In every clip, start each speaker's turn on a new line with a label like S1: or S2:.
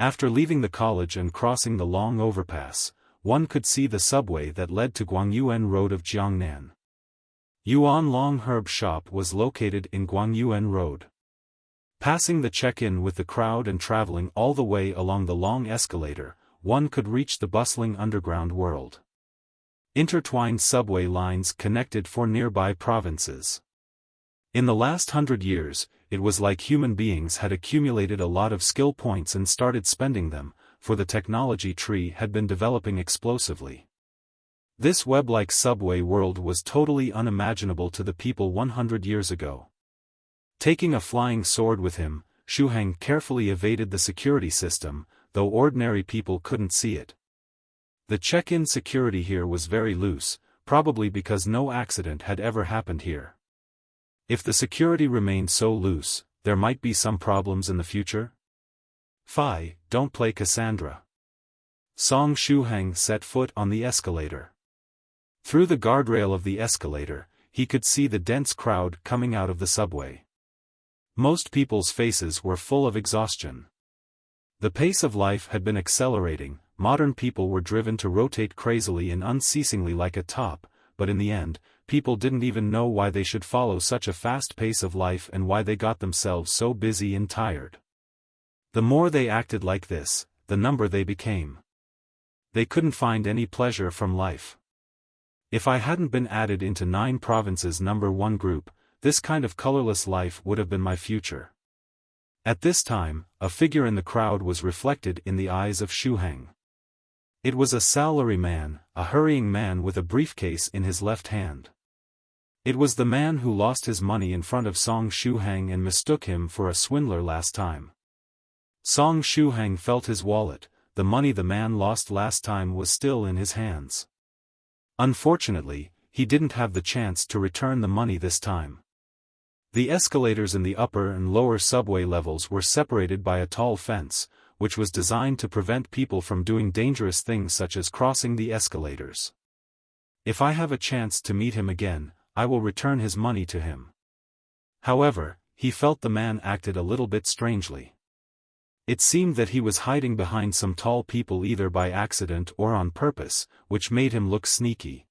S1: After leaving the college and crossing the long overpass, one could see the subway that led to Guangyuan Road of Jiangnan. Yuan Long Herb Shop was located in Guangyuan Road. Passing the check-in with the crowd and traveling all the way along the long escalator, one could reach the bustling underground world. Intertwined subway lines connected four nearby provinces. In the last 100 years, it was like human beings had accumulated a lot of skill points and started spending them, for the technology tree had been developing explosively. This web-like subway world was totally unimaginable to the people 100 years ago. Taking a flying sword with him, Shuhang carefully evaded the security system, though ordinary people couldn't see it. The check-in security here was very loose, probably because no accident had ever happened here. If the security remained so loose, there might be some problems in the future? Phi, don't play Cassandra. Song Shuhang set foot on the escalator. Through the guardrail of the escalator, he could see the dense crowd coming out of the subway. Most people's faces were full of exhaustion. The pace of life had been accelerating, modern people were driven to rotate crazily and unceasingly like a top, but in the end, people didn't even know why they should follow such a fast pace of life and why they got themselves so busy and tired. The more they acted like this, the number they became. They couldn't find any pleasure from life. If I hadn't been added into 9 provinces number 1 group, this kind of colorless life would have been my future. At this time, a figure in the crowd was reflected in the eyes of Shuhang. It was a salaryman, a hurrying man with a briefcase in his left hand. It was the man who lost his money in front of Song Shuhang and mistook him for a swindler last time. Song Shuhang felt his wallet. The money the man lost last time was still in his hands. Unfortunately, he didn't have the chance to return the money this time. The escalators in the upper and lower subway levels were separated by a tall fence, which was designed to prevent people from doing dangerous things such as crossing the escalators. If I have a chance to meet him again, I will return his money to him. However, he felt the man acted a little bit strangely. It seemed that he was hiding behind some tall people either by accident or on purpose, which made him look sneaky.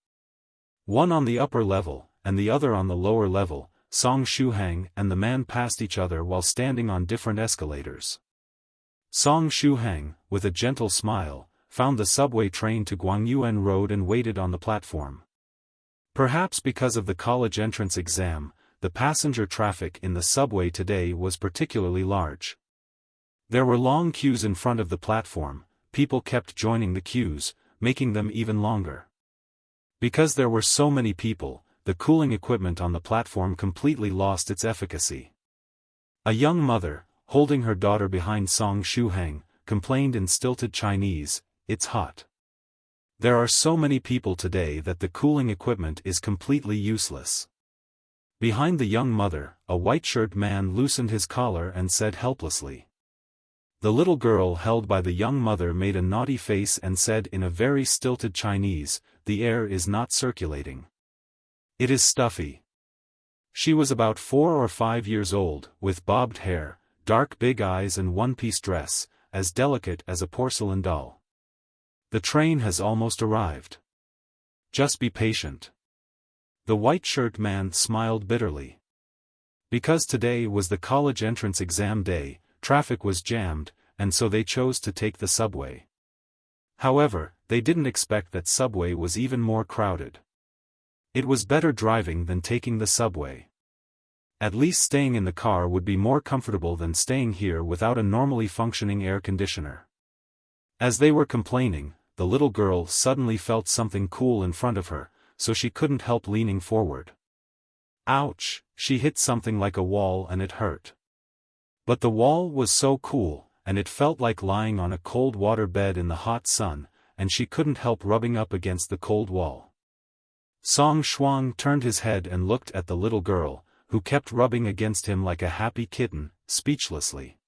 S1: One on the upper level, and the other on the lower level, Song Shuhang and the man passed each other while standing on different escalators. Song Shuhang, with a gentle smile, found the subway train to Guangyuan Road and waited on the platform. Perhaps because of the college entrance exam, the passenger traffic in the subway today was particularly large. There were long queues in front of the platform, people kept joining the queues, making them even longer. Because there were so many people, the cooling equipment on the platform completely lost its efficacy. A young mother, holding her daughter behind Song Shuhang, complained in stilted Chinese, "It's hot. There are so many people today that the cooling equipment is completely useless." Behind the young mother, a white-shirted man loosened his collar and said helplessly. The little girl held by the young mother made a naughty face and said in a very stilted Chinese, "The air is not circulating. It is stuffy." She was about 4 or 5 years old, with bobbed hair, dark big eyes and one-piece dress, as delicate as a porcelain doll. "The train has almost arrived. Just be patient." The white-shirted man smiled bitterly. Because today was the college entrance exam day, traffic was jammed, and so they chose to take the subway. However, they didn't expect that subway was even more crowded. It was better driving than taking the subway. At least staying in the car would be more comfortable than staying here without a normally functioning air conditioner. As they were complaining, the little girl suddenly felt something cool in front of her, so she couldn't help leaning forward. Ouch! She hit something like a wall and it hurt. But the wall was so cool, and it felt like lying on a cold water bed in the hot sun, and she couldn't help rubbing up against the cold wall. Song Shuang turned his head and looked at the little girl, who kept rubbing against him like a happy kitten, speechlessly.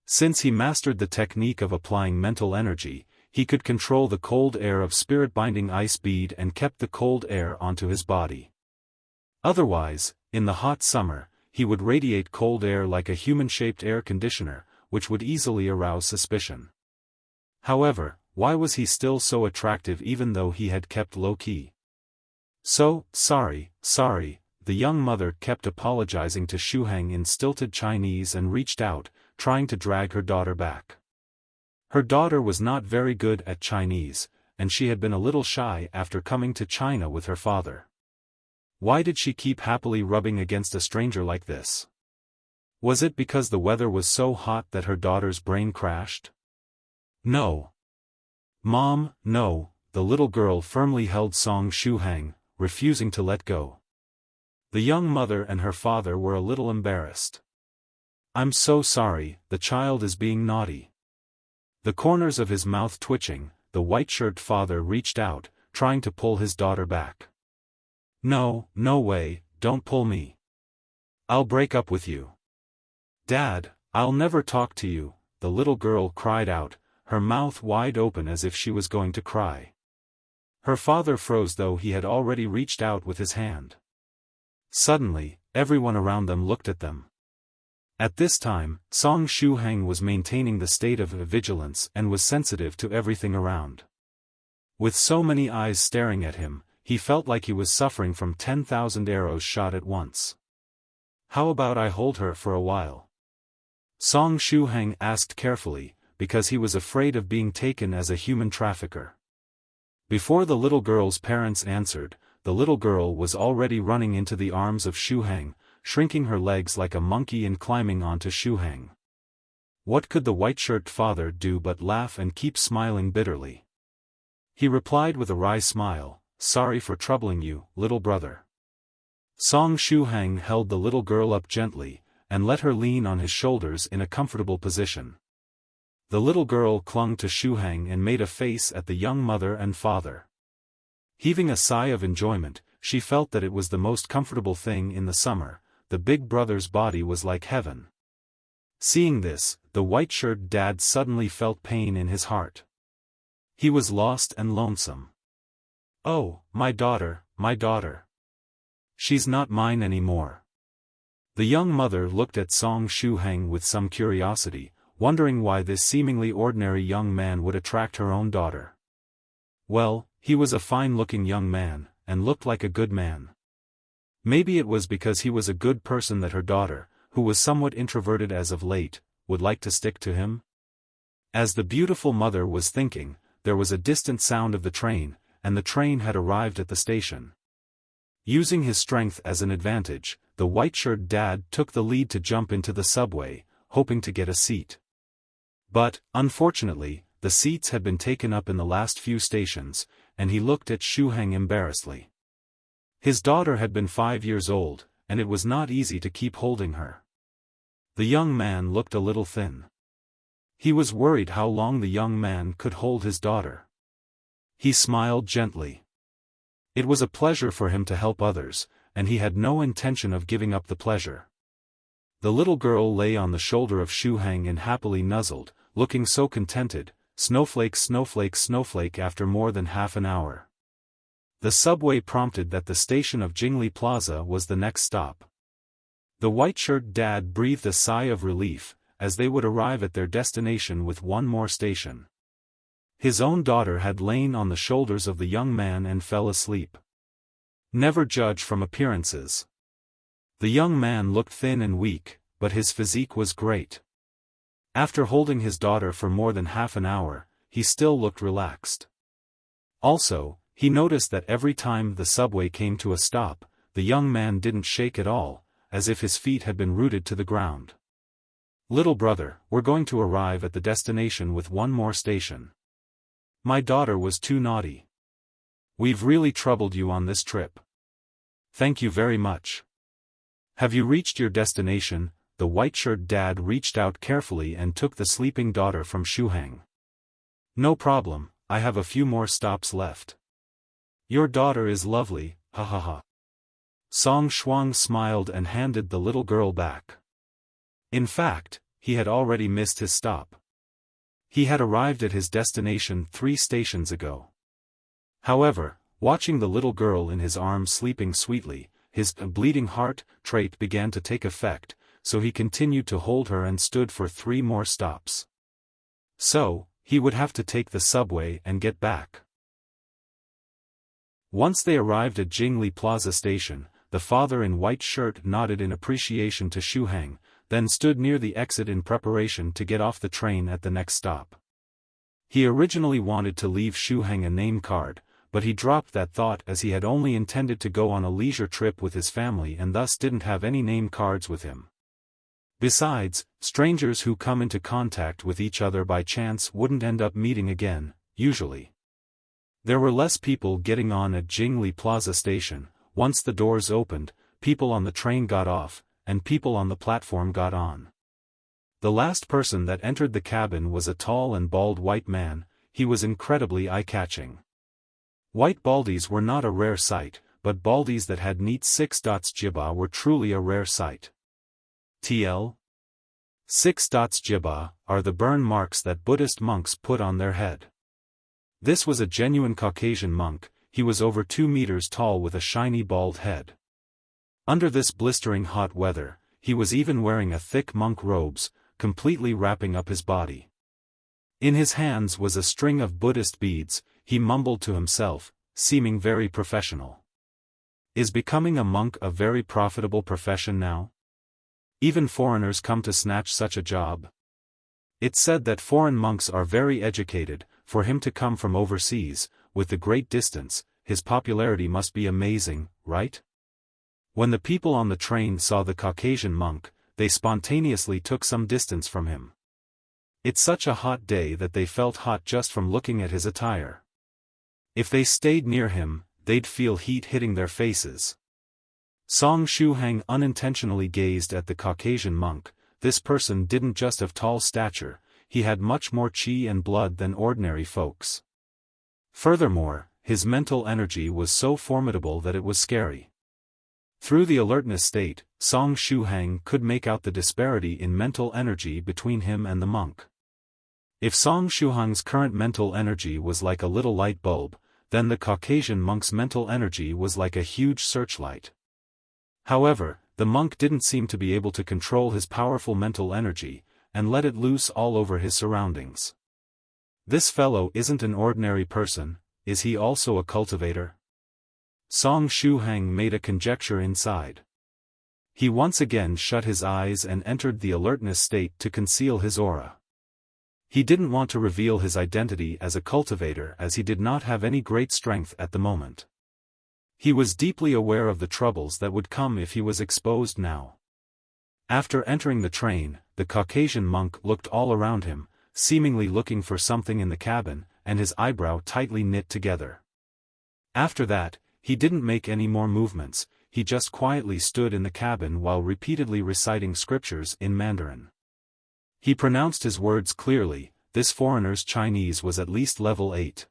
S1: Since he mastered the technique of applying mental energy, he could control the cold air of spirit-binding ice bead and kept the cold air onto his body. Otherwise, in the hot summer, he would radiate cold air like a human-shaped air conditioner, which would easily arouse suspicion. However, why was he still so attractive even though he had kept low-key? Sorry, the young mother kept apologizing to Shuhang in stilted Chinese and reached out, trying to drag her daughter back. Her daughter was not very good at Chinese, and she had been a little shy after coming to China with her father. Why did she keep happily rubbing against a stranger like this? Was it because the weather was so hot that her daughter's brain crashed? No. Mom, no, the little girl firmly held Song Shuhang, refusing to let go. The young mother and her father were a little embarrassed. I'm so sorry, the child is being naughty. The corners of his mouth twitching, the white-shirted father reached out, trying to pull his daughter back. No way, don't pull me. I'll break up with you. Dad, I'll never talk to you, the little girl cried out, her mouth wide open as if she was going to cry. Her father froze though he had already reached out with his hand. Suddenly, everyone around them looked at them. At this time, Song Shuhang was maintaining the state of vigilance and was sensitive to everything around. With so many eyes staring at him, he felt like he was suffering from 10,000 arrows shot at once. How about I hold her for a while? Song Shuhang asked carefully, because he was afraid of being taken as a human trafficker. Before the little girl's parents answered, the little girl was already running into the arms of Shuhang, shrinking her legs like a monkey and climbing onto Shuhang. What could the white-shirted father do but laugh and keep smiling bitterly? He replied with a wry smile, "Sorry for troubling you, little brother." Song Shuhang held the little girl up gently, and let her lean on his shoulders in a comfortable position. The little girl clung to Shuhang and made a face at the young mother and father. Heaving a sigh of enjoyment, she felt that it was the most comfortable thing in the summer. The big brother's body was like heaven. Seeing this, the white-shirted dad suddenly felt pain in his heart. He was lost and lonesome. Oh, my daughter, my daughter. She's not mine anymore. The young mother looked at Song Shuhang with some curiosity, wondering why this seemingly ordinary young man would attract her own daughter. Well, he was a fine-looking young man, and looked like a good man. Maybe it was because he was a good person that her daughter, who was somewhat introverted as of late, would like to stick to him? As the beautiful mother was thinking, there was a distant sound of the train, and the train had arrived at the station. Using his strength as an advantage, the white-shirted dad took the lead to jump into the subway, hoping to get a seat. But, unfortunately, the seats had been taken up in the last few stations, and he looked at Shuhang embarrassedly. His daughter had been 5 years old, and it was not easy to keep holding her. The young man looked a little thin. He was worried how long the young man could hold his daughter. He smiled gently. It was a pleasure for him to help others, and he had no intention of giving up the pleasure. The little girl lay on the shoulder of Shuhang and happily nuzzled, looking so contented, snowflake snowflake snowflake after more than half an hour. The subway prompted that the station of Jingli Plaza was the next stop. The white-shirted dad breathed a sigh of relief, as they would arrive at their destination with one more station. His own daughter had lain on the shoulders of the young man and fell asleep. Never judge from appearances. The young man looked thin and weak, but his physique was great. After holding his daughter for more than half an hour, he still looked relaxed. Also, he noticed that every time the subway came to a stop, the young man didn't shake at all, as if his feet had been rooted to the ground. "Little brother, we're going to arrive at the destination with one more station. My daughter was too naughty. We've really troubled you on this trip. Thank you very much. Have you reached your destination?" The white-shirted dad reached out carefully and took the sleeping daughter from Shuhang. "No problem, I have a few more stops left. Your daughter is lovely, ha ha ha." Song Shuang smiled and handed the little girl back. In fact, he had already missed his stop. He had arrived at his destination 3 stations ago. However, watching the little girl in his arms sleeping sweetly, his bleeding heart trait began to take effect, so he continued to hold her and stood for 3 more stops. So, he would have to take the subway and get back. Once they arrived at Jingli Plaza station, the father in white shirt nodded in appreciation to Shuhang, then stood near the exit in preparation to get off the train at the next stop. He originally wanted to leave Shuhang a name card, but he dropped that thought as he had only intended to go on a leisure trip with his family and thus didn't have any name cards with him. Besides, strangers who come into contact with each other by chance wouldn't end up meeting again, usually. There were less people getting on at Jingli Plaza station. Once the doors opened, people on the train got off, and people on the platform got on. The last person that entered the cabin was a tall and bald white man. He was incredibly eye-catching. White baldies were not a rare sight, but baldies that had neat 6 dots jibba were truly a rare sight. TL 6 dots jibba are the burn marks that Buddhist monks put on their head. This was a genuine Caucasian monk. He was over 2 meters tall with a shiny bald head. Under this blistering hot weather, he was even wearing a thick monk robes, completely wrapping up his body. In his hands was a string of Buddhist beads. He mumbled to himself, seeming very professional. Is becoming a monk a very profitable profession now? Even foreigners come to snatch such a job. It's said that foreign monks are very educated. For him to come from overseas, with the great distance, his popularity must be amazing, right? When the people on the train saw the Caucasian monk, they spontaneously took some distance from him. It's such a hot day that they felt hot just from looking at his attire. If they stayed near him, they'd feel heat hitting their faces. Song Shuhang unintentionally gazed at the Caucasian monk. This person didn't just have tall stature, he had much more chi and blood than ordinary folks. Furthermore, his mental energy was so formidable that it was scary. Through the alertness state, Song Shuhang could make out the disparity in mental energy between him and the monk. If Song Shuhang's current mental energy was like a little light bulb, then the Caucasian monk's mental energy was like a huge searchlight. However, the monk didn't seem to be able to control his powerful mental energy, and let it loose all over his surroundings. This fellow isn't an ordinary person, is he also a cultivator? Song Shuhang made a conjecture inside. He once again shut his eyes and entered the alertness state to conceal his aura. He didn't want to reveal his identity as a cultivator as he did not have any great strength at the moment. He was deeply aware of the troubles that would come if he was exposed now. After entering the train, the Caucasian monk looked all around him, seemingly looking for something in the cabin, and his eyebrow tightly knit together. After that, he didn't make any more movements, he just quietly stood in the cabin while repeatedly reciting scriptures in Mandarin. He pronounced his words clearly. This foreigner's Chinese was at least level 8.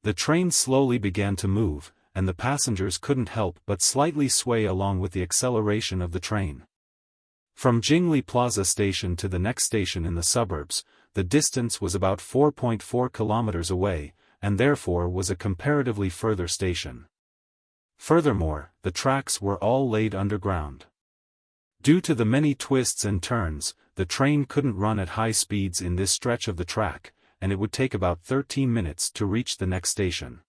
S1: The train slowly began to move, and the passengers couldn't help but slightly sway along with the acceleration of the train. From Jingli Plaza station to the next station in the suburbs, the distance was about 4.4 kilometers away, and therefore was a comparatively further station. Furthermore, the tracks were all laid underground. Due to the many twists and turns, the train couldn't run at high speeds in this stretch of the track, and it would take about 13 minutes to reach the next station.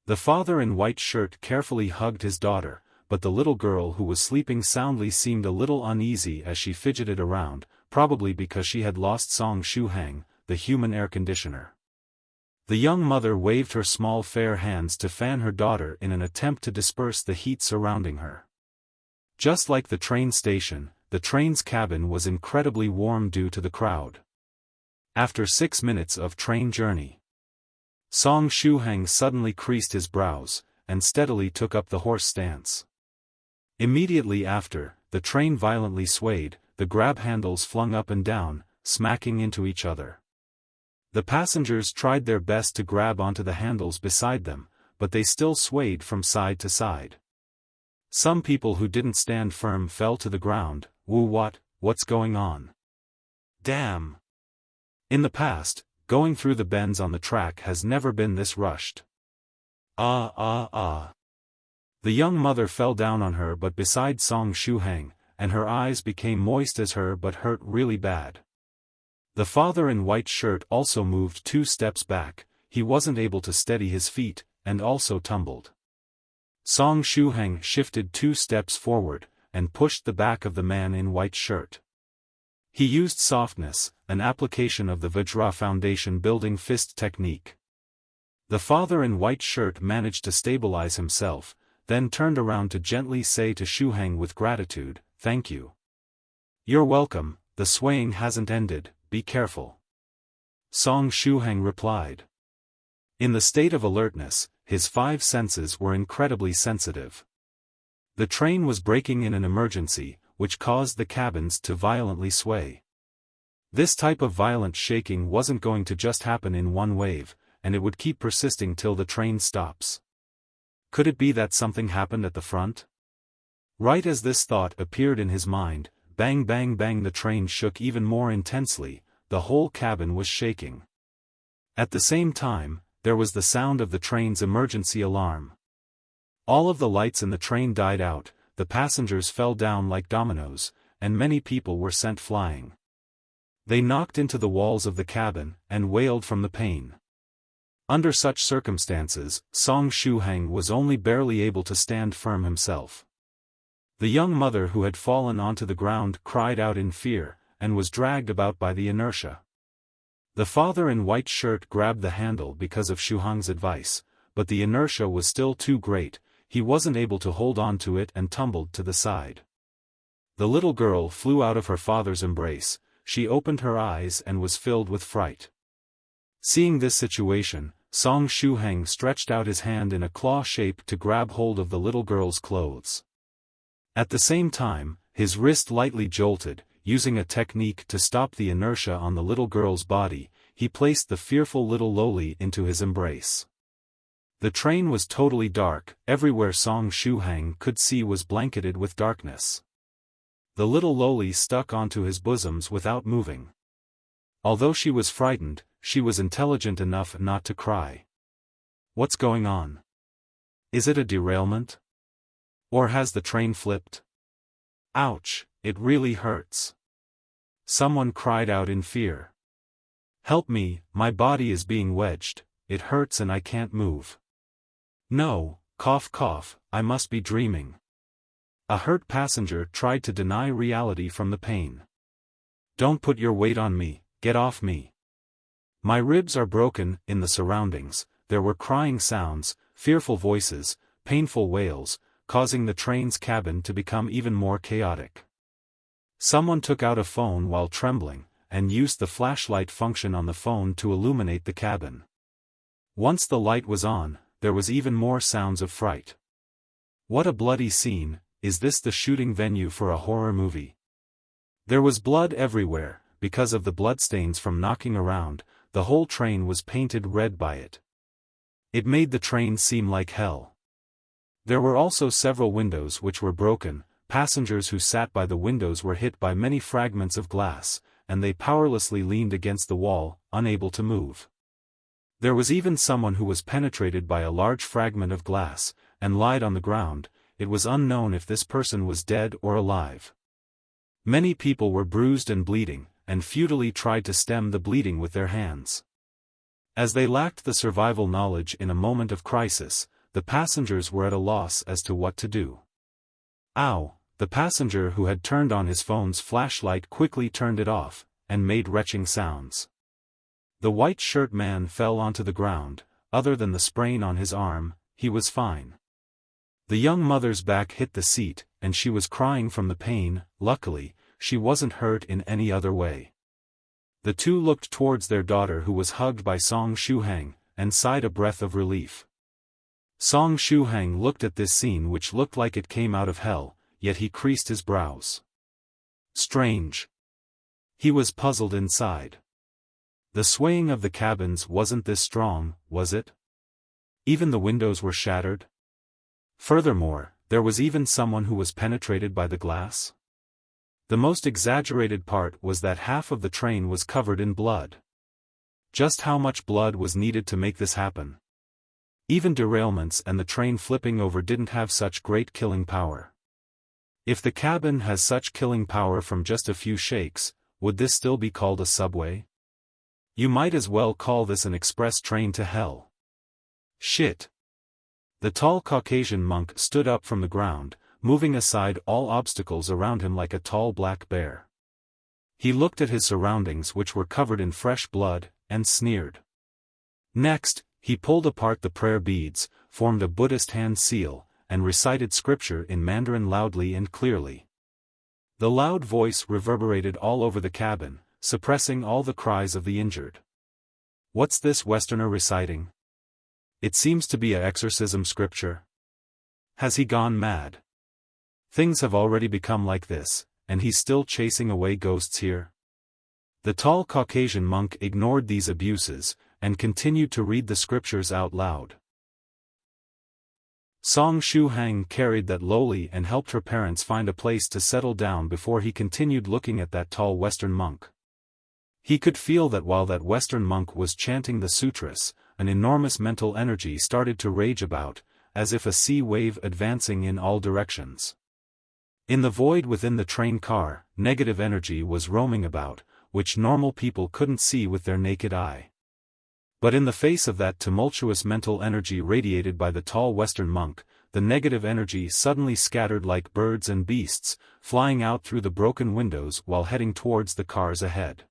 S1: The father in white shirt carefully hugged his daughter, but the little girl who was sleeping soundly seemed a little uneasy as she fidgeted around, probably because she had lost Song Shuhang, the human air conditioner. The young mother waved her small fair hands to fan her daughter in an attempt to disperse the heat surrounding her. Just like the train station, the train's cabin was incredibly warm due to the crowd. After 6 minutes of train journey, Song Shuhang suddenly creased his brows, and steadily took up the horse stance. Immediately after, the train violently swayed, the grab handles flung up and down, smacking into each other. The passengers tried their best to grab onto the handles beside them, but they still swayed from side to side. Some people who didn't stand firm fell to the ground. What's going on? Damn! In the past, going through the bends on the track has never been this rushed. The young mother fell down on her but beside Song Shuhang, and her eyes became moist as her but hurt really bad. The father in white shirt also moved 2 steps back, he wasn't able to steady his feet, and also tumbled. Song Shuhang shifted 2 steps forward, and pushed the back of the man in white shirt. He used softness, an application of the Vajra Foundation building fist technique. The father in white shirt managed to stabilize himself, then turned around to gently say to Shuhang with gratitude, "Thank you. You're welcome, the swaying hasn't ended, be careful." Song Shuhang replied. In the state of alertness, his 5 senses were incredibly sensitive. The train was braking in an emergency, which caused the cabins to violently sway. This type of violent shaking wasn't going to just happen in one wave, and it would keep persisting till the train stops. Could it be that something happened at the front? Right as this thought appeared in his mind, bang bang bang, the train shook even more intensely, the whole cabin was shaking. At the same time, there was the sound of the train's emergency alarm. All of the lights in the train died out, the passengers fell down like dominoes, and many people were sent flying. They knocked into the walls of the cabin, and wailed from the pain. Under such circumstances, Song Shuhang was only barely able to stand firm himself. The young mother who had fallen onto the ground cried out in fear, and was dragged about by the inertia. The father in white shirt grabbed the handle because of Shuhang's advice, but the inertia was still too great, he wasn't able to hold on to it and tumbled to the side. The little girl flew out of her father's embrace, she opened her eyes and was filled with fright. Seeing this situation, Song Shuhang stretched out his hand in a claw shape to grab hold of the little girl's clothes. At the same time, his wrist lightly jolted, using a technique to stop the inertia on the little girl's body, he placed the fearful little loli into his embrace. The train was totally dark, everywhere Song Shuhang could see was blanketed with darkness. The little loli stuck onto his bosoms without moving. Although she was frightened, she was intelligent enough not to cry. What's going on? Is it a derailment? Or has the train flipped? Ouch, it really hurts. Someone cried out in fear. Help me, my body is being wedged, it hurts and I can't move. No, cough cough, I must be dreaming. A hurt passenger tried to deny reality from the pain. Don't put your weight on me, get off me. My ribs are broken. In the surroundings, there were crying sounds, fearful voices, painful wails, causing the train's cabin to become even more chaotic. Someone took out a phone while trembling, and used the flashlight function on the phone to illuminate the cabin. Once the light was on, there was even more sounds of fright. What a bloody scene, is this the shooting venue for a horror movie? There was blood everywhere, because of the bloodstains from knocking around, the whole train was painted red by it. It made the train seem like hell. There were also several windows which were broken, passengers who sat by the windows were hit by many fragments of glass, and they powerlessly leaned against the wall, unable to move. There was even someone who was penetrated by a large fragment of glass, and lied on the ground. It was unknown if this person was dead or alive. Many people were bruised and bleeding, and futilely tried to stem the bleeding with their hands. As they lacked the survival knowledge in a moment of crisis, the passengers were at a loss as to what to do. Ow! The passenger who had turned on his phone's flashlight quickly turned it off, and made retching sounds. The white shirt man fell onto the ground. Other than the sprain on his arm, he was fine. The young mother's back hit the seat, and she was crying from the pain. Luckily, she wasn't hurt in any other way. The two looked towards their daughter who was hugged by Song Shuhang, and sighed a breath of relief. Song Shuhang looked at this scene which looked like it came out of hell, yet he creased his brows. Strange. He was puzzled inside. The swaying of the cabins wasn't this strong, was it? Even the windows were shattered? Furthermore, there was even someone who was penetrated by the glass? The most exaggerated part was that half of the train was covered in blood. Just how much blood was needed to make this happen? Even derailments and the train flipping over didn't have such great killing power. If the cabin has such killing power from just a few shakes, would this still be called a subway? You might as well call this an express train to hell. Shit. The tall Caucasian monk stood up from the ground, moving aside all obstacles around him like a tall black bear. He looked at his surroundings, which were covered in fresh blood, and sneered. Next, he pulled apart the prayer beads, formed a Buddhist hand seal, and recited scripture in Mandarin loudly and clearly. The loud voice reverberated all over the cabin, suppressing all the cries of the injured. What's this Westerner reciting? It seems to be a exorcism scripture. Has he gone mad? Things have already become like this, and he's still chasing away ghosts here. The tall Caucasian monk ignored these abuses, and continued to read the scriptures out loud. Shuhang carried that lowly and helped her parents find a place to settle down before he continued looking at that tall Western monk. He could feel that while that Western monk was chanting the sutras, an enormous mental energy started to rage about, as if a sea wave advancing in all directions. In the void within the train car, negative energy was roaming about, which normal people couldn't see with their naked eye. But in the face of that tumultuous mental energy radiated by the tall Western monk, the negative energy suddenly scattered like birds and beasts, flying out through the broken windows while heading towards the cars ahead.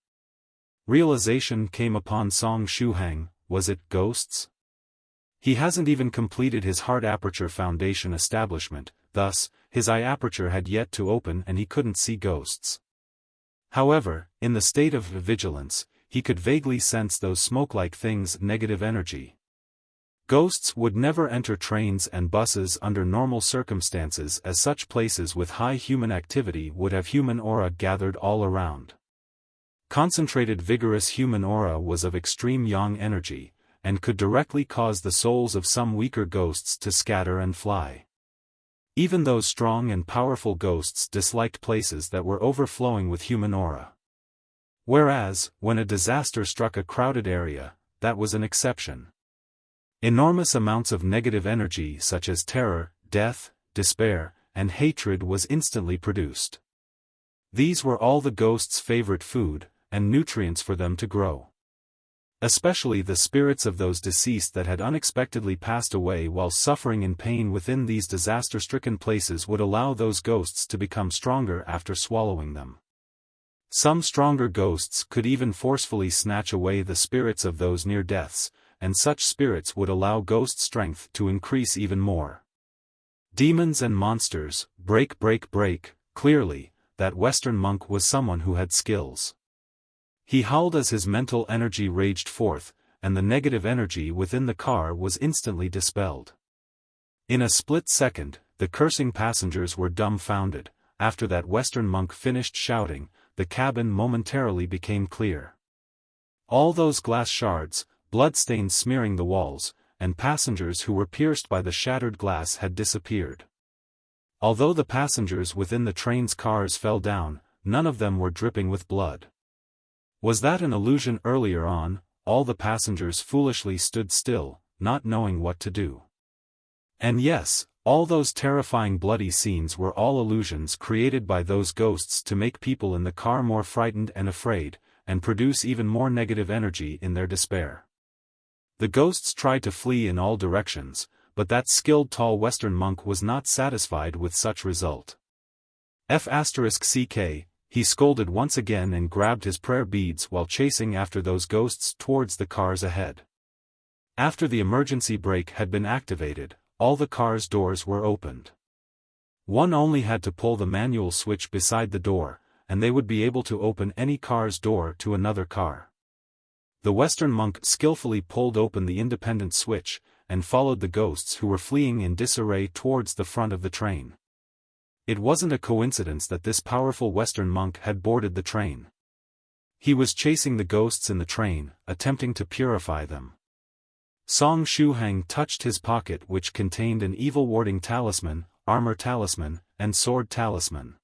S1: Realization came upon Shuhang. Was it ghosts? He hasn't even completed his heart aperture foundation establishment, thus, his eye aperture had yet to open and he couldn't see ghosts. However, in the state of vigilance, he could vaguely sense those smoke-like things' negative energy. Ghosts would never enter trains and buses under normal circumstances, as such places with high human activity would have human aura gathered all around. Concentrated vigorous human aura was of extreme yang energy, and could directly cause the souls of some weaker ghosts to scatter and fly. Even those strong and powerful ghosts disliked places that were overflowing with human aura. Whereas, when a disaster struck a crowded area, that was an exception. Enormous amounts of negative energy such as terror, death, despair, and hatred was instantly produced. These were all the ghosts' favorite food, and nutrients for them to grow. Especially the spirits of those deceased that had unexpectedly passed away while suffering in pain within these disaster-stricken places would allow those ghosts to become stronger after swallowing them. Some stronger ghosts could even forcefully snatch away the spirits of those near deaths, and such spirits would allow ghost strength to increase even more. Demons and monsters, break. Clearly, that Western monk was someone who had skills. He howled as his mental energy raged forth, and the negative energy within the car was instantly dispelled. In a split second, the cursing passengers were dumbfounded. After that Western monk finished shouting, the cabin momentarily became clear. All those glass shards, bloodstains smearing the walls, and passengers who were pierced by the shattered glass had disappeared. Although the passengers within the train's cars fell down, none of them were dripping with blood. Was that an illusion? Earlier on, all the passengers foolishly stood still, not knowing what to do. And yes, all those terrifying bloody scenes were all illusions created by those ghosts to make people in the car more frightened and afraid, and produce even more negative energy in their despair. The ghosts tried to flee in all directions, but that skilled tall Western monk was not satisfied with such result. F***ck, he scolded once again and grabbed his prayer beads while chasing after those ghosts towards the cars ahead. After the emergency brake had been activated, all the cars' doors were opened. One only had to pull the manual switch beside the door, and they would be able to open any car's door to another car. The Western monk skillfully pulled open the independent switch, and followed the ghosts who were fleeing in disarray towards the front of the train. It wasn't a coincidence that this powerful Western monk had boarded the train. He was chasing the ghosts in the train, attempting to purify them. Shuhang touched his pocket, which contained an evil warding talisman, armor talisman, and sword talisman.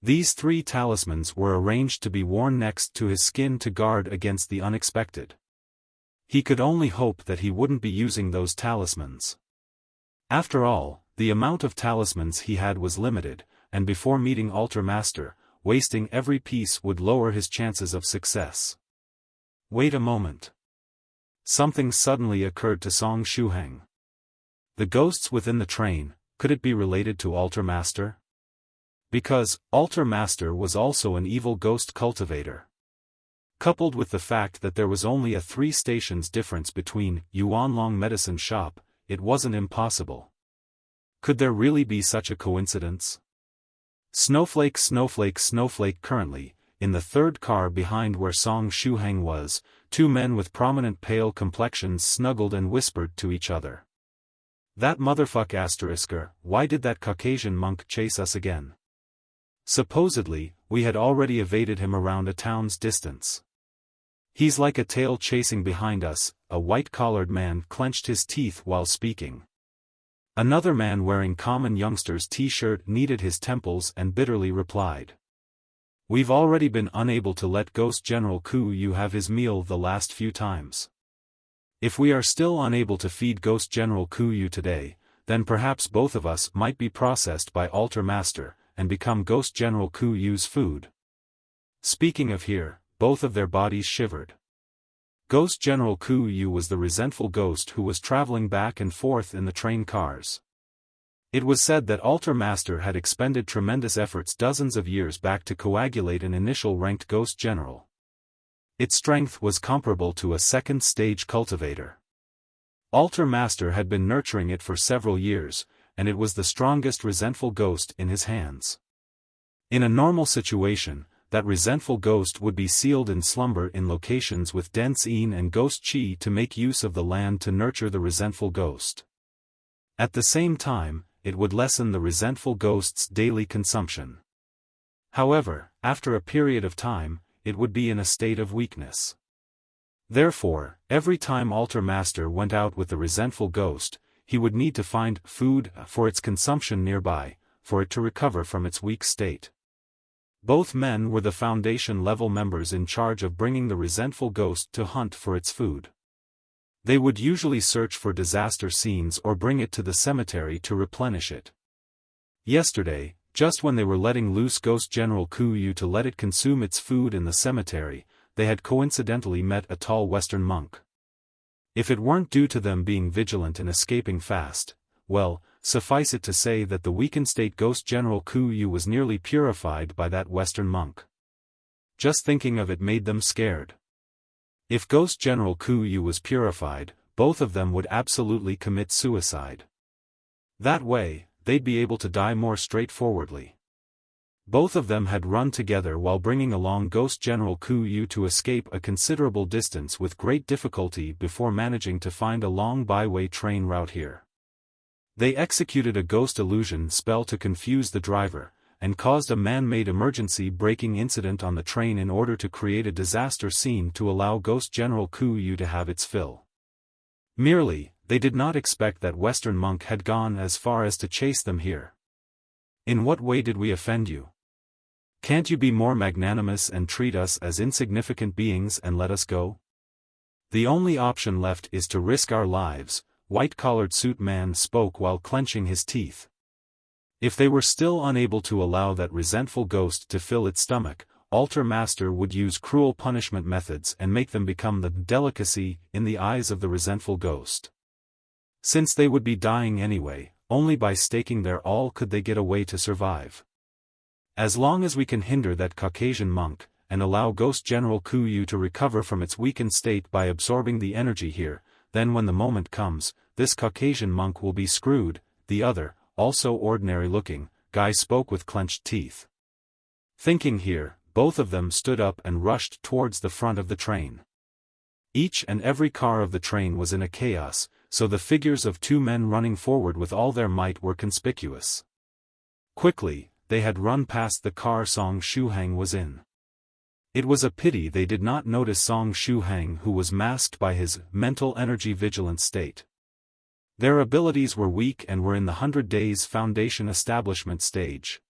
S1: These three talismans were arranged to be worn next to his skin to guard against the unexpected. He could only hope that he wouldn't be using those talismans. After all, the amount of talismans he had was limited, and before meeting Altar Master, wasting every piece would lower his chances of success. Wait a moment. Something suddenly occurred to Song Shuhang. The ghosts within the train, could it be related to Altar Master? Because, Altar Master was also an evil ghost cultivator. Coupled with the fact that there was only a 3 stations difference between Yuanlong Medicine Shop, it wasn't impossible. Could there really be such a coincidence? Snowflake, snowflake, snowflake. Currently, in the 3rd car behind where Song Shuhang was, 2 men with prominent pale complexions snuggled and whispered to each other. That motherfuck asterisker, why did that Caucasian monk chase us again? Supposedly, we had already evaded him around a town's distance. He's like a tail chasing behind us, a white-collared man clenched his teeth while speaking. Another man wearing common youngster's t-shirt kneaded his temples and bitterly replied. We've already been unable to let Ghost General Ku have his meal the last few times. If we are still unable to feed Ghost General Ku today, then perhaps both of us might be processed by Altar Master, and become Ghost General Ku's food. Speaking of here, both of their bodies shivered. Ghost General Ku was the resentful ghost who was traveling back and forth in the train cars. It was said that Altar Master had expended tremendous efforts dozens of years back to coagulate an initial ranked Ghost General. Its strength was comparable to a 2nd stage cultivator. Altar Master had been nurturing it for several years, and it was the strongest resentful ghost in his hands. In a normal situation, that resentful ghost would be sealed in slumber in locations with dense yin and ghost chi to make use of the land to nurture the resentful ghost. At the same time, it would lessen the resentful ghost's daily consumption. However, after a period of time, it would be in a state of weakness. Therefore, every time Altar Master went out with the resentful ghost, he would need to find food for its consumption nearby, for it to recover from its weak state. Both men were the Foundation-level members in charge of bringing the resentful ghost to hunt for its food. They would usually search for disaster scenes or bring it to the cemetery to replenish it. Yesterday, just when they were letting loose Ghost General Ku to let it consume its food in the cemetery, they had coincidentally met a tall Western monk. If it weren't due to them being vigilant and escaping fast, well, suffice it to say that the weakened state Ghost General Ku was nearly purified by that Western monk. Just thinking of it made them scared. If Ghost General Ku was purified, both of them would absolutely commit suicide. That way, they'd be able to die more straightforwardly. Both of them had run together while bringing along Ghost General Ku to escape a considerable distance with great difficulty before managing to find a long byway train route here. They executed a ghost illusion spell to confuse the driver, and caused a man-made emergency braking incident on the train in order to create a disaster scene to allow Ghost General Ku to have its fill. Merely, they did not expect that Western monk had gone as far as to chase them here. In what way did we offend you? Can't you be more magnanimous and treat us as insignificant beings and let us go? The only option left is to risk our lives, white-collared suit man spoke while clenching his teeth. If they were still unable to allow that resentful ghost to fill its stomach, Altar Master would use cruel punishment methods and make them become the delicacy in the eyes of the resentful ghost. Since they would be dying anyway, only by staking their all could they get away to survive. As long as we can hinder that Caucasian monk, and allow Ghost General Ku to recover from its weakened state by absorbing the energy here, then when the moment comes, this Caucasian monk will be screwed. The other, also ordinary-looking, guy spoke with clenched teeth. Thinking here, both of them stood up and rushed towards the front of the train. Each and every car of the train was in a chaos, so the figures of 2 men running forward with all their might were conspicuous. Quickly, they had run past the car Song Shuhang was in. It was a pity they did not notice Song Shuhang, who was masked by his mental energy vigilant state. Their abilities were weak and were in the 100 Days Foundation establishment stage.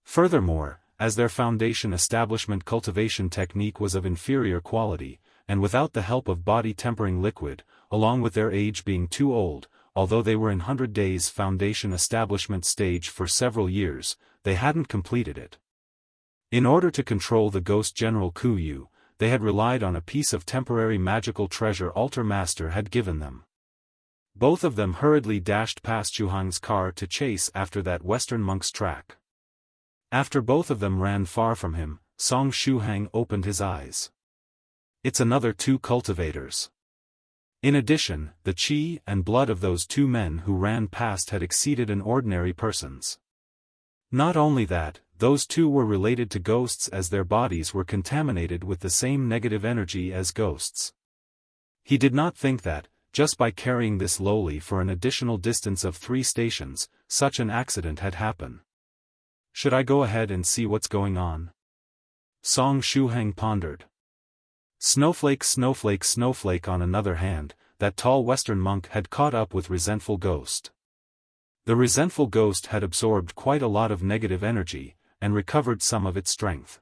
S1: Furthermore, as their Foundation establishment cultivation technique was of inferior quality, and without the help of body tempering liquid, along with their age being too old, although they were in 100 Days Foundation establishment stage for several years, they hadn't completed it. In order to control the Ghost General Kuyu, they had relied on a piece of temporary magical treasure Altar Master had given them. Both of them hurriedly dashed past Shuhang's car to chase after that Western monk's track. After both of them ran far from him, Song Shuhang opened his eyes. It's another 2 cultivators. In addition, the qi and blood of those 2 men who ran past had exceeded an ordinary person's. Not only that, those 2 were related to ghosts as their bodies were contaminated with the same negative energy as ghosts. He did not think that, just by carrying this lowly for an additional distance of 3 stations, such an accident had happened. Should I go ahead and see what's going on? Song Shuhang pondered. Snowflake, snowflake, snowflake. On another hand, that tall Western monk had caught up with Resentful Ghost. The Resentful Ghost had absorbed quite a lot of negative energy, and recovered some of its strength.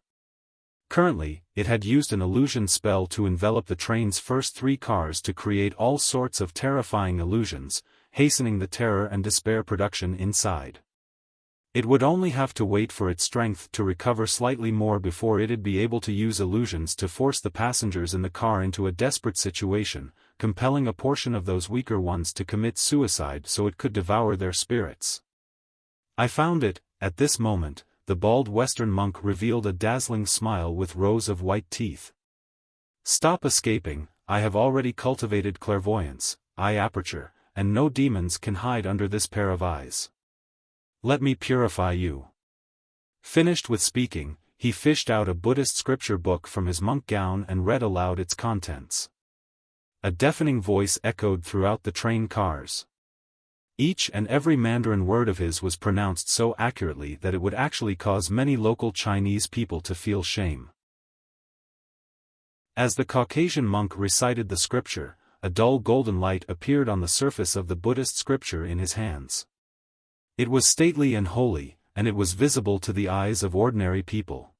S1: Currently, it had used an illusion spell to envelop the train's first 3 cars to create all sorts of terrifying illusions, hastening the terror and despair production inside. It would only have to wait for its strength to recover slightly more before it'd be able to use illusions to force the passengers in the car into a desperate situation, compelling a portion of those weaker ones to commit suicide so it could devour their spirits. I found it. At this moment, the bald Western monk revealed a dazzling smile with rows of white teeth. Stop escaping. I have already cultivated clairvoyance, eye aperture, and no demons can hide under this pair of eyes. Let me purify you. Finished with speaking, he fished out a Buddhist scripture book from his monk gown and read aloud its contents. A deafening voice echoed throughout the train cars. Each and every Mandarin word of his was pronounced so accurately that it would actually cause many local Chinese people to feel shame. As the Caucasian monk recited the scripture, a dull golden light appeared on the surface of the Buddhist scripture in his hands. It was stately and holy, and it was visible to the eyes of ordinary people.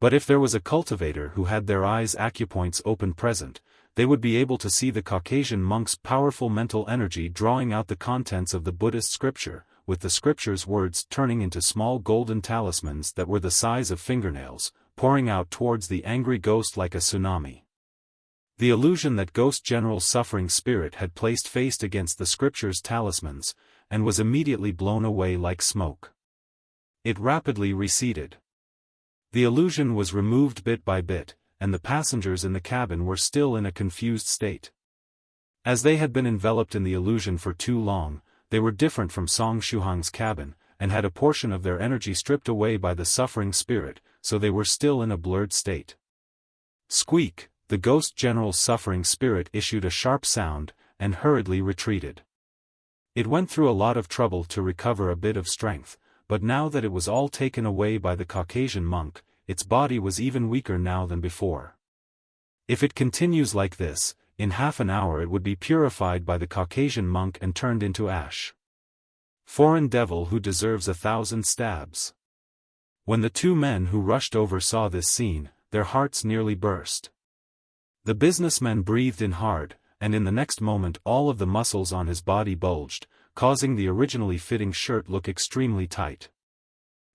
S1: But if there was a cultivator who had their eyes acupoints open present, they would be able to see the Caucasian monk's powerful mental energy drawing out the contents of the Buddhist scripture, with the scripture's words turning into small golden talismans that were the size of fingernails, pouring out towards the angry ghost like a tsunami. The illusion that Ghost General's suffering spirit had placed faced against the scripture's talismans, and was immediately blown away like smoke. It rapidly receded. The illusion was removed bit by bit, and the passengers in the cabin were still in a confused state. As they had been enveloped in the illusion for too long, they were different from Song Shuhang's cabin, and had a portion of their energy stripped away by the suffering spirit, so they were still in a blurred state. Squeak! The Ghost General's suffering spirit issued a sharp sound, and hurriedly retreated. It went through a lot of trouble to recover a bit of strength, but now that it was all taken away by the Caucasian monk, its body was even weaker now than before. If it continues like this, in half an hour it would be purified by the Caucasian monk and turned into ash. Foreign devil who deserves 1,000 stabs. When the 2 men who rushed over saw this scene, their hearts nearly burst. The businessman breathed in hard, and in the next moment all of the muscles on his body bulged, causing the originally fitting shirt look extremely tight.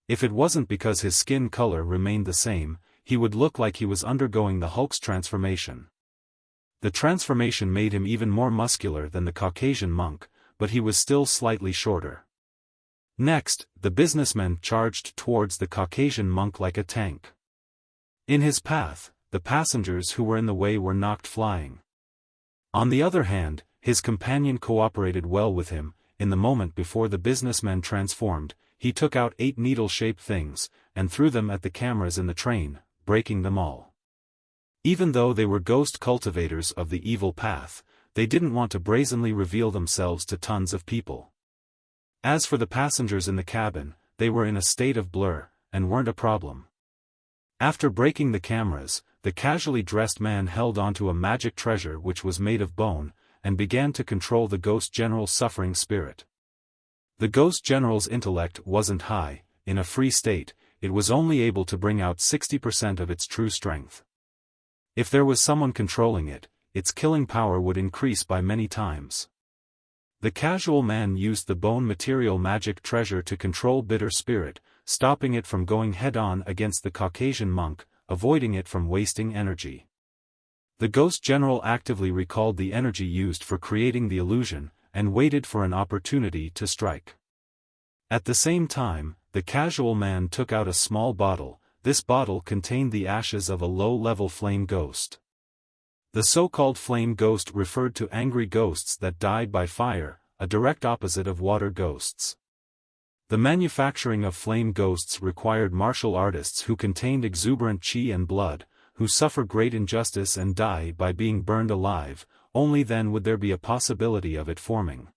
S1: If it wasn't because his skin color remained the same, he would look like he was undergoing the Hulk's transformation. The transformation made him even more muscular than the Caucasian monk, but he was still slightly shorter. Next, the businessman charged towards the Caucasian monk like a tank. In his path, the passengers who were in the way were knocked flying. On the other hand, his companion cooperated well with him. In the moment before the businessman transformed, he took out 8 needle-shaped things, and threw them at the cameras in the train, breaking them all. Even though they were ghost cultivators of the evil path, they didn't want to brazenly reveal themselves to tons of people. As for the passengers in the cabin, they were in a state of blur, and weren't a problem. After breaking the cameras, the casually dressed man held onto a magic treasure which was made of bone, and began to control the Ghost General's suffering spirit. The Ghost General's intellect wasn't high. In a free state, it was only able to bring out 60% of its true strength. If there was someone controlling it, its killing power would increase by many times. The casual man used the bone material magic treasure to control bitter spirit, stopping it from going head-on against the Caucasian monk, avoiding it from wasting energy. The ghost general actively recalled the energy used for creating the illusion, and waited for an opportunity to strike. At the same time, the casual man took out a small bottle. This bottle contained the ashes of a low-level flame ghost. The so-called flame ghost referred to angry ghosts that died by fire, a direct opposite of water ghosts. The manufacturing of flame ghosts required martial artists who contained exuberant chi and blood, who suffer great injustice and die by being burned alive. Only then would there be a possibility of it forming.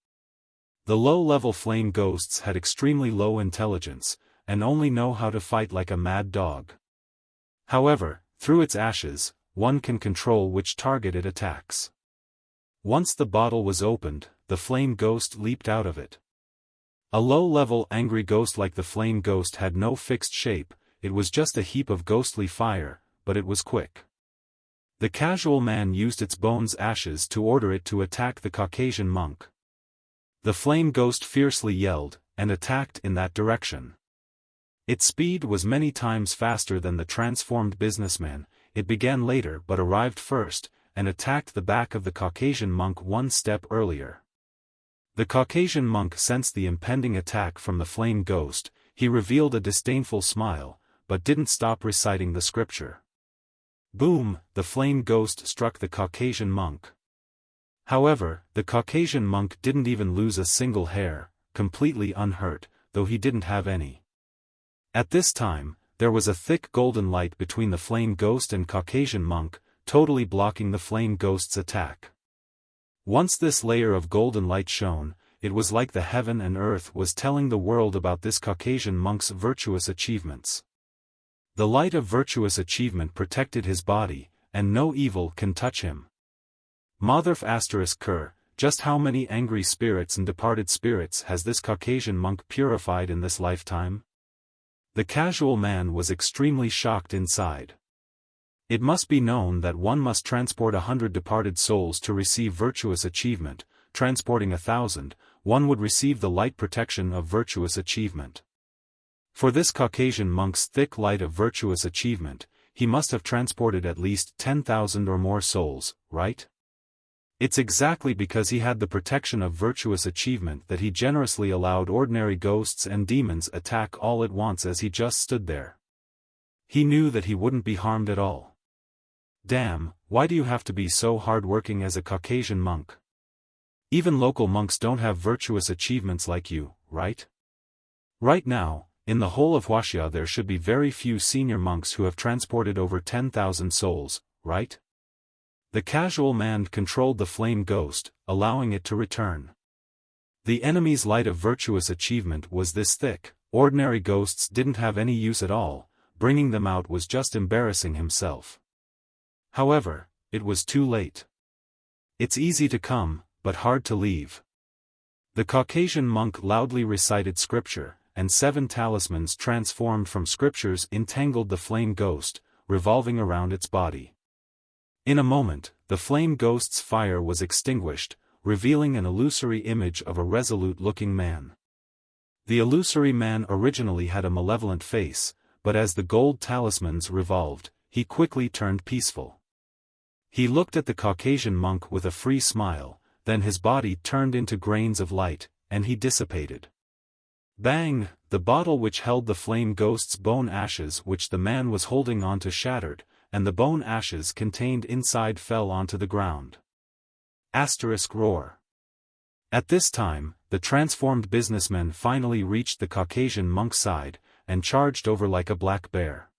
S1: The low-level flame ghosts had extremely low intelligence, and only know how to fight like a mad dog. However, through its ashes, one can control which target it attacks. Once the bottle was opened, the flame ghost leaped out of it. A low-level angry ghost like the flame ghost had no fixed shape, it was just a heap of ghostly fire, but it was quick. The casual man used its bones' ashes to order it to attack the Caucasian monk. The flame ghost fiercely yelled, and attacked in that direction. Its speed was many times faster than the transformed businessman. It began later but arrived first, and attacked the back of the Caucasian monk one step earlier. The Caucasian monk sensed the impending attack from the flame ghost. He revealed a disdainful smile, but didn't stop reciting the scripture. Boom! The flame ghost struck the Caucasian monk. However, the Caucasian monk didn't even lose a single hair, completely unhurt, though he didn't have any. At this time, there was a thick golden light between the flame ghost and Caucasian monk, totally blocking the flame ghost's attack. Once this layer of golden light shone, it was like the heaven and earth was telling the world about this Caucasian monk's virtuous achievements. The light of virtuous achievement protected his body, and no evil can touch him. Motherf *Ker, just how many angry spirits and departed spirits has this Caucasian monk purified in this lifetime? The casual man was extremely shocked inside. It must be known that one must transport 100 departed souls to receive virtuous achievement. Transporting 1,000, one would receive the light protection of virtuous achievement. For this Caucasian monk's thick light of virtuous achievement, he must have transported at least 10,000 or more souls, right? It's exactly because he had the protection of virtuous achievement that he generously allowed ordinary ghosts and demons attack all at once as he just stood there. He knew that he wouldn't be harmed at all. Damn, why do you have to be so hard-working as a Caucasian monk? Even local monks don't have virtuous achievements like you, right? Right now, in the whole of Huaxia there should be very few senior monks who have transported over 10,000 souls, right? The casual man controlled the flame ghost, allowing it to return. The enemy's light of virtuous achievement was this thick, ordinary ghosts didn't have any use at all, bringing them out was just embarrassing himself. However, it was too late. It's easy to come, but hard to leave. The Caucasian monk loudly recited scripture, and 7 talismans transformed from scriptures entangled the flame ghost, revolving around its body. In a moment, the flame ghost's fire was extinguished, revealing an illusory image of a resolute-looking man. The illusory man originally had a malevolent face, but as the gold talismans revolved, he quickly turned peaceful. He looked at the Caucasian monk with a free smile, then his body turned into grains of light, and he dissipated. Bang! The bottle which held the flame ghost's bone ashes which the man was holding onto shattered, and the bone ashes contained inside fell onto the ground. Roar. At this time, the transformed businessman finally reached the Caucasian monk's side, and charged over like a black bear.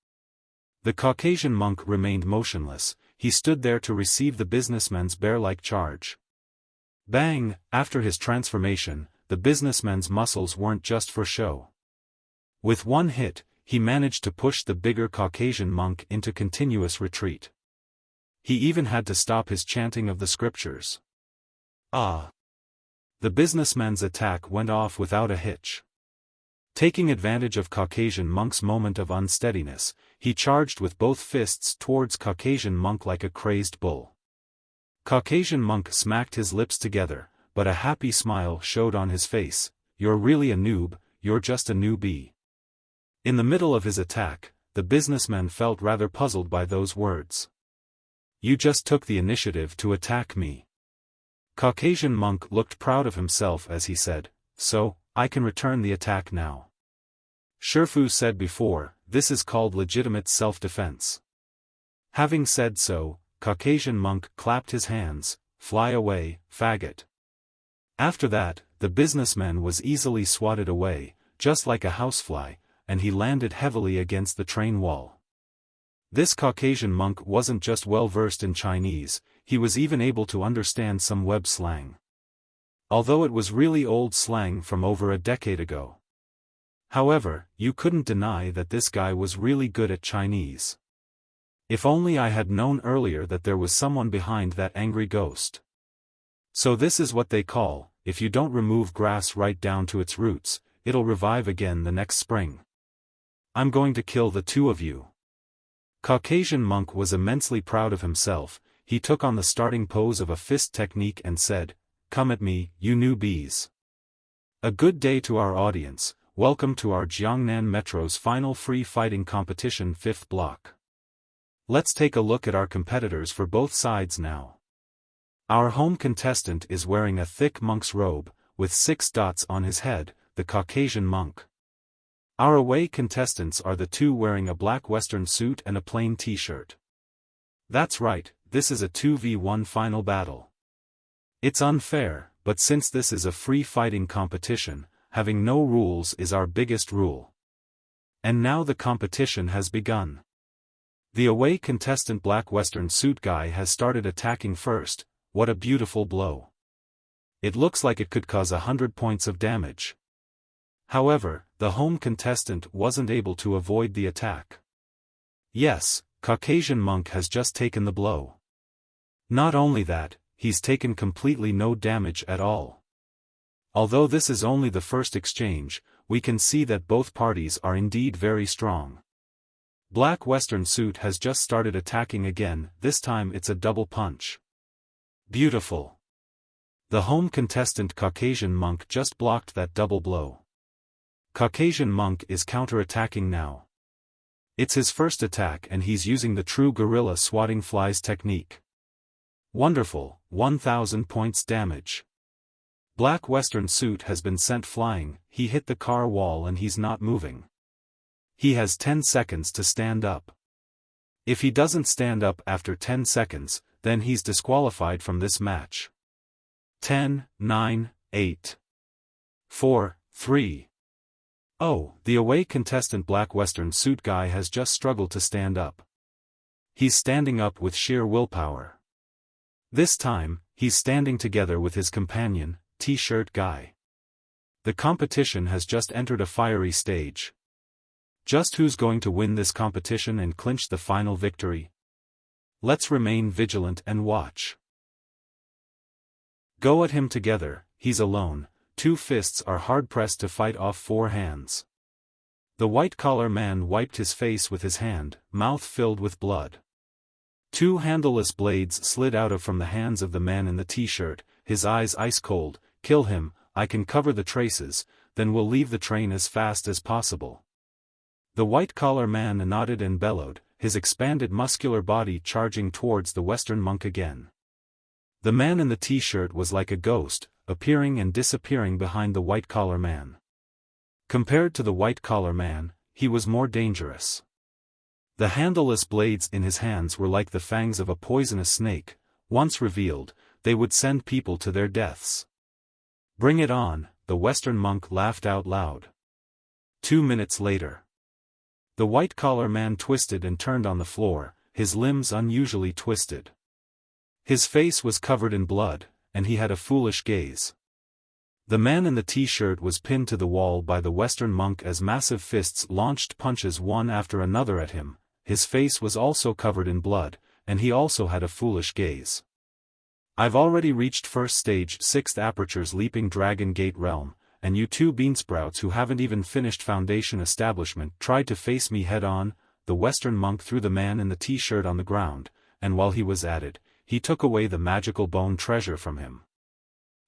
S1: The Caucasian monk remained motionless, he stood there to receive the businessman's bear-like charge. Bang! After his transformation, the businessman's muscles weren't just for show. With one hit, he managed to push the bigger Caucasian monk into continuous retreat. He even had to stop his chanting of the scriptures. Ah! The businessman's attack went off without a hitch. Taking advantage of Caucasian monk's moment of unsteadiness, he charged with both fists towards Caucasian monk like a crazed bull. Caucasian monk smacked his lips together, but a happy smile showed on his face. "You're really a noob, you're just a newbie." In the middle of his attack, the businessman felt rather puzzled by those words. "You just took the initiative to attack me." Caucasian monk looked proud of himself as he said, "So, I can return the attack now." Shifu said before, this is called legitimate self-defense. Having said so, Caucasian monk clapped his hands, "Fly away, faggot." After that, the businessman was easily swatted away, just like a housefly, and he landed heavily against the train wall. This Caucasian monk wasn't just well versed in Chinese, he was even able to understand some web slang. Although it was really old slang from over a decade ago. However, you couldn't deny that this guy was really good at Chinese. If only I had known earlier that there was someone behind that angry ghost. So this is what they call, if you don't remove grass right down to its roots, it'll revive again the next spring. I'm going to kill the two of you. Caucasian monk was immensely proud of himself. He took on the starting pose of a fist technique and said, "Come at me, you newbies." A good day to our audience. Welcome to our Jiangnan Metro's final free fighting competition 5th block. Let's take a look at our competitors for both sides now. Our home contestant is wearing a thick monk's robe, with 6 dots on his head, the Caucasian monk. Our away contestants are the two wearing a black western suit and a plain t-shirt. That's right, this is a 2v1 final battle. It's unfair, but since this is a free fighting competition, having no rules is our biggest rule. And now the competition has begun. The away contestant black western suit guy has started attacking first. What a beautiful blow. It looks like it could cause 100 points of damage. However, the home contestant wasn't able to avoid the attack. Yes, Caucasian monk has just taken the blow. Not only that, he's taken completely no damage at all. Although this is only the first exchange, we can see that both parties are indeed very strong. Black western suit has just started attacking again, this time it's a double punch. Beautiful. The home contestant Caucasian monk just blocked that double blow. Caucasian monk is counter-attacking now. It's his first attack and he's using the true gorilla swatting flies technique. Wonderful, 1000 points damage. Black western suit has been sent flying, he hit the car wall and he's not moving. He has 10 seconds to stand up. If he doesn't stand up after 10 seconds, then he's disqualified from this match. 10, 9, 8, 4, 3. Oh, the away contestant black western suit guy has just struggled to stand up. He's standing up with sheer willpower. This time, he's standing together with his companion, t-shirt guy. The competition has just entered a fiery stage. Just who's going to win this competition and clinch the final victory? Let's remain vigilant and watch. Go at him together, he's alone. 2 fists are hard-pressed to fight off 4 hands. The white-collar man wiped his face with his hand, mouth filled with blood. 2 handleless blades slid out from the hands of the man in the t-shirt, his eyes ice-cold. "Kill him, I can cover the traces, then we'll leave the train as fast as possible." The white-collar man nodded and bellowed, his expanded muscular body charging towards the western monk again. The man in the t-shirt was like a ghost, appearing and disappearing behind the white-collar man. Compared to the white-collar man, he was more dangerous. The handleless blades in his hands were like the fangs of a poisonous snake. Once revealed, they would send people to their deaths. "Bring it on," the western monk laughed out loud. 2 minutes later. The white-collar man twisted and turned on the floor, his limbs unusually twisted. His face was covered in blood, and he had a foolish gaze. The man in the t-shirt was pinned to the wall by the western monk as massive fists launched punches one after another at him. His face was also covered in blood, and he also had a foolish gaze. "I've already reached first stage 6th aperture's leaping dragon gate realm, and you 2 beansprouts who haven't even finished foundation establishment tried to face me head-on." The western monk threw the man in the t-shirt on the ground, and while he was at it, he took away the magical bone treasure from him.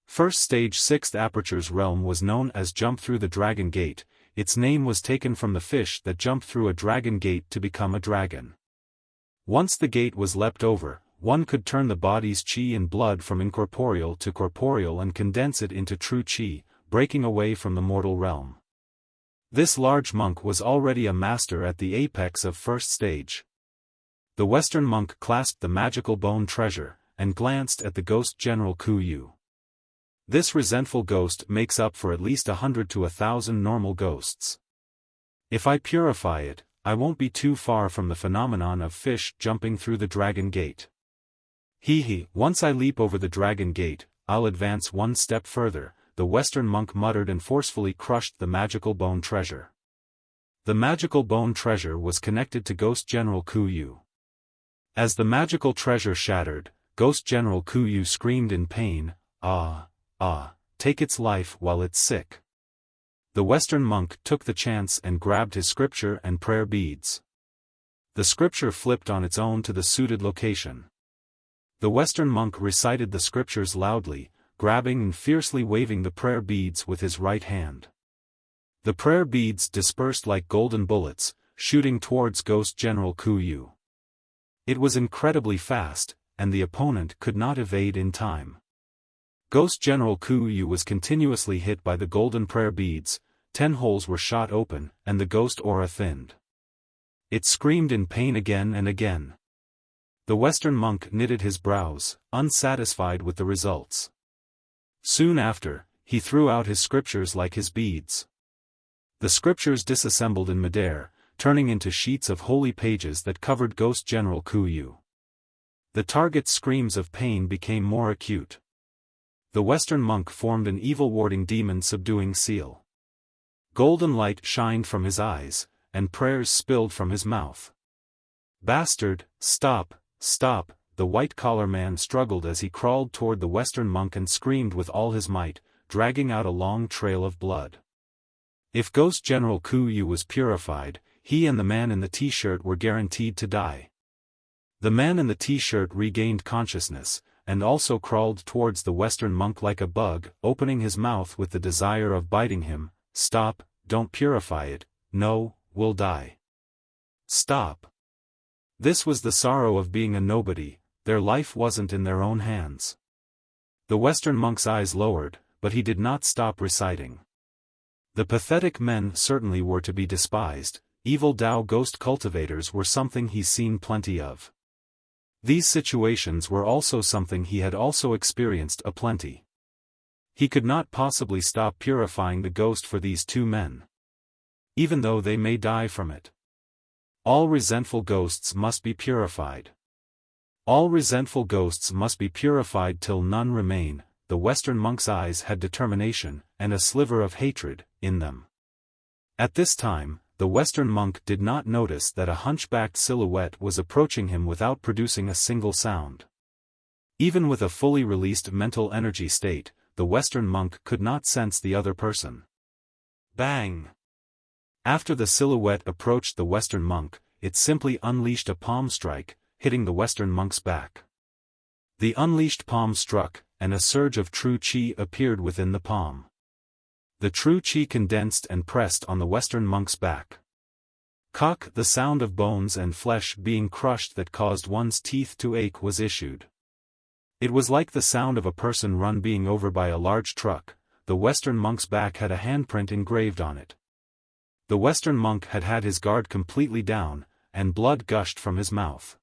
S1: First stage 6th aperture's realm was known as Jump Through the Dragon Gate. Its name was taken from the fish that jumped through a dragon gate to become a dragon. Once the gate was leapt over, one could turn the body's chi and blood from incorporeal to corporeal and condense it into true chi, breaking away from the mortal realm. This large monk was already a master at the apex of first stage. The Western monk clasped the magical bone treasure, and glanced at the ghost General Ku Yu. This resentful ghost makes up for at least 100 to 1,000 normal ghosts. If I purify it, I won't be too far from the phenomenon of fish jumping through the dragon gate. Once I leap over the dragon gate, I'll advance one step further, the Western monk muttered and forcefully crushed the magical bone treasure. The magical bone treasure was connected to Ghost General Ku Yu. As the magical treasure shattered, Ghost General Ku Yu screamed in pain, take its life while it's sick. The Western monk took the chance and grabbed his scripture and prayer beads. The scripture flipped on its own to the suited location. The Western monk recited the scriptures loudly, grabbing and fiercely waving the prayer beads with his right hand. The prayer beads dispersed like golden bullets, shooting towards Ghost General Ku Yu. It was incredibly fast, and the opponent could not evade in time. Ghost General Ku Yu was continuously hit by the golden prayer beads, 10 holes were shot open, and the ghost aura thinned. It screamed in pain again and again. The Western monk knitted his brows, unsatisfied with the results. Soon after, he threw out his scriptures like his beads. The scriptures disassembled in midair, turning into sheets of holy pages that covered Ghost General Ku Yu. The target's screams of pain became more acute. The Western monk formed an evil warding demon subduing seal. Golden light shined from his eyes, and prayers spilled from his mouth. Bastard, stop, stop, the white-collar man struggled as he crawled toward the Western monk and screamed with all his might, dragging out a long trail of blood. If Ghost General Ku Yu was purified, he and the man in the t-shirt were guaranteed to die. The man in the t-shirt regained consciousness, and also crawled towards the Western monk like a bug, opening his mouth with the desire of biting him. Stop, don't purify it, no, we'll die. Stop. This was the sorrow of being a nobody, their life wasn't in their own hands. The Western monk's eyes lowered, but he did not stop reciting. The pathetic men certainly were to be despised, evil Tao ghost cultivators were something he's seen plenty of. These situations were also something he had also experienced aplenty. He could not possibly stop purifying the ghost for these two men. Even though they may die from it. All resentful ghosts must be purified. All resentful ghosts must be purified till none remain. The Western monk's eyes had determination, and a sliver of hatred, in them. At this time, the Western monk did not notice that a hunchbacked silhouette was approaching him without producing a single sound. Even with a fully released mental energy state, the Western monk could not sense the other person. Bang! After the silhouette approached the Western monk, it simply unleashed a palm strike, hitting the Western monk's back. The unleashed palm struck, and a surge of true chi appeared within the palm. The true chi condensed and pressed on the Western monk's back. Cock, the sound of bones and flesh being crushed that caused one's teeth to ache was issued. It was like the sound of a person run being over by a large truck. The Western monk's back had a handprint engraved on it. The Western monk had had his guard completely down, and blood gushed from his mouth.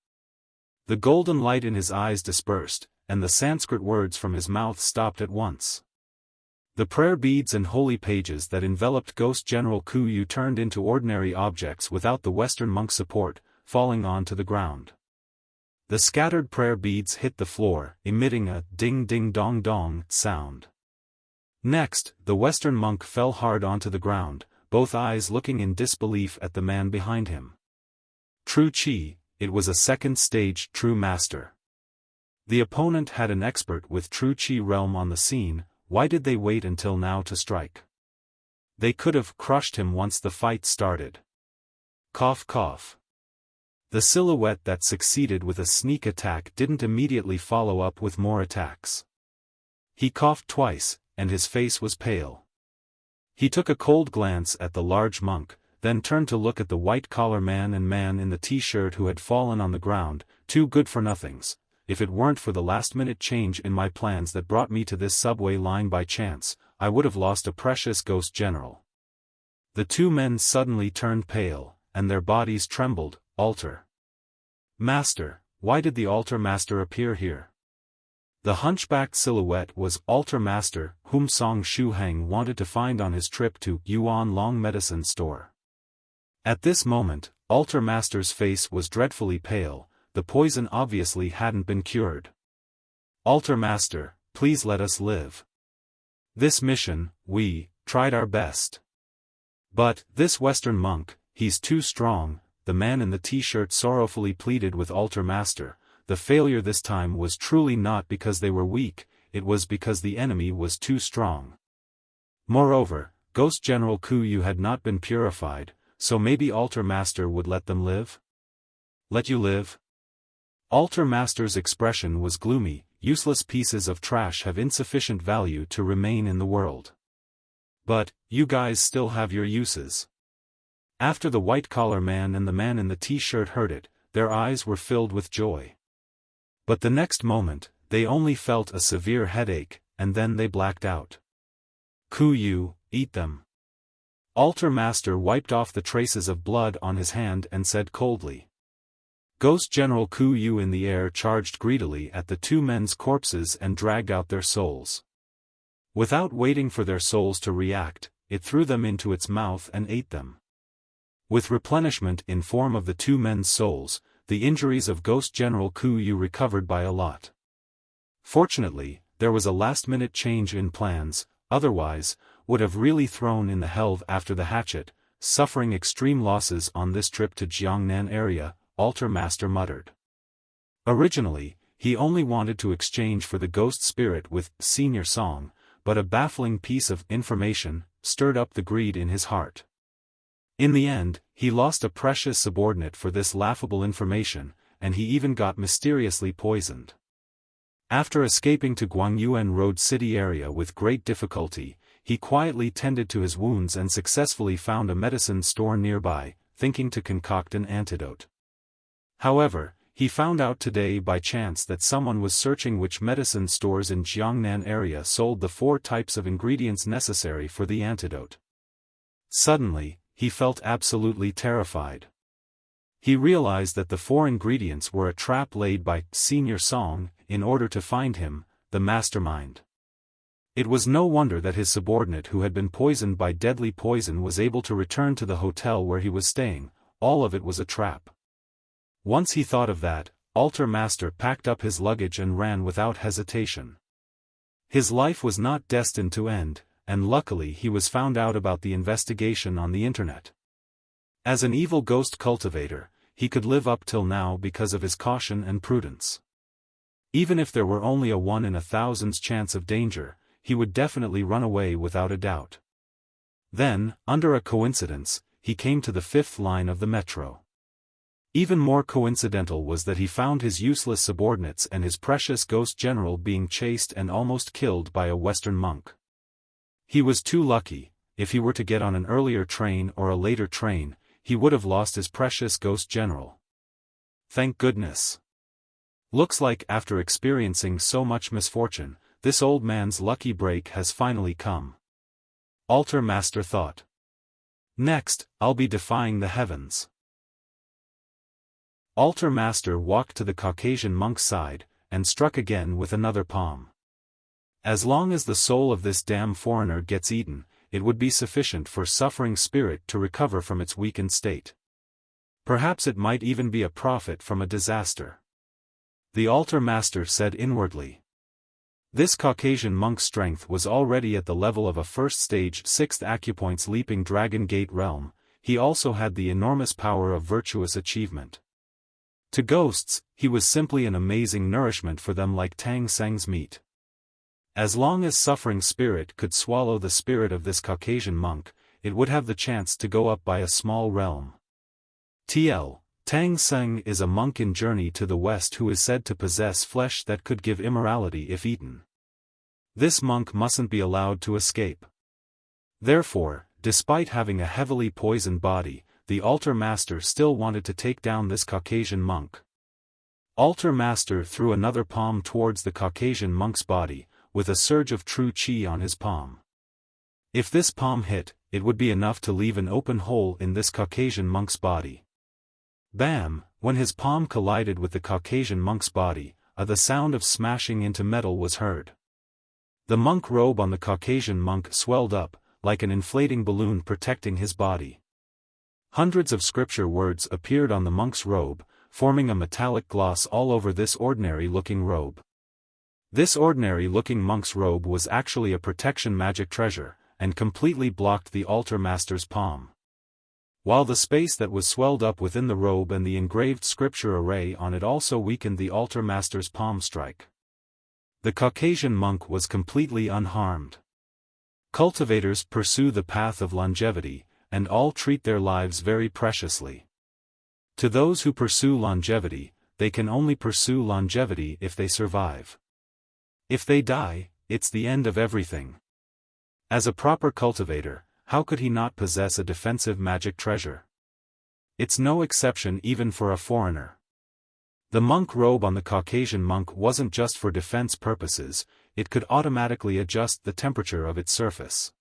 S1: The golden light in his eyes dispersed, and the Sanskrit words from his mouth stopped at once. The prayer beads and holy pages that enveloped Ghost General Ku Yu turned into ordinary objects without the Western monk's support, falling onto the ground. The scattered prayer beads hit the floor, emitting a ding-ding-dong-dong sound. Next, the Western monk fell hard onto the ground, both eyes looking in disbelief at the man behind him. True Chi, it was a second-stage True Master. The opponent had an expert with True Chi realm on the scene. Why did they wait until now to strike? They could have crushed him once the fight started. Cough cough. The silhouette that succeeded with a sneak attack didn't immediately follow up with more attacks. He coughed twice, and his face was pale. He took a cold glance at the large monk, then turned to look at the white-collar man and man in the t-shirt who had fallen on the ground, two good-for-nothings. If it weren't for the last-minute change in my plans that brought me to this subway line by chance, I would have lost a precious ghost general. The two men suddenly turned pale, and their bodies trembled. Altar Master, why did the Altar Master appear here? The hunchbacked silhouette was Altar Master, whom Song Shuhang wanted to find on his trip to Yuan Long Medicine Store. At this moment, Altar Master's face was dreadfully pale. The poison obviously hadn't been cured. Altar Master, please let us live. This mission, we tried our best. But this Western monk, he's too strong, the man in the t-shirt sorrowfully pleaded with Altar Master. The failure this time was truly not because they were weak, it was because the enemy was too strong. Moreover, Ghost General Kuyu had not been purified, so maybe Altar Master would let them live? Let you live? Altar Master's expression was gloomy. Useless pieces of trash have insufficient value to remain in the world. But, you guys still have your uses. After the white-collar man and the man in the t-shirt heard it, their eyes were filled with joy. But the next moment, they only felt a severe headache, and then they blacked out. Kuyu, eat them. Altar Master wiped off the traces of blood on his hand and said coldly. Ghost General Kuyu in the air charged greedily at the two men's corpses and dragged out their souls. Without waiting for their souls to react, it threw them into its mouth and ate them. With replenishment in form of the two men's souls, the injuries of Ghost General Kuyu recovered by a lot. Fortunately, there was a last-minute change in plans, otherwise, would have really thrown in the helve after the hatchet, suffering extreme losses on this trip to Zhongyang area, Altar Master muttered. Originally, he only wanted to exchange for the ghost spirit with Senior Song, but a baffling piece of information stirred up the greed in his heart. In the end, he lost a precious subordinate for this laughable information, and he even got mysteriously poisoned. After escaping to Guangyuan Road City area with great difficulty, he quietly tended to his wounds and successfully found a medicine store nearby, thinking to concoct an antidote. However, he found out today by chance that someone was searching which medicine stores in Zhongyang area sold the 4 types of ingredients necessary for the antidote. Suddenly, he felt absolutely terrified. He realized that the 4 ingredients were a trap laid by Senior Song in order to find him, the mastermind. It was no wonder that his subordinate who had been poisoned by deadly poison was able to return to the hotel where he was staying. All of it was a trap. Once he thought of that, Altar Master packed up his luggage and ran without hesitation. His life was not destined to end, and luckily he was found out about the investigation on the internet. As an evil ghost cultivator, he could live up till now because of his caution and prudence. Even if there were only a 1 in 1,000's chance of danger, he would definitely run away without a doubt. Then, under a coincidence, he came to the 5th line of the metro. Even more coincidental was that he found his useless subordinates and his precious ghost general being chased and almost killed by a Western monk. He was too lucky. If he were to get on an earlier train or a later train, he would have lost his precious ghost general. Thank goodness. Looks like after experiencing so much misfortune, this old man's lucky break has finally come. Altar Master thought. Next, I'll be defying the heavens. Altar Master walked to the Caucasian monk's side, and struck again with another palm. As long as the soul of this damn foreigner gets eaten, it would be sufficient for suffering spirit to recover from its weakened state. Perhaps it might even be a profit from a disaster. The Altar Master said inwardly. This Caucasian monk's strength was already at the level of a first-stage 6th acupoints leaping Dragon Gate realm. He also had the enormous power of virtuous achievement. To ghosts, he was simply an amazing nourishment for them like Tang Seng's meat. As long as suffering spirit could swallow the spirit of this Caucasian monk, it would have the chance to go up by a small realm. TL, Tang Seng is a monk in journey to the west who is said to possess flesh that could give immorality if eaten. This monk mustn't be allowed to escape. Therefore, despite having a heavily poisoned body, the altar master still wanted to take down this Caucasian monk. Altar master threw another palm towards the Caucasian monk's body, with a surge of true qi on his palm. If this palm hit, it would be enough to leave an open hole in this Caucasian monk's body. Bam! When his palm collided with the Caucasian monk's body, the sound of smashing into metal was heard. The monk robe on the Caucasian monk swelled up, like an inflating balloon protecting his body. Hundreds of scripture words appeared on the monk's robe, forming a metallic gloss all over this ordinary-looking robe. This ordinary-looking monk's robe was actually a protection magic treasure, and completely blocked the altar master's palm. While the space that was swelled up within the robe and the engraved scripture array on it also weakened the altar master's palm strike. The Caucasian monk was completely unharmed. Cultivators pursue the path of longevity, and all treat their lives very preciously. To those who pursue longevity, they can only pursue longevity if they survive. If they die, it's the end of everything. As a proper cultivator, how could he not possess a defensive magic treasure? It's no exception even for a foreigner. The monk robe on the Caucasian monk wasn't just for defense purposes, it could automatically adjust the temperature of its surface.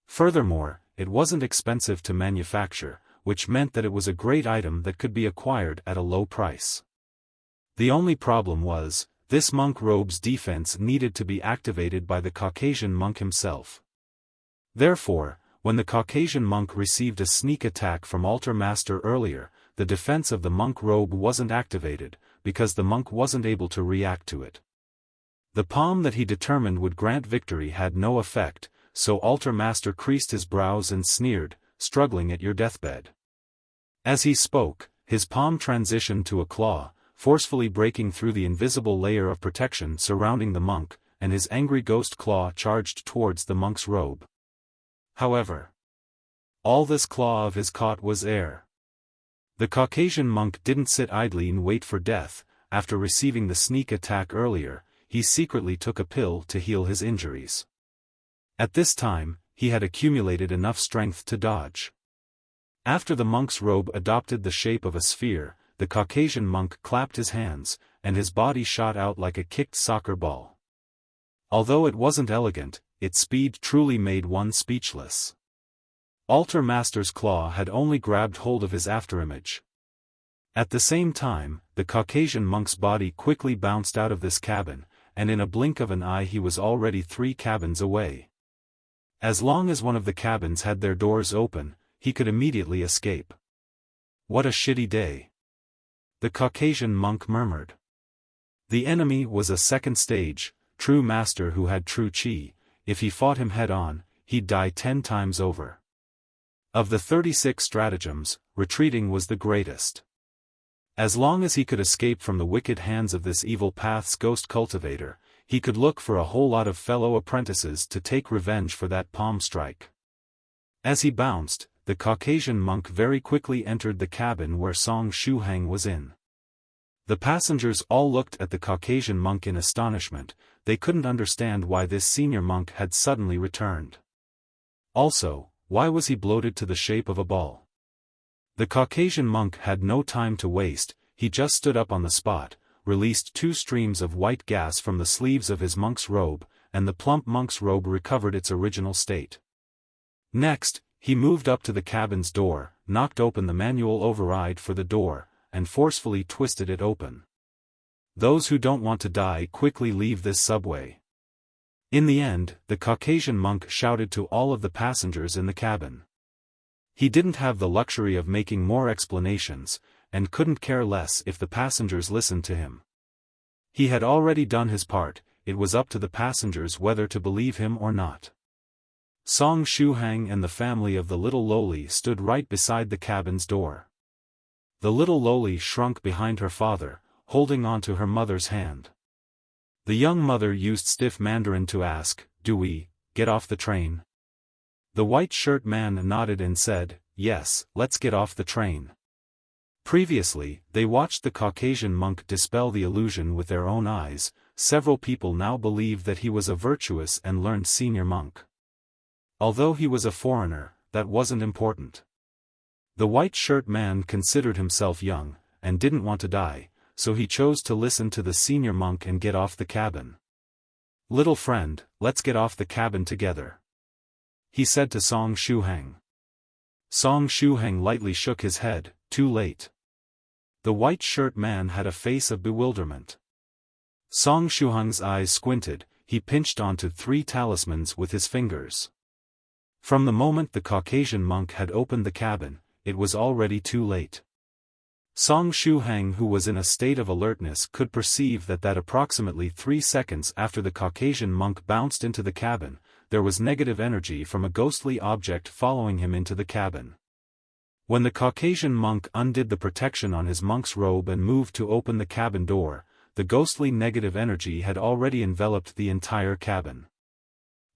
S1: Furthermore, it wasn't expensive to manufacture, which meant that it was a great item that could be acquired at a low price. The only problem was, this monk robe's defense needed to be activated by the Caucasian monk himself. Therefore, when the Caucasian monk received a sneak attack from Altar Master earlier, the defense of the monk robe wasn't activated, because the monk wasn't able to react to it. The palm that he determined would grant victory had no effect, so Altar Master creased his brows and sneered, struggling at your deathbed. As he spoke, his palm transitioned to a claw, forcefully breaking through the invisible layer of protection surrounding the monk, and his angry ghost claw charged towards the monk's robe. However, all this claw of his caught was air. The Caucasian monk didn't sit idly and wait for death. After receiving the sneak attack earlier, he secretly took a pill to heal his injuries. At this time, he had accumulated enough strength to dodge. After the monk's robe adopted the shape of a sphere, the Caucasian monk clapped his hands, and his body shot out like a kicked soccer ball. Although it wasn't elegant, its speed truly made one speechless. Altar Master's claw had only grabbed hold of his afterimage. At the same time, the Caucasian monk's body quickly bounced out of this cabin, and in a blink of an eye he was already 3 cabins away. As long as one of the cabins had their doors open, he could immediately escape. What a shitty day. The Caucasian monk murmured. The enemy was a second stage, true master who had true chi. If he fought him head-on, he'd die 10 times over. Of the 36 stratagems, retreating was the greatest. As long as he could escape from the wicked hands of this evil path's ghost cultivator, he could look for a whole lot of fellow apprentices to take revenge for that palm strike. As he bounced, the Caucasian monk very quickly entered the cabin where Shuhang was in. The passengers all looked at the Caucasian monk in astonishment. They couldn't understand why this senior monk had suddenly returned. Also, why was he bloated to the shape of a ball? The Caucasian monk had no time to waste. He just stood up on the spot, released 2 streams of white gas from the sleeves of his monk's robe, and the plump monk's robe recovered its original state. Next, he moved up to the cabin's door, knocked open the manual override for the door, and forcefully twisted it open. Those who don't want to die quickly leave this subway. In the end, the Caucasian monk shouted to all of the passengers in the cabin. He didn't have the luxury of making more explanations, and couldn't care less if the passengers listened to him. He had already done his part. It was up to the passengers whether to believe him or not. Shuhang and the family of the little lowly stood right beside the cabin's door. The little lowly shrunk behind her father, holding on to her mother's hand. The young mother used stiff Mandarin to ask, "Do we get off the train?" The white shirt man nodded and said, "Yes, let's get off the train." Previously, they watched the Caucasian monk dispel the illusion with their own eyes. several people now believed that he was a virtuous and learned senior monk. Although he was a foreigner, that wasn't important. The white shirt man considered himself young, and didn't want to die, so he chose to listen to the senior monk and get off the cabin. "Little friend, let's get off the cabin together," he said to Song Shuhang. Song Shuhang lightly shook his head. Too late. The white shirt man had a face of bewilderment. Song Shuhang's eyes squinted. He pinched onto 3 talismans with his fingers. From the moment the Caucasian monk had opened the cabin, it was already too late. Song Shuhang, who was in a state of alertness, could perceive that approximately 3 seconds after the Caucasian monk bounced into the cabin, there was negative energy from a ghostly object following him into the cabin. When the Caucasian monk undid the protection on his monk's robe and moved to open the cabin door, the ghostly negative energy had already enveloped the entire cabin.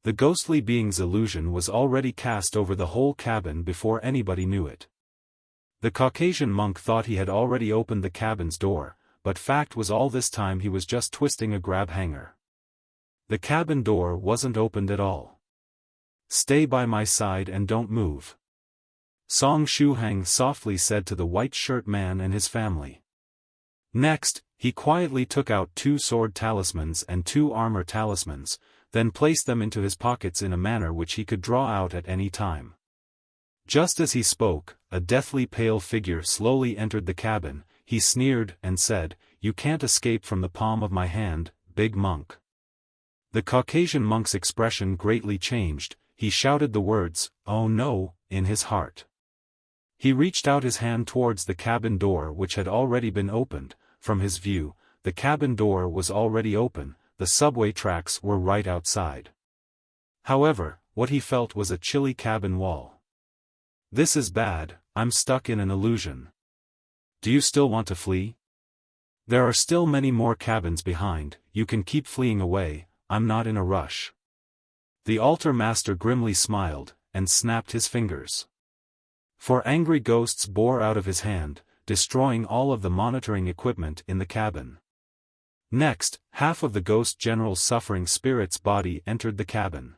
S1: The ghostly being's illusion was already cast over the whole cabin before anybody knew it. The Caucasian monk thought he had already opened the cabin's door, but fact was all this time he was just twisting a grab hanger. The cabin door wasn't opened at all. "Stay by my side and don't move," Song Shuhang softly said to the white shirt man and his family. Next, he quietly took out 2 sword talismans and 2 armor talismans, then placed them into his pockets in a manner which he could draw out at any time. Just as he spoke, a deathly pale figure slowly entered the cabin. He sneered and said, "You can't escape from the palm of my hand, big monk." The Caucasian monk's expression greatly changed. He shouted the words, "Oh no," in his heart. He reached out his hand towards the cabin door, which had already been opened. From his view, the cabin door was already open, the subway tracks were right outside. However, what he felt was a chilly cabin wall. "This is bad, I'm stuck in an illusion. Do you still want to flee? There are still many more cabins behind, you can keep fleeing away, I'm not in a rush." The altar master grimly smiled, and snapped his fingers. 4 angry ghosts bore out of his hand, destroying all of the monitoring equipment in the cabin. Next, half of the ghost general's suffering spirit's body entered the cabin.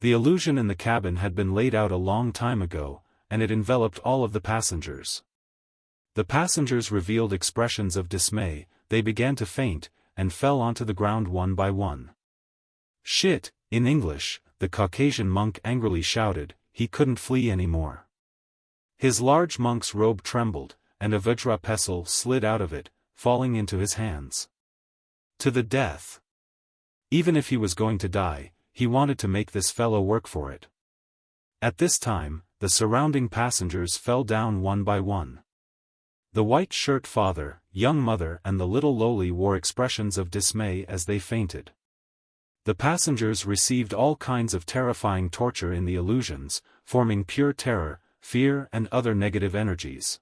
S1: The illusion in the cabin had been laid out a long time ago, and it enveloped all of the passengers. The passengers revealed expressions of dismay, they began to faint, and fell onto the ground one by one. "Shit," in English, the Caucasian monk angrily shouted. He couldn't flee anymore. His large monk's robe trembled, and a Vajra pestle slid out of it, falling into his hands. To the death. Even if he was going to die, he wanted to make this fellow work for it. At this time, the surrounding passengers fell down one by one. The white shirt father, young mother and the little lowly wore expressions of dismay as they fainted. The passengers received all kinds of terrifying torture in the illusions, forming pure terror, fear and other negative energies.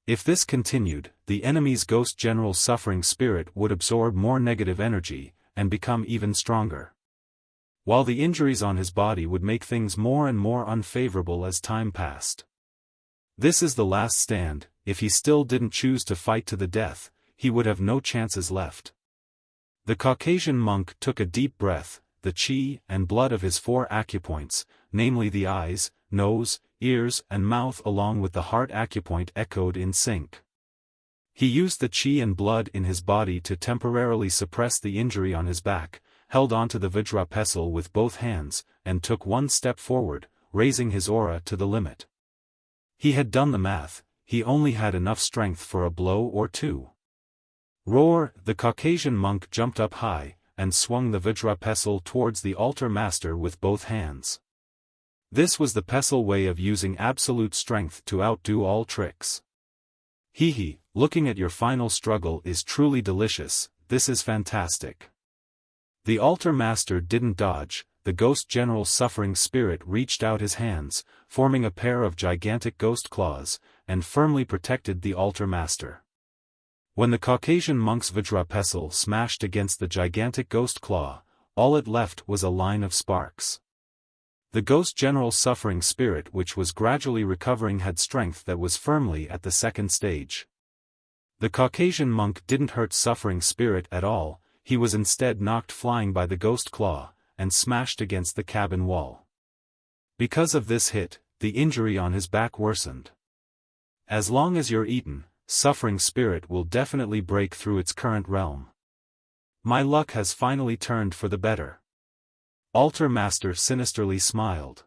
S1: If this continued, the enemy's ghost general's suffering spirit would absorb more negative energy, and become even stronger. While the injuries on his body would make things more and more unfavorable as time passed. This is the last stand. If he still didn't choose to fight to the death, he would have no chances left. The Caucasian monk took a deep breath. The chi and blood of his 4 acupoints, namely the eyes, nose, ears and mouth along with the heart acupoint echoed in sync. He used the chi and blood in his body to temporarily suppress the injury on his back, held onto the Vajra pestle with both hands, and took 1 step forward, raising his aura to the limit. He had done the math, he only had enough strength for a blow or 2. Roar! The Caucasian monk jumped up high, and swung the Vajra pestle towards the altar master with both hands. This was the pestle way of using absolute strength to outdo all tricks. Hee, looking at your final struggle is truly delicious, this is fantastic. The altar master didn't dodge, the ghost general's suffering spirit reached out his hands, forming a pair of gigantic ghost claws, and firmly protected the altar master. When the Caucasian monk's Vajra pestle smashed against the gigantic ghost claw, all it left was a line of sparks. The ghost general's suffering spirit which was gradually recovering had strength that was firmly at the 2nd stage. The Caucasian monk didn't hurt suffering spirit at all, he was instead knocked flying by the ghost claw, and smashed against the cabin wall. Because of this hit, the injury on his back worsened. As long as you're eaten, suffering spirit will definitely break through its current realm. My luck has finally turned for the better. Altar Master sinisterly smiled.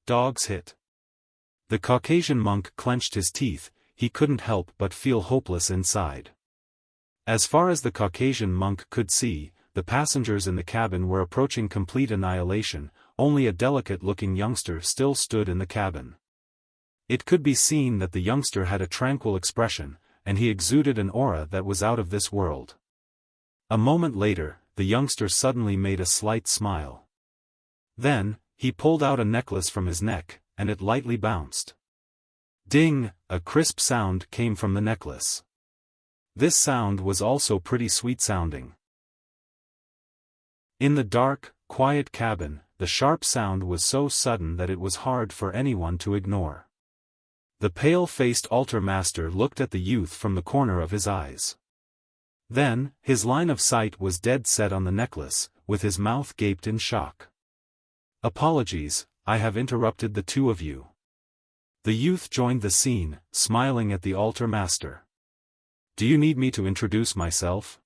S1: Dog's hit. The Caucasian monk clenched his teeth, he couldn't help but feel hopeless inside. As far as the Caucasian monk could see, the passengers in the cabin were approaching complete annihilation, only a delicate-looking youngster still stood in the cabin. It could be seen that the youngster had a tranquil expression, and he exuded an aura that was out of this world. A moment later, the youngster suddenly made a slight smile. Then, he pulled out a necklace from his neck, and it lightly bounced. Ding! A crisp sound came from the necklace. This sound was also pretty sweet-sounding. In the dark, quiet cabin, the sharp sound was so sudden that it was hard for anyone to ignore. The pale-faced altar master looked at the youth from the corner of his eyes. Then, his line of sight was dead set on the necklace, with his mouth gaped in shock. Apologies, I have interrupted the two of you. The youth joined the scene, smiling at the altar master. Do you need me to introduce myself?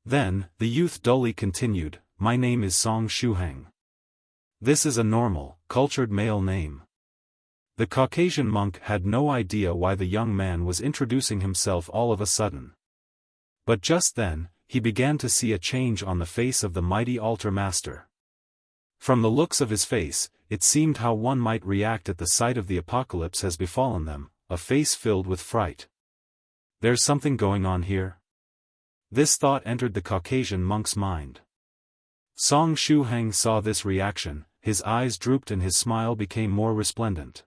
S1: Then, the youth dully continued, my name is Shuhang. This is a normal, cultured male name. The Caucasian monk had no idea why the young man was introducing himself all of a sudden. But just then, he began to see a change on the face of the mighty altar master. From the looks of his face, it seemed how one might react at the sight of the apocalypse has befallen them, a face filled with fright. There's something going on here? This thought entered the Caucasian monk's mind. Shuhang saw this reaction, his eyes drooped and his smile became more resplendent.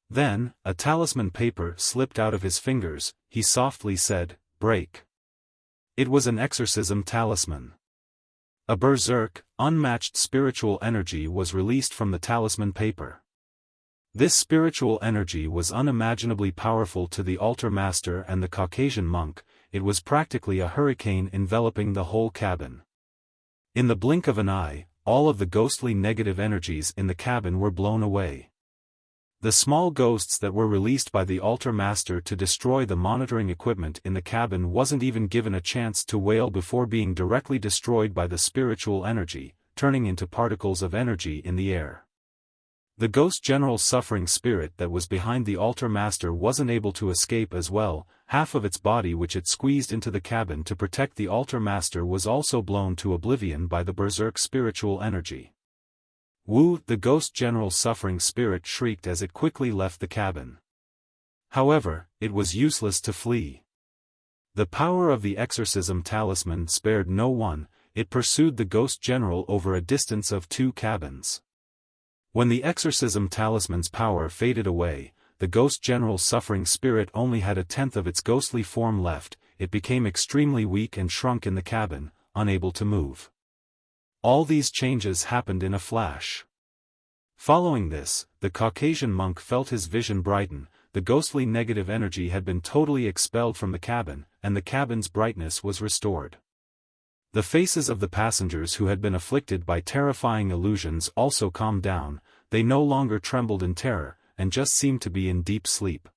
S1: Then, a talisman paper slipped out of his fingers, he softly said, break. It was an exorcism talisman. A berserk, unmatched spiritual energy was released from the talisman paper. This spiritual energy was unimaginably powerful to the altar master and the Caucasian monk, it was practically a hurricane enveloping the whole cabin. In the blink of an eye, all of the ghostly negative energies in the cabin were blown away. The small ghosts that were released by the altar master to destroy the monitoring equipment in the cabin wasn't even given a chance to wail before being directly destroyed by the spiritual energy, turning into particles of energy in the air. The ghost general suffering spirit that was behind the altar master wasn't able to escape as well, half of its body which it squeezed into the cabin to protect the altar master was also blown to oblivion by the berserk spiritual energy. Woo! The ghost general suffering spirit shrieked as it quickly left the cabin. However, it was useless to flee. The power of the exorcism talisman spared no one, it pursued the ghost general over a distance of 2 cabins. When the exorcism talisman's power faded away, the ghost general suffering spirit only had 1/10 of its ghostly form left, it became extremely weak and shrunk in the cabin, unable to move. All these changes happened in a flash. Following this, the Caucasian monk felt his vision brighten, the ghostly negative energy had been totally expelled from the cabin, and the cabin's brightness was restored. The faces of the passengers who had been afflicted by terrifying illusions also calmed down, they no longer trembled in terror, and just seemed to be in deep sleep.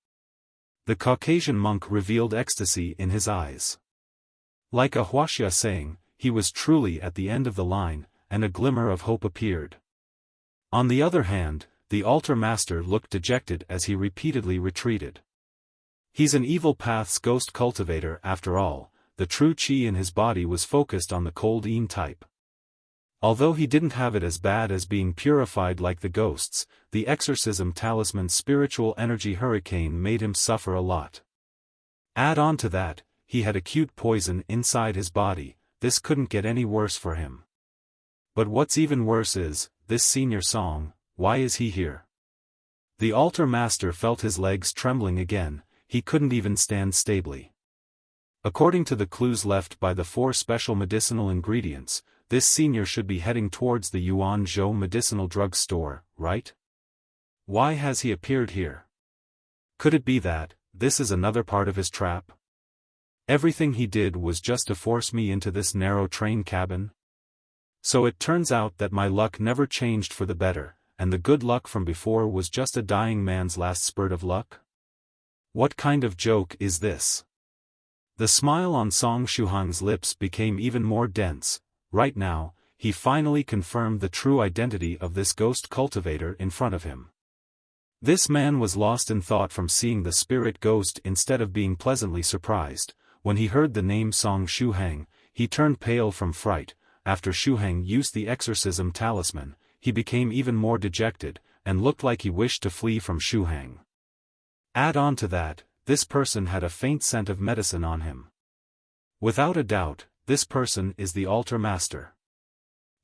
S1: The Caucasian monk revealed ecstasy in his eyes. Like a huaxia saying, he was truly at the end of the line, and a glimmer of hope appeared. On the other hand, the altar master looked dejected as he repeatedly retreated. He's an evil path's ghost cultivator after all, the true chi in his body was focused on the cold Yin type. Although he didn't have it as bad as being purified like the ghosts, the exorcism talisman's spiritual energy hurricane made him suffer a lot. Add on to that, he had acute poison inside his body, this couldn't get any worse for him. But what's even worse is, this senior song, why is he here? The altar master felt his legs trembling again, he couldn't even stand stably. According to the clues left by the 4 special medicinal ingredients, this senior should be heading towards the Yuanzhou medicinal drug store, right? Why has he appeared here? Could it be that, this is another part of his trap? Everything he did was just to force me into this narrow train cabin? So it turns out that my luck never changed for the better, and the good luck from before was just a dying man's last spurt of luck? What kind of joke is this? The smile on Song Shuhang's lips became even more dense. Right now, he finally confirmed the true identity of this ghost cultivator in front of him. This man was lost in thought from seeing the spirit ghost instead of being pleasantly surprised. When he heard the name Song Shuhang, he turned pale from fright. After Shuhang used the exorcism talisman, he became even more dejected, and looked like he wished to flee from Shuhang. Add on to that, this person had a faint scent of medicine on him. Without a doubt, this person is the altar master.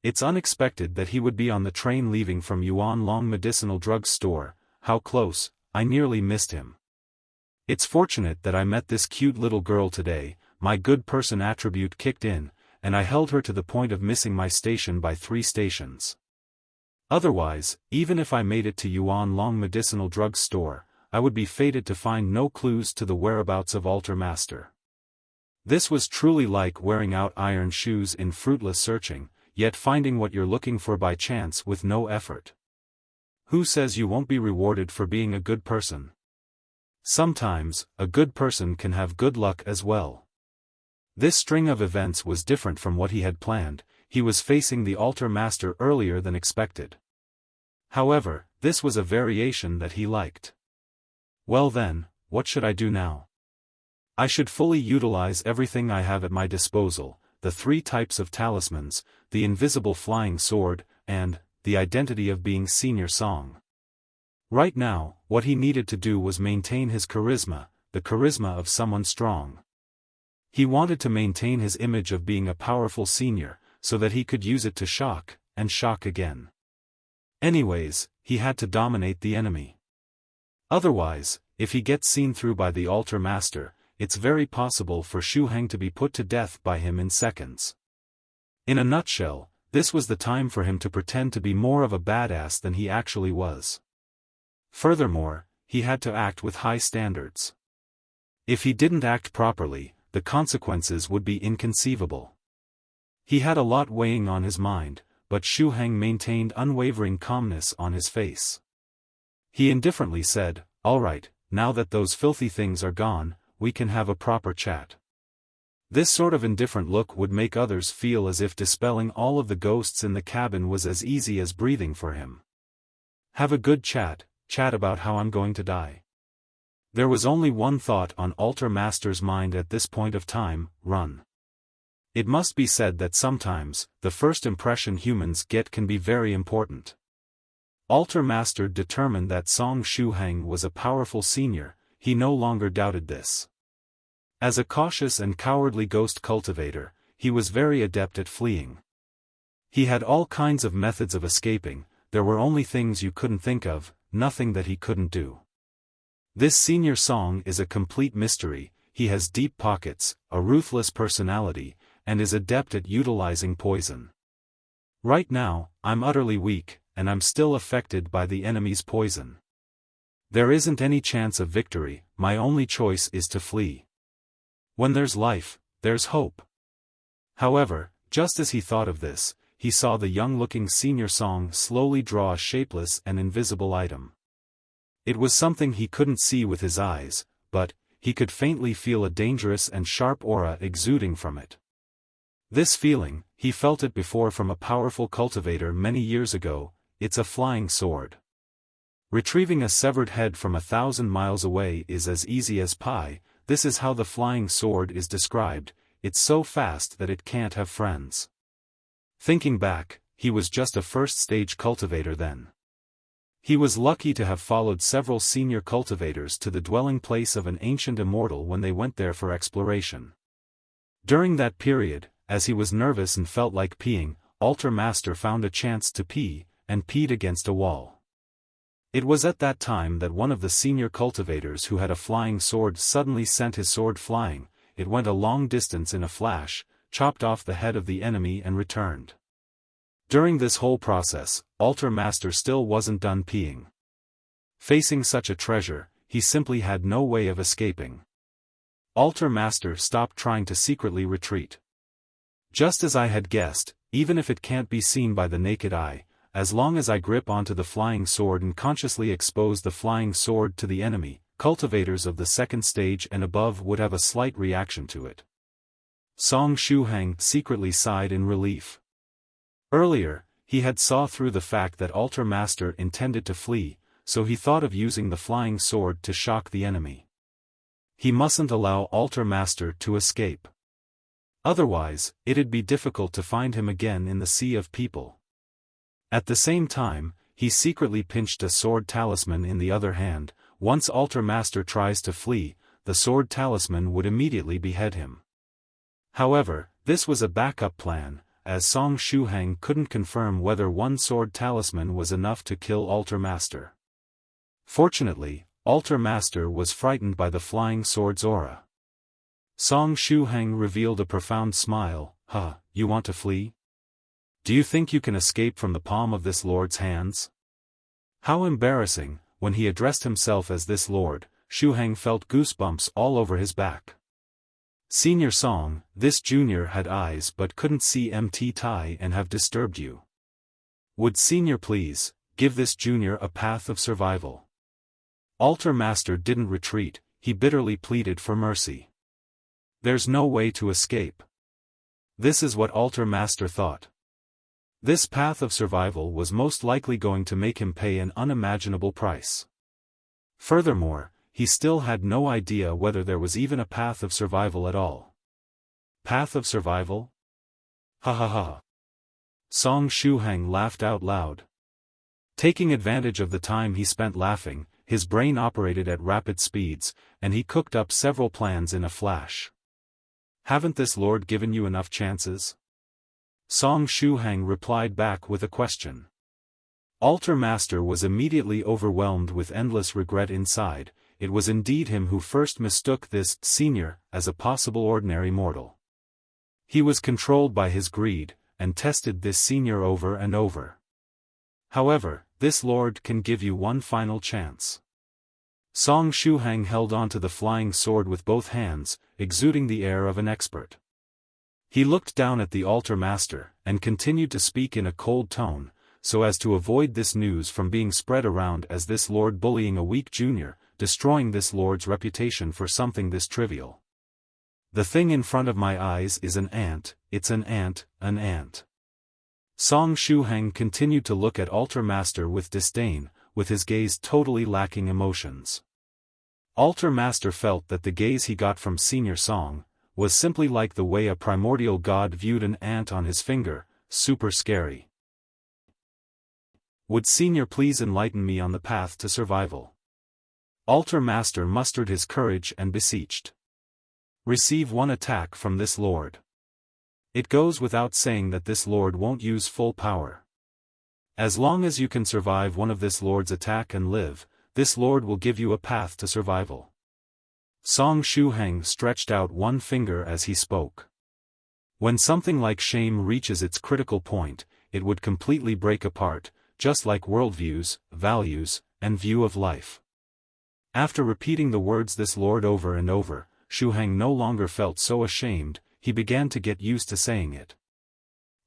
S1: It's unexpected that he would be on the train leaving from Yuanlong Medicinal Drug Store. How close, I nearly missed him. It's fortunate that I met this cute little girl today. My good person attribute kicked in, and I held her to the point of missing my station by 3 stations. Otherwise, even if I made it to Yuanlong Medicinal Drug Store, I would be fated to find no clues to the whereabouts of Altar Master. This was truly like wearing out iron shoes in fruitless searching, yet finding what you're looking for by chance with no effort. Who says you won't be rewarded for being a good person? Sometimes, a good person can have good luck as well. This string of events was different from what he had planned. He was facing the altar master earlier than expected. However, this was a variation that he liked. Well then, what should I do now? I should fully utilize everything I have at my disposal, the 3 types of talismans, the invisible flying sword, and the identity of being Senior Song. Right now, what he needed to do was maintain his charisma, the charisma of someone strong. He wanted to maintain his image of being a powerful senior, so that he could use it to shock, and shock again. Anyways, he had to dominate the enemy. Otherwise, if he gets seen through by the altar master, it's very possible for Shuhang to be put to death by him in seconds. In a nutshell, this was the time for him to pretend to be more of a badass than he actually was. Furthermore, he had to act with high standards. If he didn't act properly, the consequences would be inconceivable. He had a lot weighing on his mind, but Shuhang maintained unwavering calmness on his face. He indifferently said, "All right, now that those filthy things are gone, we can have a proper chat." This sort of indifferent look would make others feel as if dispelling all of the ghosts in the cabin was as easy as breathing for him. Have a good chat about how I'm going to die. There was only one thought on Altar Master's mind at this point of time: run. It must be said that sometimes, the first impression humans get can be very important. Altar Master determined that Song Shuhang was a powerful senior. He no longer doubted this. As a cautious and cowardly ghost cultivator, he was very adept at fleeing. He had all kinds of methods of escaping. There were only things you couldn't think of, nothing that he couldn't do. This Senior Song is a complete mystery. He has deep pockets, a ruthless personality, and is adept at utilizing poison. Right now, I'm utterly weak, and I'm still affected by the enemy's poison. There isn't any chance of victory. My only choice is to flee. When there's life, there's hope. However, just as he thought of this, he saw the young-looking Senior Song slowly draw a shapeless and invisible item. It was something he couldn't see with his eyes, but he could faintly feel a dangerous and sharp aura exuding from it. This feeling, he felt it before from a powerful cultivator many years ago. It's a flying sword. Retrieving a severed head from 1,000 miles away is as easy as pie. This is how the flying sword is described. It's so fast that it can't have friends. Thinking back, he was just a first-stage cultivator then. He was lucky to have followed several senior cultivators to the dwelling place of an ancient immortal when they went there for exploration. During that period, as he was nervous and felt like peeing, Altar Master found a chance to pee, and peed against a wall. It was at that time that one of the senior cultivators who had a flying sword suddenly sent his sword flying. It went a long distance in a flash, chopped off the head of the enemy and returned. During this whole process, Altar Master still wasn't done peeing. Facing such a treasure, he simply had no way of escaping. Altar Master stopped trying to secretly retreat. Just as I had guessed, even if it can't be seen by the naked eye, as long as I grip onto the flying sword and consciously expose the flying sword to the enemy, cultivators of the second stage and above would have a slight reaction to it. Song Shuhang secretly sighed in relief. Earlier, he had saw through the fact that Altar Master intended to flee, so he thought of using the flying sword to shock the enemy. He mustn't allow Altar Master to escape. Otherwise, it'd be difficult to find him again in the sea of people. At the same time, he secretly pinched a sword talisman in the other hand. Once Altar Master tries to flee, the sword talisman would immediately behead him. However, this was a backup plan, as Song Shuhang couldn't confirm whether one sword talisman was enough to kill Altar Master. Fortunately, Altar Master was frightened by the flying sword's aura. Song Shuhang revealed a profound smile. "Huh, you want to flee? Do you think you can escape from the palm of this lord's hands?" How embarrassing. When he addressed himself as this lord, Shuhang felt goosebumps all over his back. "Senior Song, this junior had eyes but couldn't see Mt Tai and have disturbed you. Would senior please, give this junior a path of survival?" Altar Master didn't retreat, he bitterly pleaded for mercy. There's no way to escape. This is what Altar Master thought. This path of survival was most likely going to make him pay an unimaginable price. Furthermore, he still had no idea whether there was even a path of survival at all. Path of survival? Ha ha ha. Song Shuhang laughed out loud. Taking advantage of the time he spent laughing, his brain operated at rapid speeds, and he cooked up several plans in a flash. Haven't this lord given you enough chances? Song Shuhang replied back with a question. Altar Master was immediately overwhelmed with endless regret inside. It was indeed him who first mistook this senior as a possible ordinary mortal. He was controlled by his greed, and tested this senior over and over. However, this lord can give you one final chance. Song Shuhang held onto the flying sword with both hands, exuding the air of an expert. He looked down at the Altar Master, and continued to speak in a cold tone, so as to avoid this news from being spread around as this lord bullying a weak junior, destroying this lord's reputation for something this trivial. The thing in front of my eyes is an ant, it's an ant, an ant. Song Shuhang continued to look at Altar Master with disdain, with his gaze totally lacking emotions. Altar Master felt that the gaze he got from Senior Song was simply like the way a primordial god viewed an ant on his finger, super scary. Would Senior please enlighten me on the path to survival? Altar Master mustered his courage and beseeched. Receive one attack from this lord. It goes without saying that this lord won't use full power. As long as you can survive one of this lord's attack and live, this lord will give you a path to survival. Song Shuhang stretched out one finger as he spoke. When something like shame reaches its critical point, it would completely break apart, just like worldviews, values, and view of life. After repeating the words this lord over and over, Shuhang no longer felt so ashamed, he began to get used to saying it.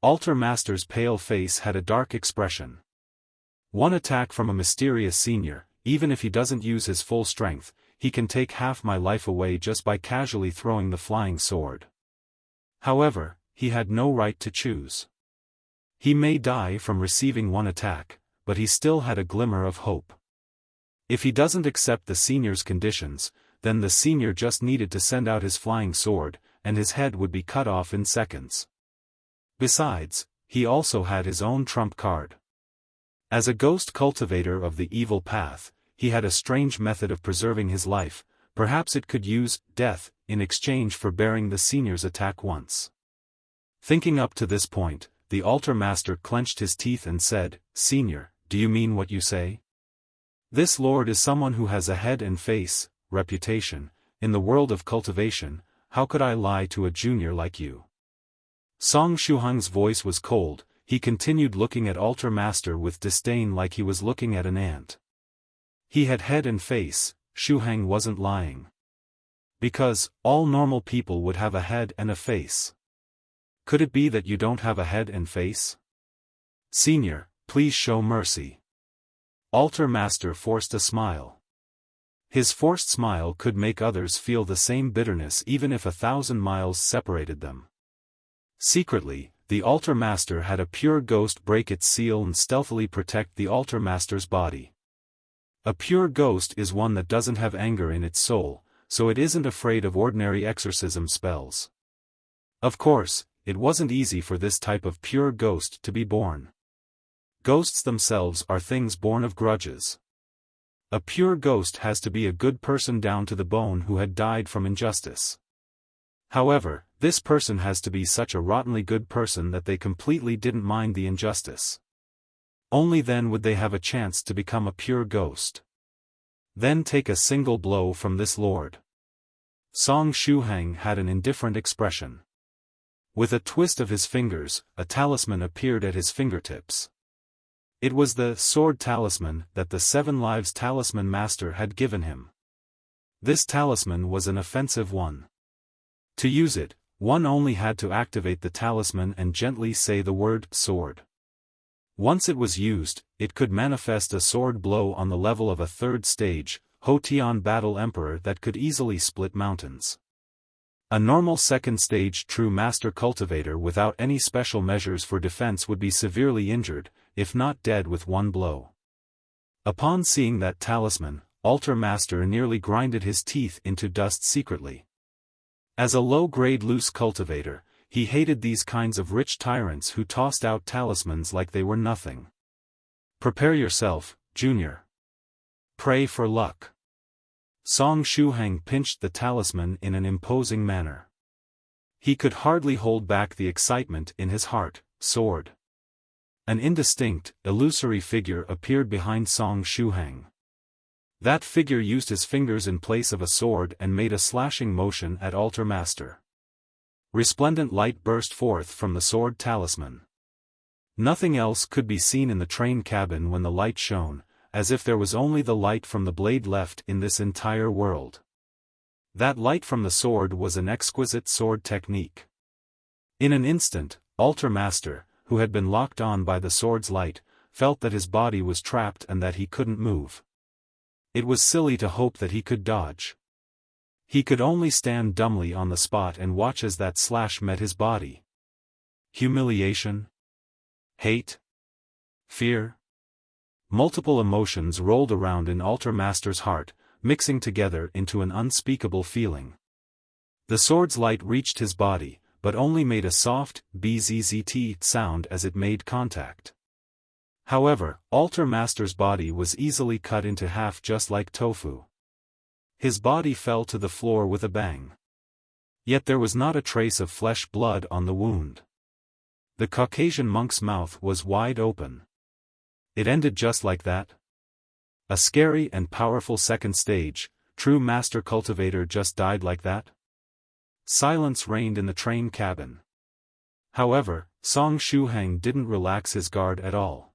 S1: Altar Master's pale face had a dark expression. One attack from a mysterious senior, even if he doesn't use his full strength, he can take half my life away just by casually throwing the flying sword. However, he had no right to choose. He may die from receiving one attack, but he still had a glimmer of hope. If he doesn't accept the senior's conditions, then the senior just needed to send out his flying sword, and his head would be cut off in seconds. Besides, he also had his own trump card. As a ghost cultivator of the evil path, he had a strange method of preserving his life. Perhaps it could use death in exchange for bearing the senior's attack once. Thinking up to this point, the Altar Master clenched his teeth and said, "Senior, do you mean what you say? This lord is someone who has a head and face, reputation, in the world of cultivation. How could I lie to a junior like you?" Song Shuhang's voice was cold. He continued looking at Altar Master with disdain like he was looking at an ant. He had head and face, Shuhang wasn't lying. Because, all normal people would have a head and a face. Could it be that you don't have a head and face? Senior, please show mercy. Altar Master forced a smile. His forced smile could make others feel the same bitterness even if 1,000 miles separated them. Secretly, the Altar Master had a pure ghost break its seal and stealthily protect the Altar Master's body. A pure ghost is one that doesn't have anger in its soul, so it isn't afraid of ordinary exorcism spells. Of course, it wasn't easy for this type of pure ghost to be born. Ghosts themselves are things born of grudges. A pure ghost has to be a good person down to the bone who had died from injustice. However, this person has to be such a rottenly good person that they completely didn't mind the injustice. Only then would they have a chance to become a pure ghost. Then take a single blow from this lord. Song Shuhang had an indifferent expression. With a twist of his fingers, a talisman appeared at his fingertips. It was the sword talisman that the 7 Lives Talisman Master had given him. This talisman was an offensive one. To use it, one only had to activate the talisman and gently say the word sword. Once it was used, it could manifest a sword blow on the level of a 3rd stage, Hotian Battle Emperor that could easily split mountains. A normal 2nd stage true master cultivator without any special measures for defense would be severely injured, if not dead with one blow. Upon seeing that talisman, Altar Master nearly grinded his teeth into dust secretly. As a low-grade loose cultivator, he hated these kinds of rich tyrants who tossed out talismans like they were nothing. Prepare yourself, Junior. Pray for luck. Song Shuhang pinched the talisman in an imposing manner. He could hardly hold back the excitement in his heart. Sword. An indistinct, illusory figure appeared behind Song Shuhang. That figure used his fingers in place of a sword and made a slashing motion at Altar Master. Resplendent light burst forth from the sword talisman. Nothing else could be seen in the train cabin when the light shone, as if there was only the light from the blade left in this entire world. That light from the sword was an exquisite sword technique. In an instant, Altar Master, who had been locked on by the sword's light, felt that his body was trapped and that he couldn't move. It was silly to hope that he could dodge. He could only stand dumbly on the spot and watch as that slash met his body. Humiliation? Hate? Fear? Multiple emotions rolled around in Altar Master's heart, mixing together into an unspeakable feeling. The sword's light reached his body, but only made a soft, bzzzt sound as it made contact. However, Altar Master's body was easily cut into half just like tofu. His body fell to the floor with a bang. Yet there was not a trace of flesh blood on the wound. The Caucasian monk's mouth was wide open. It ended just like that? A scary and powerful 2nd stage, true master cultivator just died like that? Silence reigned in the train cabin. However, Song Shuhang didn't relax his guard at all.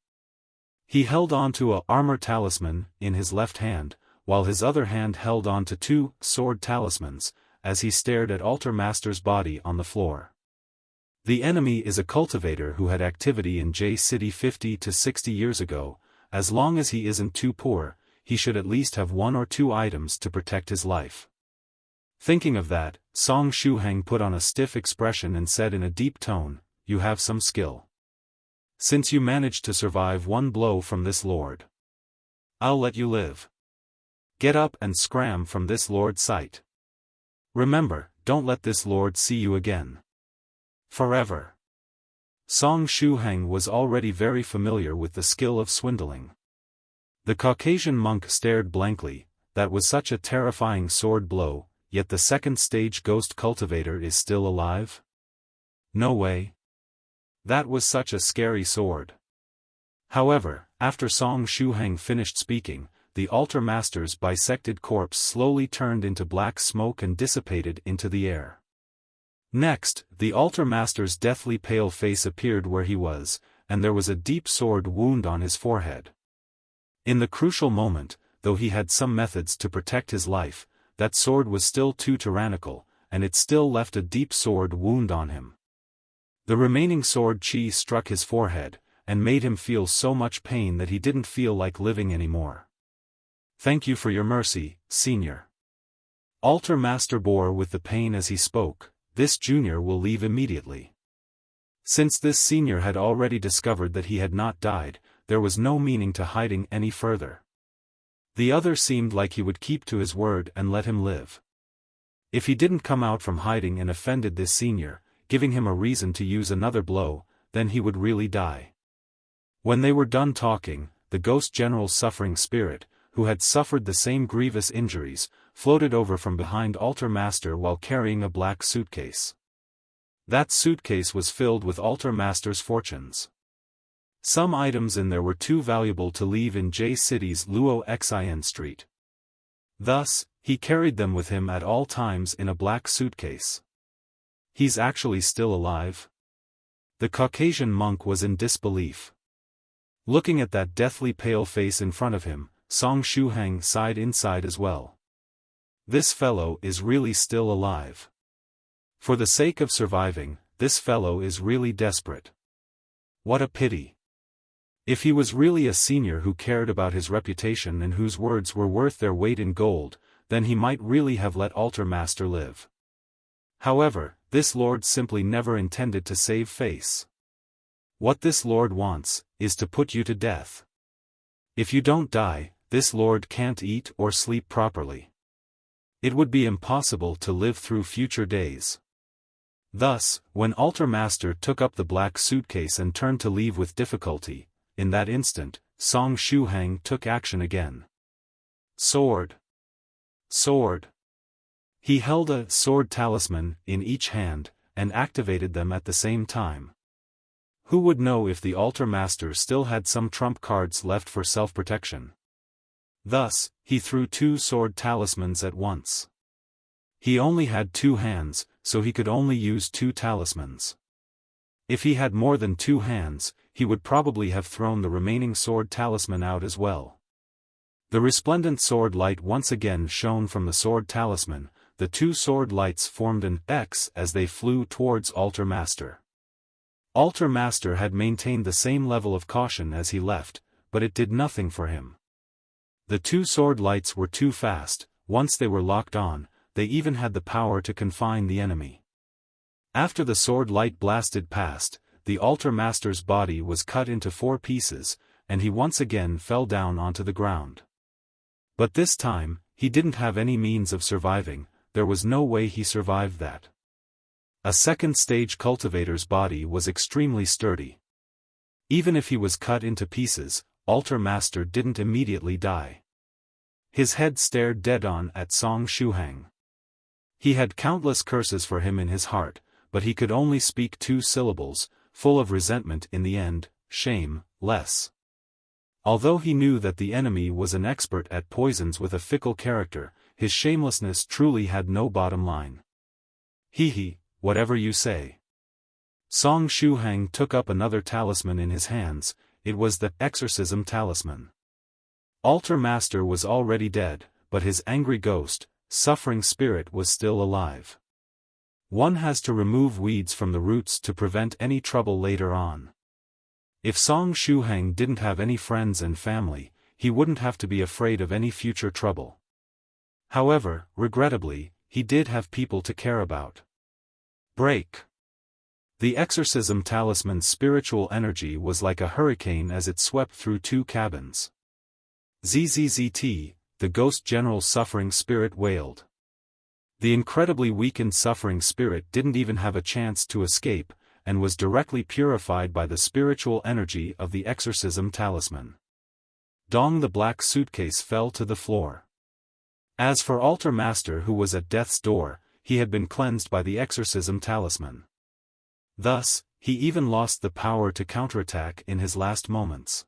S1: He held on to a armor talisman in his left hand, while his other hand held on to 2 sword talismans, as he stared at Altar Master's body on the floor. The enemy is a cultivator who had activity in J City 50 to 60 years ago. As long as he isn't too poor, he should at least have 1 or 2 items to protect his life. Thinking of that, Song Shuhang put on a stiff expression and said in a deep tone, "You have some skill. Since you managed to survive 1 blow from this lord, I'll let you live. Get up and scram from this lord's sight. Remember, don't let this lord see you again. Forever." Song Shuhang was already very familiar with the skill of swindling. The Caucasian monk stared blankly. That was such a terrifying sword blow, yet the 2nd stage ghost cultivator is still alive? No way. That was such a scary sword. However, after Song Shuhang finished speaking, the Altar Master's bisected corpse slowly turned into black smoke and dissipated into the air. Next, the Altar Master's deathly pale face appeared where he was, and there was a deep sword wound on his forehead. In the crucial moment, though he had some methods to protect his life, that sword was still too tyrannical, and it still left a deep sword wound on him. The remaining sword chi struck his forehead, and made him feel so much pain that he didn't feel like living anymore. "Thank you for your mercy, Senior." Altar Master bore with the pain as he spoke. "This junior will leave immediately." Since this senior had already discovered that he had not died, there was no meaning to hiding any further. The other seemed like he would keep to his word and let him live. If he didn't come out from hiding and offended this senior, giving him a reason to use another blow, then he would really die. When they were done talking, the ghost general's suffering spirit, who had suffered the same grievous injuries, floated over from behind Altar Master while carrying a black suitcase. That suitcase was filled with Altar Master's fortunes. Some items in there were too valuable to leave in J City's Luo Xin Street. Thus, he carried them with him at all times in a black suitcase. "He's actually still alive?" The Caucasian monk was in disbelief. Looking at that deathly pale face in front of him, Shuhang sighed inside as well. "This fellow is really still alive. For the sake of surviving, this fellow is really desperate. What a pity. If he was really a senior who cared about his reputation and whose words were worth their weight in gold, then he might really have let Altar Master live. However, this lord simply never intended to save face. What this lord wants, is to put you to death. If you don't die, this lord can't eat or sleep properly. It would be impossible to live through future days." Thus, when Altar Master took up the black suitcase and turned to leave with difficulty, in that instant, Shuhang took action again. "Sword! Sword!" He held a sword talisman in each hand, and activated them at the same time. Who would know if the Altar Master still had some trump cards left for self-protection? Thus, he threw 2 sword talismans at once. He only had 2 hands, so he could only use 2 talismans. If he had more than 2 hands, he would probably have thrown the remaining sword talisman out as well. The resplendent sword light once again shone from the sword talisman. The 2 sword lights formed an X as they flew towards Altar Master. Altar Master had maintained the same level of caution as he left, but it did nothing for him. The 2 sword lights were too fast. Once they were locked on, they even had the power to confine the enemy. After the sword light blasted past, the Altar Master's body was cut into 4 pieces, and he once again fell down onto the ground. But this time, he didn't have any means of surviving. There was no way he survived that. A second-stage cultivator's body was extremely sturdy. Even if he was cut into pieces, Altar Master didn't immediately die. His head stared dead-on at Shuhang. He had countless curses for him in his heart, but he could only speak 2 syllables, full of resentment in the end: shame, less. Although he knew that the enemy was an expert at poisons with a fickle character, his shamelessness truly had no bottom line. "Hee, whatever you say." Shuhang took up another talisman in his hands. It was the exorcism talisman. Altar Master was already dead, but his angry ghost, suffering spirit was still alive. One has to remove weeds from the roots to prevent any trouble later on. If Shuhang didn't have any friends and family, he wouldn't have to be afraid of any future trouble. However, regrettably, he did have people to care about. Break. The exorcism talisman's spiritual energy was like a hurricane as it swept through 2 cabins. "ZZZT," the ghost general's suffering spirit wailed. The incredibly weakened suffering spirit didn't even have a chance to escape, and was directly purified by the spiritual energy of the exorcism talisman. Dong, the black suitcase fell to the floor. As for Altar Master, who was at death's door, he had been cleansed by the exorcism talisman. Thus, he even lost the power to counterattack in his last moments.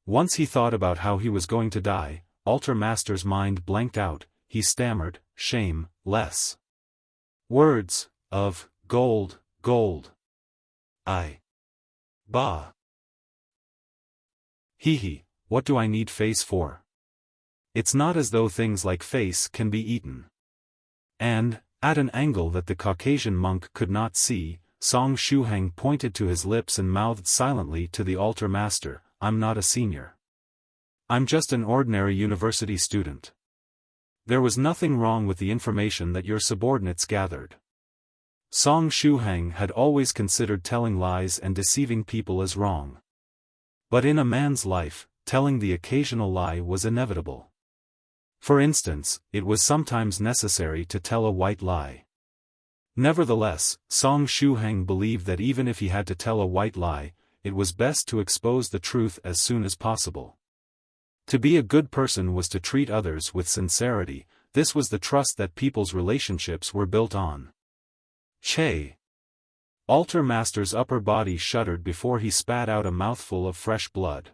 S1: Once he thought about how he was going to die, Altar Master's mind blanked out. He stammered, "Shame, less." Words of gold, gold. Bah. Hee, what do I need face for? It's not as though things like face can be eaten. And, at an angle that the Caucasian monk could not see, Song Shuhang pointed to his lips and mouthed silently to the altar master, I'm not a senior. I'm just an ordinary university student. There was nothing wrong with the information that your subordinates gathered. Song Shuhang had always considered telling lies and deceiving people as wrong. But in a man's life, telling the occasional lie was inevitable. For instance, it was sometimes necessary to tell a white lie. Nevertheless, Song Shuhang believed that even if he had to tell a white lie, it was best to expose the truth as soon as possible. To be a good person was to treat others with sincerity. This was the trust that people's relationships were built on. Che. Altar Master's upper body shuddered before he spat out a mouthful of fresh blood.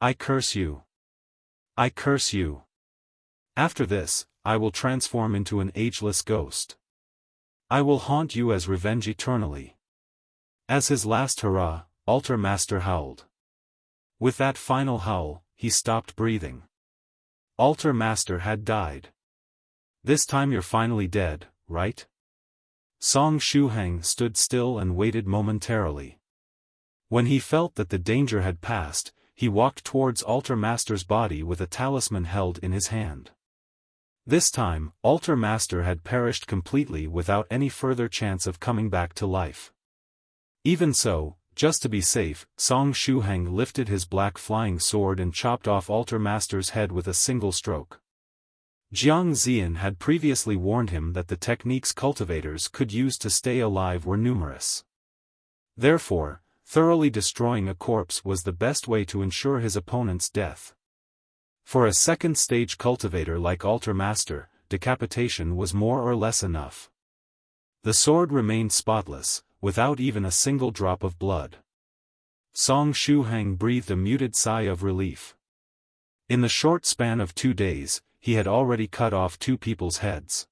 S1: I curse you. I curse you. After this, I will transform into an ageless ghost. I will haunt you as revenge eternally. As his last hurrah, Altar Master howled. With that final howl, he stopped breathing. Altar Master had died. This time you're finally dead, right? Song Shuhang stood still and waited momentarily. When he felt that the danger had passed, he walked towards Altar Master's body with a talisman held in his hand. This time, Altar Master had perished completely without any further chance of coming back to life. Even so, just to be safe, Song Shuhang lifted his black flying sword and chopped off Altar Master's head with a single stroke. Jiang Zian had previously warned him that the techniques cultivators could use to stay alive were numerous. Therefore, thoroughly destroying a corpse was the best way to ensure his opponent's death. For a second-stage cultivator like Altar Master, decapitation was more or less enough. The sword remained spotless, without even a single drop of blood. Song Shuhang breathed a muted sigh of relief. In the short span of 2 days, he had already cut off 2 people's heads.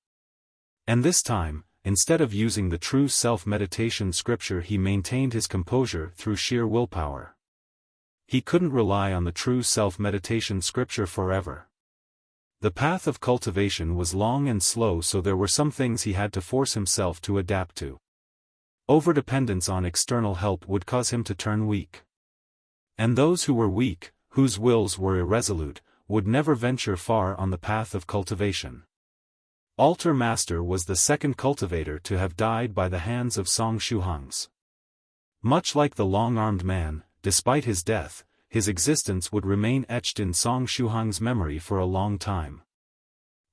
S1: And this time, instead of using the true self-meditation scripture, he maintained his composure through sheer willpower. He couldn't rely on the true self-meditation scripture forever. The path of cultivation was long and slow, so there were some things he had to force himself to adapt to. Overdependence on external help would cause him to turn weak. And those who were weak, whose wills were irresolute, would never venture far on the path of cultivation. Altar Master was the second cultivator to have died by the hands of Song Shuhangs. Much like the long-armed man, despite his death, his existence would remain etched in Song Shuhang's memory for a long time.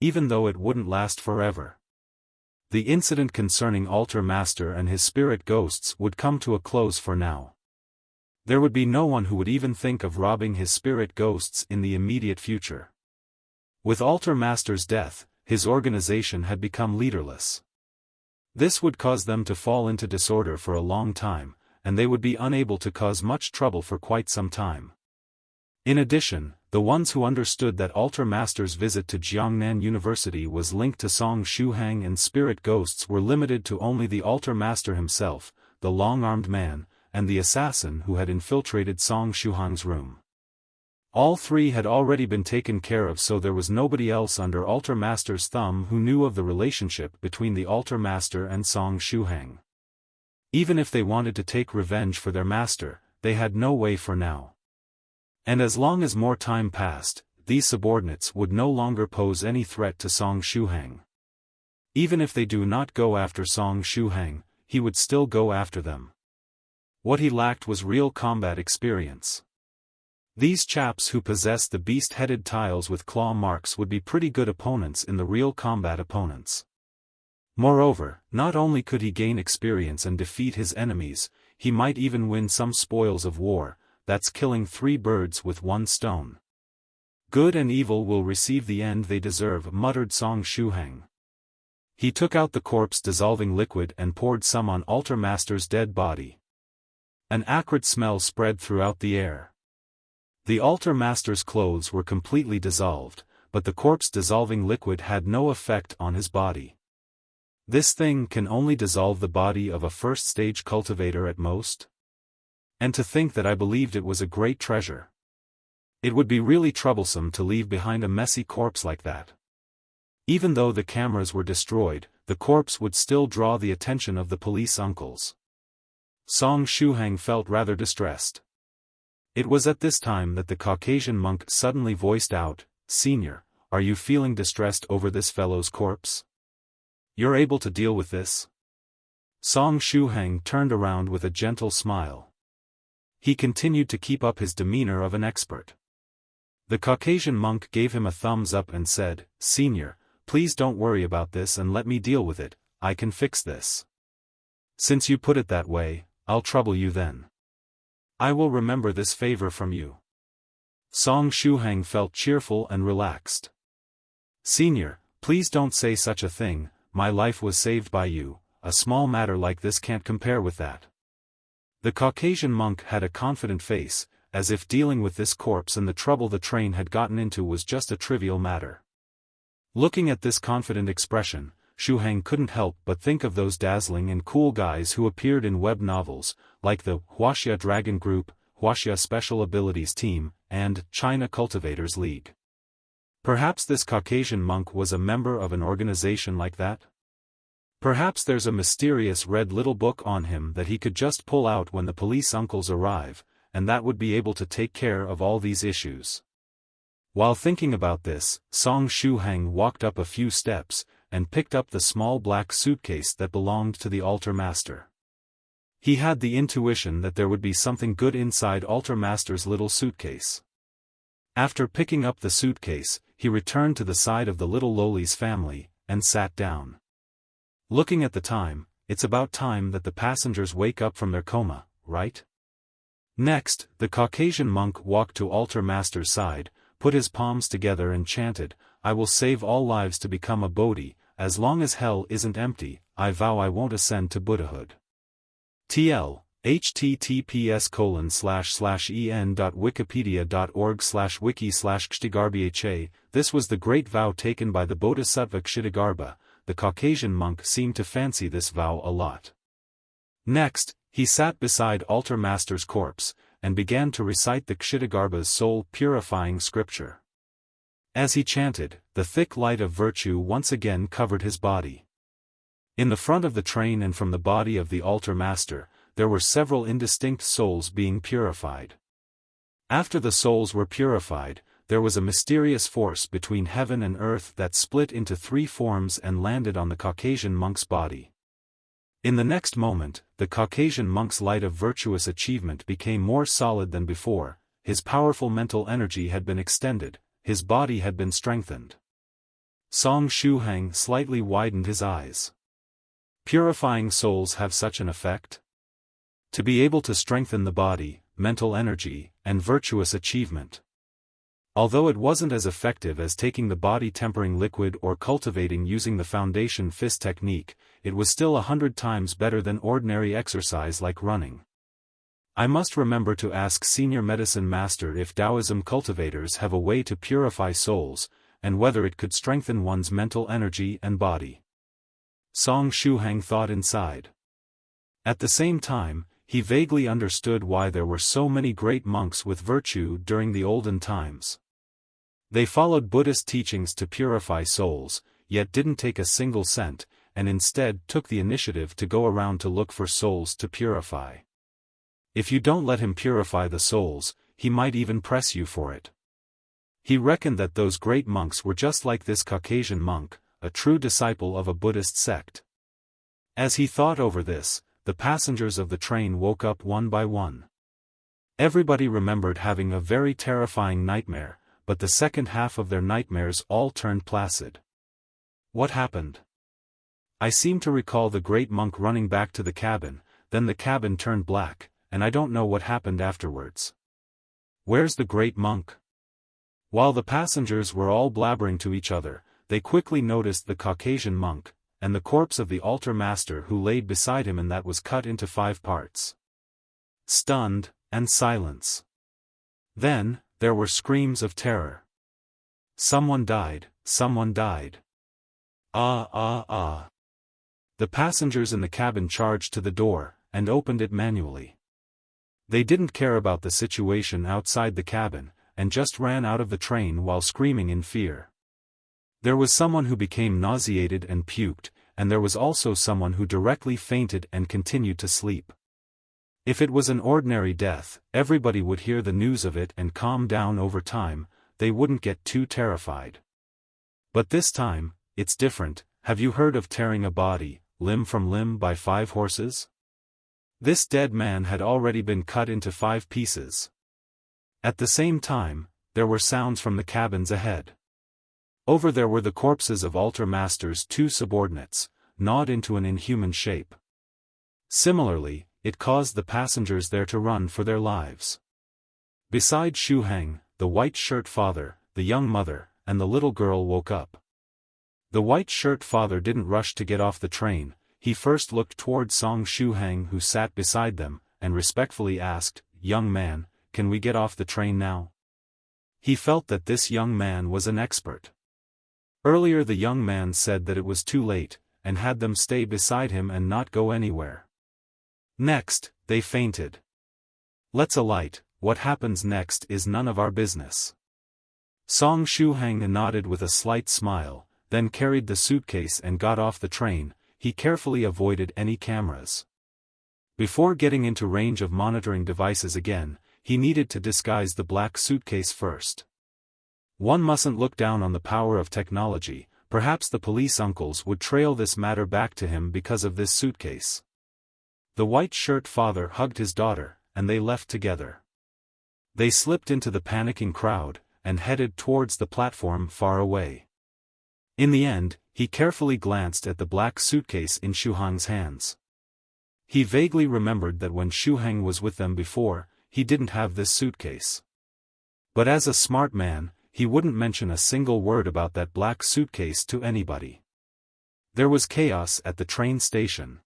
S1: Even though it wouldn't last forever. The incident concerning Altar Master and his spirit ghosts would come to a close for now. There would be no one who would even think of robbing his spirit ghosts in the immediate future. With Altar Master's death, his organization had become leaderless. This would cause them to fall into disorder for a long time, and they would be unable to cause much trouble for quite some time. In addition, the ones who understood that Altar Master's visit to Jiangnan University was linked to Song Shuhang and spirit ghosts were limited to only the Altar Master himself, the long-armed man, and the assassin who had infiltrated Song Shuhang's room. All 3 had already been taken care of, so there was nobody else under Altar Master's thumb who knew of the relationship between the Altar Master and Song Shuhang. Even if they wanted to take revenge for their master, they had no way for now. And as long as more time passed, these subordinates would no longer pose any threat to Song Shuhang. Even if they do not go after Song Shuhang, he would still go after them. What he lacked was real combat experience. These chaps who possessed the beast-headed tiles with claw marks would be pretty good opponents in the real combat opponents. Moreover, not only could he gain experience and defeat his enemies, he might even win some spoils of war. That's killing 3 birds with 1 stone. Good and evil will receive the end they deserve, muttered Song Shuhang. He took out the corpse-dissolving liquid and poured some on Altar Master's dead body. An acrid smell spread throughout the air. The Altar Master's clothes were completely dissolved, but the corpse-dissolving liquid had no effect on his body. This thing can only dissolve the body of a first-stage cultivator at most? And to think that I believed it was a great treasure. It would be really troublesome to leave behind a messy corpse like that. Even though the cameras were destroyed, the corpse would still draw the attention of the police uncles. Song Shuhang felt rather distressed. It was at this time that the Caucasian monk suddenly voiced out, "Senior, are you feeling distressed over this fellow's corpse? You're able to deal with this?" Song Shuhang turned around with a gentle smile. He continued to keep up his demeanor of an expert. The Caucasian monk gave him a thumbs up and said, "Senior, please don't worry about this and let me deal with it, I can fix this." "Since you put it that way, I'll trouble you then. I will remember this favor from you." Song Shuhang felt cheerful and relaxed. "Senior, please don't say such a thing, my life was saved by you, a small matter like this can't compare with that." The Caucasian monk had a confident face, as if dealing with this corpse and the trouble the train had gotten into was just a trivial matter. Looking at this confident expression, Shuhang couldn't help but think of those dazzling and cool guys who appeared in web novels, like the Huaxia Dragon Group, Huaxia Special Abilities Team, and China Cultivators League. Perhaps this Caucasian monk was a member of an organization like that? Perhaps there's a mysterious red little book on him that he could just pull out when the police uncles arrive, and that would be able to take care of all these issues. While thinking about this, Song Shuhang walked up a few steps, and picked up the small black suitcase that belonged to the altar master. He had the intuition that there would be something good inside altar master's little suitcase. After picking up the suitcase, he returned to the side of the little Loli's family, and sat down. Looking at the time, it's about time that the passengers wake up from their coma, right? Next, the Caucasian monk walked to altar master's side, put his palms together and chanted, "I will save all lives to become a Bodhi, as long as hell isn't empty, I vow I won't ascend to Buddhahood." TL, https://en.wikipedia.org/wiki/Kshtagarbha. This was the great vow taken by the Bodhisattva Kshtagarbha. The Caucasian monk seemed to fancy this vow a lot. Next, he sat beside altar master's corpse, and began to recite the Kshtagarbha's soul-purifying scripture. As he chanted, the thick light of virtue once again covered his body. In the front of the train and from the body of the altar master, there were several indistinct souls being purified. After the souls were purified, there was a mysterious force between heaven and earth that split into three forms and landed on the Caucasian monk's body. In the next moment, the Caucasian monk's light of virtuous achievement became more solid than before, his powerful mental energy had been extended, his body had been strengthened. Song Shuhang slightly widened his eyes. Purifying souls have such an effect? To be able to strengthen the body, mental energy, and virtuous achievement. Although it wasn't as effective as taking the body-tempering liquid or cultivating using the foundation fist technique, it was still 100 times better than ordinary exercise like running. I must remember to ask Senior Medicine Master if Taoism cultivators have a way to purify souls, and whether it could strengthen one's mental energy and body. Song Shuhang thought inside. At the same time, he vaguely understood why there were so many great monks with virtue during the olden times. They followed Buddhist teachings to purify souls, yet didn't take a single cent, and instead took the initiative to go around to look for souls to purify. If you don't let him purify the souls, he might even press you for it. He reckoned that those great monks were just like this Caucasian monk, a true disciple of a Buddhist sect. As he thought over this, the passengers of the train woke up one by one. Everybody remembered having a very terrifying nightmare, but the second half of their nightmares all turned placid. What happened? I seem to recall the great monk running back to the cabin, then the cabin turned black, and I don't know what happened afterwards. Where's the great monk? While the passengers were all blabbering to each other, they quickly noticed the Caucasian monk, and the corpse of the altar master who laid beside him and that was cut into 5 parts. Stunned, and silence. Then, there were screams of terror. Someone died, someone died. Ah ah ah. The passengers in the cabin charged to the door, and opened it manually. They didn't care about the situation outside the cabin, and just ran out of the train while screaming in fear. There was someone who became nauseated and puked, and there was also someone who directly fainted and continued to sleep. If it was an ordinary death, everybody would hear the news of it and calm down over time, they wouldn't get too terrified. But this time, it's different. Have you heard of tearing a body, limb from limb by 5 horses? This dead man had already been cut into 5 pieces. At the same time, there were sounds from the cabins ahead. Over there were the corpses of Altar Master's 2 subordinates, gnawed into an inhuman shape. Similarly, it caused the passengers there to run for their lives. Beside Shuhang, the white shirt father, the young mother, and the little girl woke up. The white shirt father didn't rush to get off the train. He first looked toward Song Shuhang, who sat beside them, and respectfully asked, "Young man, can we get off the train now?" He felt that this young man was an expert. Earlier the young man said that it was too late, and had them stay beside him and not go anywhere. Next, they fainted. Let's alight, what happens next is none of our business. Song Shuhang nodded with a slight smile, then carried the suitcase and got off the train. He carefully avoided any cameras. Before getting into range of monitoring devices again, he needed to disguise the black suitcase first. One mustn't look down on the power of technology. Perhaps the police uncles would trail this matter back to him because of this suitcase. The white shirt father hugged his daughter, and they left together. They slipped into the panicking crowd, and headed towards the platform far away. In the end, he carefully glanced at the black suitcase in Shuhang's hands. He vaguely remembered that when Shuhang was with them before, he didn't have this suitcase. But as a smart man, he wouldn't mention a single word about that black suitcase to anybody. There was chaos at the train station.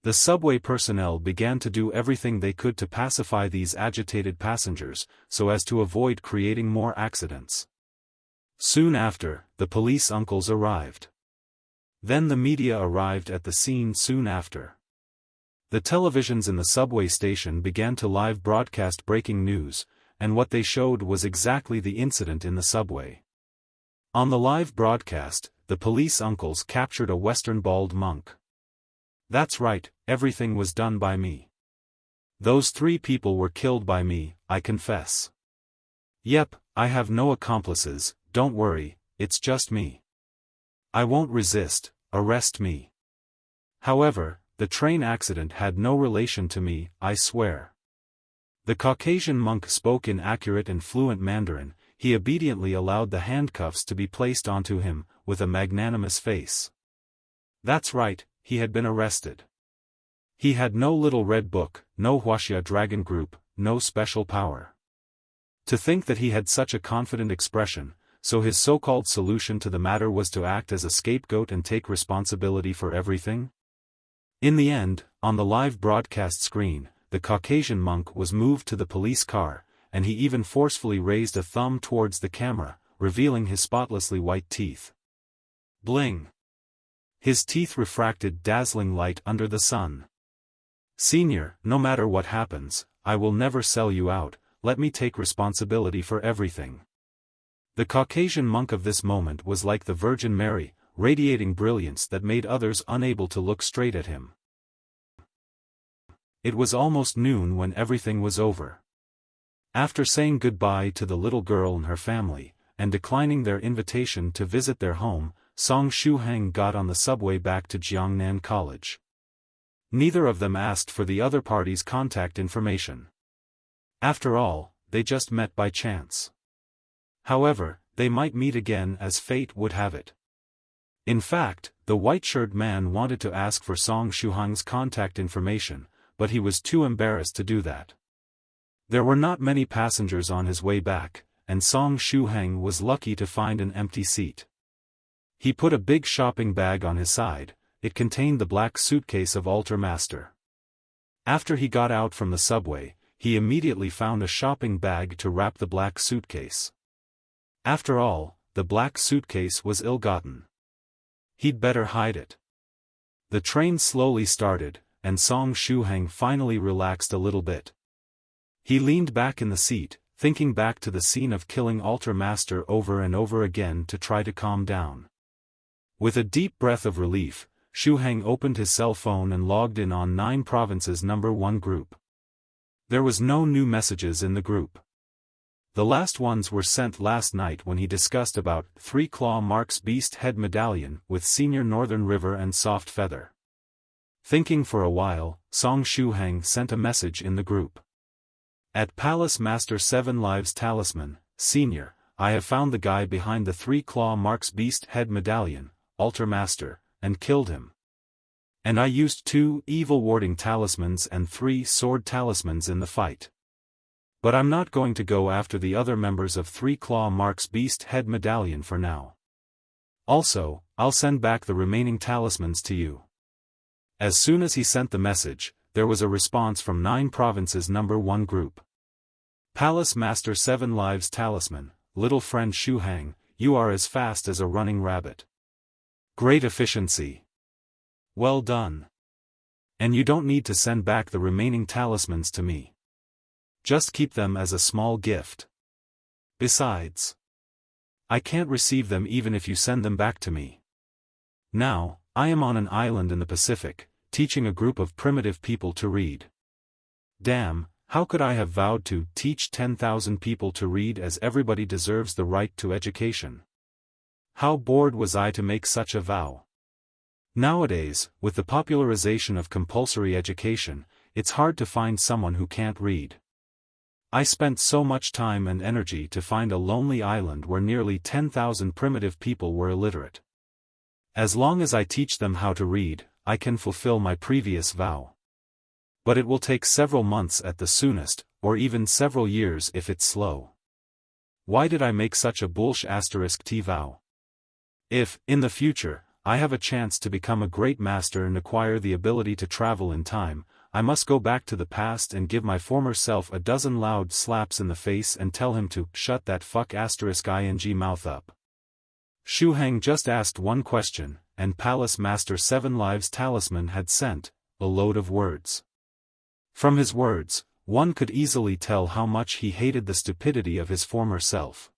S1: The subway personnel began to do everything they could to pacify these agitated passengers, so as to avoid creating more accidents. Soon after, the police uncles arrived. Then the media arrived at the scene soon after. The televisions in the subway station began to live broadcast breaking news, and what they showed was exactly the incident in the subway. On the live broadcast, the police uncles captured a Western bald monk. "That's right, everything was done by me. Those 3 people were killed by me, I confess. Yep, I have no accomplices, don't worry, it's just me. I won't resist, arrest me. However, the train accident had no relation to me, I swear." The Caucasian monk spoke in accurate and fluent Mandarin. He obediently allowed the handcuffs to be placed onto him, with a magnanimous face. That's right, he had been arrested. He had no little red book, no Huaxia dragon group, no special power. To think that he had such a confident expression, so his so-called solution to the matter was to act as a scapegoat and take responsibility for everything? In the end, on the live broadcast screen, the Caucasian monk was moved to the police car, and he even forcefully raised a thumb towards the camera, revealing his spotlessly white teeth. Bling! His teeth refracted dazzling light under the sun. "Senior, no matter what happens, I will never sell you out, let me take responsibility for everything." The Caucasian monk of this moment was like the Virgin Mary, radiating brilliance that made others unable to look straight at him. It was almost noon when everything was over. After saying goodbye to the little girl and her family, and declining their invitation to visit their home, Song Shuhang got on the subway back to Zhongyang College. Neither of them asked for the other party's contact information. After all, they just met by chance. However, they might meet again as fate would have it. In fact, the white-shirted man wanted to ask for Song Shuhang's contact information, but he was too embarrassed to do that. There were not many passengers on his way back, and Song Shuhang was lucky to find an empty seat. He put a big shopping bag on his side. It contained the black suitcase of Altar Master. After he got out from the subway, he immediately found a shopping bag to wrap the black suitcase. After all, the black suitcase was ill-gotten. He'd better hide it. The train slowly started, and Song Shuhang finally relaxed a little bit. He leaned back in the seat, thinking back to the scene of killing Altar Master over and over again to try to calm down. With a deep breath of relief, Shuhang opened his cell phone and logged in on 9 Provinces number 1 group. There was no new messages in the group. The last ones were sent last night when he discussed about 3 Claw Mark's Beast Head Medallion with Senior Northern River and Soft Feather. Thinking for a while, Song Shuhang sent a message in the group. At Palace Master 7 Lives Talisman, Senior, I have found the guy behind the 3 Claw Mark's Beast Head Medallion, Altar Master, and killed him. And I used 2 Evil Warding Talismans and 3 Sword Talismans in the fight. But I'm not going to go after the other members of 3 Claw Mark's Beast Head Medallion for now. Also, I'll send back the remaining talismans to you. As soon as he sent the message, there was a response from 9 Provinces number 1 group. Palace Master 7 Lives Talisman, little friend Shuhang, you are as fast as a running rabbit. Great efficiency. Well done. And you don't need to send back the remaining talismans to me. Just keep them as a small gift. Besides, I can't receive them even if you send them back to me. Now, I am on an island in the Pacific, teaching a group of primitive people to read. Damn, how could I have vowed to teach 10,000 people to read as everybody deserves the right to education? How bored was I to make such a vow? Nowadays, with the popularization of compulsory education, it's hard to find someone who can't read. I spent so much time and energy to find a lonely island where nearly 10,000 primitive people were illiterate. As long as I teach them how to read, I can fulfill my previous vow. But it will take several months at the soonest, or even several years if it's slow. Why did I make such a **t vow? If, in the future, I have a chance to become a great master and acquire the ability to travel in time, I must go back to the past and give my former self a dozen loud slaps in the face and tell him to shut that **ing mouth up. Shuhang just asked one question, and Palace Master 7 Lives Talisman had sent a load of words. From his words, one could easily tell how much he hated the stupidity of his former self.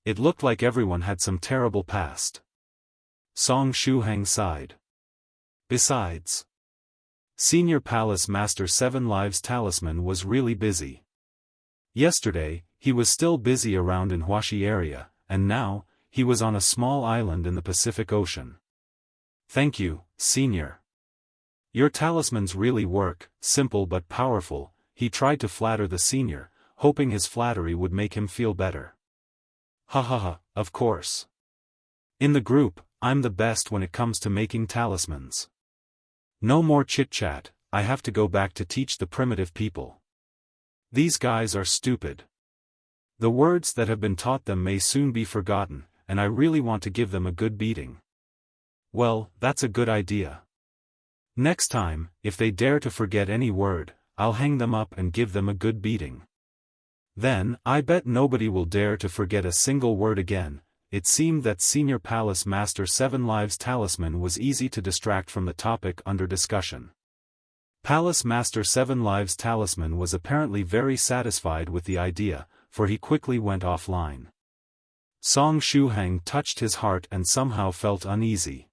S1: It looked like everyone had some terrible past. Song Shuhang sighed. Besides, Senior Palace Master 7 Lives Talisman was really busy. Yesterday, he was still busy around in Huaxi area, and now, he was on a small island in the Pacific Ocean. Thank you, Senior. Your talismans really work, simple but powerful. He tried to flatter the Senior, hoping his flattery would make him feel better. Ha ha ha, of course. In the group, I'm the best when it comes to making talismans. No more chit-chat, I have to go back to teach the primitive people. These guys are stupid. The words that have been taught them may soon be forgotten, and I really want to give them a good beating. Well, that's a good idea. Next time, if they dare to forget any word, I'll hang them up and give them a good beating. Then, I bet nobody will dare to forget a single word again. It seemed that Senior Palace Master 7 Lives Talisman was easy to distract from the topic under discussion. Palace Master 7 Lives Talisman was apparently very satisfied with the idea, for he quickly went offline. Song Shuhang touched his heart and somehow felt uneasy.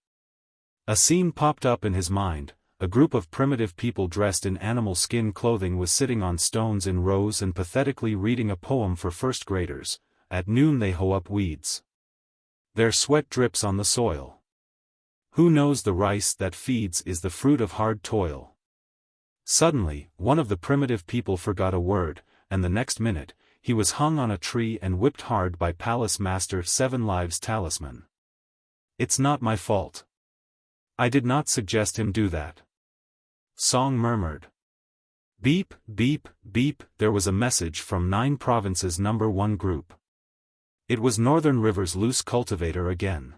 S1: A scene popped up in his mind. A group of primitive people dressed in animal skin clothing was sitting on stones in rows and pathetically reading a poem for first graders. At noon they hoe up weeds. Their sweat drips on the soil. Who knows the rice that feeds is the fruit of hard toil. Suddenly, one of the primitive people forgot a word, and the next minute, he was hung on a tree and whipped hard by Palace Master 7 Lives Talisman. It's not my fault. I did not suggest him do that. Song murmured. Beep, beep, beep, there was a message from 9 Provinces number 1 group. It was Northern River's loose cultivator again.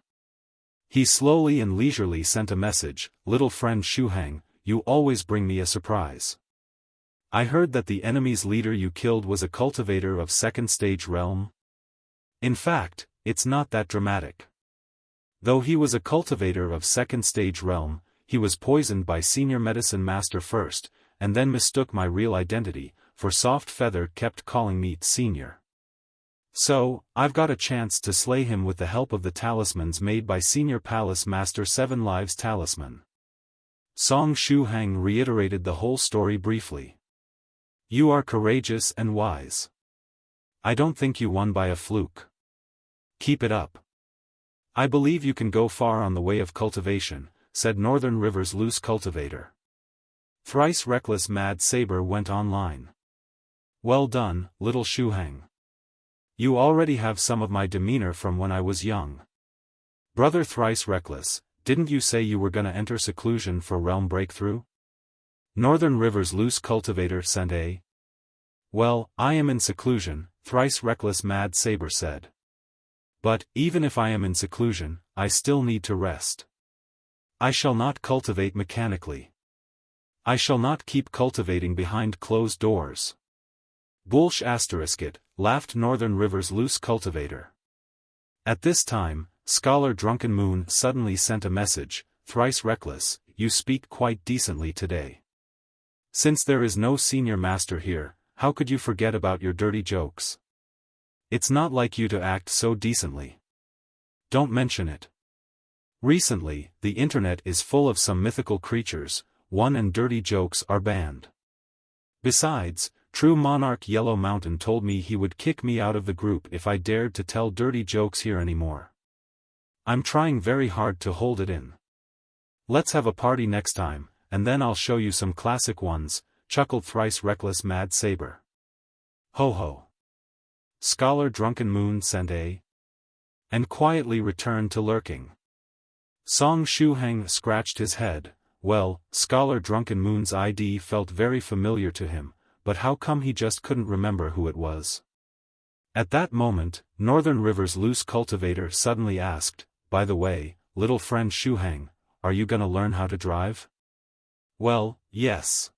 S1: He slowly and leisurely sent a message, little friend Shuhang, you always bring me a surprise. I heard that the enemy's leader you killed was a cultivator of second stage realm. In fact, it's not that dramatic. Though he was a cultivator of second stage realm, he was poisoned by Senior Medicine Master first, and then mistook my real identity, for Soft Feather kept calling me Senior. So, I've got a chance to slay him with the help of the talismans made by Senior Palace Master 7 Lives Talisman. Song Shuhang reiterated the whole story briefly. You are courageous and wise. I don't think you won by a fluke. Keep it up. I believe you can go far on the way of cultivation, said Northern River's loose cultivator. Thrice reckless Mad Saber went online. Well done, little Shuhang. You already have some of my demeanor from when I was young. Brother Thrice Reckless, didn't you say you were gonna enter seclusion for realm breakthrough? Northern River's loose cultivator sent a. Well, I am in seclusion, Thrice Reckless Mad Saber said. But, even if I am in seclusion, I still need to rest. I shall not cultivate mechanically. I shall not keep cultivating behind closed doors. Bullsh *it, laughed Northern River's loose cultivator. At this time, Scholar Drunken Moon suddenly sent a message, Thrice Reckless, you speak quite decently today. Since there is no senior master here, how could you forget about your dirty jokes? It's not like you to act so decently. Don't mention it. Recently, the internet is full of some mythical creatures, and dirty jokes are banned. Besides, True Monarch Yellow Mountain told me he would kick me out of the group if I dared to tell dirty jokes here anymore. I'm trying very hard to hold it in. Let's have a party next time, and then I'll show you some classic ones, chuckled Thrice Reckless Mad Saber. Ho ho. Scholar Drunken Moon sent a. And quietly returned to lurking. Song Shuhang scratched his head. Well, Scholar Drunken Moon's ID felt very familiar to him, but how come he just couldn't remember who it was? At that moment, Northern River's loose cultivator suddenly asked, by the way, little friend Shuhang, are you gonna learn how to drive? Well, yes.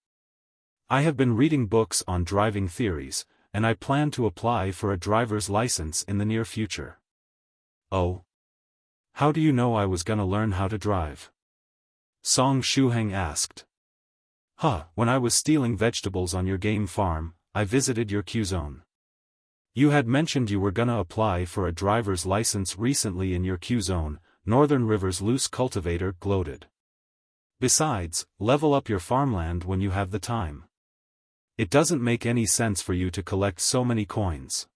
S1: I have been reading books on driving theories, and I plan to apply for a driver's license in the near future. Oh? How do you know I was gonna learn how to drive? Song Shuhang asked. When I was stealing vegetables on your game farm, I visited your Q-zone. You had mentioned you were gonna apply for a driver's license recently in your Q-zone, Northern River's loose cultivator gloated. Besides, level up your farmland when you have the time. It doesn't make any sense for you to collect so many coins.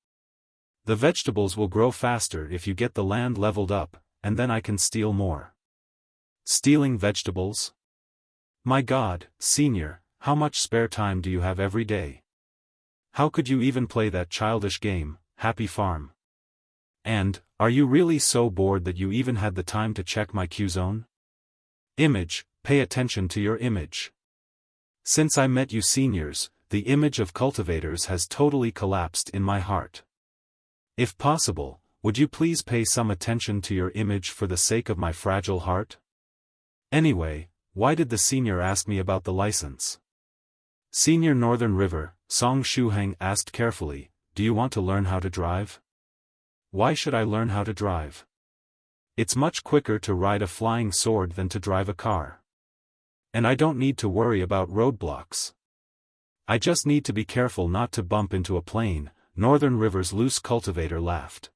S1: The vegetables will grow faster if you get the land leveled up, and then I can steal more. Stealing vegetables? My God, Senior, how much spare time do you have every day? How could you even play that childish game, Happy Farm? And, are you really so bored that you even had the time to check my Q-zone? Image, pay attention to your image. Since I met you seniors, the image of cultivators has totally collapsed in my heart. If possible, would you please pay some attention to your image for the sake of my fragile heart? Anyway, why did the senior ask me about the license? Senior Northern River, Song Shuhang asked carefully, do you want to learn how to drive? Why should I learn how to drive? It's much quicker to ride a flying sword than to drive a car. And I don't need to worry about roadblocks. I just need to be careful not to bump into a plane, Northern River's loose cultivator laughed.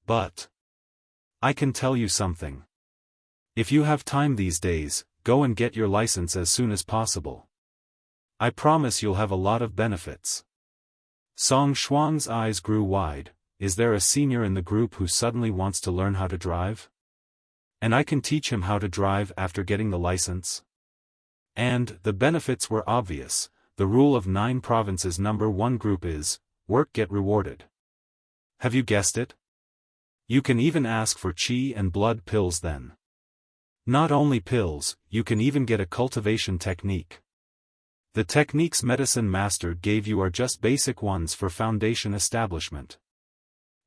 S1: But I can tell you something. If you have time these days, go and get your license as soon as possible. I promise you'll have a lot of benefits. Song Shuang's eyes grew wide. Is there a senior in the group who suddenly wants to learn how to drive? And I can teach him how to drive after getting the license? And the benefits were obvious. The rule of 9 provinces number 1 group is, work get rewarded. Have you guessed it? You can even ask for chi and blood pills then. Not only pills, you can even get a cultivation technique. The techniques Medicine Master gave you are just basic ones for foundation establishment.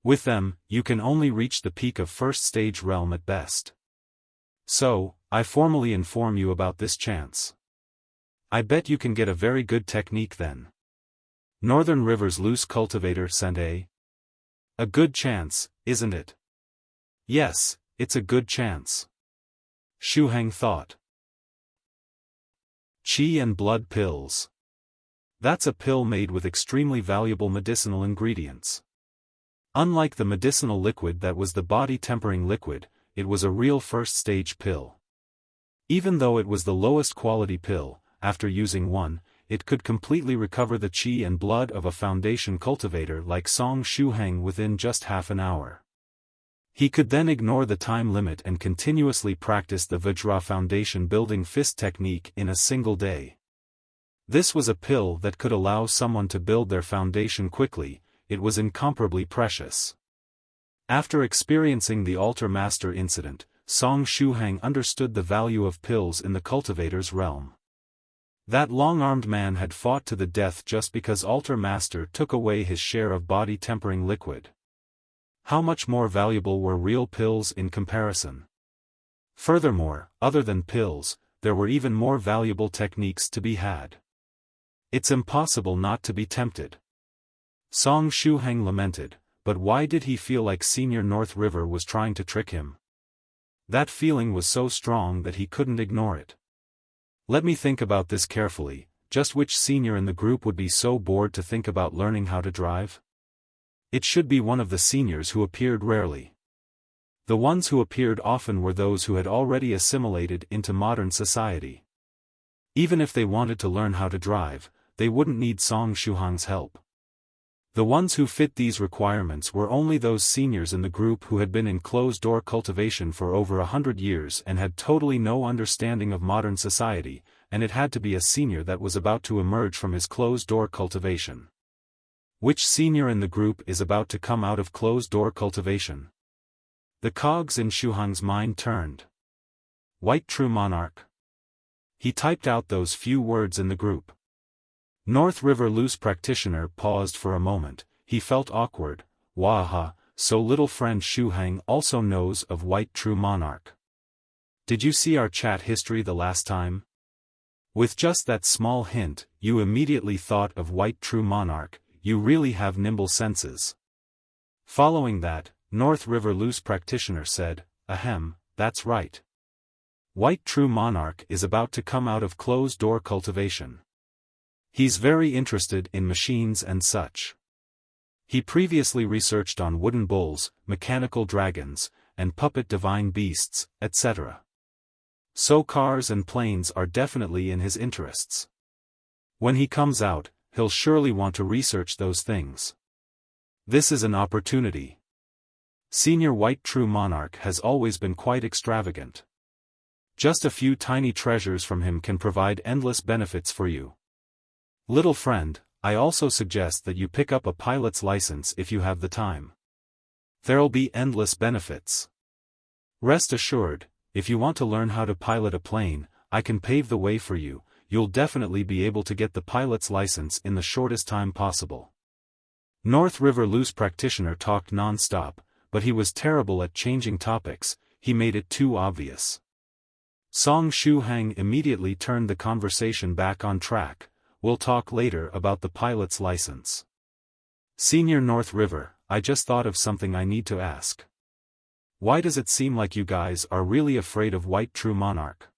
S1: With them, you can only reach the peak of first stage realm at best. So, I formally inform you about this chance. I bet you can get a very good technique then. Northern River's loose cultivator sent a good chance, isn't it? Yes, it's a good chance. Shuhang thought. Chi and blood pills. That's a pill made with extremely valuable medicinal ingredients. Unlike the medicinal liquid that was the body-tempering liquid, it was a real first-stage pill. Even though it was the lowest quality pill, after using one, it could completely recover the qi and blood of a foundation cultivator like Shuhang within just half an hour. He could then ignore the time limit and continuously practice the Vajra foundation building fist technique in a single day. This was a pill that could allow someone to build their foundation quickly. It was incomparably precious. After experiencing the Altar Master incident, Shuhang understood the value of pills in the cultivator's realm. That long-armed man had fought to the death just because Altar Master took away his share of body-tempering liquid. How much more valuable were real pills in comparison? Furthermore, other than pills, there were even more valuable techniques to be had. It's impossible not to be tempted. Shuhang lamented, but why did he feel like Senior North River was trying to trick him? That feeling was so strong that he couldn't ignore it. Let me think about this carefully. Just which senior in the group would be so bored to think about learning how to drive? It should be one of the seniors who appeared rarely. The ones who appeared often were those who had already assimilated into modern society. Even if they wanted to learn how to drive, they wouldn't need Shuhang's help. The ones who fit these requirements were only those seniors in the group who had been in closed-door cultivation for over 100 years and had totally no understanding of modern society, and it had to be a senior that was about to emerge from his closed-door cultivation. Which senior in the group is about to come out of closed-door cultivation? The cogs in Shuhang's mind turned. White True Monarch. He typed out those few words in the group. North River Loose Practitioner paused for a moment. He felt awkward. Waha, so little friend Shuhang also knows of White True Monarch. Did you see our chat history the last time? With just that small hint, you immediately thought of White True Monarch. You really have nimble senses. Following that, North River Loose Practitioner said, ahem, that's right. White True Monarch is about to come out of closed-door cultivation. He's very interested in machines and such. He previously researched on wooden bulls, mechanical dragons, and puppet divine beasts, etc. So cars and planes are definitely in his interests. When he comes out, he'll surely want to research those things. This is an opportunity. Senior White True Monarch has always been quite extravagant. Just a few tiny treasures from him can provide endless benefits for you. Little friend, I also suggest that you pick up a pilot's license if you have the time. There'll be endless benefits. Rest assured, if you want to learn how to pilot a plane, I can pave the way for you. You'll definitely be able to get the pilot's license in the shortest time possible. North River Loose Practitioner talked non-stop, but he was terrible at changing topics. He made it too obvious. Shuhang immediately turned the conversation back on track. We'll talk later about the pilot's license. Senior North River, I just thought of something I need to ask. Why does it seem like you guys are really afraid of White True Monarch?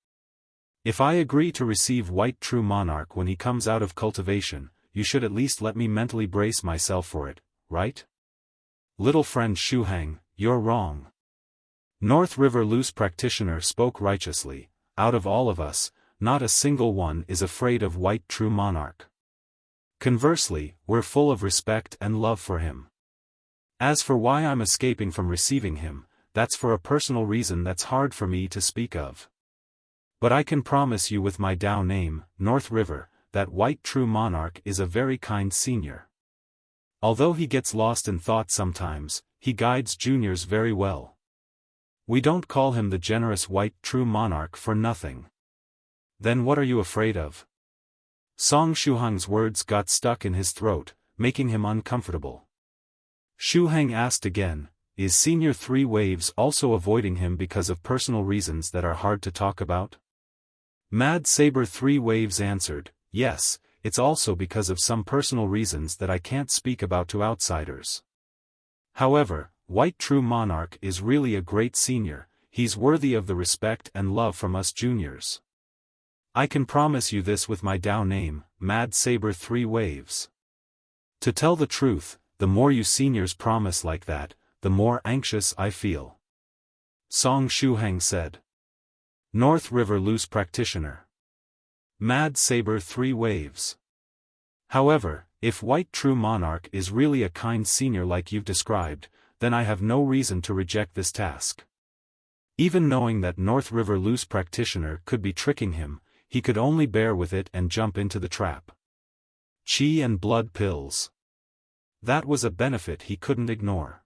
S1: If I agree to receive White True Monarch when he comes out of cultivation, you should at least let me mentally brace myself for it, right? Little friend Shuhang, you're wrong. North River Loose Practitioner spoke righteously. Out of all of us, not a single one is afraid of White True Monarch. Conversely, we're full of respect and love for him. As for why I'm escaping from receiving him, that's for a personal reason that's hard for me to speak of. But I can promise you with my Dao name, North River, that White True Monarch is a very kind senior. Although he gets lost in thought sometimes, he guides juniors very well. We don't call him the generous White True Monarch for nothing. Then what are you afraid of? Shuhang's words got stuck in his throat, making him uncomfortable. Shuhang asked again, is Senior Three Waves also avoiding him because of personal reasons that are hard to talk about? Mad Saber Three Waves answered, yes, it's also because of some personal reasons that I can't speak about to outsiders. However, White True Monarch is really a great senior. He's worthy of the respect and love from us juniors. I can promise you this with my Dao name, Mad Saber 3 waves. To tell the truth, the more you seniors promise like that, the more anxious I feel. Song Shuhang said. North River Loose Practitioner. Mad Saber 3 waves. However, if White True Monarch is really a kind senior like you've described, then I have no reason to reject this task. Even knowing that North River Loose Practitioner could be tricking him, he could only bear with it and jump into the trap. Qi and blood pills. That was a benefit he couldn't ignore.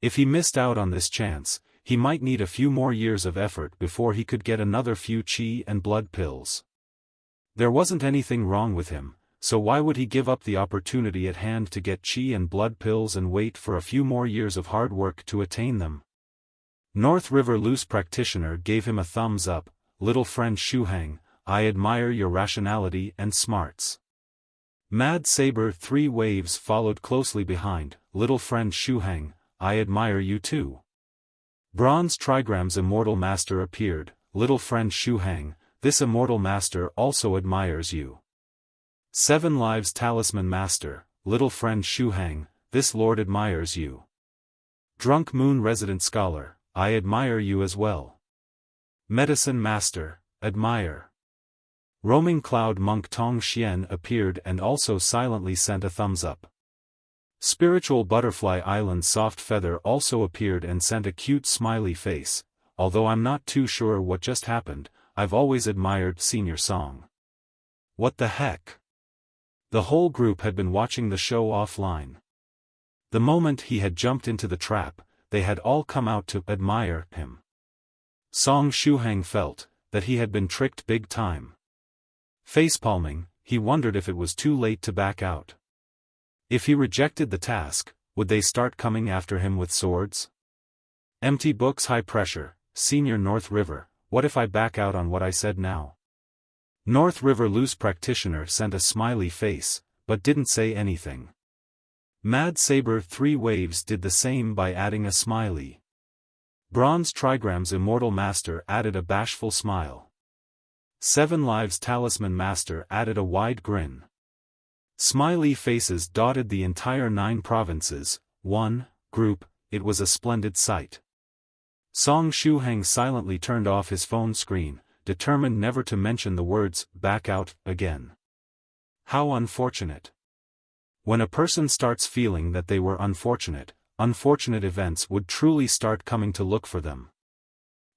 S1: If he missed out on this chance, he might need a few more years of effort before he could get another few qi and blood pills. There wasn't anything wrong with him, so why would he give up the opportunity at hand to get qi and blood pills and wait for a few more years of hard work to attain them? North River Loose Practitioner gave him a thumbs up. Little friend Shuhang, I admire your rationality and smarts. Mad Saber 3 waves followed closely behind. Little friend Shuhang, I admire you too. Bronze Trigram's Immortal Master appeared. Little friend Shuhang, this Immortal Master also admires you. 7 Lives Talisman Master, little friend Shuhang, this lord admires you. Drunk Moon Resident Scholar, I admire you as well. Medicine Master, admire. Roaming Cloud Monk Tong Xian appeared and also silently sent a thumbs up. Spiritual Butterfly Island Soft Feather also appeared and sent a cute smiley face. Although I'm not too sure what just happened, I've always admired Senior Song. What the heck? The whole group had been watching the show offline. The moment he had jumped into the trap, they had all come out to admire him. Song Shuhang felt that he had been tricked big time. Facepalming, he wondered if it was too late to back out. If he rejected the task, would they start coming after him with swords? Empty books. High pressure. Senior North River, what if I back out on what I said now? North River Loose Practitioner sent a smiley face, but didn't say anything. Mad Saber 3 waves did the same by adding a smiley. Bronze Trigram's Immortal Master added a bashful smile. 7 Lives Talisman Master added a wide grin. Smiley faces dotted the entire 9 provinces. Group, it was a splendid sight. Song Shuhang silently turned off his phone screen, determined never to mention the words, back out, again. How unfortunate. When a person starts feeling that they were unfortunate, unfortunate events would truly start coming to look for them.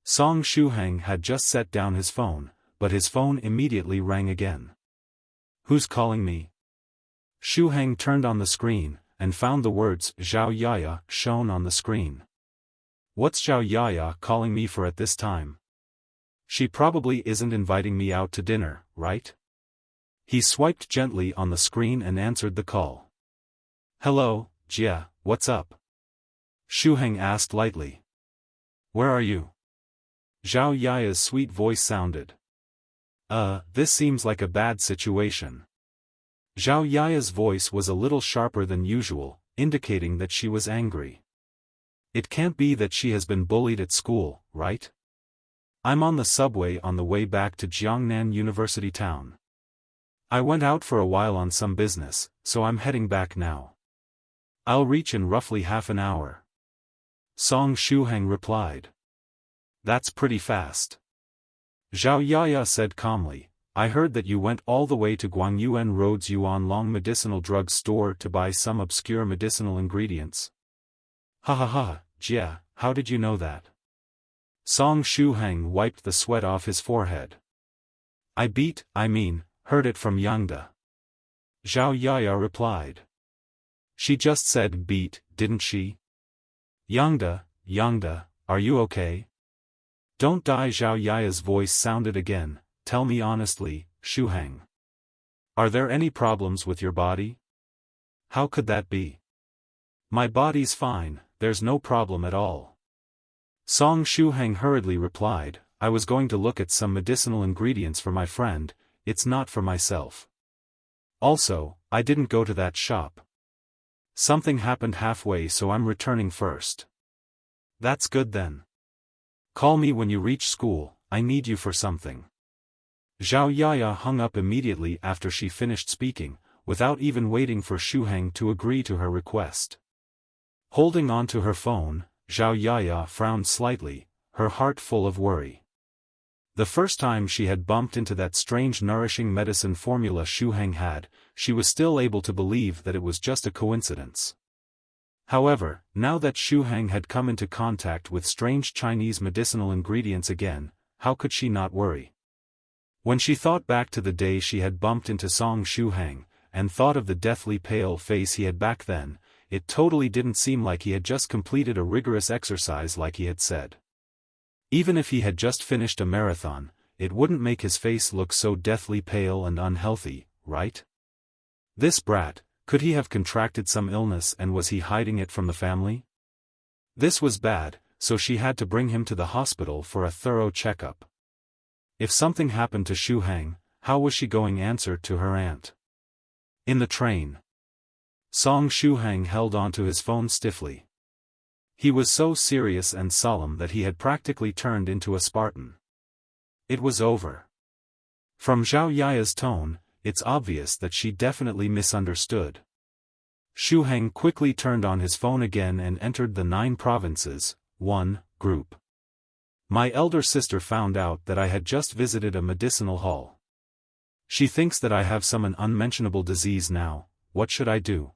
S1: Song Shuhang had just set down his phone, but his phone immediately rang again. Who's calling me? Shuhang turned on the screen, and found the words Zhao Yaya shown on the screen. What's Zhao Yaya calling me for at this time? She probably isn't inviting me out to dinner, right? He swiped gently on the screen and answered the call. Hello, Jia, what's up? Shuhang asked lightly. Where are you? Zhao Yaya's sweet voice sounded. This seems like a bad situation. Zhao Yaya's voice was a little sharper than usual, indicating that she was angry. It can't be that she has been bullied at school, right? I'm on the subway on the way back to Jiangnan University Town. I went out for a while on some business, so I'm heading back now. I'll reach in roughly half an hour. Song Shuhang replied. That's pretty fast. Zhao Yaya said calmly, I heard that you went all the way to Guangyuan Road's Yuanlong Medicinal Drug Store to buy some obscure medicinal ingredients. Ha ha ha, Jia, how did you know that? Song Shuhang wiped the sweat off his forehead. Heard it from Yangda. Zhao Yaya replied. She just said beat, didn't she? Yangda, are you okay? Don't die. Zhao Yaya's voice sounded again. Tell me honestly, Shuhang. Are there any problems with your body? How could that be? My body's fine, there's no problem at all. Song Shuhang hurriedly replied, I was going to look at some medicinal ingredients for my friend, it's not for myself. Also, I didn't go to that shop. Something happened halfway, so I'm returning first. That's good then. Call me when you reach school, I need you for something. Zhao Yaya hung up immediately after she finished speaking, without even waiting for Shuhang to agree to her request. Holding on to her phone, Zhao Yaya frowned slightly, her heart full of worry. The first time she had bumped into that strange nourishing medicine formula Shuhang had, she was still able to believe that it was just a coincidence. However, now that Shuhang had come into contact with strange Chinese medicinal ingredients again, how could she not worry? When she thought back to the day she had bumped into Song Shuhang, and thought of the deathly pale face he had back then, it totally didn't seem like he had just completed a rigorous exercise like he had said. Even if he had just finished a marathon, it wouldn't make his face look so deathly pale and unhealthy, right? This brat, could he have contracted some illness and was he hiding it from the family? This was bad, so she had to bring him to the hospital for a thorough checkup. If something happened to Shuhang, how was she going to answer to her aunt? In the train, Song Shuhang held onto his phone stiffly. He was so serious and solemn that he had practically turned into a Spartan. It was over. From Zhao Yaya's tone, it's obvious that she definitely misunderstood. Shuhang quickly turned on his phone again and entered the 9 provinces, 1, group. My elder sister found out that I had just visited a medicinal hall. She thinks that I have some unmentionable disease now. What should I do?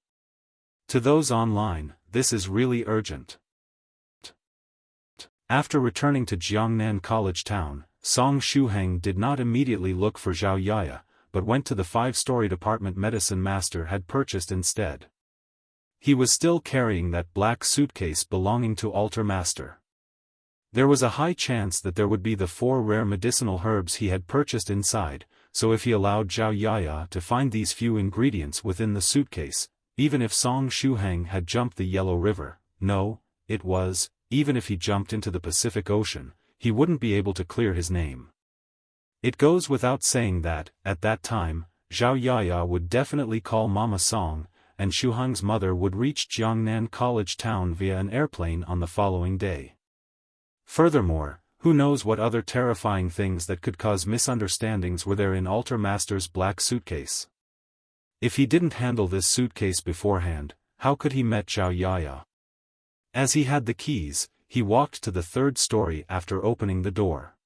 S1: To those online, this is really urgent. After returning to Jiangnan College Town, Song Shuhang did not immediately look for Zhao Yaya, but went to the 5-story apartment medicine master had purchased instead. He was still carrying that black suitcase belonging to Altar Master. There was a high chance that there would be the 4 rare medicinal herbs he had purchased inside, so if he allowed Zhao Yaya to find these few ingredients within the suitcase, even if Song Shuhang had jumped the Yellow River, even if he jumped into the Pacific Ocean, he wouldn't be able to clear his name. It goes without saying that, at that time, Zhao Yaya would definitely call Mama Song, and Shuhang's mother would reach Jiangnan College Town via an airplane on the following day. Furthermore, who knows what other terrifying things that could cause misunderstandings were there in Altar Master's black suitcase. If he didn't handle this suitcase beforehand, how could he met Zhao Yaya? As he had the keys, he walked to the 3rd story after opening the door.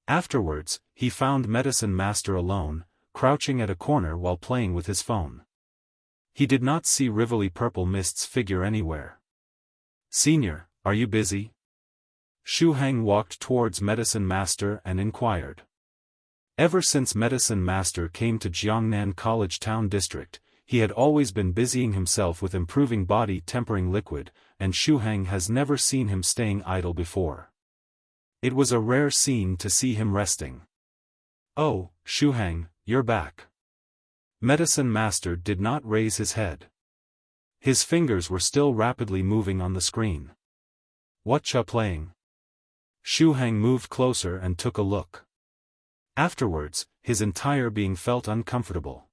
S1: Afterwards, he found Medicine Master alone, crouching at a corner while playing with his phone. He did not see Rivoli Purple Mist's figure anywhere. "Senior, are you busy?" Shuhang walked towards Medicine Master and inquired. Ever since Medicine Master came to Jiangnan College Town District, he had always been busying himself with improving body-tempering liquid, and Shuhang has never seen him staying idle before. It was a rare scene to see him resting. "Oh, Shuhang, you're back." Medicine Master did not raise his head. His fingers were still rapidly moving on the screen. "Whatcha playing?" Shuhang moved closer and took a look. Afterwards, his entire being felt uncomfortable.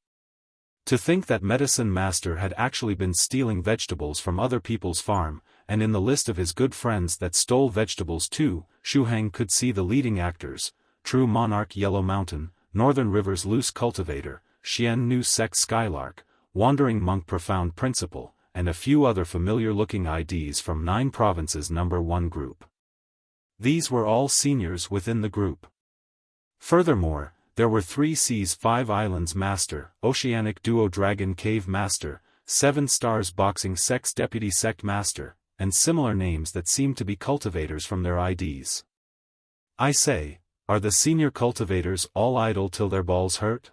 S1: To think that Medicine Master had actually been stealing vegetables from other people's farm, and in the list of his good friends that stole vegetables too, Shuhang could see the leading actors: True Monarch Yellow Mountain, Northern River's Loose Cultivator, Xian Nu Sect Skylark, Wandering Monk Profound Principle, and a few other familiar-looking IDs from 9 provinces number 1 group. These were all seniors within the group. Furthermore, there were 3 Seas 5 Islands Master, Oceanic Duo Dragon Cave Master, 7 Stars Boxing Sect's Deputy Sect Master, and similar names that seemed to be cultivators from their IDs. I say, are the senior cultivators all idle till their balls hurt?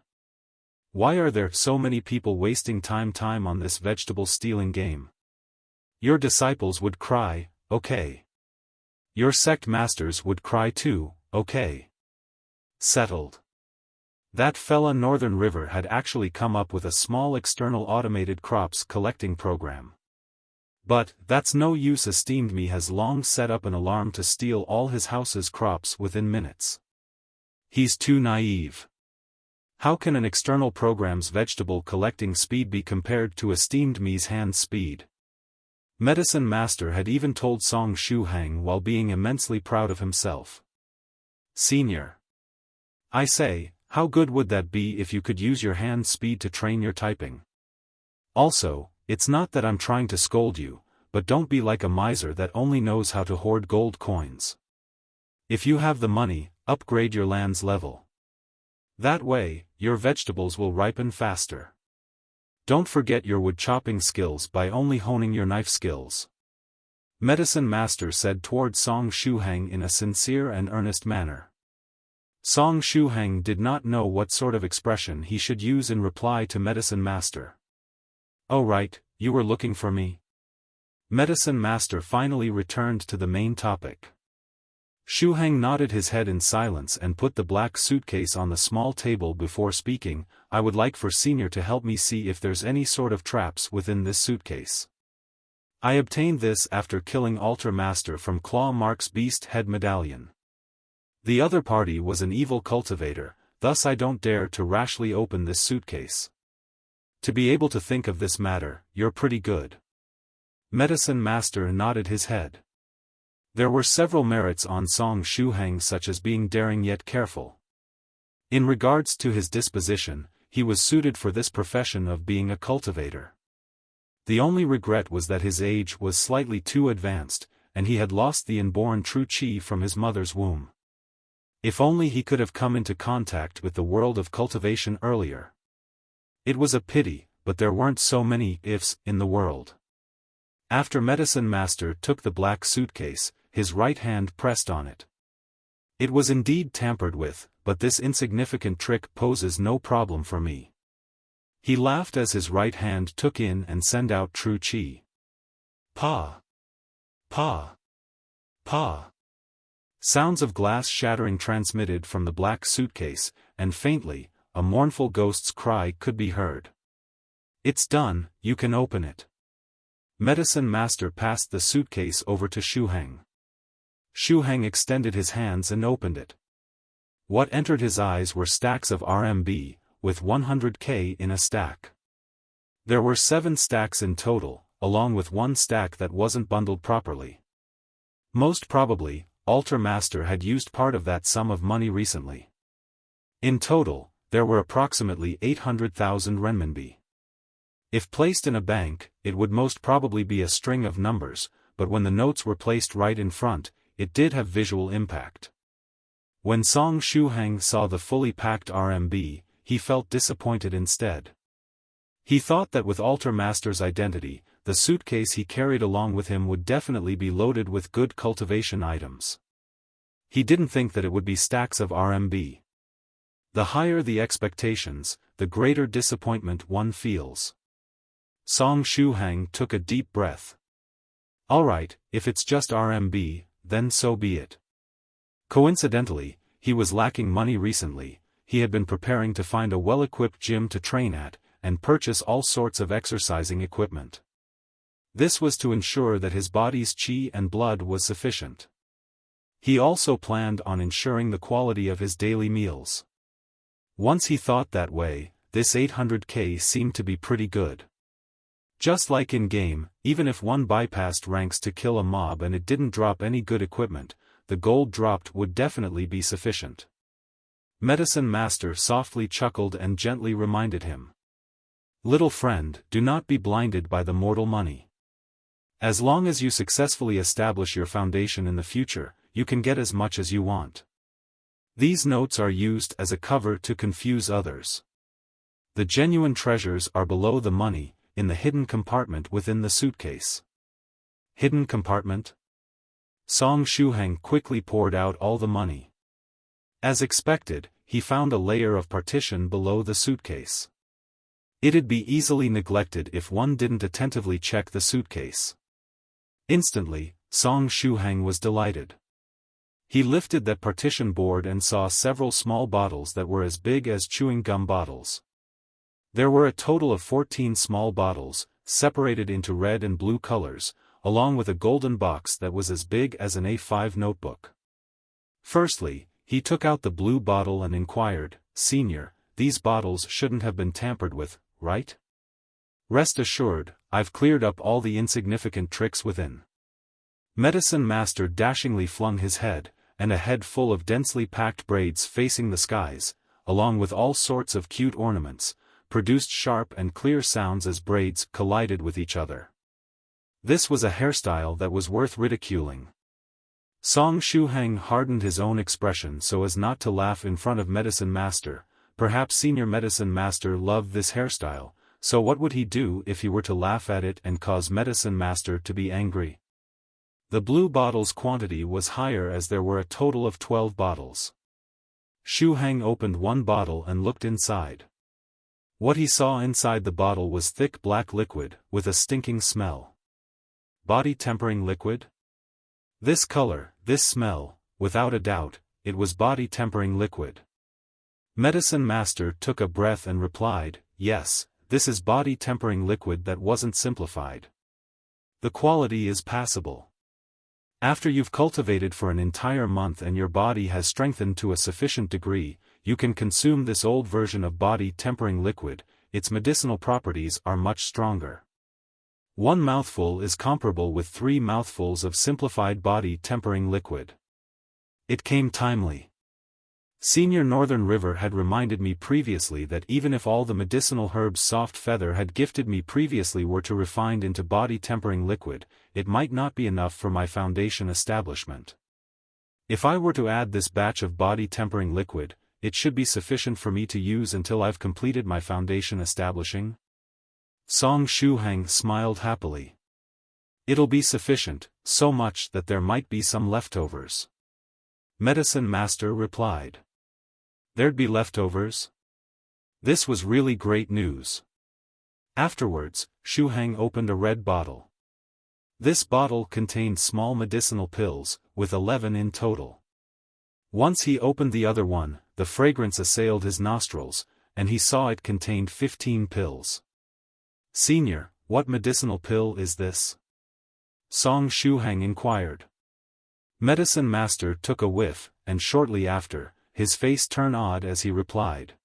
S1: Why are there so many people wasting time on this vegetable stealing game? Your disciples would cry, okay. Your sect masters would cry too, okay. Settled. That fella Northern River had actually come up with a small external automated crops collecting program. But, that's no use. Esteemed me has long set up an alarm to steal all his house's crops within minutes. He's too naive. How can an external program's vegetable collecting speed be compared to esteemed me's hand speed? Medicine Master had even told Song Shuhang while being immensely proud of himself. Senior. I say, How good would that be if you could use your hand speed to train your typing? Also, it's not that I'm trying to scold you, but don't be like a miser that only knows how to hoard gold coins. If you have the money, upgrade your land's level. That way, your vegetables will ripen faster. Don't forget your wood chopping skills by only honing your knife skills. Medicine Master said toward Song Shuhang in a sincere and earnest manner. Song Shuhang did not know what sort of expression he should use in reply to Medicine Master. "Oh right, you were looking for me?" Medicine Master finally returned to the main topic. Shuhang nodded his head in silence and put the black suitcase on the small table before speaking. "I would like for Senior to help me see if there's any sort of traps within this suitcase. I obtained this after killing Altar Master from Claw Mark's Beast Head Medallion. The other party was an evil cultivator, thus I don't dare to rashly open this suitcase. To be able to think of this matter, you're pretty good." Medicine Master nodded his head. There were several merits on Song Shuhang, such as being daring yet careful. In regards to his disposition, he was suited for this profession of being a cultivator. The only regret was that his age was slightly too advanced, and he had lost the inborn true chi from his mother's womb. If only he could have come into contact with the world of cultivation earlier. It was a pity, but there weren't so many ifs in the world. After Medicine Master took the black suitcase, his right hand pressed on it. It was indeed tampered with, but this insignificant trick poses no problem for me. He laughed as his right hand took in and sent out true chi. Pa! Pa! Pa! Sounds of glass shattering transmitted from the black suitcase, and faintly, a mournful ghost's cry could be heard. "It's done, you can open it." Medicine Master passed the suitcase over to Shuhang. Shuhang extended his hands and opened it. What entered his eyes were stacks of RMB, with 100k in a stack. There were 7 stacks in total, along with 1 stack that wasn't bundled properly. Most probably, Altar Master had used part of that sum of money recently. In total, there were approximately 800,000 renminbi. If placed in a bank, it would most probably be a string of numbers, but when the notes were placed right in front, it did have visual impact. When Song Shuhang saw the fully packed RMB, he felt disappointed instead. He thought that with Altar Master's identity, the suitcase he carried along with him would definitely be loaded with good cultivation items. He didn't think that it would be stacks of RMB. The higher the expectations, the greater disappointment one feels. Song Shuhang took a deep breath. Alright, if it's just RMB, then so be it. Coincidentally, he was lacking money recently. He had been preparing to find a well-equipped gym to train at, and purchase all sorts of exercising equipment. This was to ensure that his body's chi and blood was sufficient. He also planned on ensuring the quality of his daily meals. Once he thought that way, this 800k seemed to be pretty good. Just like in-game, even if one bypassed ranks to kill a mob and it didn't drop any good equipment, the gold dropped would definitely be sufficient. Medicine Master softly chuckled and gently reminded him. "Little friend, do not be blinded by the mortal money. As long as you successfully establish your foundation in the future, you can get as much as you want. These notes are used as a cover to confuse others. The genuine treasures are below the money, in the hidden compartment within the suitcase." Hidden compartment? Song Shuhang quickly poured out all the money. As expected, he found a layer of partition below the suitcase. It'd be easily neglected if one didn't attentively check the suitcase. Instantly, Song Shuhang was delighted. He lifted that partition board and saw several small bottles that were as big as chewing gum bottles. There were a total of 14 small bottles, separated into red and blue colors, along with a golden box that was as big as an A5 notebook. Firstly, he took out the blue bottle and inquired, "Senior, these bottles shouldn't have been tampered with, right?" "Rest assured, I've cleared up all the insignificant tricks within." Medicine Master dashingly flung his head, and a head full of densely packed braids facing the skies, along with all sorts of cute ornaments, produced sharp and clear sounds as braids collided with each other. This was a hairstyle that was worth ridiculing. Song Shuhang hardened his own expression so as not to laugh in front of Medicine Master. Perhaps Senior Medicine Master loved this hairstyle, so what would he do if he were to laugh at it and cause Medicine Master to be angry? The blue bottle's quantity was higher as there were a total of 12 bottles. Shuhang opened one bottle and looked inside. What he saw inside the bottle was thick black liquid, with a stinking smell. Body tempering liquid? This color, this smell, without a doubt, it was body tempering liquid. Medicine Master took a breath and replied, "Yes, this is body tempering liquid that wasn't simplified. The quality is passable. After you've cultivated for an entire month and your body has strengthened to a sufficient degree, you can consume this old version of body tempering liquid. Its medicinal properties are much stronger. One mouthful is comparable with 3 mouthfuls of simplified body tempering liquid." It came timely. Senior Northern River had reminded me previously that even if all the medicinal herbs Soft Feather had gifted me previously were to refined into body tempering liquid, it might not be enough for my foundation establishment. If I were to add this batch of body tempering liquid, it should be sufficient for me to use until I've completed my foundation establishing. Song Shuhang smiled happily. It'll be sufficient, so much that there might be some leftovers. Medicine Master replied. There'd be leftovers? This was really great news. Afterwards, Shuhang opened a red bottle. This bottle contained small medicinal pills, with 11 in total. Once he opened the other one, the fragrance assailed his nostrils, and he saw it contained 15 pills. "Senior, what medicinal pill is this?" Song Shuhang inquired. Medicine Master took a whiff, and shortly after, his face turned odd as he replied.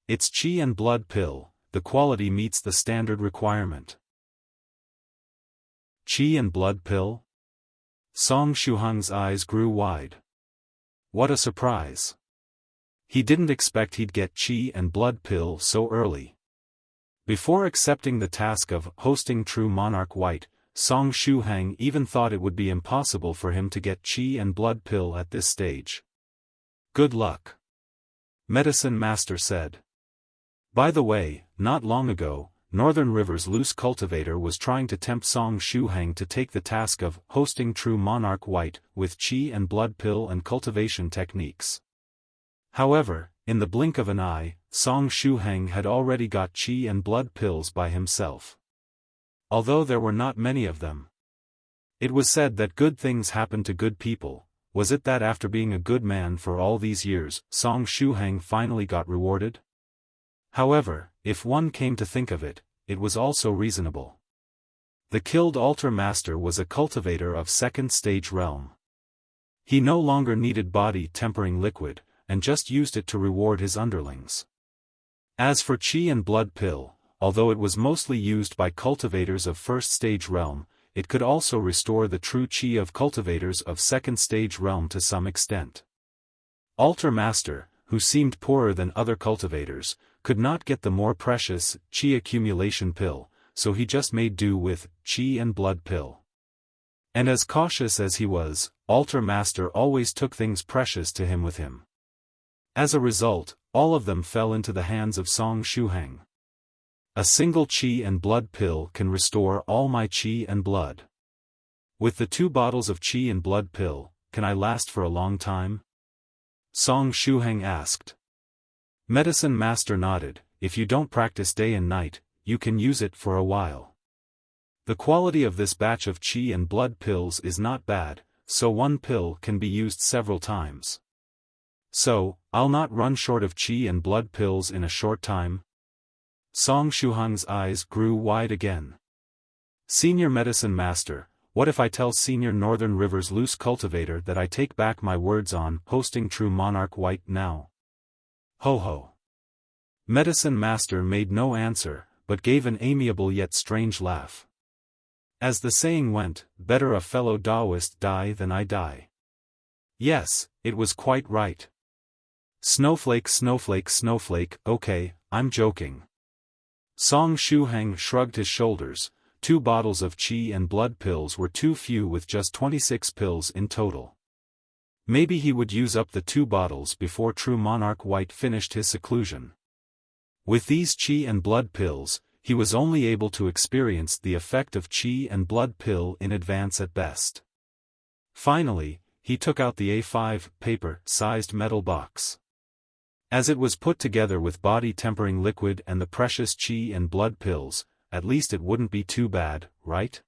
S1: "It's Qi and Blood pill, the quality meets the standard requirement." Qi and Blood pill? Song Shuhang's eyes grew wide. What a surprise. He didn't expect he'd get Qi and Blood pill so early. Before accepting the task of hosting True Monarch White, Song Shuhang even thought it would be impossible for him to get Qi and Blood pill at this stage. "Good luck," Medicine Master said. By the way, not long ago, Northern River's loose cultivator was trying to tempt Song Shuhang to take the task of hosting True Monarch White with Qi and Blood pill and cultivation techniques. However, in the blink of an eye, Song Shuhang had already got Qi and Blood pills by himself. Although there were not many of them. It was said that good things happen to good people. Was it that after being a good man for all these years, Song Shuhang finally got rewarded? However, if one came to think of it, it was also reasonable. The killed altar master was a cultivator of second stage realm. He no longer needed body tempering liquid, and just used it to reward his underlings. As for Qi and Blood pill, although it was mostly used by cultivators of first stage realm, it could also restore the true Qi of cultivators of second stage realm to some extent. Altar Master, who seemed poorer than other cultivators, could not get the more precious Qi accumulation pill, so he just made do with Qi and Blood pill. And as cautious as he was, Altar Master always took things precious to him with him. As a result, all of them fell into the hands of Song Shuhang. A single Qi and Blood pill can restore all my Qi and Blood. With the 2 bottles of Qi and Blood pill, can I last for a long time? Song Shuhang asked. Medicine Master nodded. If you don't practice day and night, you can use it for a while. The quality of this batch of Qi and Blood pills is not bad, so one pill can be used several times. So, I'll not run short of Qi and Blood pills in a short time? Song Shuhang's eyes grew wide again. Senior Medicine Master, what if I tell Senior Northern River's loose cultivator that I take back my words on hosting True Monarch White now? Ho ho. Medicine Master made no answer, but gave an amiable yet strange laugh. As the saying went, better a fellow Taoist die than I die. Yes, it was quite right. Snowflake, snowflake, snowflake, okay, I'm joking. Song Shuhang shrugged his shoulders. 2 bottles of qi and blood pills were too few with just 26 pills in total. Maybe he would use up the 2 bottles before true monarch White finished his seclusion. With these qi and blood pills, he was only able to experience the effect of qi and blood pill in advance at best. Finally, he took out the A5 paper-sized metal box. As it was put together with body-tempering liquid and the precious qi and blood pills, at least it wouldn't be too bad, right?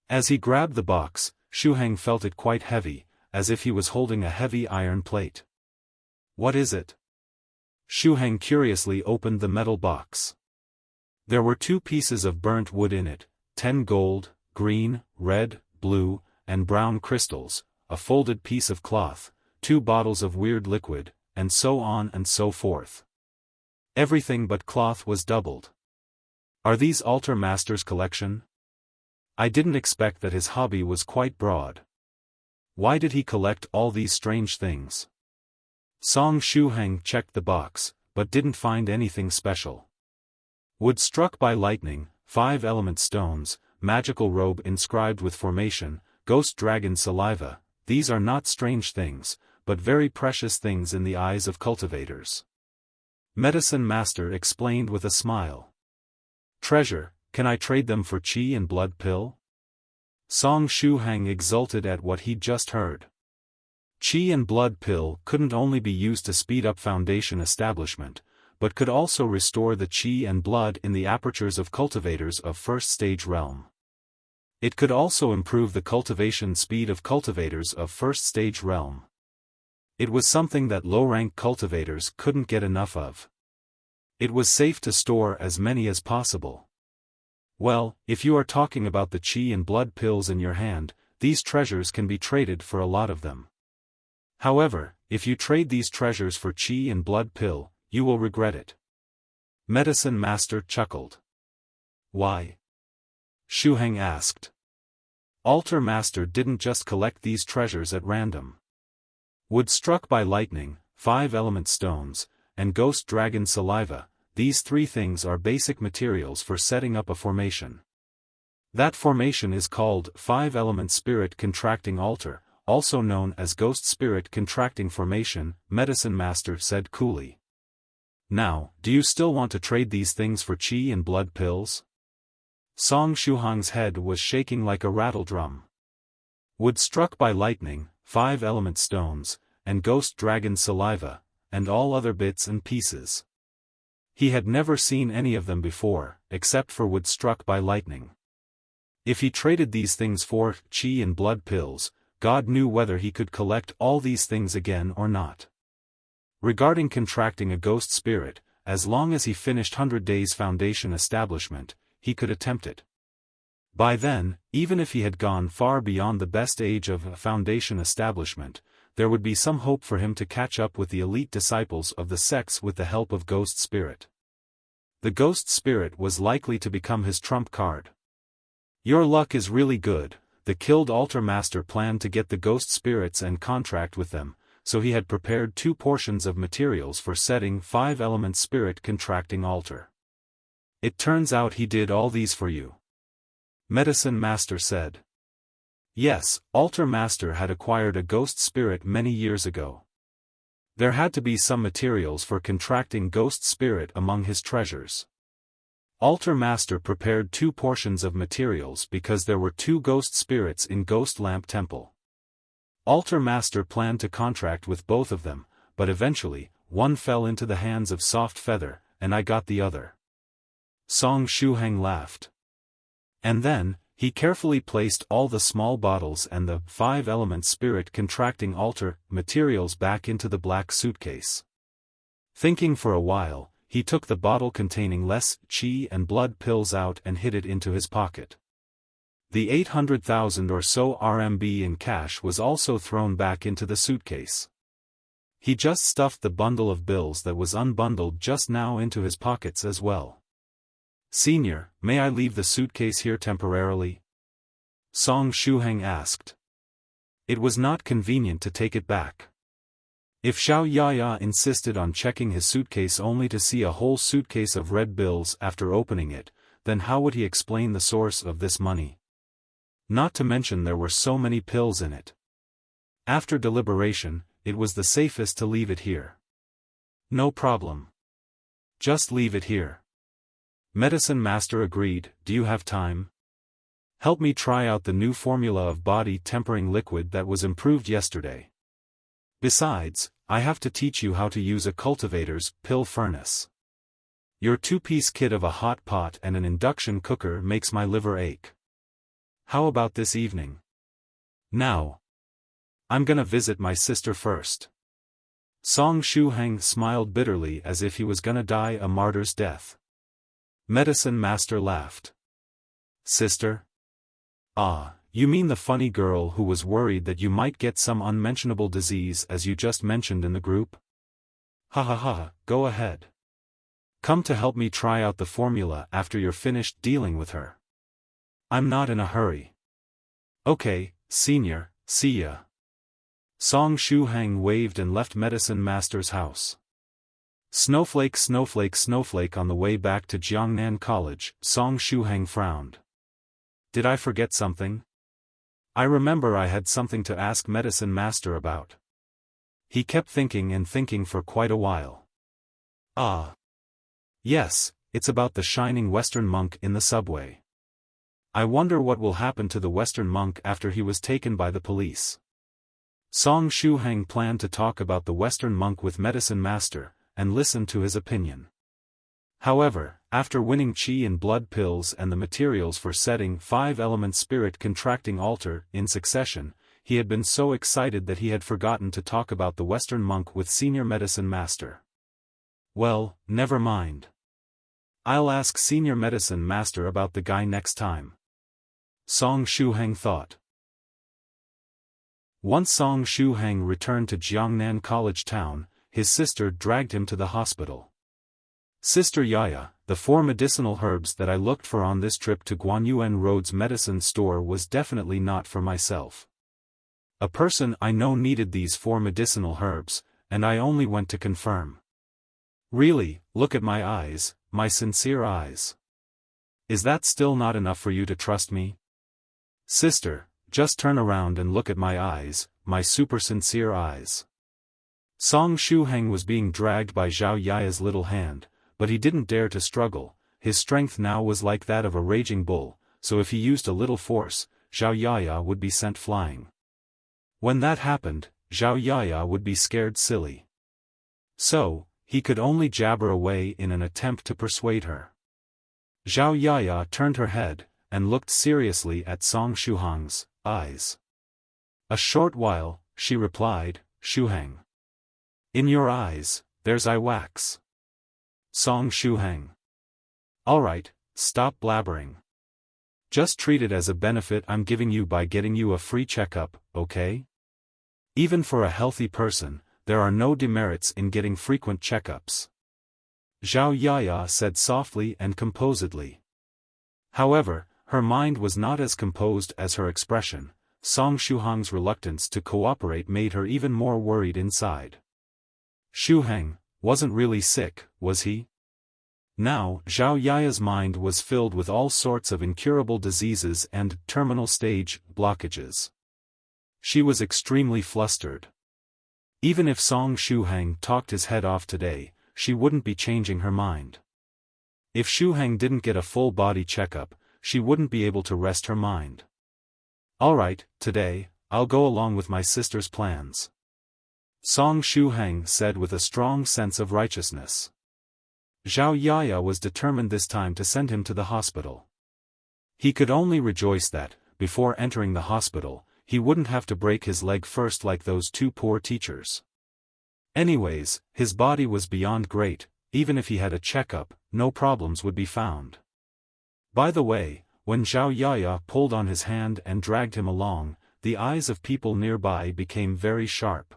S1: As he grabbed the box, Shuhang felt it quite heavy, as if he was holding a heavy iron plate. What is it? Shuhang curiously opened the metal box. There were 2 pieces of burnt wood in it, 10 gold, green, red, blue, and brown crystals, a folded piece of cloth, 2 bottles of weird liquid, and so on and so forth. Everything but cloth was doubled. Are these altar master's collection? I didn't expect that his hobby was quite broad. Why did he collect all these strange things? Song Shuhang checked the box, but didn't find anything special. Wood struck by lightning, 5 element stones, magical robe inscribed with formation, ghost dragon saliva, these are not strange things, but very precious things in the eyes of cultivators. Medicine Master explained with a smile. Treasure, can I trade them for qi and blood pill? Song Shuhang exulted at what he'd just heard. Qi and blood pill couldn't only be used to speed up foundation establishment, but could also restore the qi and blood in the apertures of cultivators of first stage realm. It could also improve the cultivation speed of cultivators of first stage realm. It was something that low-rank cultivators couldn't get enough of. It was safe to store as many as possible. Well, if you are talking about the qi and blood pills in your hand, these treasures can be traded for a lot of them. However, if you trade these treasures for qi and blood pill, you will regret it. Medicine Master chuckled. Why? Shuhang asked. Altar Master didn't just collect these treasures at random. Wood struck by lightning, 5 element stones, and ghost dragon saliva, these 3 things are basic materials for setting up a formation. That formation is called 5 element spirit contracting altar, also known as ghost spirit contracting formation, Medicine Master said coolly. Now, do you still want to trade these things for qi and blood pills? Song Shuhang's head was shaking like a rattle drum. Wood struck by lightning, 5 element stones, and ghost dragon saliva, and all other bits and pieces. He had never seen any of them before, except for wood struck by lightning. If he traded these things for qi and blood pills, God knew whether he could collect all these things again or not. Regarding contracting a ghost spirit, as long as he finished 100 Days Foundation establishment, he could attempt it. By then, even if he had gone far beyond the best age of a foundation establishment, there would be some hope for him to catch up with the elite disciples of the sects with the help of ghost spirit. The ghost spirit was likely to become his trump card. Your luck is really good. The killed altar master planned to get the ghost spirits and contract with them, so he had prepared 2 portions of materials for setting 5 element spirit contracting altar. It turns out he did all these for you. Medicine Master said. Yes, Altar Master had acquired a ghost spirit many years ago. There had to be some materials for contracting ghost spirit among his treasures. Altar Master prepared 2 portions of materials because there were 2 ghost spirits in Ghost Lamp Temple. Altar Master planned to contract with both of them, but eventually, one fell into the hands of Soft Feather, and I got the other. Song Shuhang laughed. And then, he carefully placed all the small bottles and the 5 element spirit contracting altar materials back into the black suitcase. Thinking for a while, he took the bottle containing less qi and blood pills out and hid it into his pocket. The 800,000 or so RMB in cash was also thrown back into the suitcase. He just stuffed the bundle of bills that was unbundled just now into his pockets as well. Senior, may I leave the suitcase here temporarily? Song Shuhang asked. It was not convenient to take it back. If Xiao Yaya insisted on checking his suitcase only to see a whole suitcase of red bills after opening it, then how would he explain the source of this money? Not to mention there were so many pills in it. After deliberation, it was the safest to leave it here. No problem. Just leave it here. Medicine Master agreed. Do you have time? Help me try out the new formula of body tempering liquid that was improved yesterday. Besides, I have to teach you how to use a cultivator's pill furnace. Your two-piece kit of a hot pot and an induction cooker makes my liver ache. How about this evening? Now. I'm gonna visit my sister first. Song Shuhang smiled bitterly as if he was gonna die a martyr's death. Medicine Master laughed. Sister? Ah, you mean the funny girl who was worried that you might get some unmentionable disease as you just mentioned in the group? Ha ha ha, go ahead. Come to help me try out the formula after you're finished dealing with her. I'm not in a hurry. Okay, senior, see ya. Song Shuhang waved and left Medicine Master's house. Snowflake snowflake snowflake. On the way back to Zhongyang College, Song Shuhang frowned. Did I forget something? I remember I had something to ask Medicine Master about. He kept thinking and thinking for quite a while. Ah. Yes, it's about the shining Western monk in the subway. I wonder what will happen to the Western monk after he was taken by the police. Song Shuhang planned to talk about the Western monk with Medicine Master, and listen to his opinion. However, after winning qi and blood pills and the materials for setting 5-element spirit contracting altar in succession, he had been so excited that he had forgotten to talk about the Western monk with Senior Medicine Master. Well, never mind. I'll ask Senior Medicine Master about the guy next time. Song Shuhang thought. Once Song Shuhang returned to Zhongyang College town, his sister dragged him to the hospital. Sister Yaya, the 4 medicinal herbs that I looked for on this trip to Guanyuan Road's medicine store was definitely not for myself. A person I know needed these 4 medicinal herbs, and I only went to confirm. Really, look at my eyes, my sincere eyes. Is that still not enough for you to trust me? Sister, just turn around and look at my eyes, my super sincere eyes. Song Shuhang was being dragged by Zhao Yaya's little hand, but he didn't dare to struggle. His strength now was like that of a raging bull, so if he used a little force, Zhao Yaya would be sent flying. When that happened, Zhao Yaya would be scared silly. So, he could only jabber away in an attempt to persuade her. Zhao Yaya turned her head, and looked seriously at Song Shuhang's eyes. A short while, she replied, Shuhang. In your eyes, there's eye wax. Song Shuhang. Alright, stop blabbering. Just treat it as a benefit I'm giving you by getting you a free checkup, okay? Even for a healthy person, there are no demerits in getting frequent checkups. Zhao Yaya said softly and composedly. However, her mind was not as composed as her expression. Song Shuhang's reluctance to cooperate made her even more worried inside. Shuhang wasn't really sick, was he? Now, Zhao Yaya's mind was filled with all sorts of incurable diseases and terminal stage blockages. She was extremely flustered. Even if Song Shuhang talked his head off today, she wouldn't be changing her mind. If Shuhang didn't get a full body checkup, she wouldn't be able to rest her mind. Alright, today, I'll go along with my sister's plans. Song Shuhang said with a strong sense of righteousness. Zhao Yaya was determined this time to send him to the hospital. He could only rejoice that, before entering the hospital, he wouldn't have to break his leg first like those 2 poor teachers. Anyways, his body was beyond great. Even if he had a checkup, no problems would be found. By the way, when Zhao Yaya pulled on his hand and dragged him along, the eyes of people nearby became very sharp.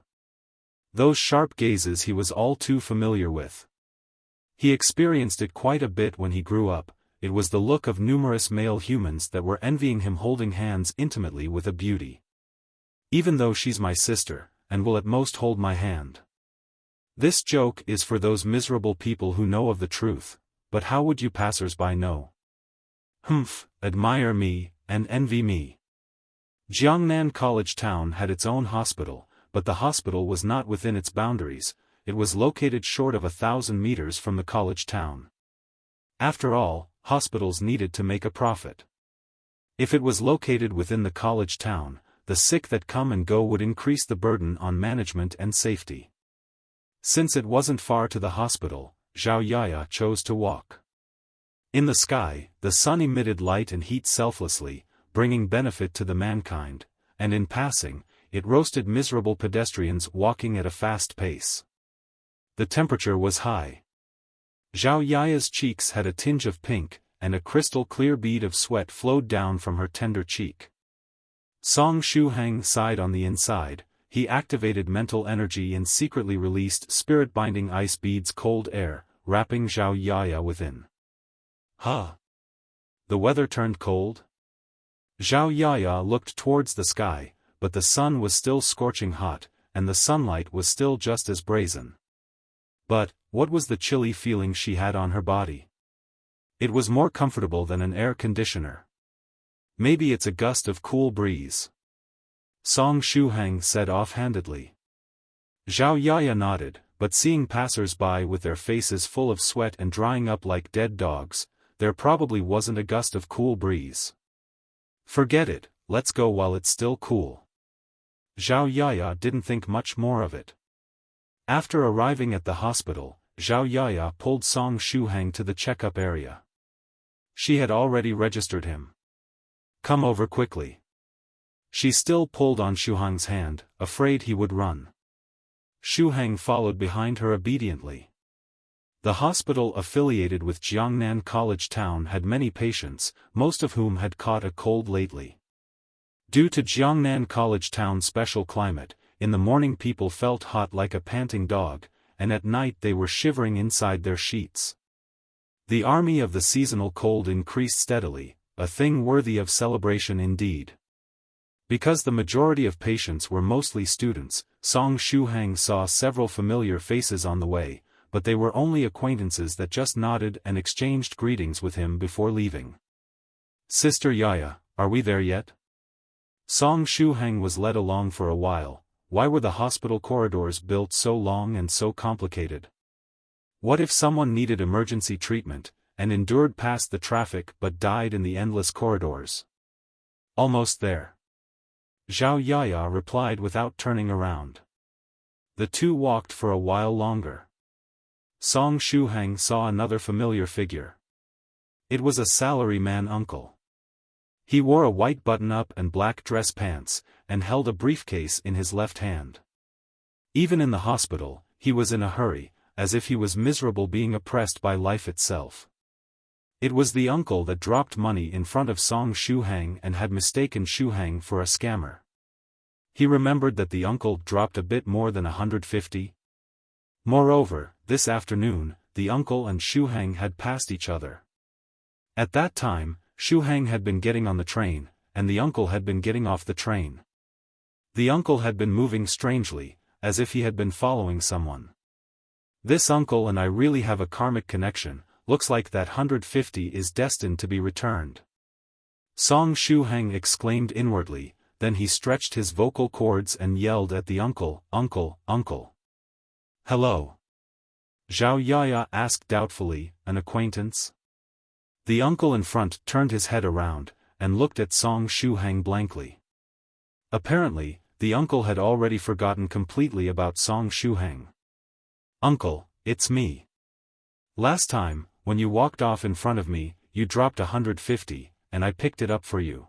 S1: Those sharp gazes he was all too familiar with. He experienced it quite a bit when he grew up. It was the look of numerous male humans that were envying him holding hands intimately with a beauty. Even though she's my sister, and will at most hold my hand. This joke is for those miserable people who know of the truth, but how would you passers-by know? Humph, admire me, and envy me. Jiangnan College Town had its own hospital, but the hospital was not within its boundaries. It was located short of 1,000 meters from the college town. After all, hospitals needed to make a profit. If it was located within the college town, the sick that come and go would increase the burden on management and safety. Since it wasn't far to the hospital, Zhao Yaya chose to walk. In the sky, the sun emitted light and heat selflessly, bringing benefit to the mankind, and in passing, it roasted miserable pedestrians walking at a fast pace. The temperature was high. Zhao Yaya's cheeks had a tinge of pink, and a crystal-clear bead of sweat flowed down from her tender cheek. Song Shuhang sighed on the inside. He activated mental energy and secretly released spirit-binding ice beads cold air, wrapping Zhao Yaya within. Huh? The weather turned cold? Zhao Yaya looked towards the sky, but the sun was still scorching hot, and the sunlight was still just as brazen. But, what was the chilly feeling she had on her body? It was more comfortable than an air conditioner. Maybe it's a gust of cool breeze. Song Shuhang said offhandedly. Zhao Yaya nodded, but seeing passers-by with their faces full of sweat and drying up like dead dogs, there probably wasn't a gust of cool breeze. Forget it, let's go while it's still cool. Zhao Yaya didn't think much more of it. After arriving at the hospital, Zhao Yaya pulled Song Shuhang to the checkup area. She had already registered him. Come over quickly. She still pulled on Shuhang's hand, afraid he would run. Shuhang followed behind her obediently. The hospital affiliated with Jiangnan College Town had many patients, most of whom had caught a cold lately. Due to Jiangnan College Town's special climate, in the morning people felt hot like a panting dog, and at night they were shivering inside their sheets. The army of the seasonal cold increased steadily, a thing worthy of celebration indeed. Because the majority of patients were mostly students, Song Shuhang saw several familiar faces on the way, but they were only acquaintances that just nodded and exchanged greetings with him before leaving. Sister Yaya, are we there yet? Song Shuhang was led along for a while. Why were the hospital corridors built so long and so complicated? What if someone needed emergency treatment, and endured past the traffic but died in the endless corridors? Almost there. Zhao Yaya replied without turning around. The two walked for a while longer. Song Shuhang saw another familiar figure. It was a salaryman uncle. He wore a white button-up and black dress pants, and held a briefcase in his left hand. Even in the hospital, he was in a hurry, as if he was miserable being oppressed by life itself. It was the uncle that dropped money in front of Song Shuhang and had mistaken Shuhang for a scammer. He remembered that the uncle dropped a bit more than 150. Moreover, this afternoon, the uncle and Shuhang had passed each other. At that time, Shuhang had been getting on the train, and the uncle had been getting off the train. The uncle had been moving strangely, as if he had been following someone. This uncle and I really have a karmic connection, looks like that 150 is destined to be returned. Song Shuhang exclaimed inwardly, then he stretched his vocal cords and yelled at the uncle, "Uncle, uncle." "Hello?" Zhao Yaya asked doubtfully, "An acquaintance?" The uncle in front turned his head around, and looked at Song Shuhang blankly. Apparently, the uncle had already forgotten completely about Song Shuhang. "Uncle, it's me. Last time, when you walked off in front of me, you dropped 150, and I picked it up for you.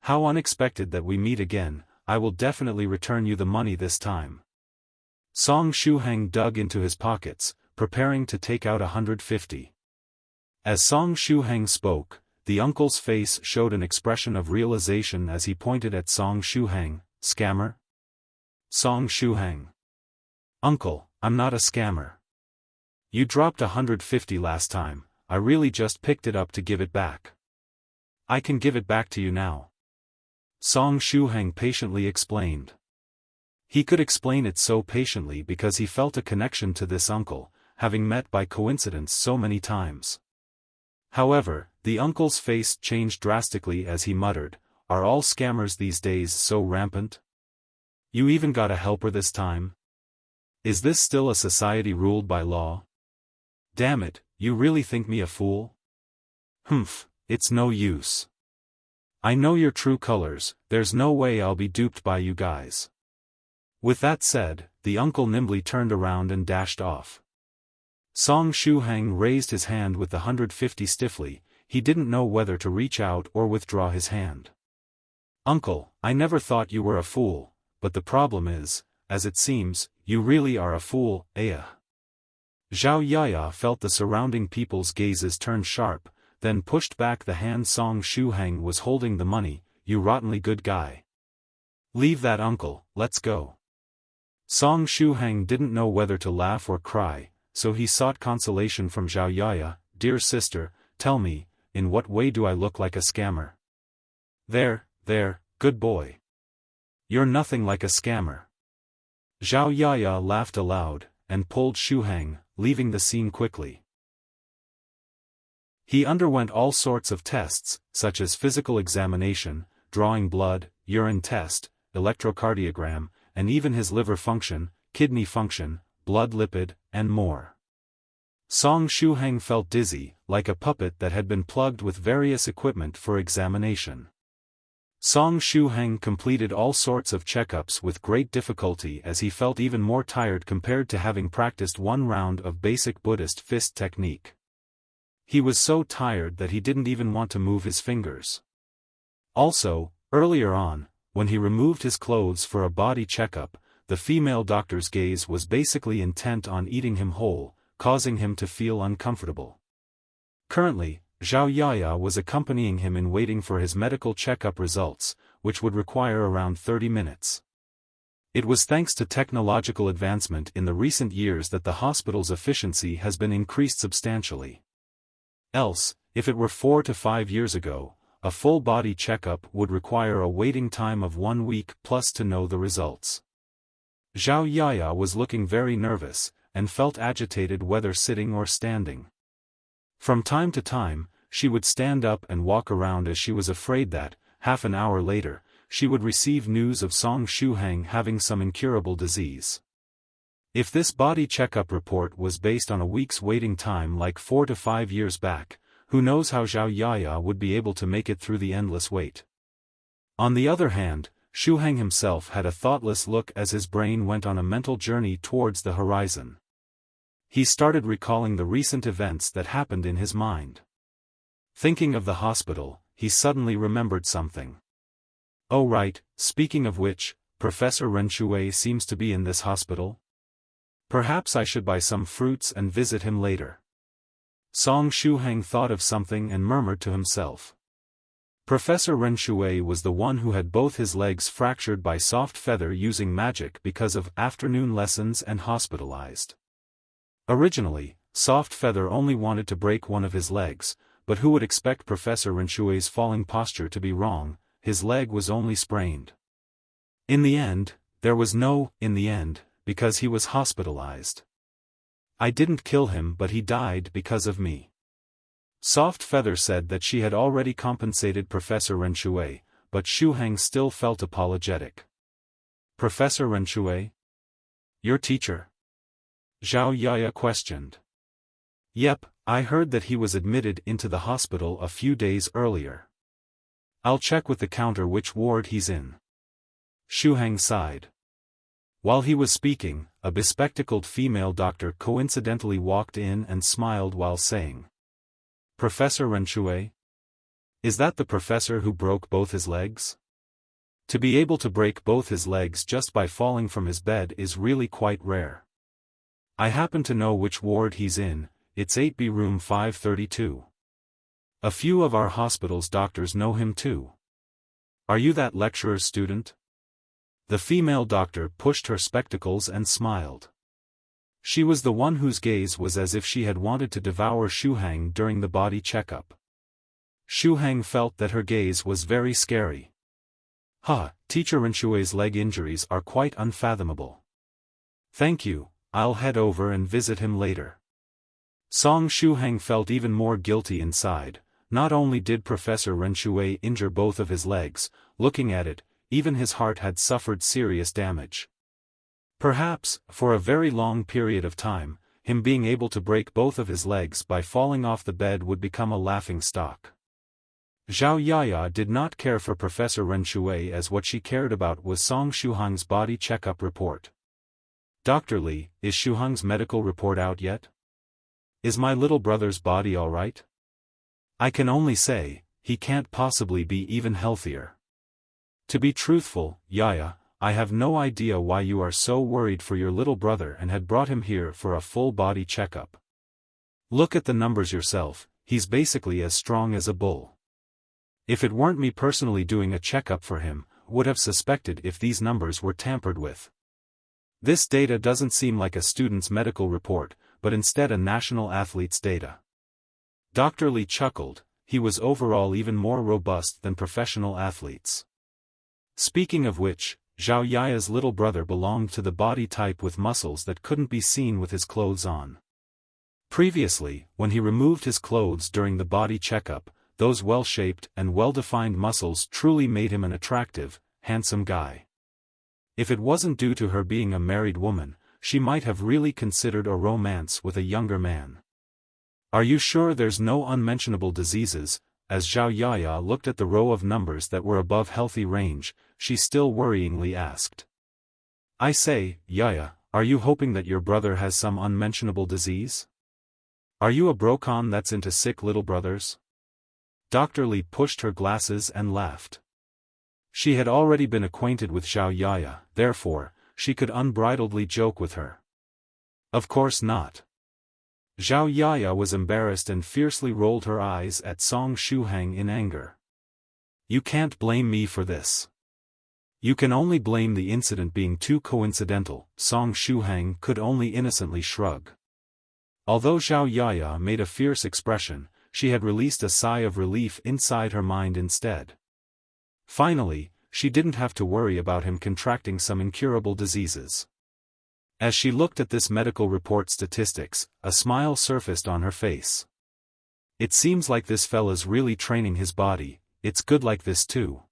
S1: How unexpected that we meet again. I will definitely return you the money this time." Song Shuhang dug into his pockets, preparing to take out 150. As Song Shuhang spoke, the uncle's face showed an expression of realization as he pointed at Song Shuhang. "Scammer?" Song Shuhang. "Uncle, I'm not a scammer. You dropped 150 last time, I really just picked it up to give it back. I can give it back to you now." Song Shuhang patiently explained. He could explain it so patiently because he felt a connection to this uncle, having met by coincidence so many times. However, the uncle's face changed drastically as he muttered, "Are all scammers these days so rampant? You even got a helper this time? Is this still a society ruled by law? Damn it, you really think me a fool? Humph, it's no use. I know your true colors, there's no way I'll be duped by you guys." With that said, the uncle nimbly turned around and dashed off. Shuhang raised his hand with the 150 stiffly, he didn't know whether to reach out or withdraw his hand. "Uncle, I never thought you were a fool, but the problem is, as it seems, you really are a fool, eh?" Zhao Yaya felt the surrounding people's gazes turn sharp, then pushed back the hand Shuhang was holding the money. "You rottenly good guy. Leave that uncle, let's go." Shuhang didn't know whether to laugh or cry, so he sought consolation from Zhao Yaya. "Dear sister, tell me, in what way do I look like a scammer?" There, good boy. You're nothing like a scammer." Zhao Yaya laughed aloud, and pulled Shuhang, leaving the scene quickly. He underwent all sorts of tests, such as physical examination, drawing blood, urine test, electrocardiogram, and even his liver function, kidney function, blood lipid, and more. Shuhang felt dizzy, like a puppet that had been plugged with various equipment for examination. Shuhang completed all sorts of checkups with great difficulty as he felt even more tired compared to having practiced one round of basic Buddhist fist technique. He was so tired that he didn't even want to move his fingers. Also, earlier on, when he removed his clothes for a body checkup, the female doctor's gaze was basically intent on eating him whole, causing him to feel uncomfortable. Currently, Zhao Yaya was accompanying him in waiting for his medical checkup results, which would require around 30 minutes. It was thanks to technological advancement in the recent years that the hospital's efficiency has been increased substantially. Else, if it were 4 to 5 years ago, a full-body checkup would require a waiting time of 1 week plus to know the results. Zhao Yaya was looking very nervous, and felt agitated whether sitting or standing. From time to time, she would stand up and walk around as she was afraid that, half an hour later, she would receive news of Shuhang having some incurable disease. If this body checkup report was based on a week's waiting time like 4 to 5 years back, who knows how Zhao Yaya would be able to make it through the endless wait. On the other hand, Shuhang himself had a thoughtless look as his brain went on a mental journey towards the horizon. He started recalling the recent events that happened in his mind. Thinking of the hospital, he suddenly remembered something. "Oh right, speaking of which, Professor Renshue seems to be in this hospital. Perhaps I should buy some fruits and visit him later." Shuhang thought of something and murmured to himself. Professor Renshue was the one who had both his legs fractured by soft feather using magic because of afternoon lessons and hospitalized. Originally, Soft Feather only wanted to break one of his legs, but who would expect Professor Renshue's falling posture to be wrong? His leg was only sprained. In the end, there was no "in the end," because he was hospitalized. "I didn't kill him but he died because of me." Soft Feather said that she had already compensated Professor Renshue, but Shuhang still felt apologetic. "Professor Renshue? Your teacher?" Zhao Yaya questioned. "Yep, I heard that he was admitted into the hospital a few days earlier. I'll check with the counter which ward he's in." Shuhang sighed. While he was speaking, a bespectacled female doctor coincidentally walked in and smiled while saying, "Professor Renshue? Is that the professor who broke both his legs? To be able to break both his legs just by falling from his bed is really quite rare. I happen to know which ward he's in, it's 8B room 532. A few of our hospital's doctors know him too. Are you that lecturer's student?" The female doctor pushed her spectacles and smiled. She was the one whose gaze was as if she had wanted to devour Shuhang during the body checkup. Shuhang felt that her gaze was very scary. Teacher Renshui's leg injuries are quite unfathomable. Thank you, I'll head over and visit him later. Song Shuhang felt even more guilty inside. Not only did Professor Renshui injure both of his legs, looking at it, even his heart had suffered serious damage. Perhaps, for a very long period of time, him being able to break both of his legs by falling off the bed would become a laughing stock. Zhao Yaya did not care for Professor Renshui, as what she cared about was Song Shuhang's body checkup report. Dr. Li, is Shuhang's medical report out yet? Is my little brother's body all right? I can only say, he can't possibly be even healthier. To be truthful, Yaya, I have no idea why you are so worried for your little brother and had brought him here for a full body checkup. Look at the numbers yourself, he's basically as strong as a bull. If it weren't me personally doing a checkup for him, would have suspected if these numbers were tampered with. This data doesn't seem like a student's medical report, but instead a national athlete's data. Dr. Li chuckled. He was overall even more robust than professional athletes. Speaking of which, Zhao Yaya's little brother belonged to the body type with muscles that couldn't be seen with his clothes on. Previously, when he removed his clothes during the body checkup, those well-shaped and well-defined muscles truly made him an attractive, handsome guy. If it wasn't due to her being a married woman, she might have really considered a romance with a younger man. Are you sure there's no unmentionable diseases? As Zhao Yaya looked at the row of numbers that were above healthy range, she still worryingly asked. I say, Yaya, are you hoping that your brother has some unmentionable disease? Are you a brocon that's into sick little brothers? Dr. Li pushed her glasses and laughed. She had already been acquainted with Zhao Yaya, therefore, she could unbridledly joke with her. Of course not. Zhao Yaya was embarrassed and fiercely rolled her eyes at Song Shuhang in anger. You can't blame me for this. You can only blame the incident being too coincidental. Song Shuhang could only innocently shrug. Although Zhao Yaya made a fierce expression, she had released a sigh of relief inside her mind instead. Finally, she didn't have to worry about him contracting some incurable diseases. As she looked at this medical report statistics, a smile surfaced on her face. It seems like this fella's really training his body. It's good like this too.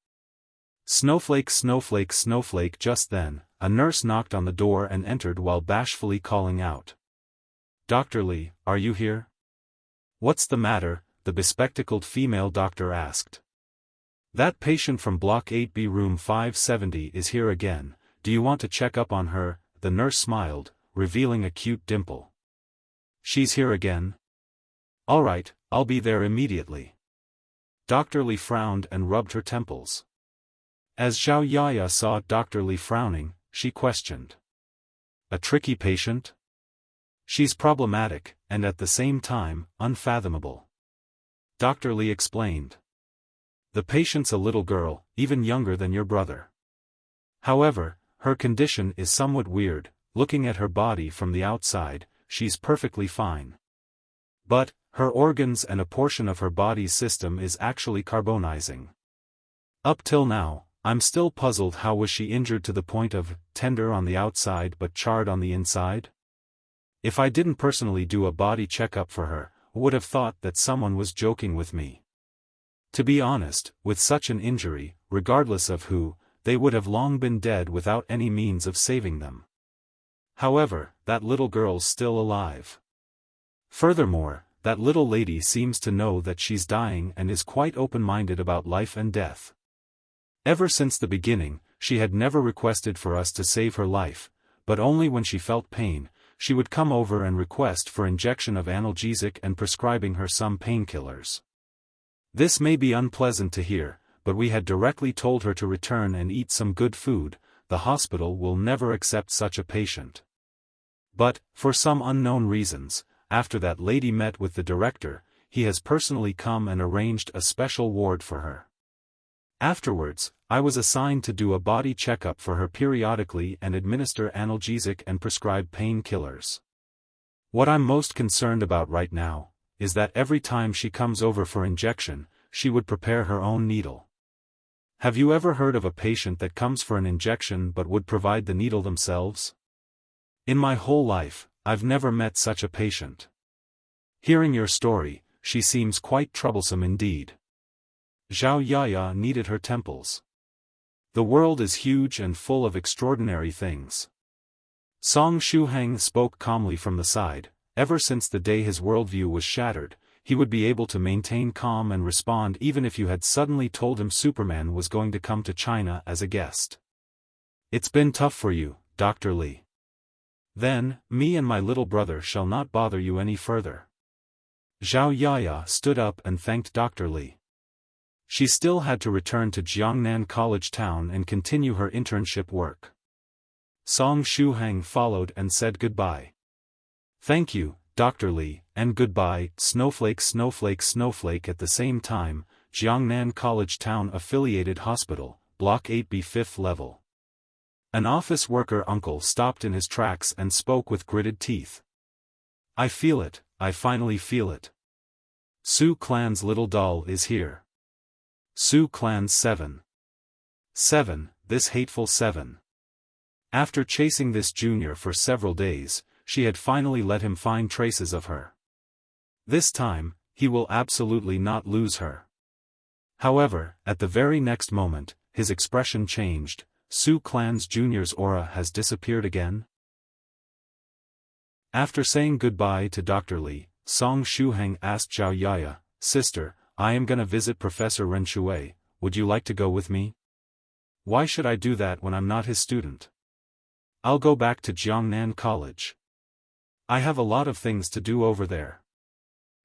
S1: Snowflake, snowflake, snowflake. Just then, a nurse knocked on the door and entered while bashfully calling out. Dr. Li, are you here? What's the matter? The bespectacled female doctor asked. That patient from Block 8B room 570 is here again. Do you want to check up on her? The nurse smiled, revealing a cute dimple. She's here again? All right, I'll be there immediately. Dr. Li frowned and rubbed her temples. As Zhao Yaya saw Dr. Li frowning, she questioned. A tricky patient? She's problematic, and at the same time, unfathomable. Dr. Li explained. The patient's a little girl, even younger than your brother. However, her condition is somewhat weird. Looking at her body from the outside, she's perfectly fine. But, her organs and a portion of her body's system is actually carbonizing. Up till now, I'm still puzzled. How was she injured to the point of tender on the outside but charred on the inside? If I didn't personally do a body checkup for her, I would have thought that someone was joking with me. To be honest, with such an injury, regardless of who, they would have long been dead without any means of saving them. However, that little girl's still alive. Furthermore, that little lady seems to know that she's dying and is quite open-minded about life and death. Ever since the beginning, she had never requested for us to save her life, but only when she felt pain, she would come over and request for injection of analgesic and prescribing her some painkillers. This may be unpleasant to hear, but we had directly told her to return and eat some good food. The hospital will never accept such a patient. But, for some unknown reasons, after that lady met with the director, he has personally come and arranged a special ward for her. Afterwards, I was assigned to do a body checkup for her periodically and administer analgesic and prescribe painkillers. What I'm most concerned about right now is that every time she comes over for injection, she would prepare her own needle. Have you ever heard of a patient that comes for an injection but would provide the needle themselves? In my whole life, I've never met such a patient. Hearing your story, she seems quite troublesome indeed. Zhao Yaya kneaded her temples. The world is huge and full of extraordinary things. Song Shuhang spoke calmly from the side. Ever since the day his worldview was shattered, he would be able to maintain calm and respond even if you had suddenly told him Superman was going to come to China as a guest. It's been tough for you, Dr. Li. Then, me and my little brother shall not bother you any further. Zhao Yaya stood up and thanked Dr. Li. She still had to return to Jiangnan College Town and continue her internship work. Song Shuhang followed and said goodbye. Thank you, Dr. Li, and goodbye, Snowflake Snowflake Snowflake. At the same time, Jiangnan College Town Affiliated Hospital, Block 8B 5th level. An office worker uncle stopped in his tracks and spoke with gritted teeth. I feel it, I finally feel it. Su Clan's little doll is here. Su Clan's 7. 7, this hateful 7. After chasing this junior for several days, she had finally let him find traces of her. This time, he will absolutely not lose her. However, at the very next moment, his expression changed. Su Clan's junior's aura has disappeared again? After saying goodbye to Dr. Li, Song Shuhang asked Zhao Yaya, Sister, I am gonna visit Professor Ren Shui, would you like to go with me? Why should I do that when I'm not his student? I'll go back to Jiangnan College. I have a lot of things to do over there.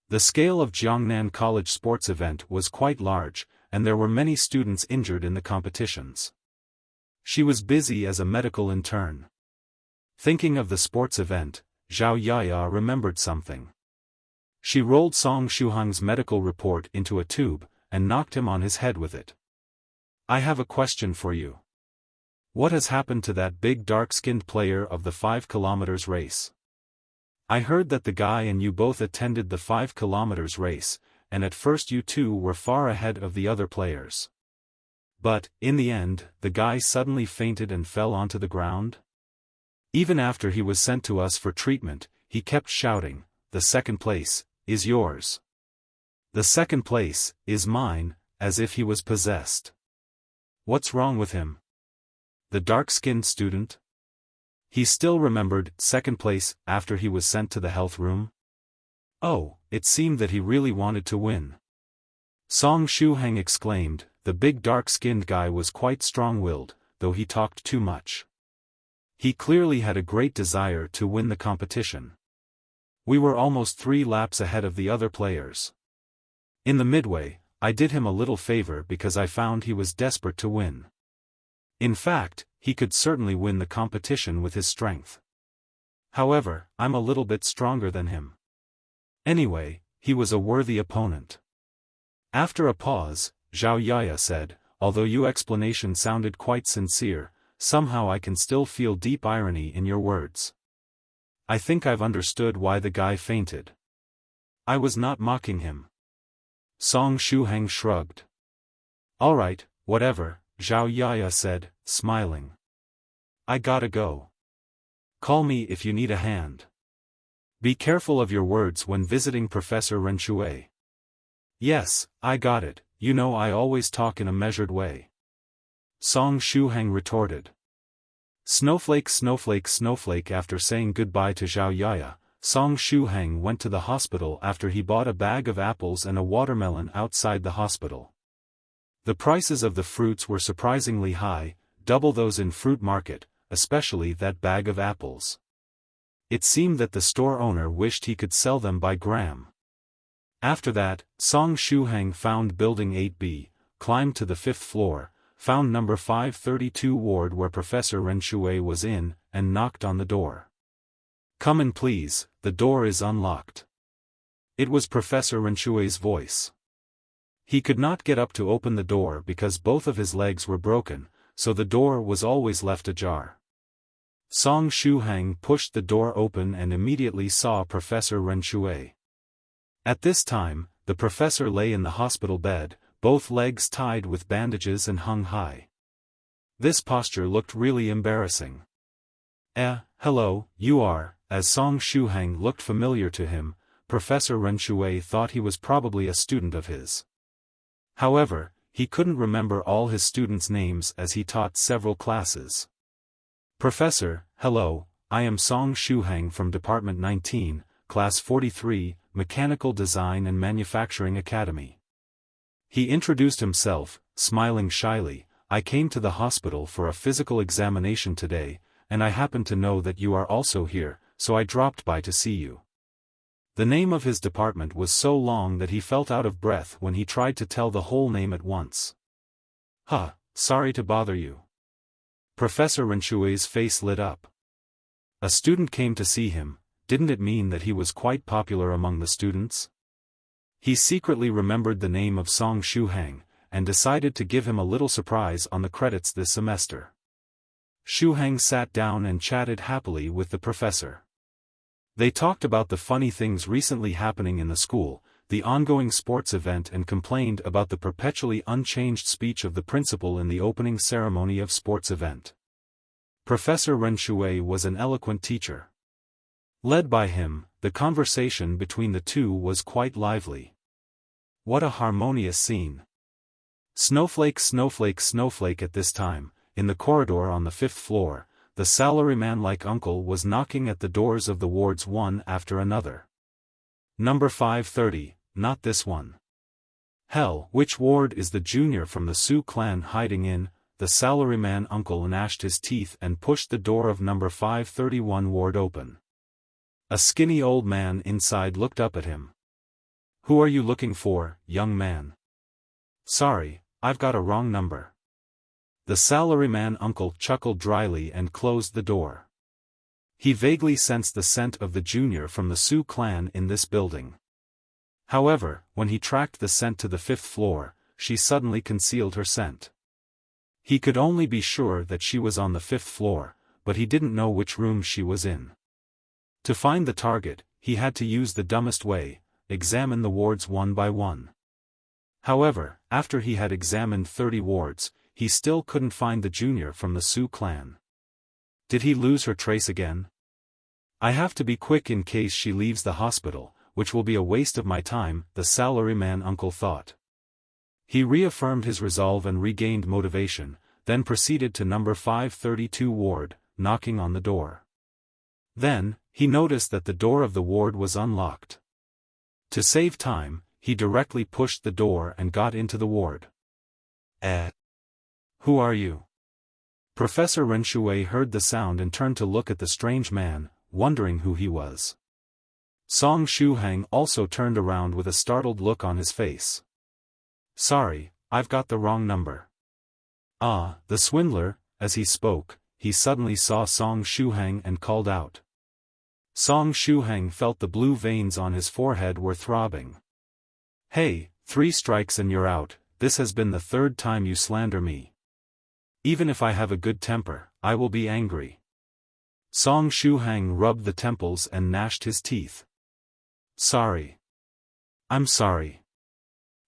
S1: The scale of Jiangnan College sports event was quite large, and there were many students injured in the competitions. She was busy as a medical intern. Thinking of the sports event, Zhao Yaya remembered something. She rolled Song Shuhang's medical report into a tube, and knocked him on his head with it. I have a question for you. What has happened to that big dark-skinned player of the 5 kilometers race? I heard that the guy and you both attended the 5 kilometers race, and at first you two were far ahead of the other players. But, in the end, the guy suddenly fainted and fell onto the ground? Even after he was sent to us for treatment, he kept shouting, the second place is yours. The second place is mine, as if he was possessed. What's wrong with him? The dark-skinned student? He still remembered second place after he was sent to the health room? Oh, it seemed that he really wanted to win. Song Shuhang exclaimed, the big dark-skinned guy was quite strong-willed, though he talked too much. He clearly had a great desire to win the competition. We were almost 3 laps ahead of the other players. In the midway, I did him a little favor because I found he was desperate to win. In fact, he could certainly win the competition with his strength. However, I'm a little bit stronger than him. Anyway, he was a worthy opponent. After a pause, Zhao Yaya said, although your explanation sounded quite sincere, somehow I can still feel deep irony in your words. I think I've understood why the guy fainted. I was not mocking him. Song Shuhang shrugged. Alright, whatever, Zhao Yaya said, smiling. I gotta go. Call me if you need a hand. Be careful of your words when visiting Professor Ren Shui. Yes, I got it, you know I always talk in a measured way. Song Shuhang retorted. Snowflake Snowflake Snowflake. After saying goodbye to Zhao Yaya, Song Shuhang went to the hospital after he bought a bag of apples and a watermelon outside the hospital. The prices of the fruits were surprisingly high, double those in fruit market, especially that bag of apples. It seemed that the store owner wished he could sell them by gram. After that, Song Shuhang found building 8B, climbed to the 5th floor, found number 532 ward where Professor Ren Shui was in, and knocked on the door. Come in please, the door is unlocked. It was Professor Ren Shui's voice. He could not get up to open the door because both of his legs were broken, so the door was always left ajar. Song Shuhang pushed the door open and immediately saw Professor Ren Shui. At this time, the professor lay in the hospital bed, both legs tied with bandages and hung high. This posture looked really embarrassing. Hello, you are," as Song Shuhang looked familiar to him. Professor Renshui thought he was probably a student of his. However, he couldn't remember all his students' names as he taught several classes. "Professor, hello, I am Song Shuhang from Department 19, Class 43, Mechanical Design and Manufacturing Academy." He introduced himself, smiling shyly. "I came to the hospital for a physical examination today, and I happen to know that you are also here, so I dropped by to see you." The name of his department was so long that he felt out of breath when he tried to tell the whole name at once. Sorry to bother you." Professor Renshui's face lit up. A student came to see him. Didn't it mean that he was quite popular among the students? He secretly remembered the name of Song Shuhang, and decided to give him a little surprise on the credits this semester. Shuhang sat down and chatted happily with the professor. They talked about the funny things recently happening in the school, the ongoing sports event, and complained about the perpetually unchanged speech of the principal in the opening ceremony of sports event. Professor Renshui was an eloquent teacher. Led by him, the conversation between the two was quite lively. What a harmonious scene. Snowflake, snowflake, snowflake. At this time, in the corridor on the 5th floor, the salaryman-like uncle was knocking at the doors of the wards one after another. "Number 530, not this one." "Hell, which ward is the junior from the Su clan hiding in?" The salaryman uncle gnashed his teeth and pushed the door of number 531 ward open. A skinny old man inside looked up at him. "Who are you looking for, young man?" "Sorry, I've got a wrong number." The salaryman uncle chuckled dryly and closed the door. He vaguely sensed the scent of the junior from the Su clan in this building. However, when he tracked the scent to the 5th floor, she suddenly concealed her scent. He could only be sure that she was on the 5th floor, but he didn't know which room she was in. To find the target, he had to use the dumbest way, examine the wards one by one. However, after he had examined 30 wards, he still couldn't find the junior from the Su clan. Did he lose her trace again? "I have to be quick in case she leaves the hospital, which will be a waste of my time," the salaryman uncle thought. He reaffirmed his resolve and regained motivation, then proceeded to number 532 ward, knocking on the door. Then, he noticed that the door of the ward was unlocked. To save time, he directly pushed the door and got into the ward. "Who are you?" Professor Renshui heard the sound and turned to look at the strange man, wondering who he was. Song Shuhang also turned around with a startled look on his face. "Sorry, I've got the wrong number." The swindler. As he spoke, he suddenly saw Song Shuhang and called out. Song Shuhang felt the blue veins on his forehead were throbbing. "Hey, 3 strikes and you're out. This has been the 3rd time you slander me. Even if I have a good temper, I will be angry." Song Shuhang rubbed the temples and gnashed his teeth. "Sorry. I'm sorry.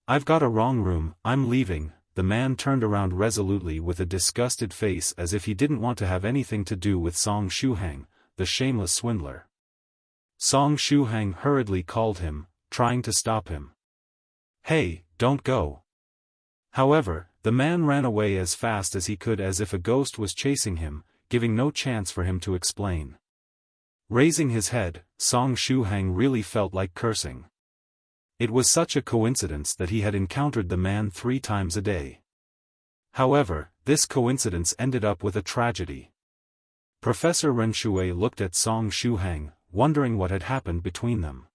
S1: I've got a wrong room, I'm leaving." The man turned around resolutely with a disgusted face as if he didn't want to have anything to do with Song Shuhang, the shameless swindler. Song Shuhang hurriedly called him, trying to stop him. "Hey, don't go." However, the man ran away as fast as he could as if a ghost was chasing him, giving no chance for him to explain. Raising his head, Song Shuhang really felt like cursing. It was such a coincidence that he had encountered the man 3 times a day. However, this coincidence ended up with a tragedy. Professor Renshui looked at Song Shuhang, wondering what had happened between them.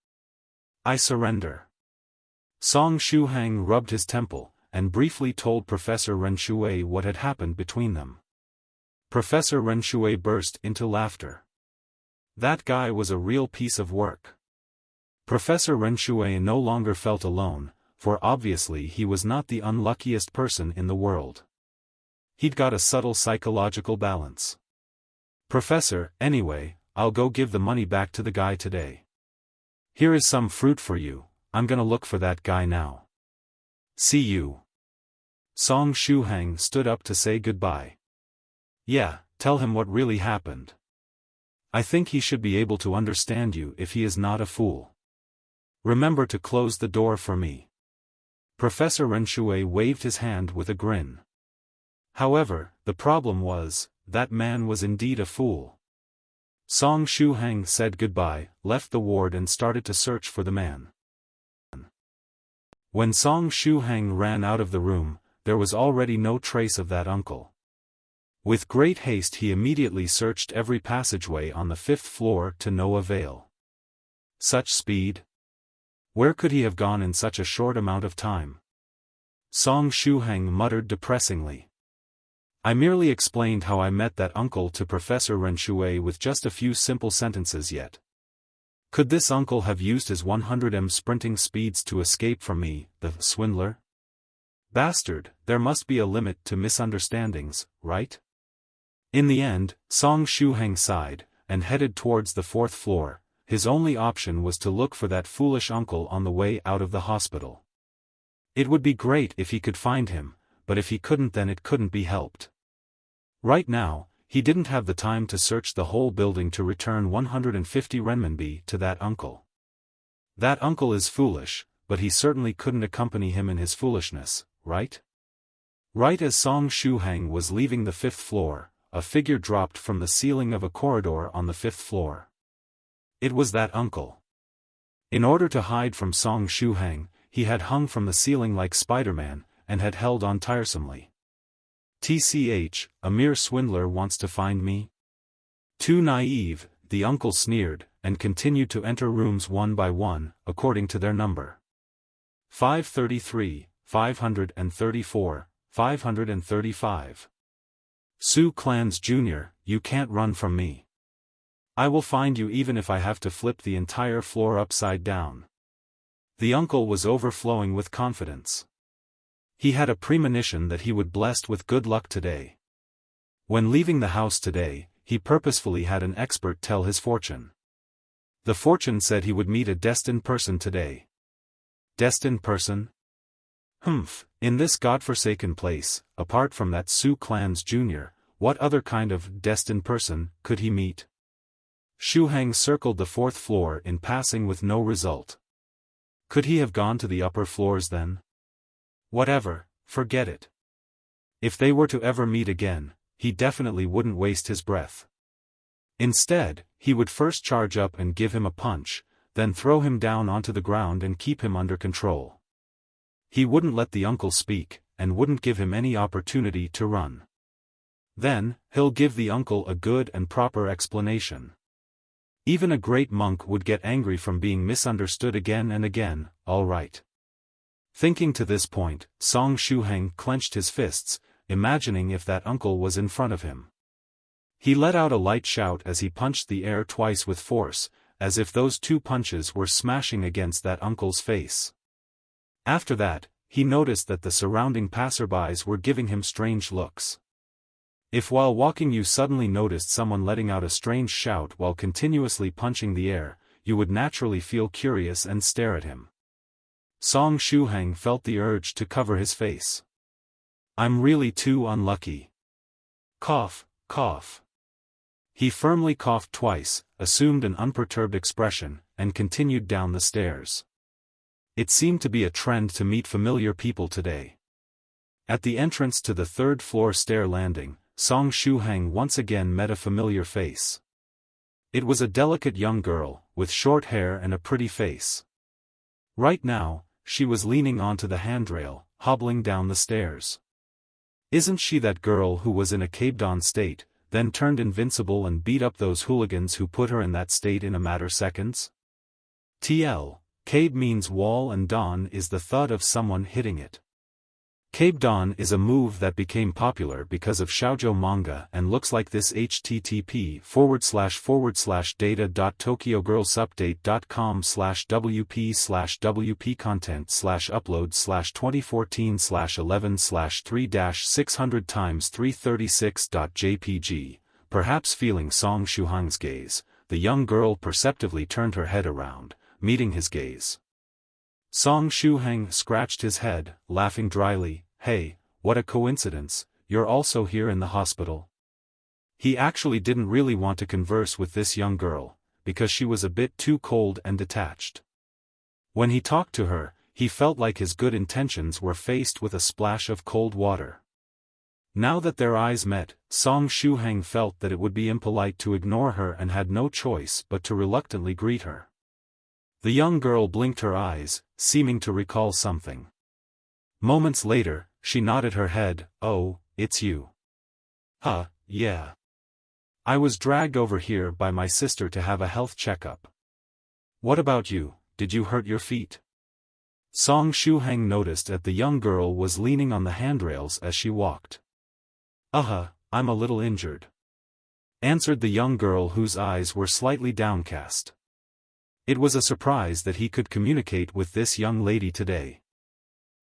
S1: "I surrender." Song Shuhang rubbed his temple, and briefly told Professor Renshui what had happened between them. Professor Renshui burst into laughter. That guy was a real piece of work. Professor Renshui no longer felt alone, for obviously he was not the unluckiest person in the world. He'd got a subtle psychological balance. "Professor, anyway, I'll go give the money back to the guy today. Here is some fruit for you, I'm gonna look for that guy now. See you." Song Shuhang stood up to say goodbye. Yeah, tell him what really happened. I think he should be able to understand you if he is not a fool. Remember to close the door for me. Professor Renshui waved his hand with a grin. However, the problem was, that man was indeed a fool. Song Shuhang said goodbye, left the ward and started to search for the man. When Song Shuhang ran out of the room, there was already no trace of that uncle. With great haste he immediately searched every passageway on the 5th floor to no avail. Such speed? Where could he have gone in such a short amount of time? Song Shuhang muttered depressingly. I merely explained how I met that uncle to Professor Renshui with just a few simple sentences yet. Could this uncle have used his 100m sprinting speeds to escape from me, the swindler? Bastard, there must be a limit to misunderstandings, right? In the end, Song Shuhang sighed, and headed towards the 4th floor. His only option was to look for that foolish uncle on the way out of the hospital. It would be great if he could find him, but if he couldn't then it couldn't be helped. Right now, he didn't have the time to search the whole building to return 150 renminbi to that uncle. That uncle is foolish, but he certainly couldn't accompany him in his foolishness, right? Right as Song Shuhang was leaving the 5th floor, a figure dropped from the ceiling of a corridor on the 5th floor. It was that uncle. In order to hide from Song Shuhang, he had hung from the ceiling like Spider-Man, and had held on tiresomely. TCH, a mere swindler wants to find me? Too naive, the uncle sneered, and continued to enter rooms one by one, according to their number. 533, 534, 535. Su Clans Jr., you can't run from me. I will find you even if I have to flip the entire floor upside down. The uncle was overflowing with confidence. He had a premonition that he would blessed with good luck today. When leaving the house today, he purposefully had an expert tell his fortune. The fortune said he would meet a destined person today. Destined person? In this godforsaken place, apart from that Su Clans Jr., what other kind of destined person could he meet? Shuhang circled the 4th floor in passing with no result. Could he have gone to the upper floors then? Whatever, forget it. If they were to ever meet again, he definitely wouldn't waste his breath. Instead, he would first charge up and give him a punch, then throw him down onto the ground and keep him under control. He wouldn't let the uncle speak, and wouldn't give him any opportunity to run. Then, he'll give the uncle a good and proper explanation. Even a great monk would get angry from being misunderstood again and again, all right. Thinking to this point, Song Shuhang clenched his fists, imagining if that uncle was in front of him. He let out a light shout as he punched the air twice with force, as if those 2 punches were smashing against that uncle's face. After that, he noticed that the surrounding passerbys were giving him strange looks. If while walking you suddenly noticed someone letting out a strange shout while continuously punching the air, you would naturally feel curious and stare at him. Song Shuhang felt the urge to cover his face. I'm really too unlucky. Cough, cough. He firmly coughed twice, assumed an unperturbed expression, and continued down the stairs. It seemed to be a trend to meet familiar people today. At the entrance to the 3rd floor stair landing, Song Shuhang once again met a familiar face. It was a delicate young girl, with short hair and a pretty face. Right now, she was leaning onto the handrail, hobbling down the stairs. Isn't she that girl who was in a cabed-on state, then turned invincible and beat up those hooligans who put her in that state in a matter seconds? TL, cabe means wall and don is the thud of someone hitting it. Cabe-don is a move that became popular because of shoujo manga and looks like this: http://wp/wp-content/upload/wp-content/upload/2014/11/3-600x336.jpg. Perhaps feeling Song Shuhang's gaze, the young girl perceptively turned her head around, meeting his gaze. Song Shuhang scratched his head, laughing dryly. Hey, what a coincidence, you're also here in the hospital. He actually didn't really want to converse with this young girl, because she was a bit too cold and detached. When he talked to her, he felt like his good intentions were faced with a splash of cold water. Now that their eyes met, Shuhang felt that it would be impolite to ignore her and had no choice but to reluctantly greet her. The young girl blinked her eyes, seeming to recall something. Moments later, she nodded her head. "Oh, it's you. Huh, yeah. I was dragged over here by my sister to have a health checkup. What about you, did you hurt your feet?" Shuhang noticed that the young girl was leaning on the handrails as she walked. I'm a little injured," answered the young girl whose eyes were slightly downcast. It was a surprise that he could communicate with this young lady today.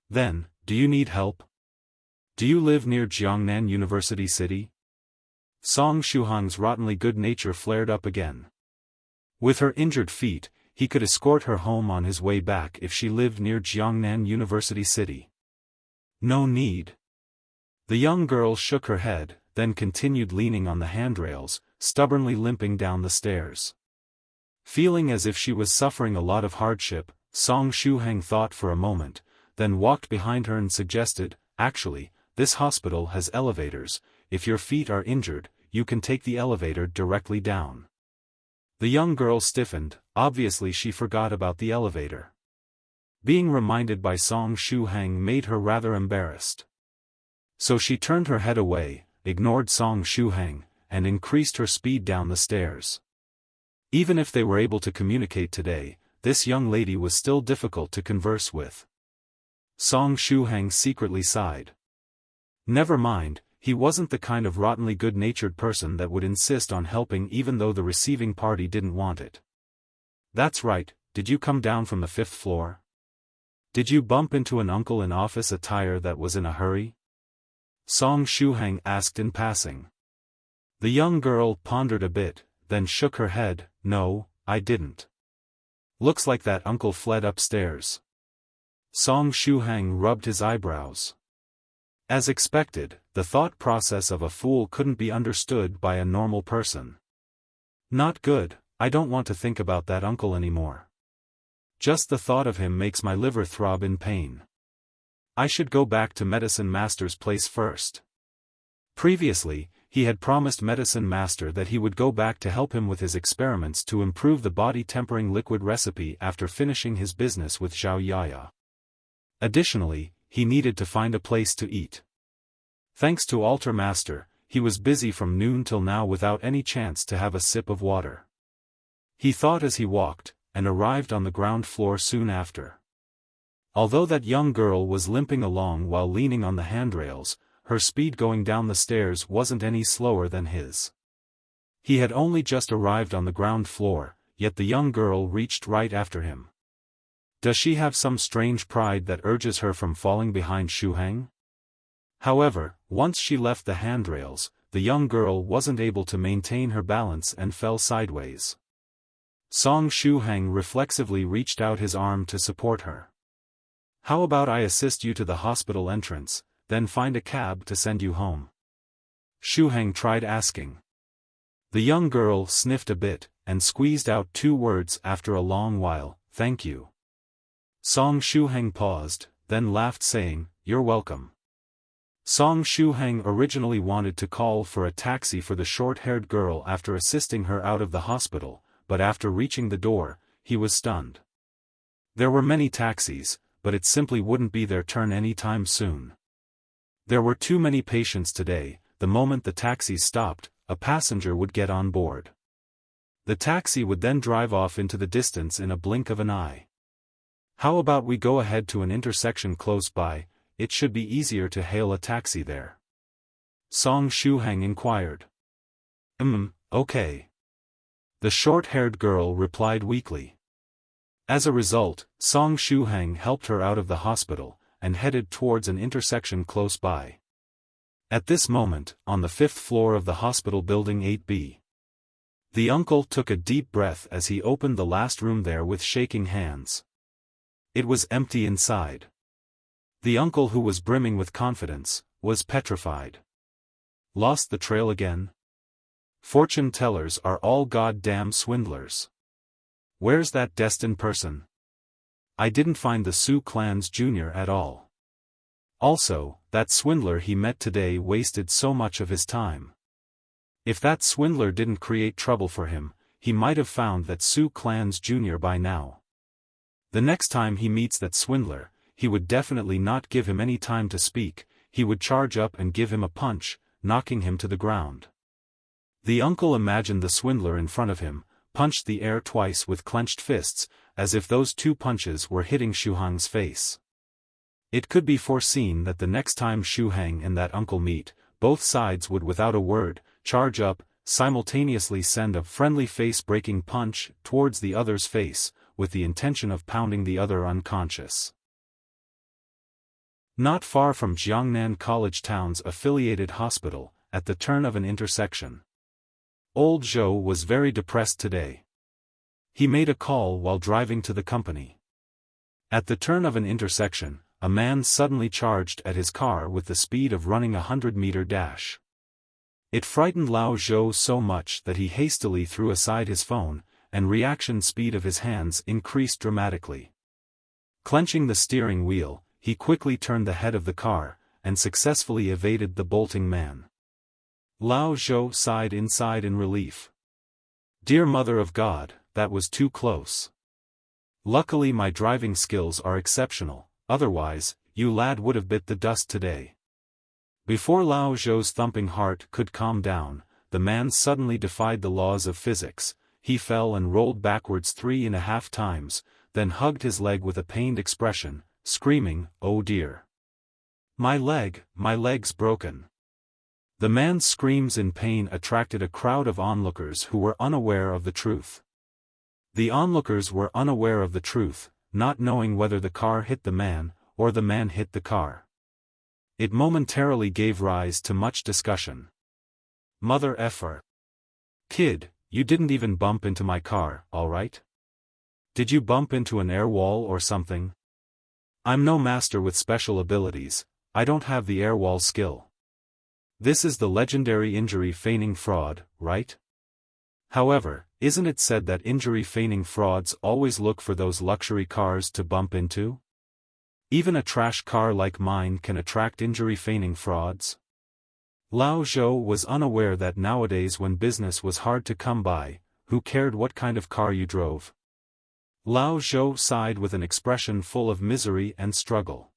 S1: "Then, do you need help? Do you live near Zhongyang University City?" Shuhang's rottenly good nature flared up again. With her injured feet, he could escort her home on his way back if she lived near Zhongyang University City. "No need." The young girl shook her head, then continued leaning on the handrails, stubbornly limping down the stairs. Feeling as if she was suffering a lot of hardship, Shuhang thought for a moment, then walked behind her and suggested, "Actually, this hospital has elevators. If your feet are injured, you can take the elevator directly down." The young girl stiffened, obviously she forgot about the elevator. Being reminded by Shuhang made her rather embarrassed. So she turned her head away, ignored Shuhang, and increased her speed down the stairs. Even if they were able to communicate today, this young lady was still difficult to converse with. Shuhang secretly sighed. Never mind, he wasn't the kind of rottenly good-natured person that would insist on helping even though the receiving party didn't want it. "That's right, did you come down from the 5th floor? Did you bump into an uncle in office attire that was in a hurry?" Shuhang asked in passing. The young girl pondered a bit, then shook her head. "No, I didn't. Looks like that uncle fled upstairs." Shuhang rubbed his eyebrows. As expected, the thought process of a fool couldn't be understood by a normal person. "Not good, I don't want to think about that uncle anymore. Just the thought of him makes my liver throb in pain. I should go back to Medicine Master's place first." Previously, he had promised Medicine Master that he would go back to help him with his experiments to improve the body-tempering liquid recipe after finishing his business with Zhao Yaya. Additionally, he needed to find a place to eat. Thanks to Altar Master, he was busy from noon till now without any chance to have a sip of water. He thought as he walked, and arrived on the ground floor soon after. Although that young girl was limping along while leaning on the handrails, her speed going down the stairs wasn't any slower than his. He had only just arrived on the ground floor, yet the young girl reached right after him. Does she have some strange pride that urges her from falling behind Shuhang? However, once she left the handrails, the young girl wasn't able to maintain her balance and fell sideways. Shuhang reflexively reached out his arm to support her. "How about I assist you to the hospital entrance, then find a cab to send you home?" Shuhang tried asking. The young girl sniffed a bit, and squeezed out 2 words after a long while, "Thank you." Shuhang paused, then laughed saying, "You're welcome." Shuhang originally wanted to call for a taxi for the short-haired girl after assisting her out of the hospital, but after reaching the door, he was stunned. There were many taxis, but it simply wouldn't be their turn any time soon. There were too many patients today. The moment the taxi stopped, a passenger would get on board. The taxi would then drive off into the distance in a blink of an eye. "How about we go ahead to an intersection close by, it should be easier to hail a taxi there?" Shuhang inquired. Okay. The short-haired girl replied weakly. As a result, Shuhang helped her out of the hospital, and headed towards an intersection close by. At this moment, on the 5th floor of the hospital building 8B. The uncle took a deep breath as he opened the last room there with shaking hands. It was empty inside. The uncle, who was brimming with confidence, was petrified. Lost the trail again? Fortune tellers are all goddamn swindlers. Where's that destined person? I didn't find the Sioux clan's junior at all. Also, that swindler he met today wasted so much of his time. If that swindler didn't create trouble for him, he might have found that Sioux clan's junior by now. The next time he meets that swindler, he would definitely not give him any time to speak, he would charge up and give him a punch, knocking him to the ground. The uncle imagined the swindler in front of him, punched the air twice with clenched fists, as if those two punches were hitting Shuhang's face. It could be foreseen that the next time Shuhang and that uncle meet, both sides would without a word, charge up, simultaneously send a friendly face-breaking punch towards the other's face, with the intention of pounding the other unconscious. Not far from Zhongyang College Town's affiliated hospital, at the turn of an intersection. Old Zhou was very depressed today. He made a call while driving to the company. At the turn of an intersection, a man suddenly charged at his car with the speed of running a 100-meter dash. It frightened Lao Zhou so much that he hastily threw aside his phone, and reaction speed of his hands increased dramatically. Clenching the steering wheel, he quickly turned the head of the car, and successfully evaded the bolting man. Lao Zhou sighed inside in relief. Dear Mother of God, that was too close. Luckily my driving skills are exceptional, otherwise, you lad would have bit the dust today. Before Lao Zhou's thumping heart could calm down, the man suddenly defied the laws of physics. He fell and rolled backwards 3.5 times, then hugged his leg with a pained expression, screaming, "Oh dear! My leg's broken." The man's screams in pain attracted a crowd of onlookers who were unaware of the truth. The onlookers were unaware of the truth, not knowing whether the car hit the man, or the man hit the car. It momentarily gave rise to much discussion. Mother effer. Kid, you didn't even bump into my car, alright? Did you bump into an air wall or something? I'm no master with special abilities, I don't have the air wall skill. This is the legendary injury feigning fraud, right? However, isn't it said that injury feigning frauds always look for those luxury cars to bump into? Even a trash car like mine can attract injury feigning frauds. Lao Zhou was unaware that nowadays when business was hard to come by, who cared what kind of car you drove? Lao Zhou sighed with an expression full of misery and struggle.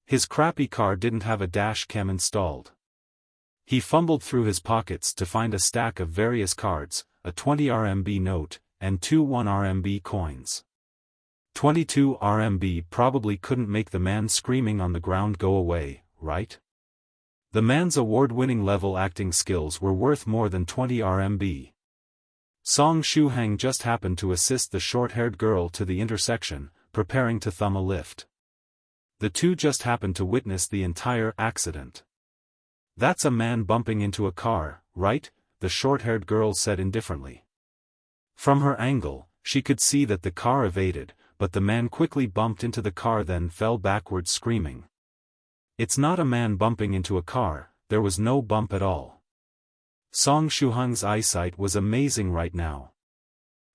S1: His crappy car didn't have a dash cam installed. He fumbled through his pockets to find a stack of various cards, a 20 RMB note, and 2 1 RMB coins. 22 RMB probably couldn't make the man screaming on the ground go away, right? The man's award-winning level acting skills were worth more than 20 RMB. Song Shuhang just happened to assist the short-haired girl to the intersection, preparing to thumb a lift. The two just happened to witness the entire accident. That's a man bumping into a car, right? The short-haired girl said indifferently. From her angle, she could see that the car evaded, but the man quickly bumped into the car then fell backwards screaming. It's not a man bumping into a car, there was no bump at all. Song Shuhang's eyesight was amazing right now.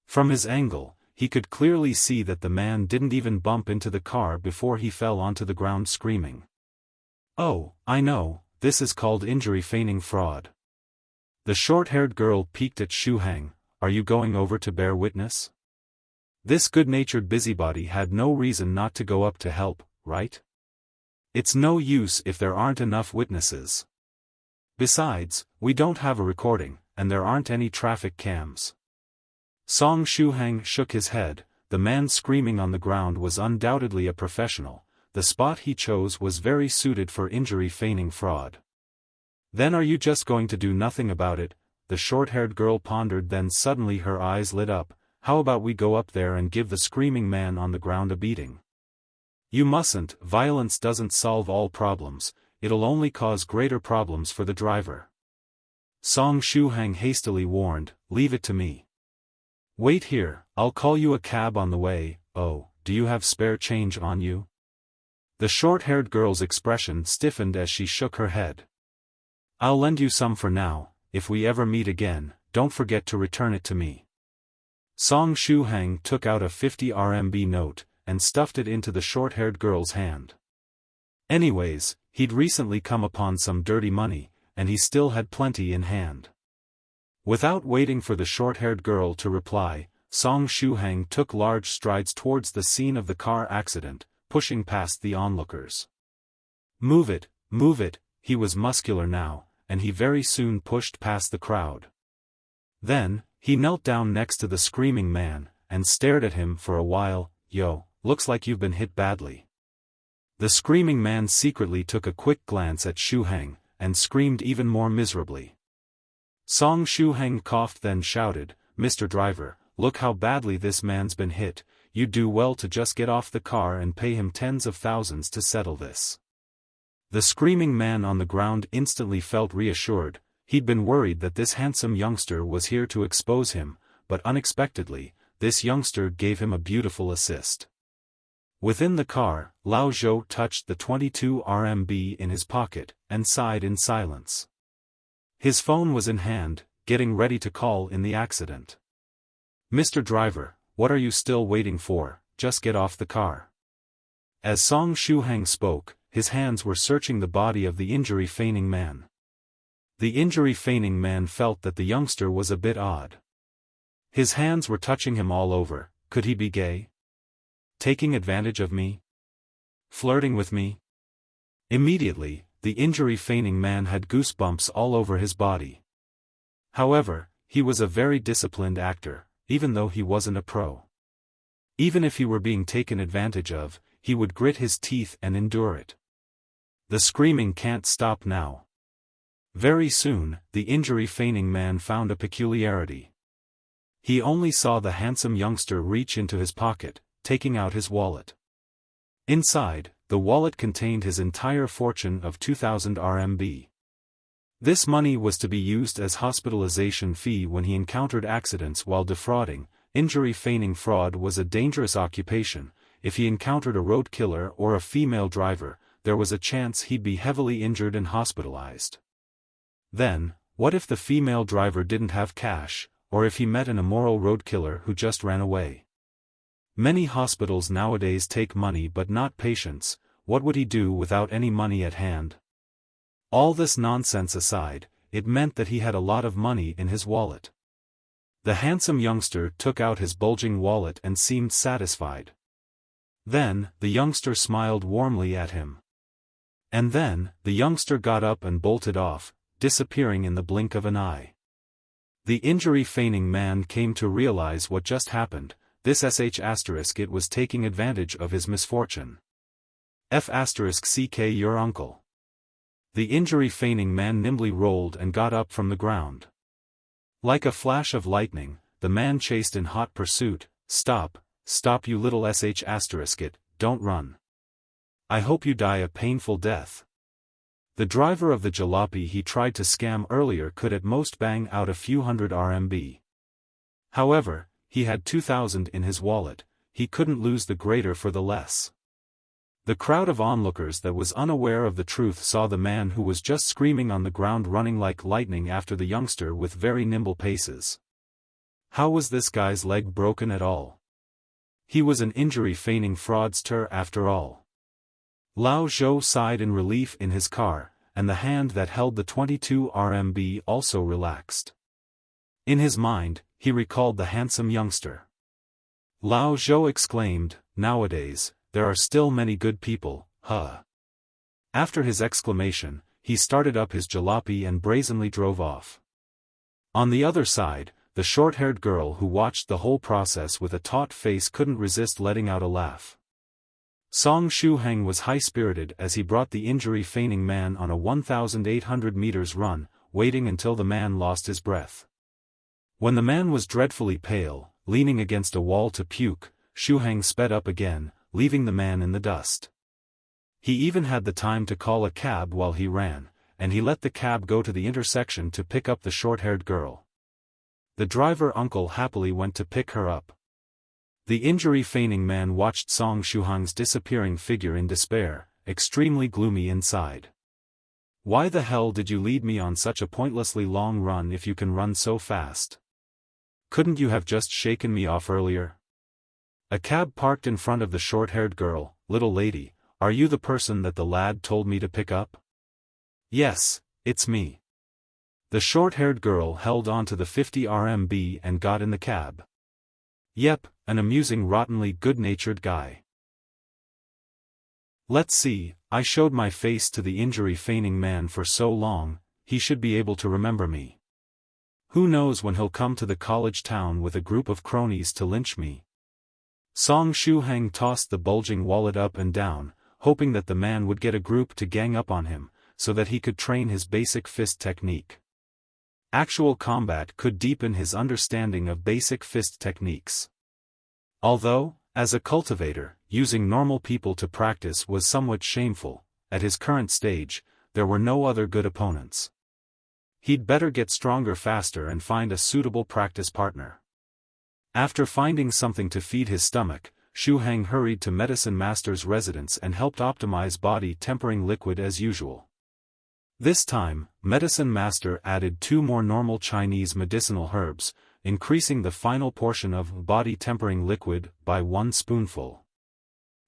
S1: From his angle, he could clearly see that the man didn't even bump into the car before he fell onto the ground screaming. Oh, I know, this is called injury feigning fraud. The short-haired girl peeked at Shuhang, are you going over to bear witness? This good-natured busybody had no reason not to go up to help, right? It's no use if there aren't enough witnesses. Besides, we don't have a recording, and there aren't any traffic cams. Song Shuhang shook his head. The man screaming on the ground was undoubtedly a professional. The spot he chose was very suited for injury feigning fraud. Then are you just going to do nothing about it? The short-haired girl pondered, then suddenly her eyes lit up. How about we go up there and give the screaming man on the ground a beating? You mustn't, violence doesn't solve all problems, it'll only cause greater problems for the driver. Song Shuhang hastily warned, leave it to me. Wait here, I'll call you a cab on the way. Oh, do you have spare change on you? The short-haired girl's expression stiffened as she shook her head. "I'll lend you some for now. If we ever meet again, don't forget to return it to me." Song Shuhang took out a 50 RMB note, and stuffed it into the short-haired girl's hand. Anyways, he'd recently come upon some dirty money, and he still had plenty in hand. Without waiting for the short-haired girl to reply, Song Shuhang took large strides towards the scene of the car accident, pushing past the onlookers. Move it, he was muscular now, and he very soon pushed past the crowd. Then, he knelt down next to the screaming man, and stared at him for a while. "Yo, looks like you've been hit badly." The screaming man secretly took a quick glance at Shuhang, and screamed even more miserably. Song Shuhang coughed then shouted, "Mr. Driver, look how badly this man's been hit. You'd do well to just get off the car and pay him tens of thousands to settle this." The screaming man on the ground instantly felt reassured. He'd been worried that this handsome youngster was here to expose him, but unexpectedly, this youngster gave him a beautiful assist. Within the car, Lao Zhou touched the 22 RMB in his pocket, and sighed in silence. His phone was in hand, getting ready to call in the accident. "Mr. Driver, what are you still waiting for? Just get off the car." As Song Shuhang spoke, his hands were searching the body of the injury-feigning man. The injury-feigning man felt that the youngster was a bit odd. His hands were touching him all over. Could he be gay? Taking advantage of me? Flirting with me? Immediately, the injury-feigning man had goosebumps all over his body. However, he was a very disciplined actor, even though he wasn't a pro. Even if he were being taken advantage of, he would grit his teeth and endure it. The screaming can't stop now. Very soon, the injury-feigning man found a peculiarity. He only saw the handsome youngster reach into his pocket, taking out his wallet. Inside, the wallet contained his entire fortune of 2,000 RMB. This money was to be used as hospitalization fee when he encountered accidents while defrauding. Injury-feigning fraud was a dangerous occupation. If he encountered a road killer or a female driver, there was a chance he'd be heavily injured and hospitalized. Then, what if the female driver didn't have cash, or if he met an immoral road killer who just ran away? Many hospitals nowadays take money but not patients. What would he do without any money at hand? All this nonsense aside, it meant that he had a lot of money in his wallet. The handsome youngster took out his bulging wallet and seemed satisfied. Then, the youngster smiled warmly at him. And then, the youngster got up and bolted off, disappearing in the blink of an eye. The injury-feigning man came to realize what just happened. This it was taking advantage of his misfortune. CK your uncle. The injury-feigning man nimbly rolled and got up from the ground. Like a flash of lightning, the man chased in hot pursuit. Stop you little it, don't run. I hope you die a painful death. The driver of the jalopy he tried to scam earlier could at most bang out a few hundred RMB. However, he had 2,000 in his wallet. He couldn't lose the greater for the less. The crowd of onlookers that was unaware of the truth saw the man who was just screaming on the ground running like lightning after the youngster with very nimble paces. How was this guy's leg broken at all? He was an injury-feigning fraudster after all. Lao Zhou sighed in relief in his car, and the hand that held the 22 RMB also relaxed. In his mind, he recalled the handsome youngster. Lao Zhou exclaimed, "Nowadays, there are still many good people, huh?" After his exclamation, he started up his jalopy and brazenly drove off. On the other side, the short-haired girl who watched the whole process with a taut face couldn't resist letting out a laugh. Song Shuhang was high-spirited as he brought the injury-feigning man on a 1,800 meters run, waiting until the man lost his breath. When the man was dreadfully pale, leaning against a wall to puke, Shuhang sped up again, leaving the man in the dust. He even had the time to call a cab while he ran, and he let the cab go to the intersection to pick up the short-haired girl. The driver uncle happily went to pick her up. The injury-feigning man watched Song Shuhang's disappearing figure in despair, extremely gloomy inside. Why the hell did you lead me on such a pointlessly long run if you can run so fast? Couldn't you have just shaken me off earlier? A cab parked in front of the short-haired girl. Little lady, are you the person that the lad told me to pick up? Yes, it's me. The short-haired girl held on to the 50 RMB and got in the cab. Yep, an amusing rottenly good-natured guy. Let's see, I showed my face to the injury-feigning man for so long, he should be able to remember me. Who knows when he'll come to the college town with a group of cronies to lynch me. Song Shuhang tossed the bulging wallet up and down, hoping that the man would get a group to gang up on him, so that he could train his basic fist technique. Actual combat could deepen his understanding of basic fist techniques. Although, as a cultivator, using normal people to practice was somewhat shameful, at his current stage, there were no other good opponents. He'd better get stronger faster and find a suitable practice partner. After finding something to feed his stomach, Shuhang hurried to Medicine Master's residence and helped optimize body tempering liquid as usual. This time, Medicine Master added 2 more normal Chinese medicinal herbs, increasing the final portion of body tempering liquid by 1 spoonful.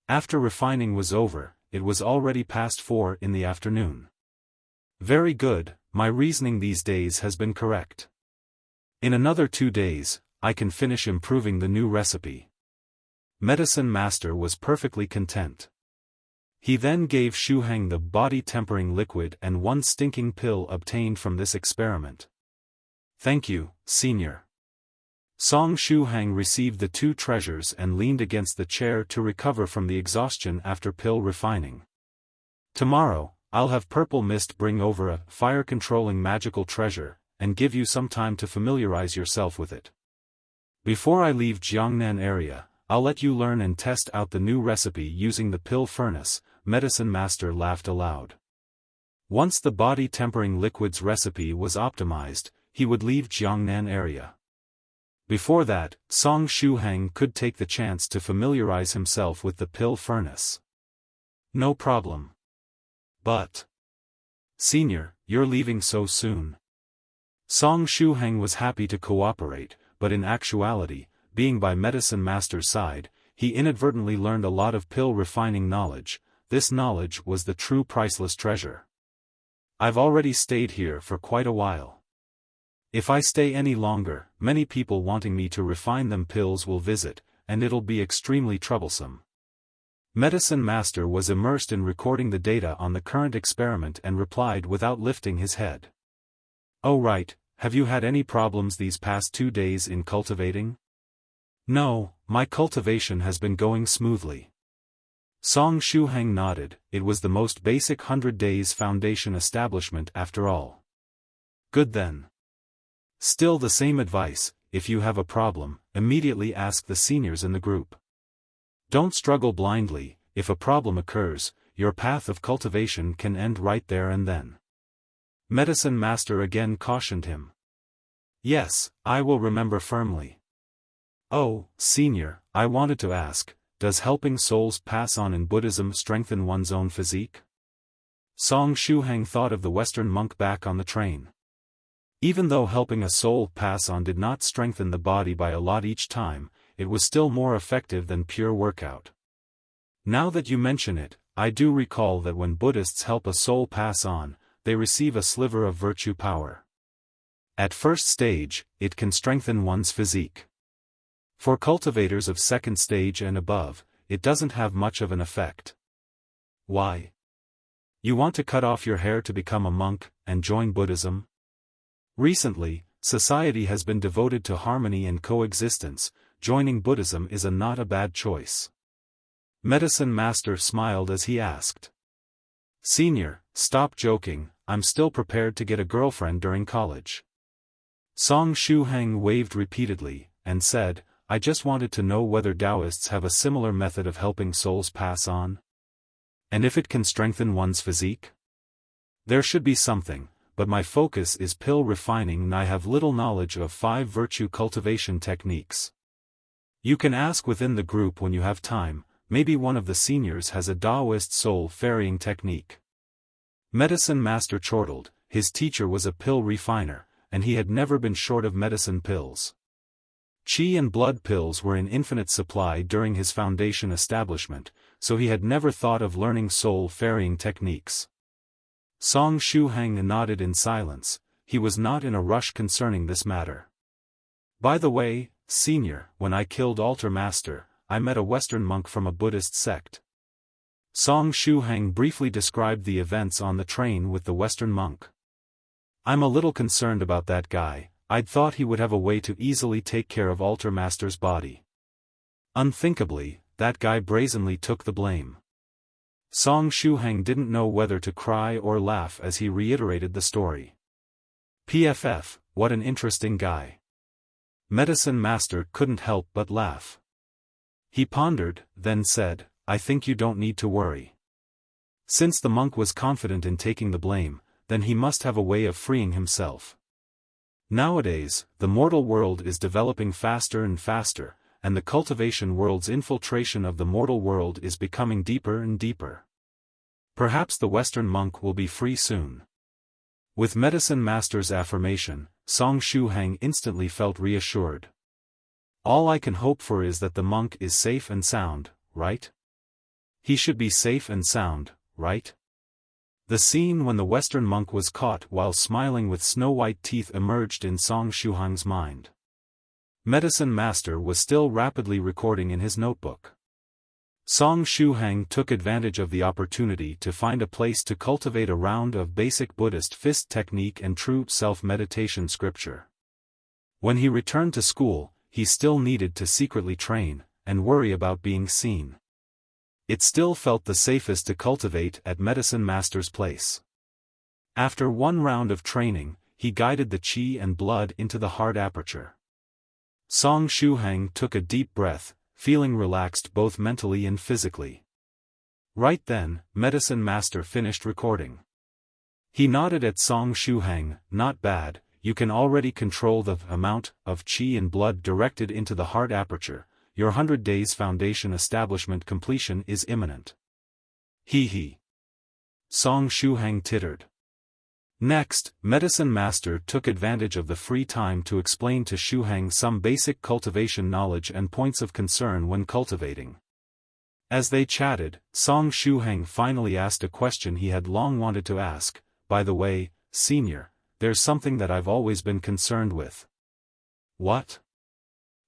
S1: After refining was over, it was already past 4 in the afternoon. Very good, my reasoning these days has been correct. In another 2 days, I can finish improving the new recipe. Medicine Master was perfectly content. He then gave Shuhang the body-tempering liquid and 1 stinking pill obtained from this experiment. Thank you, Senior. Song Shuhang received the 2 treasures and leaned against the chair to recover from the exhaustion after pill refining. Tomorrow, I'll have Purple Mist bring over a fire-controlling magical treasure, and give you some time to familiarize yourself with it. Before I leave Zhongyang area, I'll let you learn and test out the new recipe using the pill furnace. Medicine Master laughed aloud. Once the body-tempering liquid's recipe was optimized, he would leave Zhongyang area. Before that, Song Shuhang could take the chance to familiarize himself with the pill furnace. No problem. But... Senior, you're leaving so soon. Song Shuhang was happy to cooperate, but in actuality, being by Medicine Master's side, he inadvertently learned a lot of pill refining knowledge. This knowledge was the true priceless treasure. I've already stayed here for quite a while. If I stay any longer, many people wanting me to refine them pills will visit, and it'll be extremely troublesome. Medicine Master was immersed in recording the data on the current experiment and replied without lifting his head. Oh right, have you had any problems these past 2 days in cultivating? No, my cultivation has been going smoothly. Song Shuhang nodded. It was the most basic 100 days foundation establishment after all. Good then. Still the same advice, if you have a problem, immediately ask the seniors in the group. Don't struggle blindly. If a problem occurs, your path of cultivation can end right there and then. Medicine Master again cautioned him. Yes, I will remember firmly. Oh, Senior, I wanted to ask, does helping souls pass on in Buddhism strengthen one's own physique? Song Shuhang thought of the Western monk back on the train. Even though helping a soul pass on did not strengthen the body by a lot each time, it was still more effective than pure workout. Now that you mention it, I do recall that when Buddhists help a soul pass on, they receive a sliver of virtue power. At first stage, it can strengthen one's physique. For cultivators of second stage and above, it doesn't have much of an effect. Why? You want to cut off your hair to become a monk, and join Buddhism? Recently, society has been devoted to harmony and coexistence. Joining Buddhism is not a bad choice. Medicine Master smiled as he asked. Senior, stop joking, I'm still prepared to get a girlfriend during college. Song Shuhang waved repeatedly, and said, I just wanted to know whether Taoists have a similar method of helping souls pass on. And if it can strengthen one's physique? There should be something, but my focus is pill refining and I have little knowledge of 5 virtue cultivation techniques. You can ask within the group when you have time, maybe one of the seniors has a Taoist soul ferrying technique. Medicine Master chortled. His teacher was a pill refiner, and he had never been short of medicine pills. Qi and blood pills were in infinite supply during his foundation establishment, so he had never thought of learning soul ferrying techniques. Song Shuhang nodded in silence. He was not in a rush concerning this matter. By the way, senior, when I killed Altar Master, I met a Western monk from a Buddhist sect. Song Shuhang briefly described the events on the train with the Western monk. I'm a little concerned about that guy. I'd thought he would have a way to easily take care of Altar Master's body. Unthinkably, that guy brazenly took the blame. Song Shuhang didn't know whether to cry or laugh as he reiterated the story. PFF, what an interesting guy. Medicine Master couldn't help but laugh. He pondered, then said, I think you don't need to worry. Since the monk was confident in taking the blame, then he must have a way of freeing himself. Nowadays, the mortal world is developing faster and faster, and the cultivation world's infiltration of the mortal world is becoming deeper and deeper. Perhaps the Western monk will be free soon. With Medicine Master's affirmation, Song Shuhang instantly felt reassured. All I can hope for is that the monk is safe and sound, right? He should be safe and sound, right? The scene when the Western monk was caught while smiling with snow-white teeth emerged in Song Shuhang's mind. Medicine Master was still rapidly recording in his notebook. Song Shuhang took advantage of the opportunity to find a place to cultivate a round of basic Buddhist fist technique and true self-meditation scripture. When he returned to school, he still needed to secretly train, and worry about being seen. It still felt the safest to cultivate at Medicine Master's place. After one round of training, he guided the qi and blood into the heart aperture. Song Shuhang took a deep breath, feeling relaxed both mentally and physically. Right then, Medicine Master finished recording. He nodded at Song Shuhang, not bad, you can already control the amount of qi and blood directed into the heart aperture. Your 100 days foundation establishment completion is imminent. He. Song Shuhang tittered. Next, Medicine Master took advantage of the free time to explain to Shuhang some basic cultivation knowledge and points of concern when cultivating. As they chatted, Song Shuhang finally asked a question he had long wanted to ask. By the way, senior, there's something that I've always been concerned with. What?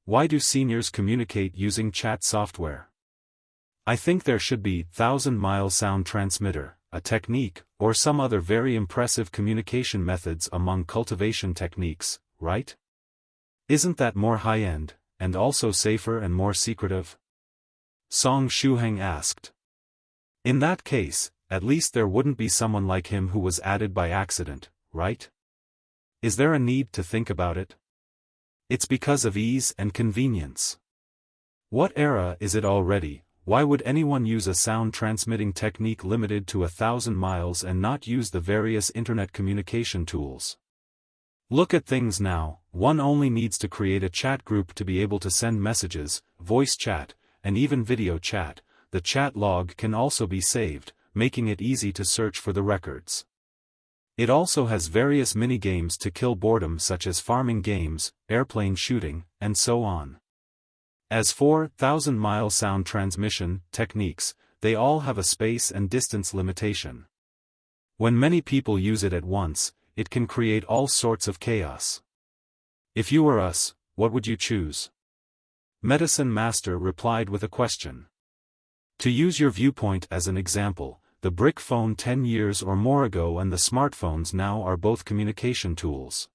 S1: Why do seniors communicate using chat software? I think there should be 1,000-mile sound transmitter, a technique, or some other very impressive communication methods among cultivation techniques, right? Isn't that more high-end, and also safer and more secretive? Song Shuhang asked. In that case, at least there wouldn't be someone like him who was added by accident, right? Is there a need to think about it? It's because of ease and convenience. What era is it already? Why would anyone use a sound transmitting technique limited to 1,000 miles and not use the various internet communication tools? Look at things now, one only needs to create a chat group to be able to send messages, voice chat, and even video chat. The chat log can also be saved, making it easy to search for the records. It also has various mini-games to kill boredom such as farming games, airplane shooting, and so on. As for 1,000-mile sound transmission techniques, they all have a space and distance limitation. When many people use it at once, it can create all sorts of chaos. If you were us, what would you choose? Medicine Master replied with a question. To use your viewpoint as an example, the brick phone 10 years or more ago and the smartphones now are both communication tools.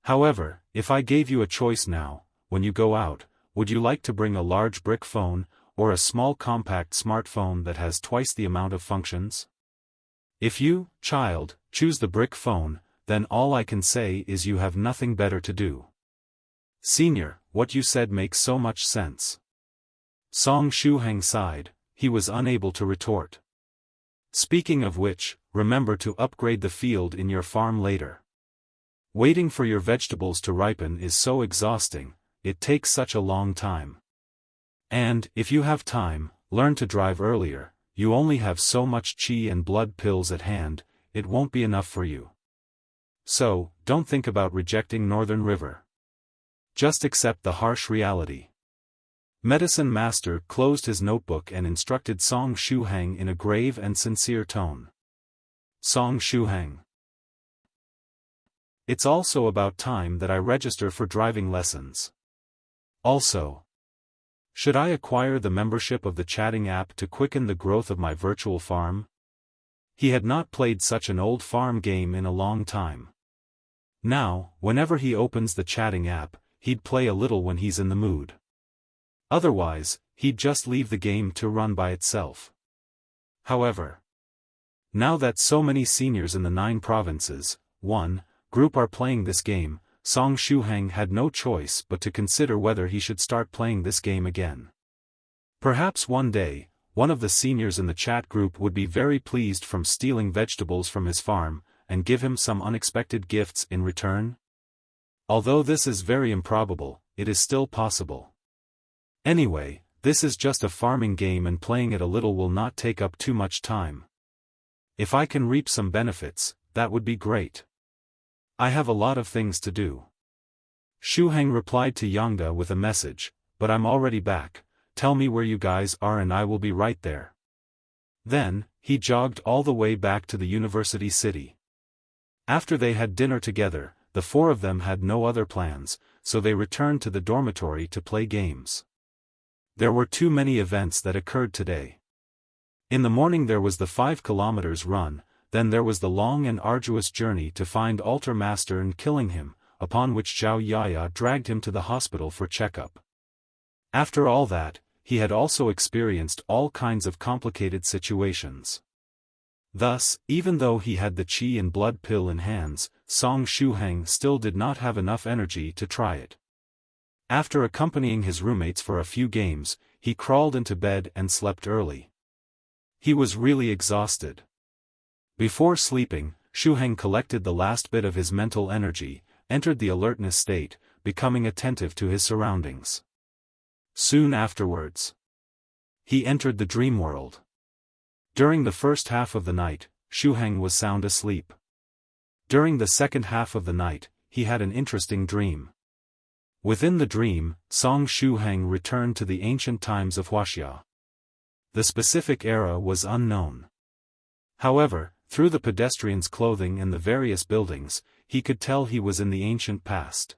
S1: However, if I gave you a choice now, when you go out, would you like to bring a large brick phone, or a small compact smartphone that has twice the amount of functions? If you, child, choose the brick phone, then all I can say is you have nothing better to do. Senior, what you said makes so much sense. Song Shuhang sighed, he was unable to retort. Speaking of which, remember to upgrade the field in your farm later. Waiting for your vegetables to ripen is so exhausting, it takes such a long time. And, if you have time, learn to drive earlier. You only have so much qi and blood pills at hand, it won't be enough for you. So, don't think about rejecting Northern River. Just accept the harsh reality. Medicine Master closed his notebook and instructed Song Shuhang in a grave and sincere tone. Song Shuhang. It's also about time that I register for driving lessons. Also, should I acquire the membership of the chatting app to quicken the growth of my virtual farm? He had not played such an old farm game in a long time. Now, whenever he opens the chatting app, he'd play a little when he's in the mood. Otherwise, he'd just leave the game to run by itself. However, now that so many seniors in the 9 provinces, group are playing this game, Song Shuhang had no choice but to consider whether he should start playing this game again. Perhaps one day, one of the seniors in the chat group would be very pleased from stealing vegetables from his farm, and give him some unexpected gifts in return. Although this is very improbable, it is still possible. Anyway, this is just a farming game and playing it a little will not take up too much time. If I can reap some benefits, that would be great. I have a lot of things to do. Shuhang replied to Yangda with a message, but I'm already back, tell me where you guys are and I will be right there. Then, he jogged all the way back to the university city. After they had dinner together, the 4 of them had no other plans, so they returned to the dormitory to play games. There were too many events that occurred today. In the morning there was the 5 kilometers run, then there was the long and arduous journey to find Altar Master and killing him, upon which Zhao Yaya dragged him to the hospital for checkup. After all that, he had also experienced all kinds of complicated situations. Thus, even though he had the qi and blood pill in hands, Song Shuhang still did not have enough energy to try it. After accompanying his roommates for a few games, he crawled into bed and slept early. He was really exhausted. Before sleeping, Shuhang collected the last bit of his mental energy, entered the alertness state, becoming attentive to his surroundings. Soon afterwards, he entered the dream world. During the first half of the night, Shuhang was sound asleep. During the second half of the night, he had an interesting dream. Within the dream, Song Shuhang returned to the ancient times of Huaxia. The specific era was unknown. However, through the pedestrian's clothing and the various buildings, he could tell he was in the ancient past.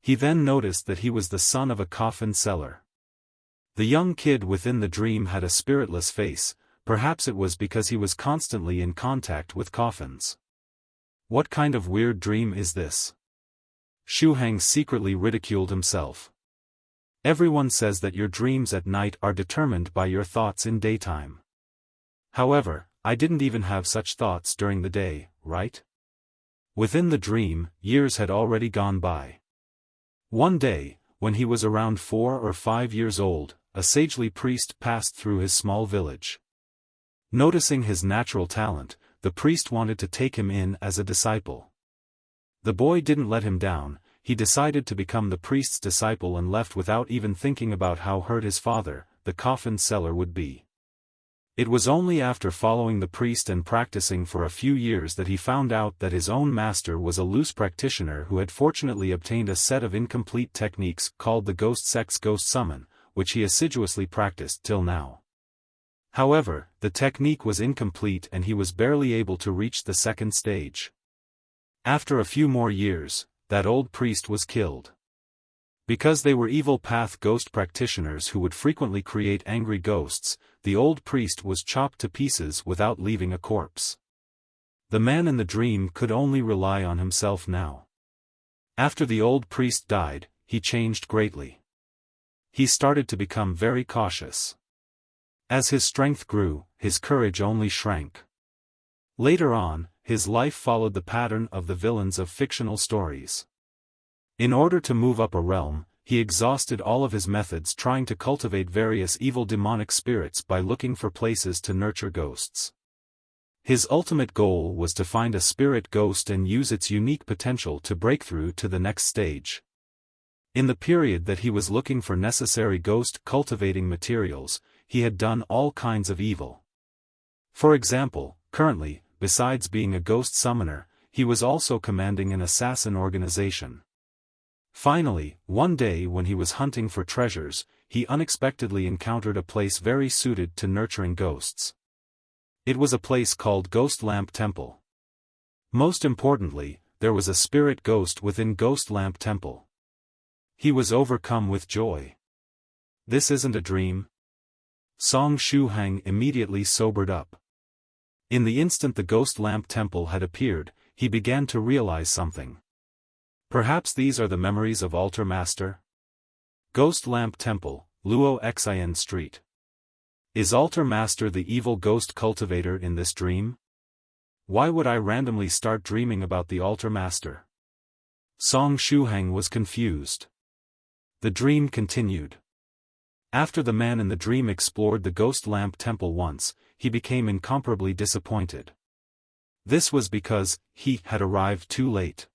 S1: He then noticed that he was the son of a coffin seller. The young kid within the dream had a spiritless face, perhaps it was because he was constantly in contact with coffins. What kind of weird dream is this? Shuhang secretly ridiculed himself. Everyone says that your dreams at night are determined by your thoughts in daytime. However, I didn't even have such thoughts during the day, right? Within the dream, years had already gone by. One day, when he was around 4 or 5 years old, a sagely priest passed through his small village. Noticing his natural talent, the priest wanted to take him in as a disciple. The boy didn't let him down, he decided to become the priest's disciple and left without even thinking about how hurt his father, the coffin seller, would be. It was only after following the priest and practicing for a few years that he found out that his own master was a loose practitioner who had fortunately obtained a set of incomplete techniques called the Ghost Sect's Ghost Summon, which he assiduously practiced till now. However, the technique was incomplete and he was barely able to reach the second stage. After a few more years, that old priest was killed. Because they were evil path ghost practitioners who would frequently create angry ghosts, the old priest was chopped to pieces without leaving a corpse. The man in the dream could only rely on himself now. After the old priest died, he changed greatly. He started to become very cautious. As his strength grew, his courage only shrank. Later on, his life followed the pattern of the villains of fictional stories. In order to move up a realm, he exhausted all of his methods trying to cultivate various evil demonic spirits by looking for places to nurture ghosts. His ultimate goal was to find a spirit ghost and use its unique potential to break through to the next stage. In the period that he was looking for necessary ghost cultivating materials, he had done all kinds of evil. For example, currently, besides being a ghost summoner, he was also commanding an assassin organization. Finally, one day when he was hunting for treasures, he unexpectedly encountered a place very suited to nurturing ghosts. It was a place called Ghost Lamp Temple. Most importantly, there was a spirit ghost within Ghost Lamp Temple. He was overcome with joy. This isn't a dream. Shuhang immediately sobered up. In the instant the Ghost Lamp Temple had appeared, he began to realize something. Perhaps these are the memories of Altar Master? Ghost Lamp Temple, Luo Xian Street. Is Altar Master the evil ghost cultivator in this dream? Why would I randomly start dreaming about the Altar Master? Shuhang was confused. The dream continued. After the man in the dream explored the Ghost Lamp Temple once, he became incomparably disappointed. This was because he had arrived too late.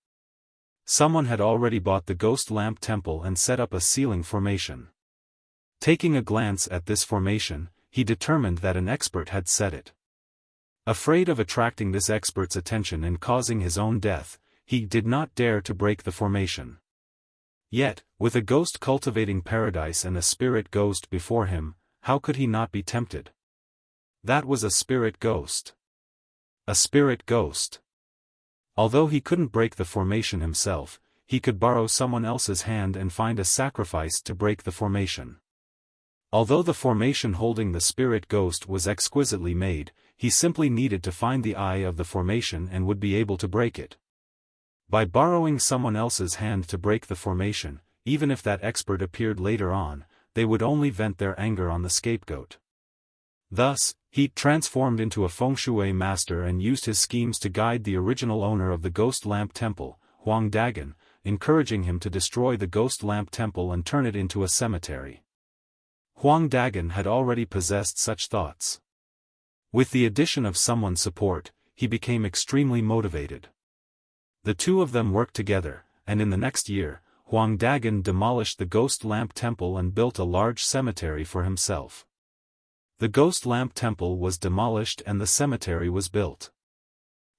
S1: Someone had already bought the Ghost Lamp Temple and set up a ceiling formation. Taking a glance at this formation, he determined that an expert had set it. Afraid of attracting this expert's attention and causing his own death, he did not dare to break the formation. Yet, with a ghost cultivating paradise and a spirit ghost before him, how could he not be tempted? That was a spirit ghost. A spirit ghost. Although he couldn't break the formation himself, he could borrow someone else's hand and find a sacrifice to break the formation. Although the formation holding the spirit ghost was exquisitely made, he simply needed to find the eye of the formation and would be able to break it. By borrowing someone else's hand to break the formation, even if that expert appeared later on, they would only vent their anger on the scapegoat. Thus, he transformed into a feng shui master and used his schemes to guide the original owner of the Ghost Lamp Temple, Huang Dagan, encouraging him to destroy the Ghost Lamp Temple and turn it into a cemetery. Huang Dagan had already possessed such thoughts. With the addition of someone's support, he became extremely motivated. The two of them worked together, and in the next year, Huang Dagan demolished the Ghost Lamp Temple and built a large cemetery for himself. The Ghost Lamp Temple was demolished and the cemetery was built.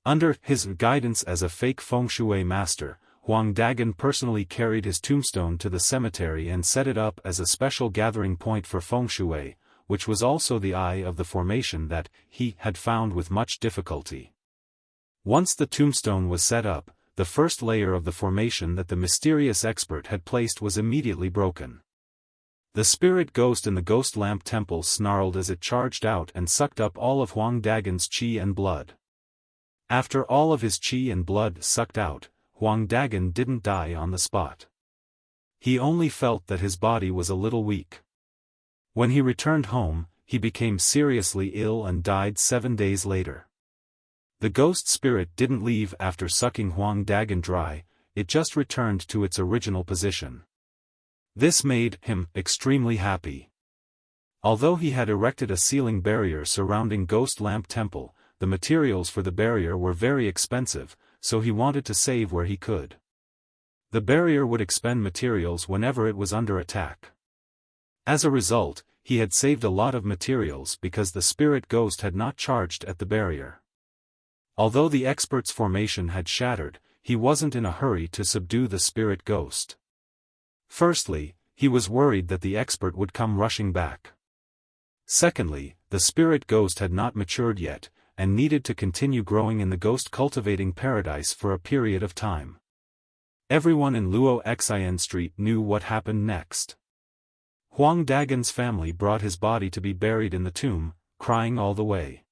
S1: Under his guidance as a fake feng shui master, Huang Dagan personally carried his tombstone to the cemetery and set it up as a special gathering point for feng shui, which was also the eye of the formation that he had found with much difficulty. Once the tombstone was set up, the first layer of the formation that the mysterious expert had placed was immediately broken. The spirit ghost in the Ghost Lamp Temple snarled as it charged out and sucked up all of Huang Dagan's qi and blood. After all of his qi and blood sucked out, Huang Dagan didn't die on the spot. He only felt that his body was a little weak. When he returned home, he became seriously ill and died 7 days later. The ghost spirit didn't leave after sucking Huang Dagan dry, it just returned to its original position. This made him extremely happy. Although he had erected a ceiling barrier surrounding Ghost Lamp Temple, the materials for the barrier were very expensive, so he wanted to save where he could. The barrier would expend materials whenever it was under attack. As a result, he had saved a lot of materials because the spirit ghost had not charged at the barrier. Although the expert's formation had shattered, he wasn't in a hurry to subdue the spirit ghost. Firstly, he was worried that the expert would come rushing back. Secondly, the spirit ghost had not matured yet, and needed to continue growing in the ghost cultivating paradise for a period of time. Everyone in Luo Xian Street knew what happened next. Huang Dagan's family brought his body to be buried in the tomb, crying all the way.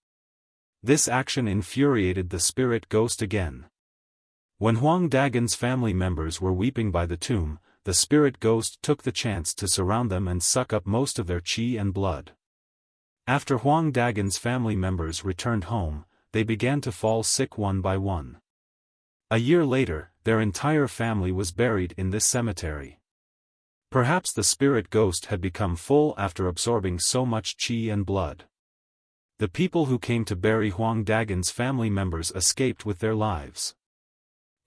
S1: This action infuriated the spirit ghost again. When Huang Dagan's family members were weeping by the tomb, the spirit ghost took the chance to surround them and suck up most of their qi and blood. After Huang Dagan's family members returned home, they began to fall sick one by one. A year later, their entire family was buried in this cemetery. Perhaps the spirit ghost had become full after absorbing so much qi and blood. The people who came to bury Huang Dagan's family members escaped with their lives.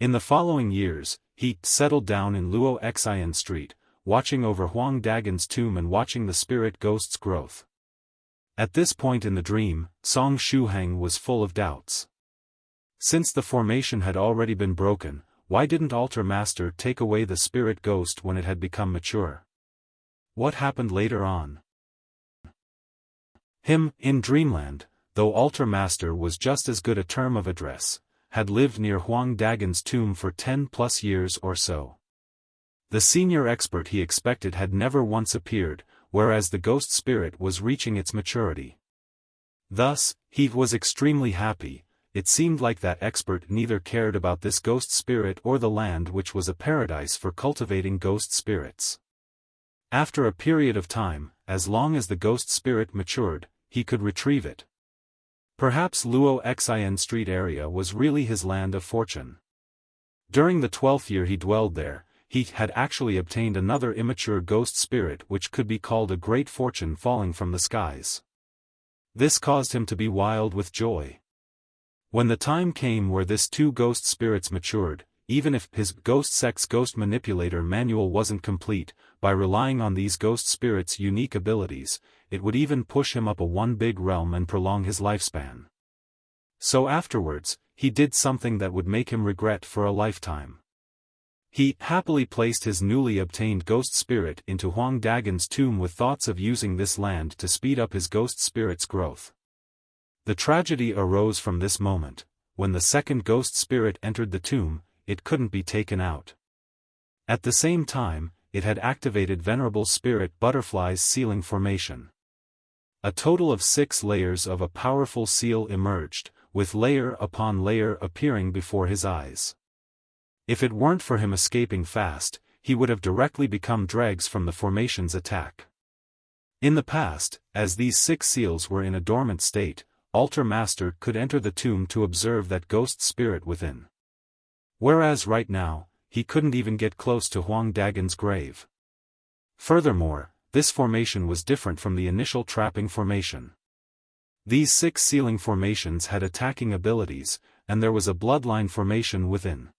S1: In the following years, he settled down in Luo Xian Street, watching over Huang Dagon's tomb and watching the spirit ghost's growth. At this point in the dream, Song Shuhang was full of doubts. Since the formation had already been broken, why didn't Altar Master take away the spirit ghost when it had become mature? What happened later on? In Dreamland, though Altar Master was just as good a term of address, had lived near Huang Dagon's tomb for 10+ years or so. The senior expert he expected had never once appeared, whereas the ghost spirit was reaching its maturity. Thus, he was extremely happy. It seemed like that expert neither cared about this ghost spirit or the land, which was a paradise for cultivating ghost spirits. After a period of time, as long as the ghost spirit matured, he could retrieve it. Perhaps Luo Xian Street area was really his land of fortune. During the 12th year he dwelled there, he had actually obtained another immature ghost spirit which could be called a great fortune falling from the skies. This caused him to be wild with joy. When the time came where this two ghost spirits matured, even if his ghost sect's ghost manipulator manual wasn't complete, by relying on these ghost spirits' unique abilities, it would even push him up a one big realm and prolong his lifespan. So afterwards, he did something that would make him regret for a lifetime. He happily placed his newly obtained ghost spirit into Huang Dagon's tomb with thoughts of using this land to speed up his ghost spirit's growth. The tragedy arose from this moment. When the second ghost spirit entered the tomb, it couldn't be taken out. At the same time, it had activated Venerable Spirit Butterfly's sealing formation. A total of 6 layers of a powerful seal emerged, with layer upon layer appearing before his eyes. If it weren't for him escaping fast, he would have directly become dregs from the formation's attack. In the past, as these 6 seals were in a dormant state, Altar Master could enter the tomb to observe that ghost spirit within. Whereas right now, he couldn't even get close to Huang Dagon's grave. Furthermore, this formation was different from the initial trapping formation. These 6 sealing formations had attacking abilities, and there was a bloodline formation within.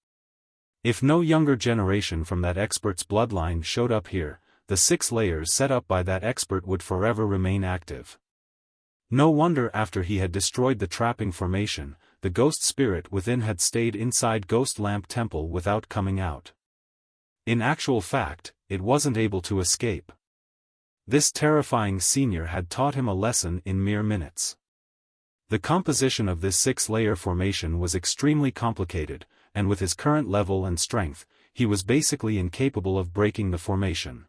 S1: If no younger generation from that expert's bloodline showed up here, the 6 layers set up by that expert would forever remain active. No wonder after he had destroyed the trapping formation, the ghost spirit within had stayed inside Ghost Lamp Temple without coming out. In actual fact, it wasn't able to escape. This terrifying senior had taught him a lesson in mere minutes. The composition of this 6-layer formation was extremely complicated, and with his current level and strength, he was basically incapable of breaking the formation.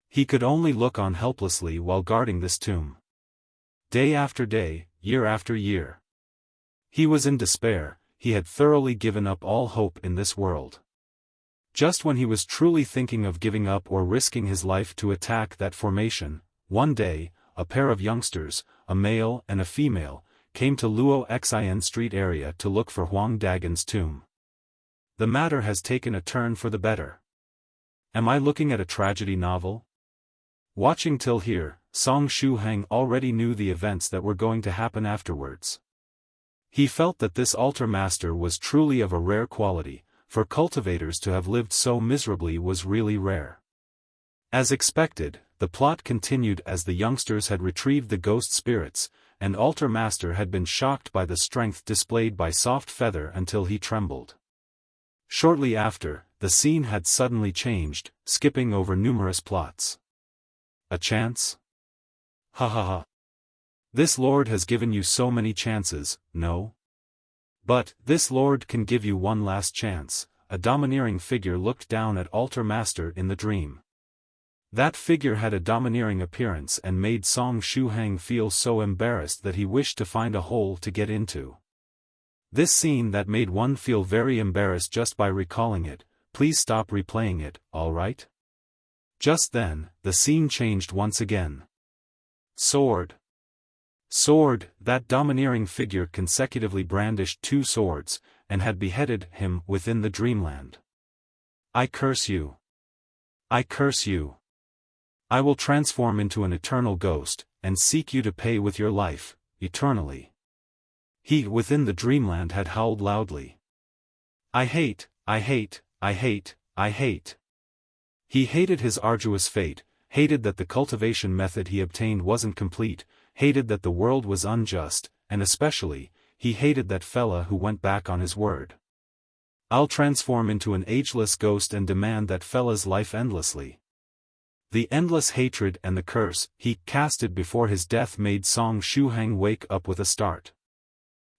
S1: He could only look on helplessly while guarding this tomb. Day after day, year after year. He was in despair. He had thoroughly given up all hope in this world. Just when he was truly thinking of giving up or risking his life to attack that formation, one day, a pair of youngsters, a male and a female, came to Luo Xian Street area to look for Huang Dagon's tomb. The matter has taken a turn for the better. Am I looking at a tragedy novel? Watching till here, Song Shuhang already knew the events that were going to happen afterwards. He felt that this Altar Master was truly of a rare quality. For cultivators to have lived so miserably was really rare. As expected, the plot continued as the youngsters had retrieved the ghost spirits, and Altar Master had been shocked by the strength displayed by Soft Feather until he trembled. Shortly after, the scene had suddenly changed, skipping over numerous plots. A chance? Ha ha ha. This Lord has given you so many chances, no? But, this Lord can give you one last chance. A domineering figure looked down at Altar Master in the dream. That figure had a domineering appearance and made Song Shuhang feel so embarrassed that he wished to find a hole to get into. This scene that made one feel very embarrassed just by recalling it. Please stop replaying it, alright? Just then, the scene changed once again. Sword. Sword, that domineering figure consecutively brandished 2 swords, and had beheaded him within the dreamland. I curse you. I curse you. I will transform into an eternal ghost, and seek you to pay with your life, eternally. He within the dreamland had howled loudly. I hate I hate. He hated his arduous fate, hated that the cultivation method he obtained wasn't complete, hated that the world was unjust, and especially, he hated that fella who went back on his word. I'll transform into an ageless ghost and demand that fella's life endlessly. The endless hatred and the curse he casted before his death made Song Shuhang wake up with a start.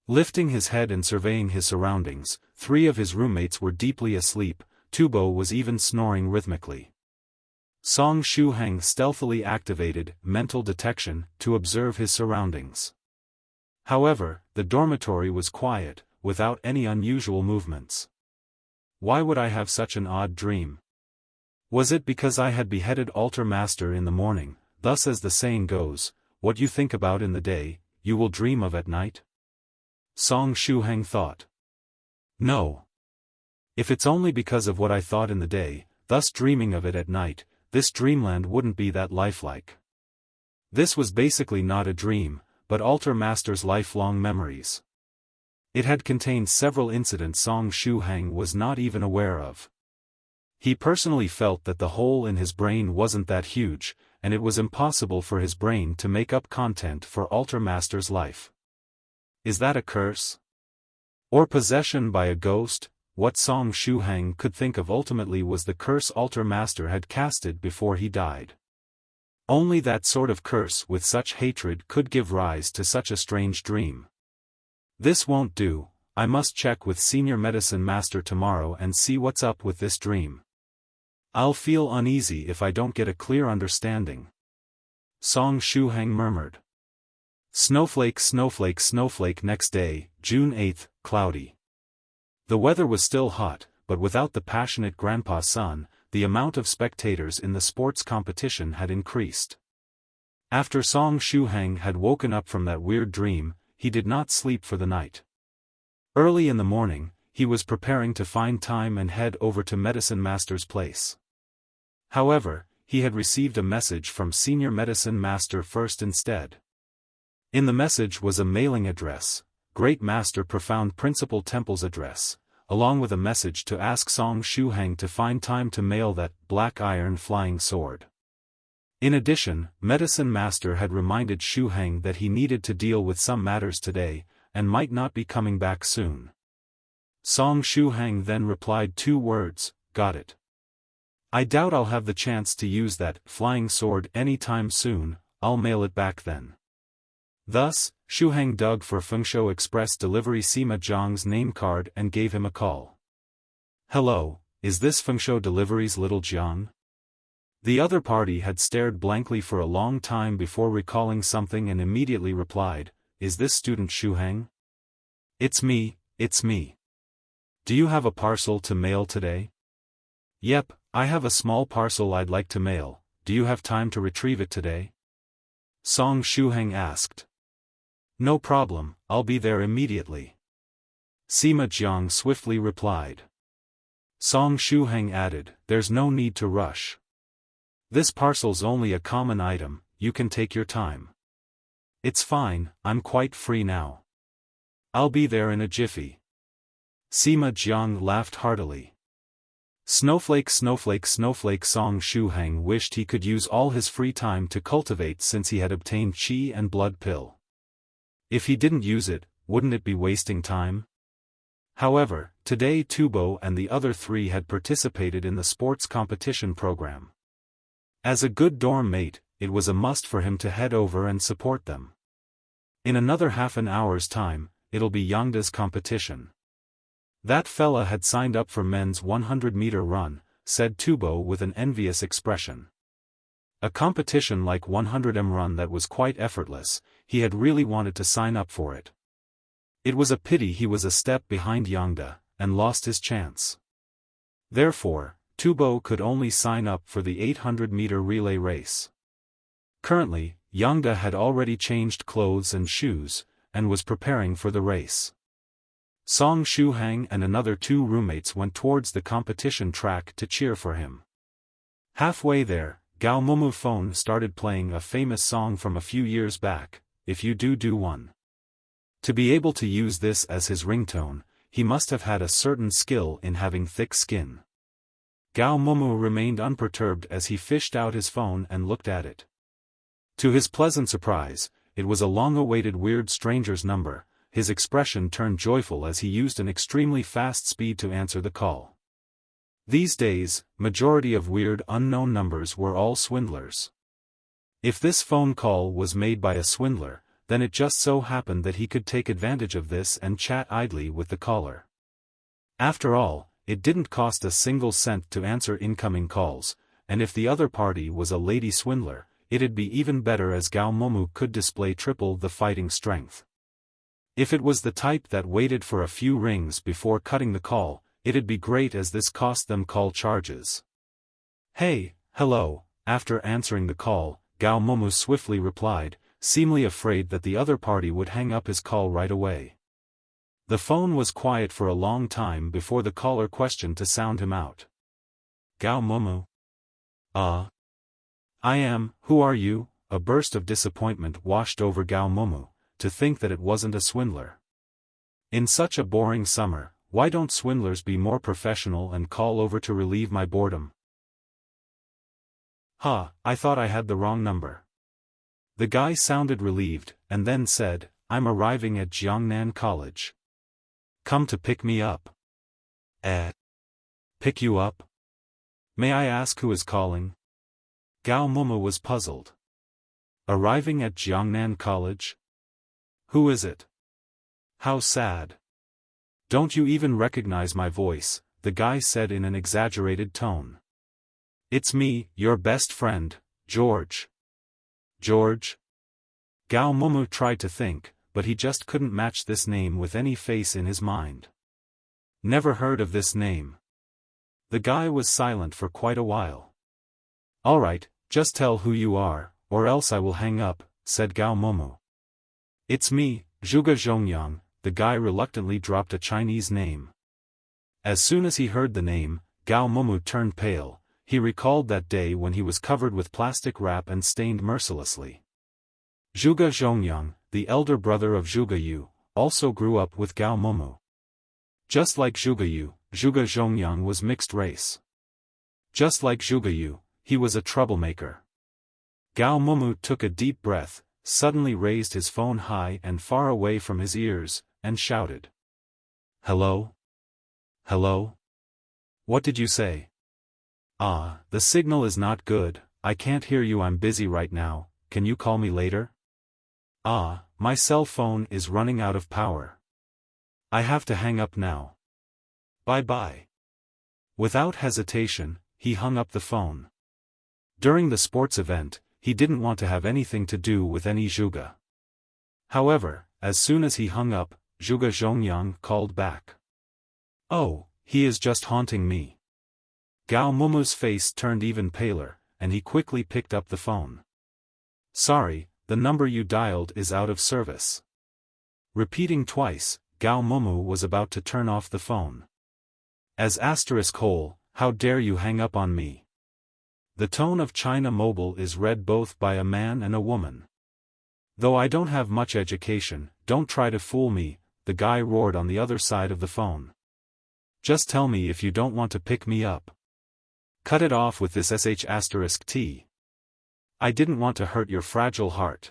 S1: Lifting his head and surveying his surroundings, 3 of his roommates were deeply asleep, Tubo was even snoring rhythmically. Song Shuhang stealthily activated mental detection to observe his surroundings. However, the dormitory was quiet, without any unusual movements. Why would I have such an odd dream? Was it because I had beheaded Altar Master in the morning, thus as the saying goes, what you think about in the day, you will dream of at night? Song Shuhang thought. No. If it's only because of what I thought in the day, thus dreaming of it at night, this dreamland wouldn't be that lifelike. This was basically not a dream, but Altar Master's lifelong memories. It had contained several incidents Song Shuhang was not even aware of. He personally felt that the hole in his brain wasn't that huge, and it was impossible for his brain to make up content for Altar Master's life. Is that a curse? Or possession by a ghost? What Song Shuhang could think of ultimately was the curse Altar Master had casted before he died. Only that sort of curse with such hatred could give rise to such a strange dream. This won't do, I must check with Senior Medicine Master tomorrow and see what's up with this dream. I'll feel uneasy if I don't get a clear understanding. Song Shuhang murmured. Snowflake. Next day, June 8th, cloudy. The weather was still hot, but without the passionate grandpa sun, the amount of spectators in the sports competition had increased. After Song Shuhang had woken up from that weird dream, he did not sleep for the night. Early in the morning, he was preparing to find time and head over to Medicine Master's place. However, he had received a message from Senior Medicine Master first instead. In the message was a mailing address, Great Master Profound Principal Temple's address, along with a message to ask Song Shuhang to find time to mail that black iron flying sword. In addition, Medicine Master had reminded Shuhang that he needed to deal with some matters today, and might not be coming back soon. Song Shuhang then replied 2 words, got it. I doubt I'll have the chance to use that flying sword anytime soon, I'll mail it back then. Thus, Shuhang dug for Fengsho Express delivery Sima Zhang's name card and gave him a call. Hello, is this Fengsho Delivery's little Jiang? The other party had stared blankly for a long time before recalling something and immediately replied, is this student Shuhang? It's me. Do you have a parcel to mail today? Yep, I have a small parcel I'd like to mail, do you have time to retrieve it today? Song Shuhang asked. No problem, I'll be there immediately. Sima Jiang swiftly replied. Song Shuhang added, there's no need to rush. This parcel's only a common item, you can take your time. It's fine, I'm quite free now. I'll be there in a jiffy. Sima Jiang laughed heartily. Snowflake. Song Shuhang wished he could use all his free time to cultivate since he had obtained Qi and Blood Pill. If he didn't use it, wouldn't it be wasting time? However, today Tubo and the other 3 had participated in the sports competition program. As a good dorm mate, it was a must for him to head over and support them. In another half an hour's time, it'll be Yangda's competition. That fella had signed up for men's 100-meter run, said Tubo with an envious expression. A competition like 100m run that was quite effortless, he had really wanted to sign up for it. It was a pity he was a step behind Yangda, and lost his chance. Therefore, Tubo could only sign up for the 800-meter relay race. Currently, Yangda had already changed clothes and shoes, and was preparing for the race. Song Shuhang and another 2 roommates went towards the competition track to cheer for him. Halfway there, Gao Mumu phone started playing a famous song from a few years back, If You Do One. To be able to use this as his ringtone, he must have had a certain skill in having thick skin. Gao Momu remained unperturbed as he fished out his phone and looked at it. To his pleasant surprise, it was a long-awaited weird stranger's number. His expression turned joyful as he used an extremely fast speed to answer the call. These days, majority of weird unknown numbers were all swindlers. If this phone call was made by a swindler, then it just so happened that he could take advantage of this and chat idly with the caller. After all, it didn't cost a single cent to answer incoming calls, and if the other party was a lady swindler, it'd be even better as Gao Momu could display triple the fighting strength. If it was the type that waited for a few rings before cutting the call, it'd be great as this cost them call charges. Hey, hello. After answering the call, Gao Momu swiftly replied, seemingly afraid that the other party would hang up his call right away. The phone was quiet for a long time before the caller questioned to sound him out. Gao Momu. I am, who are you? A burst of disappointment washed over Gao Momu, to think that it wasn't a swindler. In such a boring summer, why don't swindlers be more professional and call over to relieve my boredom? I thought I had the wrong number. The guy sounded relieved, and then said, I'm arriving at Zhongyang College. Come to pick me up. Pick you up? May I ask who is calling? Gao Momu was puzzled. Arriving at Zhongyang College? Who is it? How sad. Don't you even recognize my voice, the guy said in an exaggerated tone. It's me, your best friend, George. George? Gao Momu tried to think, but he just couldn't match this name with any face in his mind. Never heard of this name. The guy was silent for quite a while. Alright, just tell who you are, or else I will hang up, said Gao Momu. It's me, Zhuge Zhongyang. The guy reluctantly dropped a Chinese name. As soon as he heard the name, Gao Momu turned pale. He recalled that day when he was covered with plastic wrap and stained mercilessly. Zhuge Zhongyang, the elder brother of Zhuge, also grew up with Gao Momu. Just like Zhuge, Zhuge Zhongyang was mixed race. Just like Zhuge, he was a troublemaker. Gao Momu took a deep breath, suddenly raised his phone high and far away from his ears, and shouted. Hello? Hello? What did you say? The signal is not good, I can't hear you, I'm busy right now, can you call me later? My cell phone is running out of power. I have to hang up now. Bye-bye. Without hesitation, he hung up the phone. During the sports event, he didn't want to have anything to do with any Zhuge. However, as soon as he hung up, Zhuge Zhongyang called back. Oh, he is just haunting me. Gao Mumu's face turned even paler, and he quickly picked up the phone. Sorry, the number you dialed is out of service. Repeating twice, Gao Mumu was about to turn off the phone. As asterisk hole, how dare you hang up on me? The tone of China Mobile is read both by a man and a woman. Though I don't have much education, don't try to fool me, the guy roared on the other side of the phone. Just tell me if you don't want to pick me up. Cut it off with this sh*t. I didn't want to hurt your fragile heart.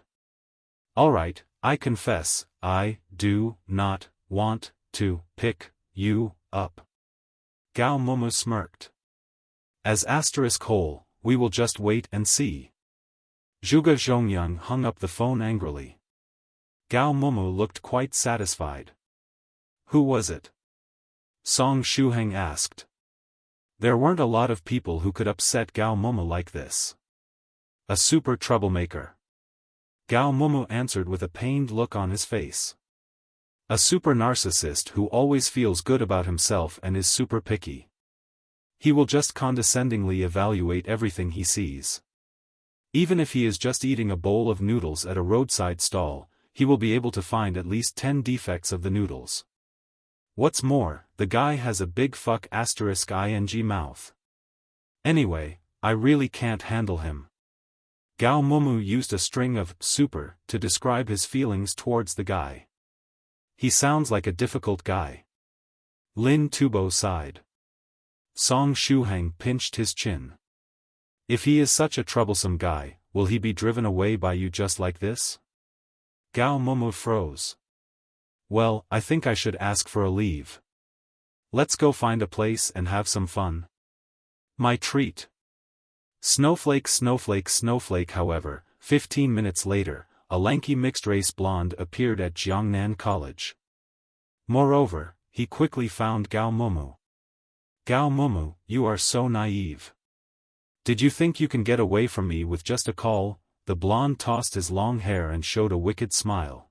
S1: Alright, I confess, I do not want to pick you up. Gao Mumu smirked. As asterisk hole, we will just wait and see. Zhuge Zhongyang hung up the phone angrily. Gao Mumu looked quite satisfied. Who was it? Song Shuhang asked. There weren't a lot of people who could upset Gao Mumu like this. A super troublemaker. Gao Mumu answered with a pained look on his face. A super narcissist who always feels good about himself and is super picky. He will just condescendingly evaluate everything he sees. Even if he is just eating a bowl of noodles at a roadside stall, he will be able to find at least 10 defects of the noodles. What's more, the guy has a big fuck *ing mouth. Anyway, I really can't handle him. Gao Mumu used a string of super to describe his feelings towards the guy. He sounds like a difficult guy. Lin Tubo sighed. Song Shuhang pinched his chin. If he is such a troublesome guy, will he be driven away by you just like this? Gao Momo froze. Well, I think I should ask for a leave. Let's go find a place and have some fun. My treat. Snowflake, snowflake, snowflake. However, 15 minutes later, a lanky mixed-race blonde appeared at Zhongyang College. Moreover, he quickly found Gao Momo. Gao Momo, you are so naive. Did you think you can get away from me with just a call? The blonde tossed his long hair and showed a wicked smile.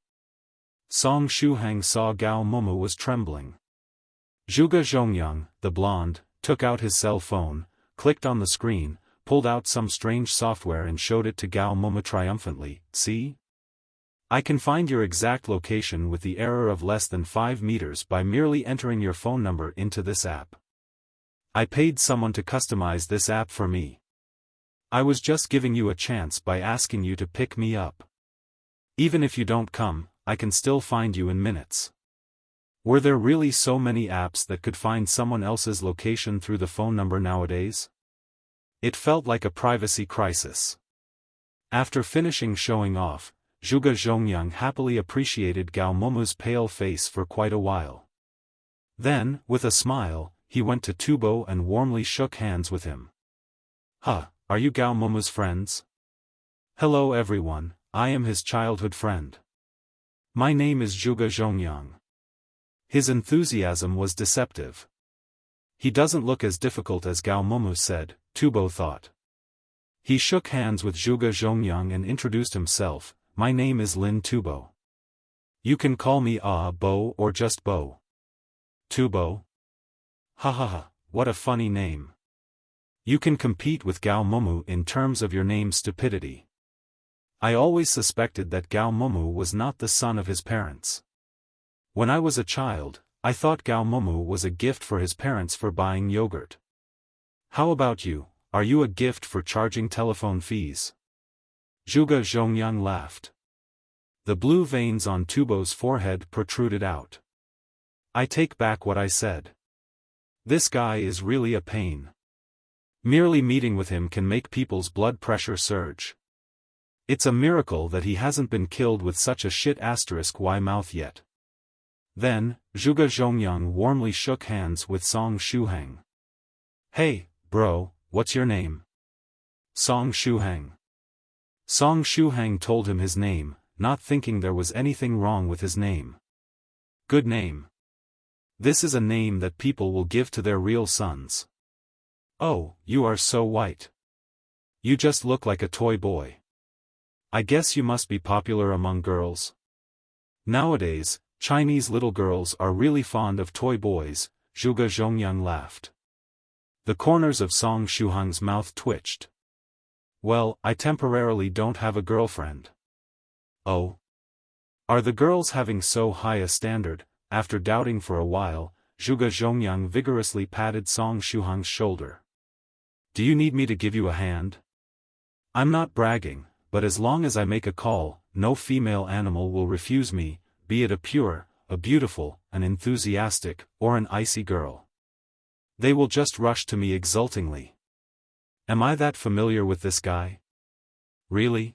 S1: Song Shuhang saw Gao Momo was trembling. Zhuge Zhongyang, the blonde, took out his cell phone, clicked on the screen, pulled out some strange software and showed it to Gao Momo triumphantly. See? I can find your exact location with the error of less than 5 meters by merely entering your phone number into this app. I paid someone to customize this app for me. I was just giving you a chance by asking you to pick me up. Even if you don't come, I can still find you in minutes. Were there really so many apps that could find someone else's location through the phone number nowadays? It felt like a privacy crisis. After finishing showing off, Zhuge Zhongyang happily appreciated Gao Momo's pale face for quite a while. Then, with a smile, he went to Tubo and warmly shook hands with him. Huh, are you Gao Momo's friends? Hello everyone, I am his childhood friend. My name is Zhuge Zhongyang. His enthusiasm was deceptive. He doesn't look as difficult as Gao Momo said, Tubo thought. He shook hands with Zhuge Zhongyang and introduced himself. My name is Lin Tubo. You can call me Bo or just Bo. Tubo? Ha ha ha, what a funny name. You can compete with Gao Momo in terms of your name's stupidity. I always suspected that Gao Momo was not the son of his parents. When I was a child, I thought Gao Momo was a gift for his parents for buying yogurt. How about you, are you a gift for charging telephone fees? Zhuge Zhongyang laughed. The blue veins on Tubo's forehead protruded out. I take back what I said. This guy is really a pain. Merely meeting with him can make people's blood pressure surge. It's a miracle that he hasn't been killed with such a shit *y mouth yet. Then, Zhuge Zhongyang warmly shook hands with Song Shuhang. Hey, bro, what's your name? Song Shuhang. Song Shuhang told him his name, not thinking there was anything wrong with his name. Good name. This is a name that people will give to their real sons. Oh, you are so white. You just look like a toy boy. I guess you must be popular among girls. Nowadays, Chinese little girls are really fond of toy boys, Zhuge Zhongyang laughed. The corners of Song Shuhang's mouth twitched. Well, I temporarily don't have a girlfriend. Oh? Are the girls having so high a standard? After doubting for a while, Zhuge Zhongyang vigorously patted Song Shuhang's shoulder. Do you need me to give you a hand? I'm not bragging, but as long as I make a call, no female animal will refuse me, be it a pure, a beautiful, an enthusiastic, or an icy girl. They will just rush to me exultingly. Am I that familiar with this guy? Really?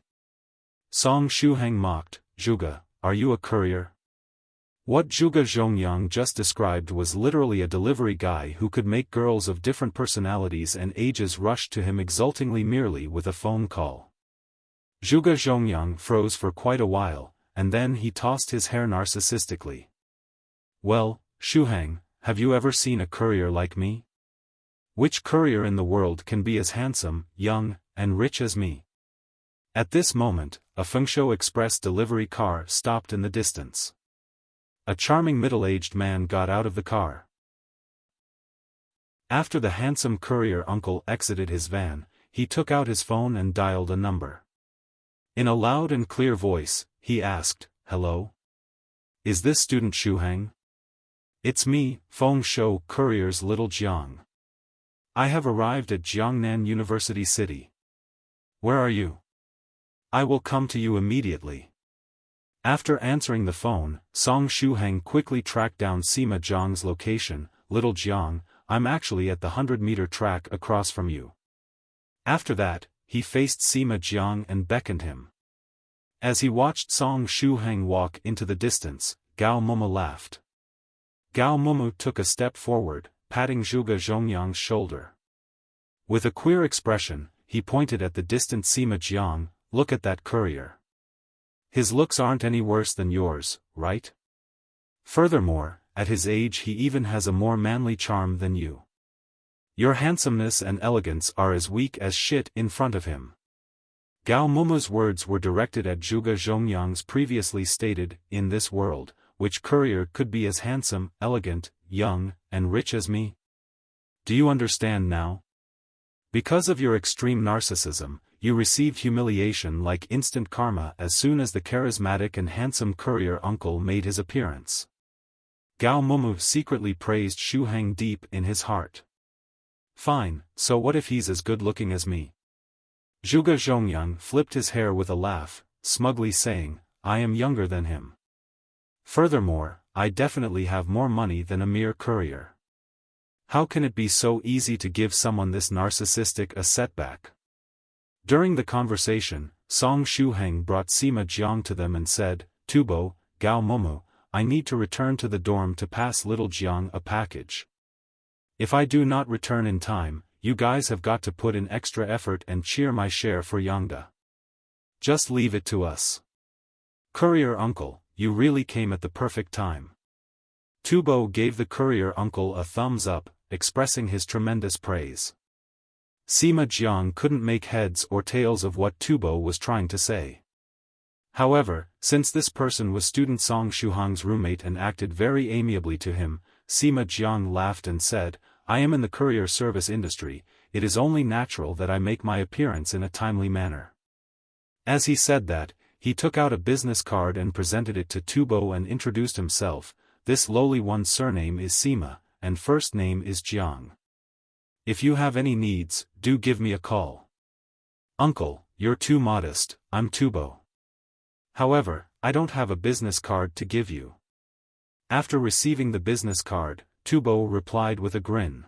S1: Song Shuhang mocked. Zhuge, are you a courier? What Zhuge Zhongyang just described was literally a delivery guy who could make girls of different personalities and ages rush to him exultingly merely with a phone call. Zhuge Zhongyang froze for quite a while, and then he tossed his hair narcissistically. Well, Shuhang, have you ever seen a courier like me? Which courier in the world can be as handsome, young, and rich as me? At this moment, a Fengsho Express delivery car stopped in the distance. A charming middle-aged man got out of the car. After the handsome courier uncle exited his van, he took out his phone and dialed a number. In a loud and clear voice, he asked, "Hello? Is this student Shuhang?" "It's me, Fengsho Courier's little Jiang. I have arrived at Jiangnan University City. Where are you? I will come to you immediately." After answering the phone, Song Shuhang quickly tracked down Sima Zhang's location. Little Jiang, I'm actually at the 100-meter track across from you." After that, he faced Sima Jiang and beckoned him. As he watched Song Shuhang walk into the distance, Gao Mumu laughed. Gao Mumu took a step forward, patting Zhuge Zhongyang's shoulder. With a queer expression, he pointed at the distant Sima Jiang, "Look at that courier. His looks aren't any worse than yours, right? Furthermore, at his age he even has a more manly charm than you. Your handsomeness and elegance are as weak as shit in front of him." Gao Mumu's words were directed at Zhuge Zhongyang's previously stated, "In this world, which courier could be as handsome, elegant, young, and rich as me? Do you understand now? Because of your extreme narcissism, you received humiliation like instant karma as soon as the charismatic and handsome courier uncle made his appearance." Gao Mumu secretly praised Shuhang deep in his heart. "Fine, so what if he's as good-looking as me?" Zhuge Zhongyang flipped his hair with a laugh, smugly saying, "I am younger than him. Furthermore, I definitely have more money than a mere courier. How can it be so easy to give someone this narcissistic a setback?" During the conversation, Song Shuhang brought Sima Jiang to them and said, "Tubo, Gao Mumu, I need to return to the dorm to pass little Jiang a package. If I do not return in time, you guys have got to put in extra effort and cheer my share for Yangda. Just leave it to us." "Courier uncle, you really came at the perfect time." Tubo gave the courier uncle a thumbs up, expressing his tremendous praise. Sima Jiang couldn't make heads or tails of what Tubo was trying to say. However, since this person was student Song Shuhang's roommate and acted very amiably to him, Sima Jiang laughed and said, "I am in the courier service industry, it is only natural that I make my appearance in a timely manner." As he said that, he took out a business card and presented it to Tubo and introduced himself. "This lowly one's surname is Sima, and first name is Jiang. If you have any needs, do give me a call." "Uncle, you're too modest, I'm Tubo. However, I don't have a business card to give you." After receiving the business card, Tubo replied with a grin.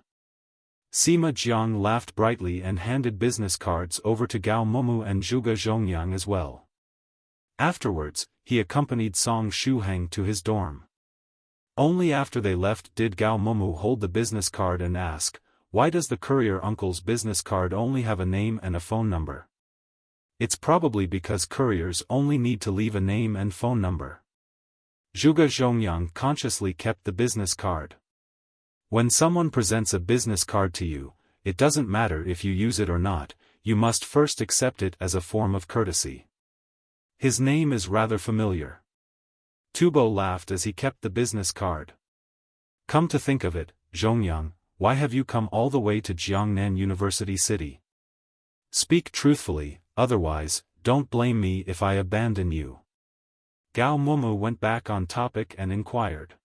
S1: Sima Jiang laughed brightly and handed business cards over to Gao Mumu and Zhuge Zhongyang as well. Afterwards, he accompanied Song Shuhang to his dorm. Only after they left did Gao Mumu hold the business card and ask, "Why does the courier uncle's business card only have a name and a phone number?" "It's probably because couriers only need to leave a name and phone number." Zhuge Zhongyang consciously kept the business card. When someone presents a business card to you, it doesn't matter if you use it or not, you must first accept it as a form of courtesy. "His name is rather familiar." Tubo laughed as he kept the business card. "Come to think of it, Zhongyang, why have you come all the way to Jiangnan University City? Speak truthfully, otherwise, don't blame me if I abandon you." Gao Mumu went back on topic and inquired.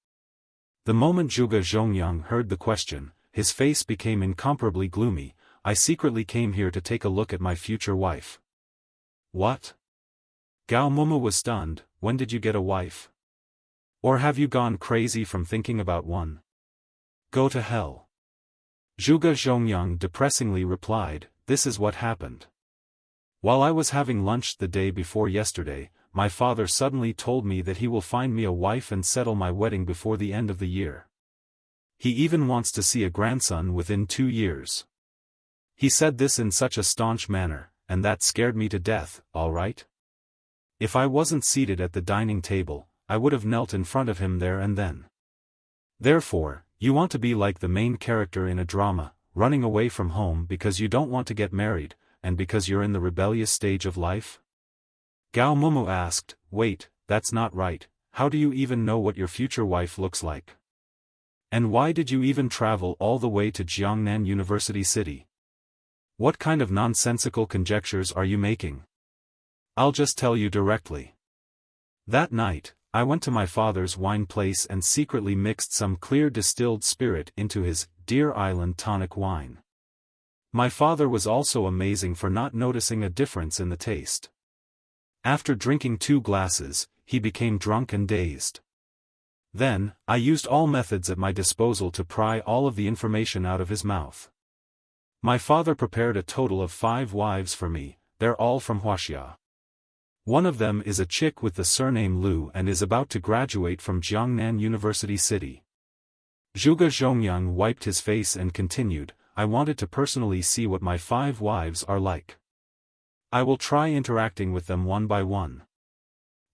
S1: The moment Zhuge Zhongyang heard the question, his face became incomparably gloomy. "I secretly came here to take a look at my future wife." "What?" Gao Mumu was stunned. "When did you get a wife? Or have you gone crazy from thinking about one? Go to hell." Zhuge Zhongyang depressingly replied, "This is what happened. While I was having lunch the day before yesterday, my father suddenly told me that he will find me a wife and settle my wedding before the end of the year. He even wants to see a grandson within 2 years. He said this in such a staunch manner, and that scared me to death, all right? If I wasn't seated at the dining table, I would have knelt in front of him there and then. Therefore, you want to be like the main character in a drama, running away from home because you don't want to get married, and because you're in the rebellious stage of life?" Gao Mumu asked, "Wait, that's not right, how do you even know what your future wife looks like? And why did you even travel all the way to Jiangnan University City? What kind of nonsensical conjectures are you making? I'll just tell you directly. That night, I went to my father's wine place and secretly mixed some clear distilled spirit into his Deer Island tonic wine. My father was also amazing for not noticing a difference in the taste. After drinking 2 glasses, he became drunk and dazed. Then, I used all methods at my disposal to pry all of the information out of his mouth. My father prepared a total of 5 wives for me, they're all from Huaxia. One of them is a chick with the surname Liu and is about to graduate from Jiangnan University City. Zhuge Zhongyang wiped his face and continued, I wanted to personally see what my 5 wives are like. I will try interacting with them one by one.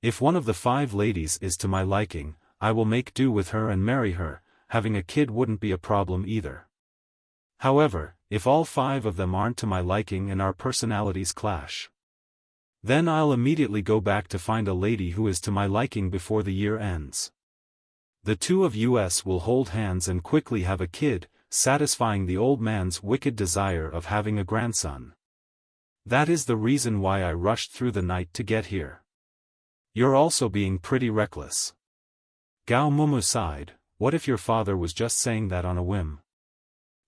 S1: If one of the 5 ladies is to my liking, I will make do with her and marry her, having a kid wouldn't be a problem either. However, if all 5 of them aren't to my liking and our personalities clash, then I'll immediately go back to find a lady who is to my liking before the year ends. The 2 of us will hold hands and quickly have a kid, satisfying the old man's wicked desire of having a grandson. That is the reason why I rushed through the night to get here. You're also being pretty reckless. Gao Mumu sighed, what if your father was just saying that on a whim?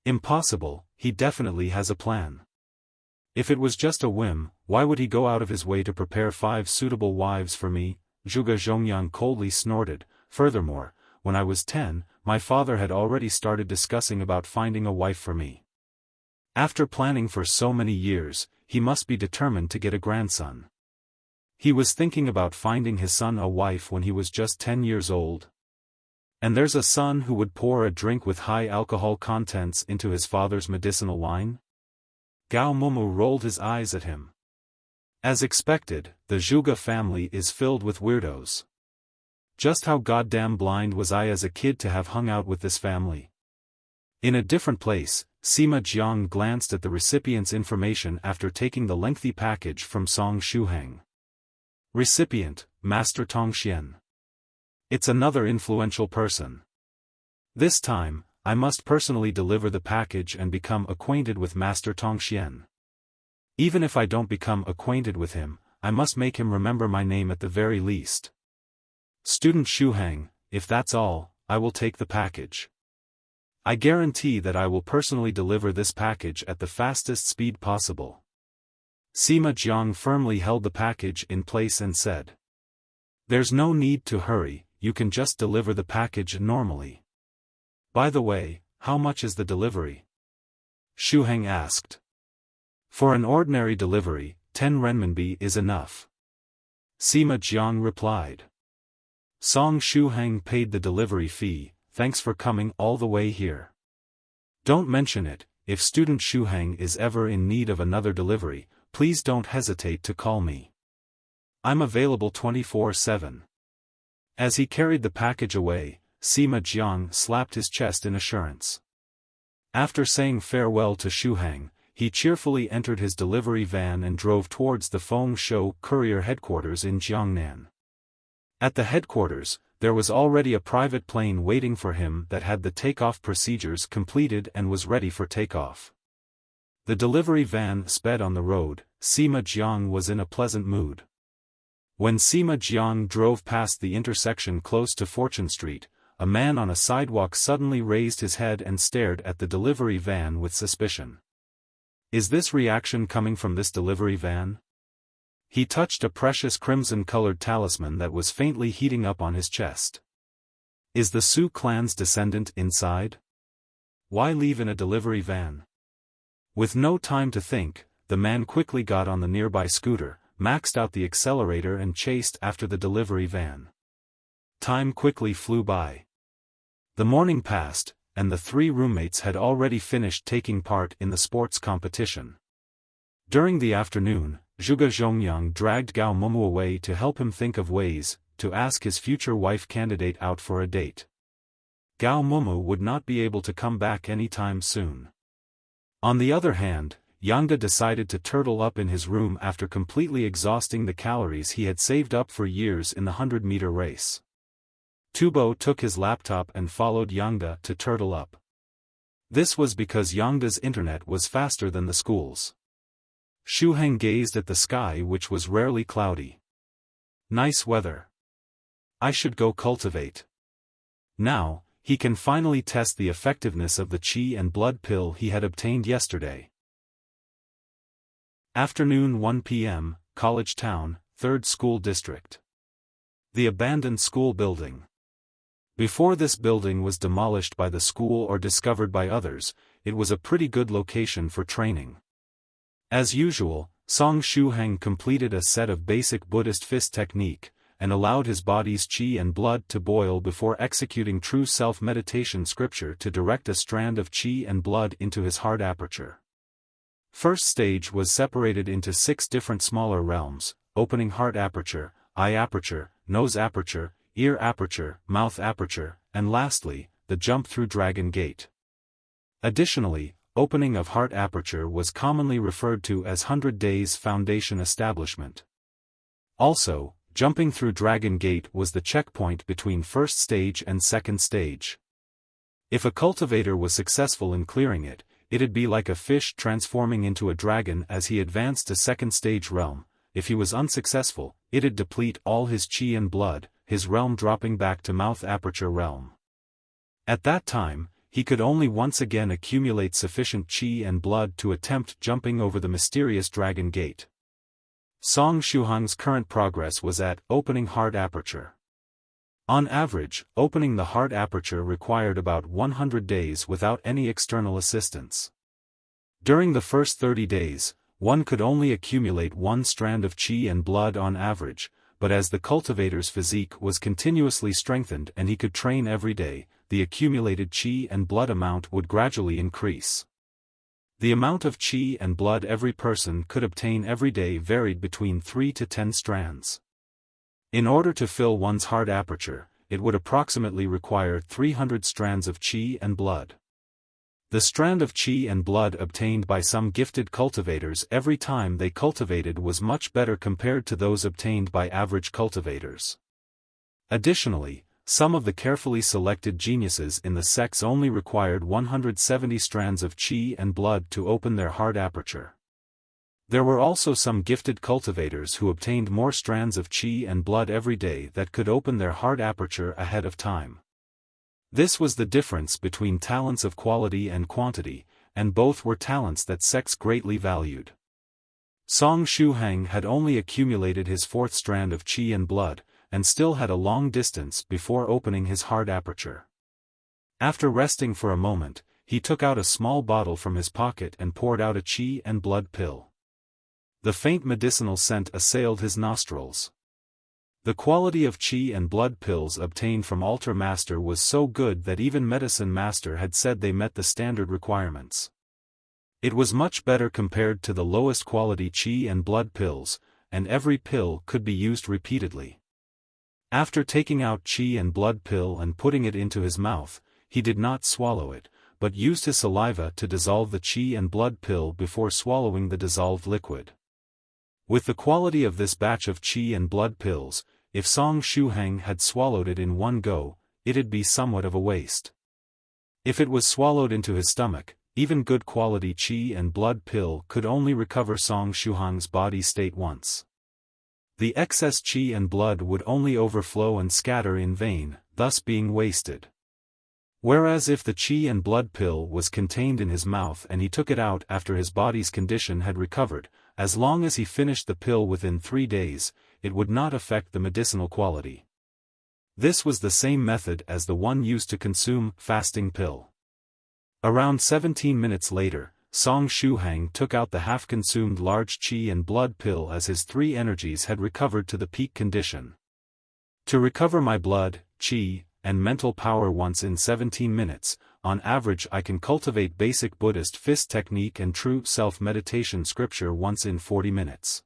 S1: Impossible, he definitely has a plan. If it was just a whim, why would he go out of his way to prepare 5 suitable wives for me? Zhuge Zhongyang coldly snorted. Furthermore, when I was 10, my father had already started discussing about finding a wife for me. After planning for so many years, he must be determined to get a grandson. He was thinking about finding his son a wife when he was just 10 years old. And there's a son who would pour a drink with high alcohol contents into his father's medicinal wine? Gao Mumu rolled his eyes at him. As expected, the Zhuge family is filled with weirdos. Just how goddamn blind was I as a kid to have hung out with this family? In a different place, Sima Jiang glanced at the recipient's information after taking the lengthy package from Song Shuhang. Recipient, Master Tongxian. It's another influential person. This time, I must personally deliver the package and become acquainted with Master Tongxian. Even if I don't become acquainted with him, I must make him remember my name at the very least. Student Shuhang, if that's all, I will take the package. I guarantee that I will personally deliver this package at the fastest speed possible. Sima Jiang firmly held the package in place and said, there's no need to hurry, you can just deliver the package normally. By the way, how much is the delivery? Shuhang asked. For an ordinary delivery, 10 renminbi is enough. Sima Jiang replied. Song Shuhang paid the delivery fee, thanks for coming all the way here. Don't mention it, if student Shuhang is ever in need of another delivery, please don't hesitate to call me. I'm available 24/7. As he carried the package away, Sima Jiang slapped his chest in assurance. After saying farewell to Shuhang, he cheerfully entered his delivery van and drove towards the Feng Shou courier headquarters in Jiangnan. At the headquarters, there was already a private plane waiting for him that had the takeoff procedures completed and was ready for takeoff. The delivery van sped on the road. Sima Jiang was in a pleasant mood. When Sima Jiang drove past the intersection close to Fortune Street, a man on a sidewalk suddenly raised his head and stared at the delivery van with suspicion. Is this reaction coming from this delivery van? He touched a precious crimson-colored talisman that was faintly heating up on his chest. Is the Su clan's descendant inside? Why leave in a delivery van? With no time to think, the man quickly got on the nearby scooter, maxed out the accelerator and chased after the delivery van. Time quickly flew by. The morning passed, and the 3 roommates had already finished taking part in the sports competition. During the afternoon, Zhuge Zhongyang dragged Gao Mumu away to help him think of ways to ask his future wife candidate out for a date. Gao Mumu would not be able to come back anytime soon. On the other hand, Yangda decided to turtle up in his room after completely exhausting the calories he had saved up for years in the 100-meter race. Tubo took his laptop and followed Yangda to turtle up. This was because Yangda's internet was faster than the school's. Shuhang gazed at the sky, which was rarely cloudy. Nice weather. I should go cultivate. Now, he can finally test the effectiveness of the qi and blood pill he had obtained yesterday. Afternoon 1 p.m., College Town, 3rd School District. The abandoned school building. Before this building was demolished by the school or discovered by others, it was a pretty good location for training. As usual, Shuhang completed a set of basic Buddhist fist technique, and allowed his body's qi and blood to boil before executing true self-meditation scripture to direct a strand of qi and blood into his heart aperture. First stage was separated into 6 different smaller realms: opening heart aperture, eye aperture, nose aperture, ear aperture, mouth aperture, and lastly, the jump through Dragon Gate. Additionally, opening of heart aperture was commonly referred to as 100 Days Foundation Establishment. Also, jumping through Dragon Gate was the checkpoint between first stage and second stage. If a cultivator was successful in clearing it, it'd be like a fish transforming into a dragon as he advanced to second stage realm. If he was unsuccessful, it'd deplete all his qi and blood, his realm dropping back to mouth aperture realm. At that time, he could only once again accumulate sufficient qi and blood to attempt jumping over the mysterious Dragon Gate. Shuhang's current progress was at opening heart aperture. On average, opening the heart aperture required about 100 days without any external assistance. During the first 30 days, one could only accumulate 1 strand of qi and blood on average, but as the cultivator's physique was continuously strengthened and he could train every day, the accumulated qi and blood amount would gradually increase. The amount of qi and blood every person could obtain every day varied between 3 to 10 strands. In order to fill one's heart aperture, it would approximately require 300 strands of qi and blood. The strand of qi and blood obtained by some gifted cultivators every time they cultivated was much better compared to those obtained by average cultivators. Additionally, some of the carefully selected geniuses in the sects only required 170 strands of qi and blood to open their heart aperture. There were also some gifted cultivators who obtained more strands of qi and blood every day that could open their heart aperture ahead of time. This was the difference between talents of quality and quantity, and both were talents that sects greatly valued. Shuhang had only accumulated his 4th strand of qi and blood, and still had a long distance before opening his heart aperture. After resting for a moment, he took out a small bottle from his pocket and poured out a qi and blood pill. The faint medicinal scent assailed his nostrils. The quality of qi and blood pills obtained from Altar Master was so good that even Medicine Master had said they met the standard requirements. It was much better compared to the lowest quality qi and blood pills, and every pill could be used repeatedly. After taking out qi and blood pill and putting it into his mouth, he did not swallow it, but used his saliva to dissolve the qi and blood pill before swallowing the dissolved liquid. With the quality of this batch of qi and blood pills, if Shuhang had swallowed it in one go, it'd be somewhat of a waste. If it was swallowed into his stomach, even good quality qi and blood pill could only recover Shuhang's body state once. The excess qi and blood would only overflow and scatter in vain, thus being wasted. Whereas if the qi and blood pill was contained in his mouth and he took it out after his body's condition had recovered, as long as he finished the pill within 3 days, it would not affect the medicinal quality. This was the same method as the one used to consume fasting pill. Around 17 minutes later, Shuhang took out the half-consumed large qi and blood pill as his 3 energies had recovered to the peak condition. To recover my blood, qi, and mental power once in 17 minutes, on average I can cultivate basic Buddhist fist technique and true self-meditation scripture once in 40 minutes.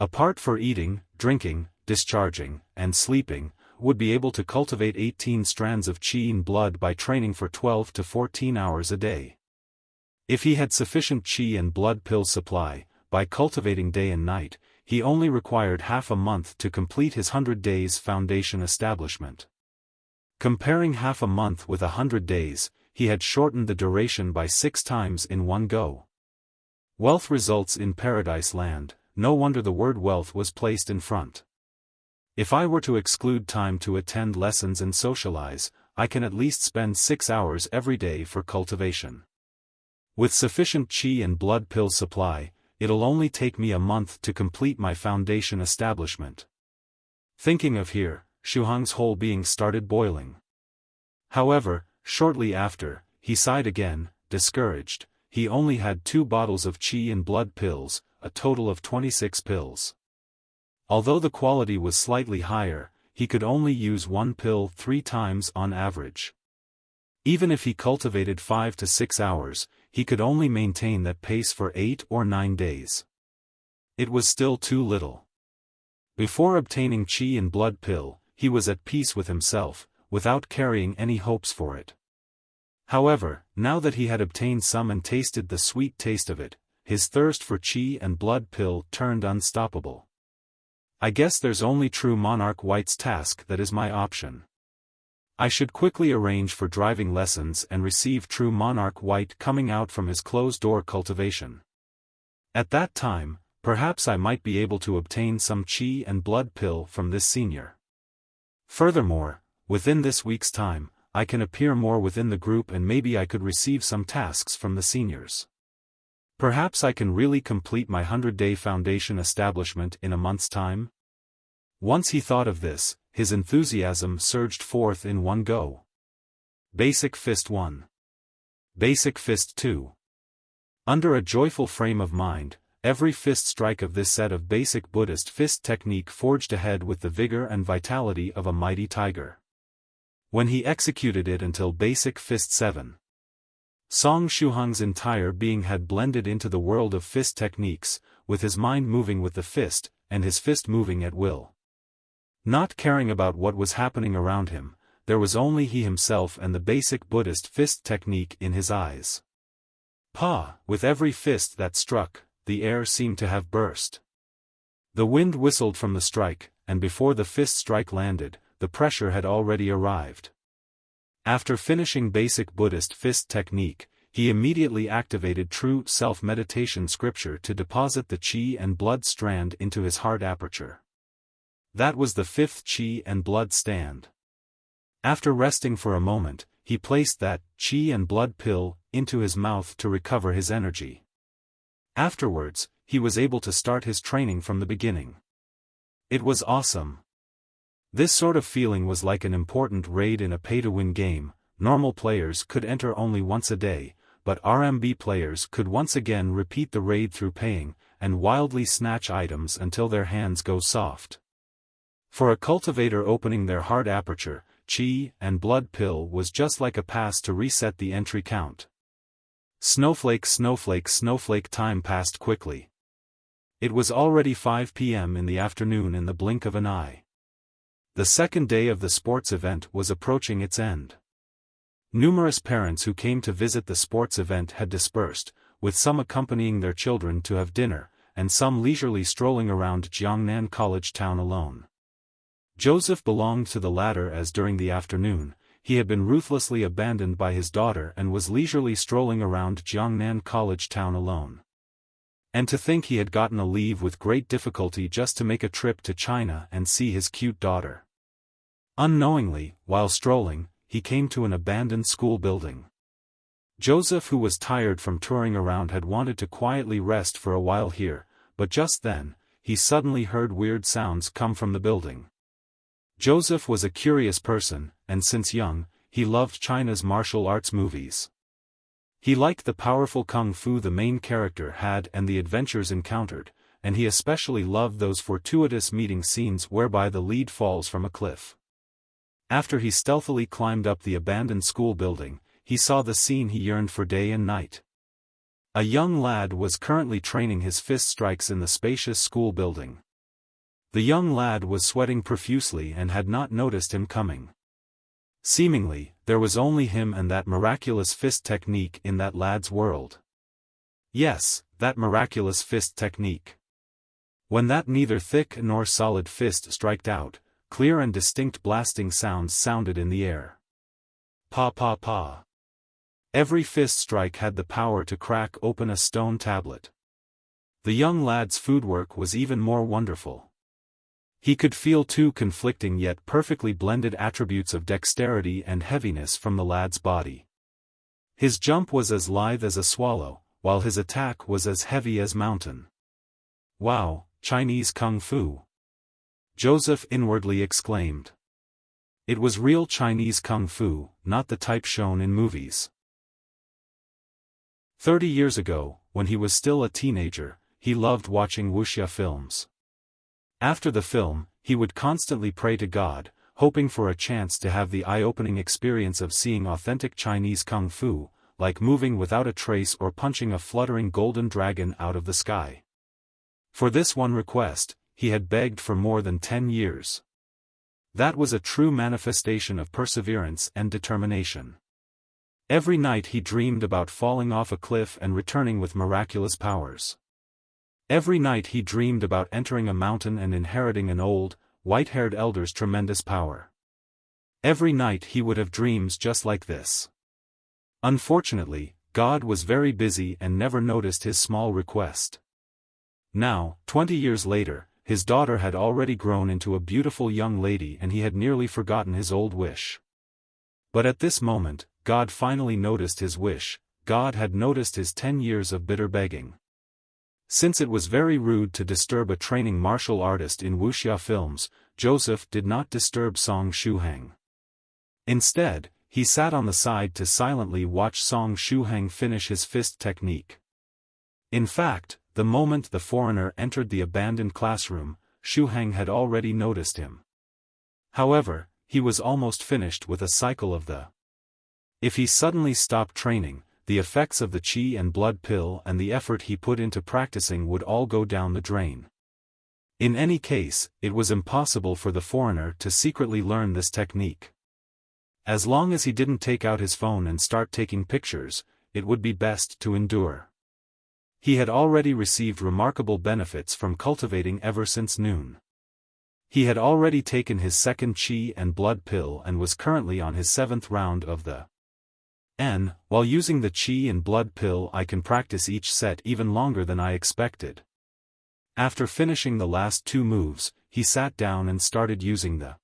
S1: Apart for eating, drinking, discharging, and sleeping, would be able to cultivate 18 strands of qi and blood by training for 12 to 14 hours a day. If he had sufficient qi and blood pill supply, by cultivating day and night, he only required half a month to complete his 100 days foundation establishment. Comparing half a month with 100 days, he had shortened the duration by 6 times in one go. Wealth results in paradise land, no wonder the word wealth was placed in front. If I were to exclude time to attend lessons and socialize, I can at least spend 6 hours every day for cultivation. With sufficient qi and blood pill supply, it'll only take me a month to complete my foundation establishment. Thinking of here, Shuhang's whole being started boiling. However, shortly after, he sighed again, discouraged. He only had 2 bottles of qi and blood pills, a total of 26 pills. Although the quality was slightly higher, he could only use 1 pill 3 times on average. Even if he cultivated 5 to 6 hours, he could only maintain that pace for 8 or 9 days. It was still too little. Before obtaining qi and blood pill, he was at peace with himself, without carrying any hopes for it. However, now that he had obtained some and tasted the sweet taste of it, his thirst for qi and blood pill turned unstoppable. I guess there's only true Monarch White's task that is my option. I should quickly arrange for driving lessons and receive true Monarch White coming out from his closed-door cultivation. At that time, perhaps I might be able to obtain some qi and blood pill from this senior. Furthermore, within this week's time, I can appear more within the group and maybe I could receive some tasks from the seniors. Perhaps I can really complete my 100-day foundation establishment in a month's time? Once he thought of this, his enthusiasm surged forth in one go. Basic Fist 1. Basic Fist 2. Under a joyful frame of mind, every fist strike of this set of basic Buddhist fist technique forged ahead with the vigor and vitality of a mighty tiger. When he executed it until Basic Fist 7. Song Shuhang's entire being had blended into the world of fist techniques, with his mind moving with the fist, and his fist moving at will. Not caring about what was happening around him, there was only he himself and the basic Buddhist fist technique in his eyes. With every fist that struck, the air seemed to have burst. The wind whistled from the strike, and before the fist strike landed, the pressure had already arrived. After finishing basic Buddhist fist technique, he immediately activated true self-meditation scripture to deposit the qi and blood strand into his heart aperture. That was the 5th qi and blood stand. After resting for a moment, he placed that qi and blood pill into his mouth to recover his energy. Afterwards, he was able to start his training from the beginning. It was awesome. This sort of feeling was like an important raid in a pay-to-win game. Normal players could enter only once a day, but RMB players could once again repeat the raid through paying, and wildly snatch items until their hands go soft. For a cultivator opening their heart aperture, qi and blood pill was just like a pass to reset the entry count. Snowflake time passed quickly. It was already 5 p.m. in the afternoon in the blink of an eye. The second day of the sports event was approaching its end. Numerous parents who came to visit the sports event had dispersed, with some accompanying their children to have dinner, and some leisurely strolling around Zhongyang College town alone. Joseph belonged to the latter as during the afternoon, he had been ruthlessly abandoned by his daughter and was leisurely strolling around Zhongyang College town alone. And to think he had gotten a leave with great difficulty just to make a trip to China and see his cute daughter. Unknowingly, while strolling, he came to an abandoned school building. Joseph, who was tired from touring around, had wanted to quietly rest for a while here, but just then, he suddenly heard weird sounds come from the building. Joseph was a curious person, and since young, he loved China's martial arts movies. He liked the powerful kung fu the main character had and the adventures encountered, and he especially loved those fortuitous meeting scenes whereby the lead falls from a cliff. After he stealthily climbed up the abandoned school building, he saw the scene he yearned for day and night. A young lad was currently training his fist strikes in the spacious school building. The young lad was sweating profusely and had not noticed him coming. Seemingly, there was only him and that miraculous fist technique in that lad's world. Yes, that miraculous fist technique. When that neither thick nor solid fist striked out, clear and distinct blasting sounds sounded in the air. Pa pa pa. Every fist strike had the power to crack open a stone tablet. The young lad's footwork was even more wonderful. He could feel 2 conflicting yet perfectly blended attributes of dexterity and heaviness from the lad's body. His jump was as lithe as a swallow, while his attack was as heavy as mountain. Wow, Chinese Kung Fu! Joseph inwardly exclaimed. It was real Chinese kung fu, not the type shown in movies. 30 years ago, when he was still a teenager, he loved watching wuxia films. After the film, he would constantly pray to God, hoping for a chance to have the eye-opening experience of seeing authentic Chinese kung fu, like moving without a trace or punching a fluttering golden dragon out of the sky. For this one request, he had begged for more than 10 years. That was a true manifestation of perseverance and determination. Every night he dreamed about falling off a cliff and returning with miraculous powers. Every night he dreamed about entering a mountain and inheriting an old, white-haired elder's tremendous power. Every night he would have dreams just like this. Unfortunately, God was very busy and never noticed his small request. Now, 20 years later, his daughter had already grown into a beautiful young lady and he had nearly forgotten his old wish. But at this moment, God finally noticed his wish. God had noticed his 10 years of bitter begging. Since it was very rude to disturb a training martial artist in wuxia films, Joseph did not disturb Song Shuhang. Instead, he sat on the side to silently watch Song Shuhang finish his fist technique. In fact, the moment the foreigner entered the abandoned classroom, Shuhang had already noticed him. However, he was almost finished with a cycle of the. If he suddenly stopped training, the effects of the qi and blood pill and the effort he put into practicing would all go down the drain. In any case, it was impossible for the foreigner to secretly learn this technique. As long as he didn't take out his phone and start taking pictures, it would be best to endure. He had already received remarkable benefits from cultivating ever since noon. He had already taken his second qi and blood pill and was currently on his 7th round of the N. While using the qi and blood pill I can practice each set even longer than I expected. After finishing the last 2 moves, he sat down and started using the.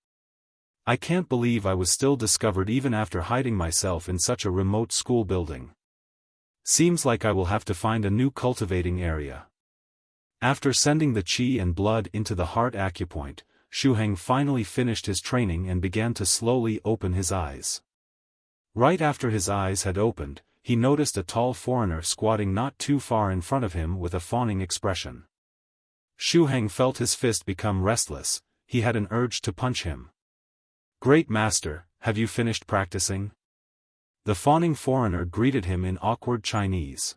S1: I can't believe I was still discovered even after hiding myself in such a remote school building. Seems like I will have to find a new cultivating area. After sending the qi and blood into the heart acupoint, Shuhang finally finished his training and began to slowly open his eyes. Right after his eyes had opened, he noticed a tall foreigner squatting not too far in front of him with a fawning expression. Shuhang felt his fist become restless. He had an urge to punch him. "Great master, have you finished practicing?" The fawning foreigner greeted him in awkward Chinese.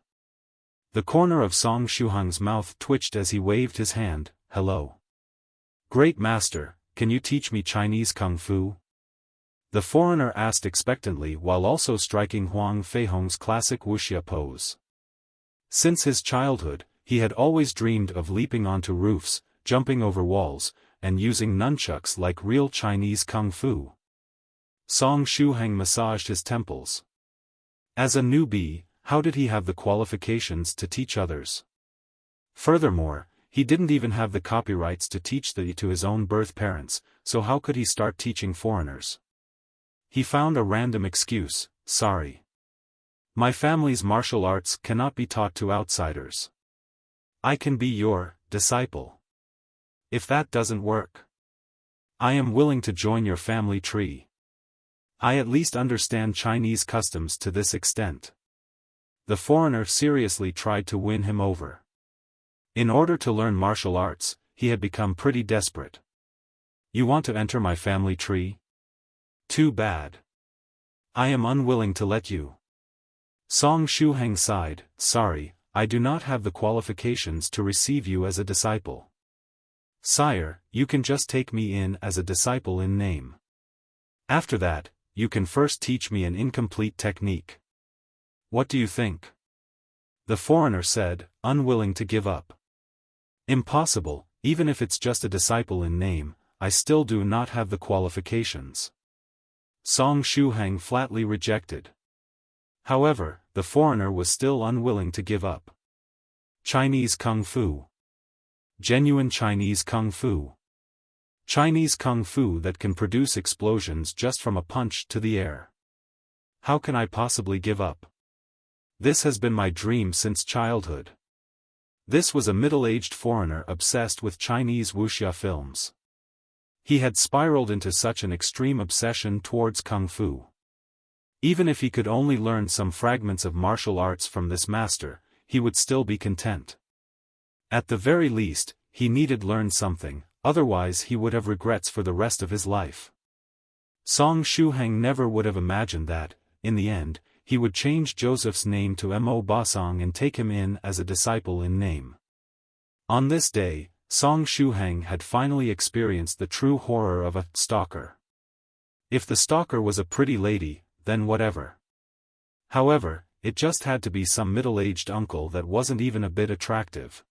S1: The corner of Song Shuhang's mouth twitched as he waved his hand. "Hello. Great master, can you teach me Chinese kung fu?" The foreigner asked expectantly while also striking Huang Feihong's classic wuxia pose. Since his childhood, he had always dreamed of leaping onto roofs, jumping over walls, and using nunchucks like real Chinese kung fu. Song Shuhang massaged his temples. As a newbie, how did he have the qualifications to teach others? Furthermore, he didn't even have the copyrights to teach to his own birth parents, so how could he start teaching foreigners? He found a random excuse: "Sorry. My family's martial arts cannot be taught to outsiders. I can be your disciple. If that doesn't work, I am willing to join your family tree. I at least understand Chinese customs to this extent." The foreigner seriously tried to win him over. In order to learn martial arts, he had become pretty desperate. "You want to enter my family tree? Too bad. I am unwilling to let you." Song Shuhang sighed. "Sorry, I do not have the qualifications to receive you as a disciple. Sire, you can just take me in as a disciple in name. After that, you can first teach me an incomplete technique. What do you think?" The foreigner said, unwilling to give up. "Impossible, even if it's just a disciple in name, I still do not have the qualifications." Song Shuhang flatly rejected. However, the foreigner was still unwilling to give up. Chinese Kung Fu. Genuine Chinese Kung Fu. Chinese Kung Fu that can produce explosions just from a punch to the air. How can I possibly give up? This has been my dream since childhood. This was a middle-aged foreigner obsessed with Chinese wuxia films. He had spiraled into such an extreme obsession towards kung fu. Even if he could only learn some fragments of martial arts from this master, he would still be content. At the very least, he needed learn something, otherwise he would have regrets for the rest of his life. Song Shuhang never would have imagined that, in the end, he would change Joseph's name to Mo Basong and take him in as a disciple in name. On this day, Song Shuhang had finally experienced the true horror of a stalker. If the stalker was a pretty lady, then whatever. However, it just had to be some middle-aged uncle that wasn't even a bit attractive.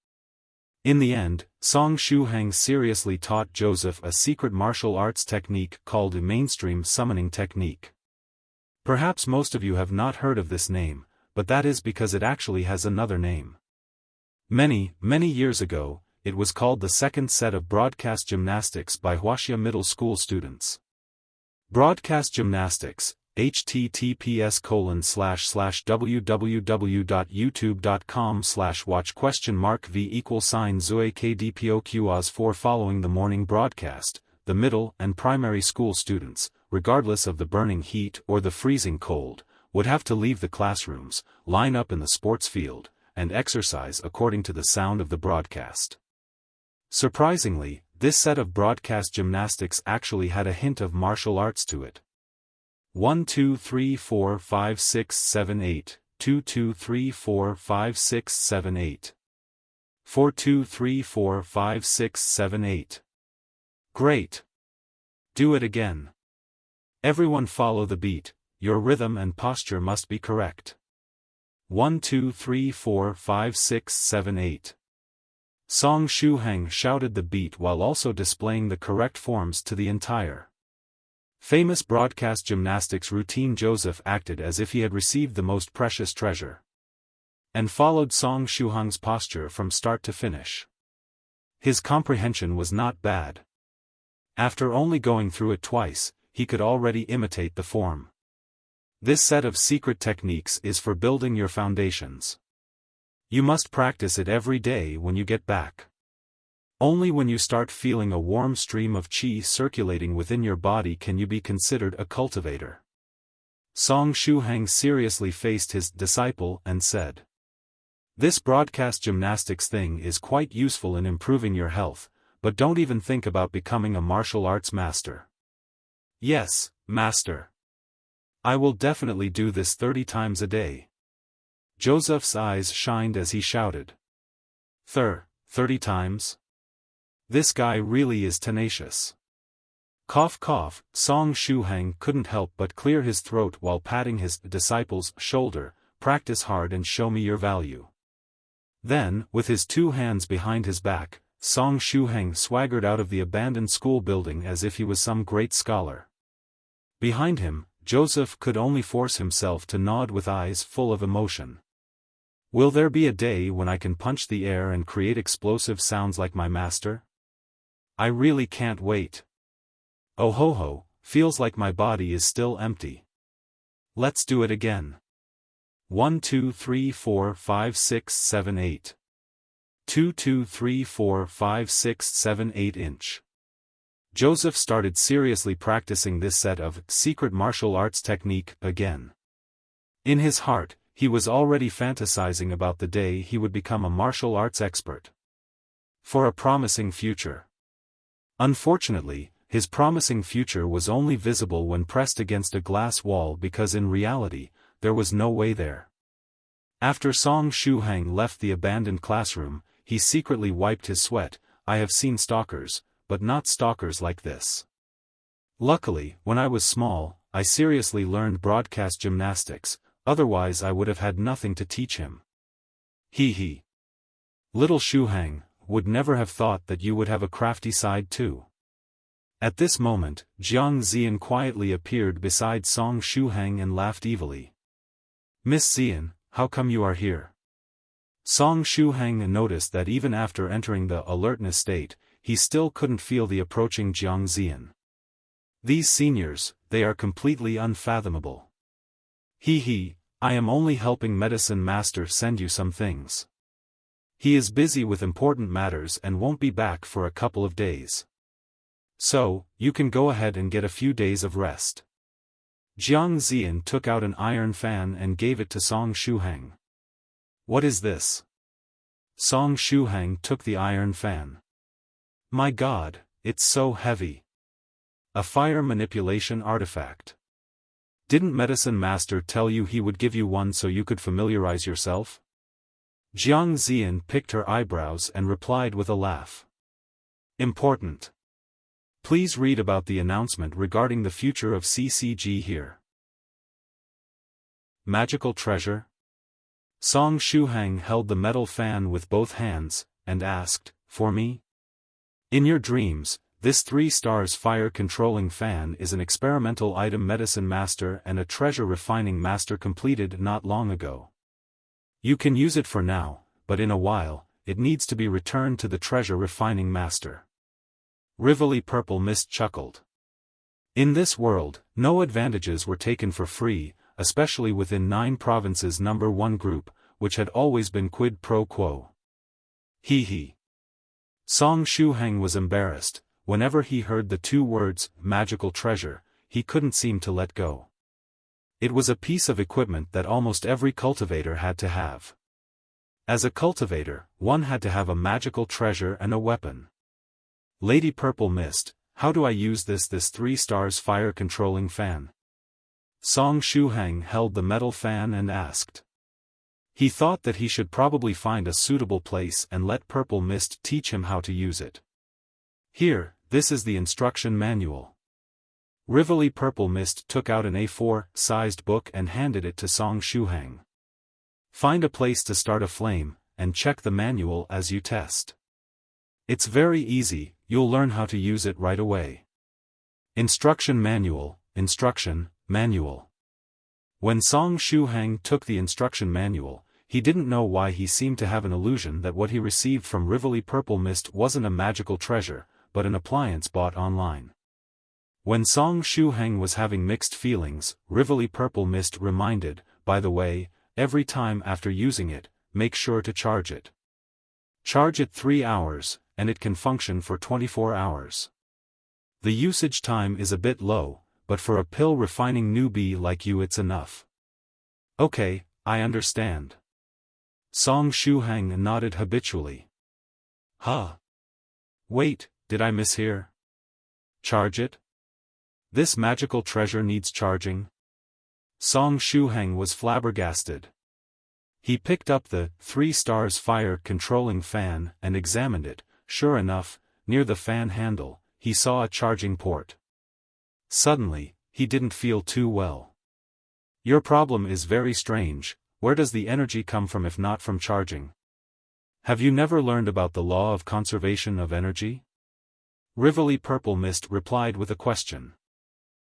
S1: In the end, Song Shuhang seriously taught Joseph a secret martial arts technique called a mainstream summoning technique. Perhaps most of you have not heard of this name, but that is because it actually has another name. Many years ago, it was called the second set of broadcast gymnastics by Huaxia Middle School students. Broadcast gymnastics, https://www.youtube.com/watch?v=Zhuge KDPOQOS4 Following the morning broadcast, the middle and primary school students, regardless of the burning heat or the freezing cold, would have to leave the classrooms, line up in the sports field, and exercise according to the sound of the broadcast. Surprisingly, this set of broadcast gymnastics actually had a hint of martial arts to it. 1 2 3 4 5 6 7 8, 2 2 3 4 5 6 7 8. 4 2 3 4 5 6 7 8. Great! Do it again. Everyone follow the beat, your rhythm and posture must be correct. 1 2 3 4 5 6 7 8. Song Shuhang shouted the beat while also displaying the correct forms to the entire famous broadcast gymnastics routine. Joseph acted as if he had received the most precious treasure, and followed Song Shuhang's posture from start to finish. His comprehension was not bad. After only going through it twice, he could already imitate the form. This set of secret techniques is for building your foundations. You must practice it every day when you get back. Only when you start feeling a warm stream of qi circulating within your body can you be considered a cultivator. Song Shuhang seriously faced his disciple and said, "This broadcast gymnastics thing is quite useful in improving your health, but don't even think about becoming a martial arts master." "Yes, master. I will definitely do this 30 times a day." Joseph's eyes shined as he shouted. 30 times? This guy really is tenacious. Cough cough, Song Shuhang couldn't help but clear his throat while patting his disciple's shoulder. "Practice hard and show me your value." Then, with his two hands behind his back, Song Shuhang swaggered out of the abandoned school building as if he was some great scholar. Behind him, Joseph could only force himself to nod with eyes full of emotion. Will there be a day when I can punch the air and create explosive sounds like my master? I really can't wait. Oh ho ho, feels like my body is still empty. Let's do it again. 1 2 3 4 5 6 7 8. 2 2 3 4 5 6 7 8 inch. Joseph started seriously practicing this set of secret martial arts technique again. In his heart, he was already fantasizing about the day he would become a martial arts expert. For a promising future. Unfortunately, his promising future was only visible when pressed against a glass wall because in reality, there was no way there. After Song Shuhang left the abandoned classroom, he secretly wiped his sweat. I have seen stalkers, but not stalkers like this. Luckily, when I was small, I seriously learned broadcast gymnastics, otherwise I would have had nothing to teach him. He. Little Shuhang, would never have thought that you would have a crafty side too. At this moment, Jiang Zian quietly appeared beside Song Shuhang and laughed evilly. "Miss Zian, how come you are here?" Song Shuhang noticed that even after entering the alertness state, he still couldn't feel the approaching Jiang Zian. These seniors, they are completely unfathomable. I am only helping Medicine Master send you some things. He is busy with important matters and won't be back for a couple of days. So, you can go ahead and get a few days of rest. Jiang Zian took out an iron fan and gave it to Song Shuhang. What is this? Song Shuhang took the iron fan. My God, it's so heavy. A fire manipulation artifact. Didn't Medicine Master tell you he would give you one so you could familiarize yourself? Jiang Zian picked her eyebrows and replied with a laugh. Important. Please read about the announcement regarding the future of CCG here. Magical treasure? Song Shuhang held the metal fan with both hands, and asked, for me? In your dreams, this 3 stars fire-controlling fan is an experimental item Medicine Master and a treasure refining master completed not long ago. You can use it for now, but in a while, it needs to be returned to the treasure refining master. Rivoli Purple Mist chuckled. In this world, no advantages were taken for free, especially within 9 provinces number 1 group, which had always been quid pro quo. Hee hee. Song Shuhang was embarrassed. Whenever he heard the 2 words, magical treasure, he couldn't seem to let go. It was a piece of equipment that almost every cultivator had to have. As a cultivator, one had to have a magical treasure and a weapon. Lady Purple Mist, how do I use this 3 stars fire-controlling fan? Song Shuhang held the metal fan and asked. He thought that he should probably find a suitable place and let Purple Mist teach him how to use it. Here, this is the instruction manual. Rivoli Purple Mist took out an A4-sized book and handed it to Song Shuhang. Find a place to start a flame, and check the manual as you test. It's very easy, you'll learn how to use it right away. Instruction manual, instruction, manual. When Song Shuhang took the instruction manual, he didn't know why he seemed to have an illusion that what he received from Rivoli Purple Mist wasn't a magical treasure, but an appliance bought online. When Song Shuhang was having mixed feelings, Rivoli Purple Mist reminded, by the way, every time after using it, make sure to charge it. Charge it 3 hours, and it can function for 24 hours. The usage time is a bit low, but for a pill refining newbie like you it's enough. Okay, I understand. Song Shuhang nodded habitually. Huh. Wait, did I mishear? Charge it? This magical treasure needs charging? Song Shuhang was flabbergasted. He picked up the 3 stars fire-controlling fan and examined it. Sure enough, near the fan handle, he saw a charging port. Suddenly, he didn't feel too well. Your problem is very strange. Where does the energy come from if not from charging? Have you never learned about the law of conservation of energy? Rivoli Purple Mist replied with a question.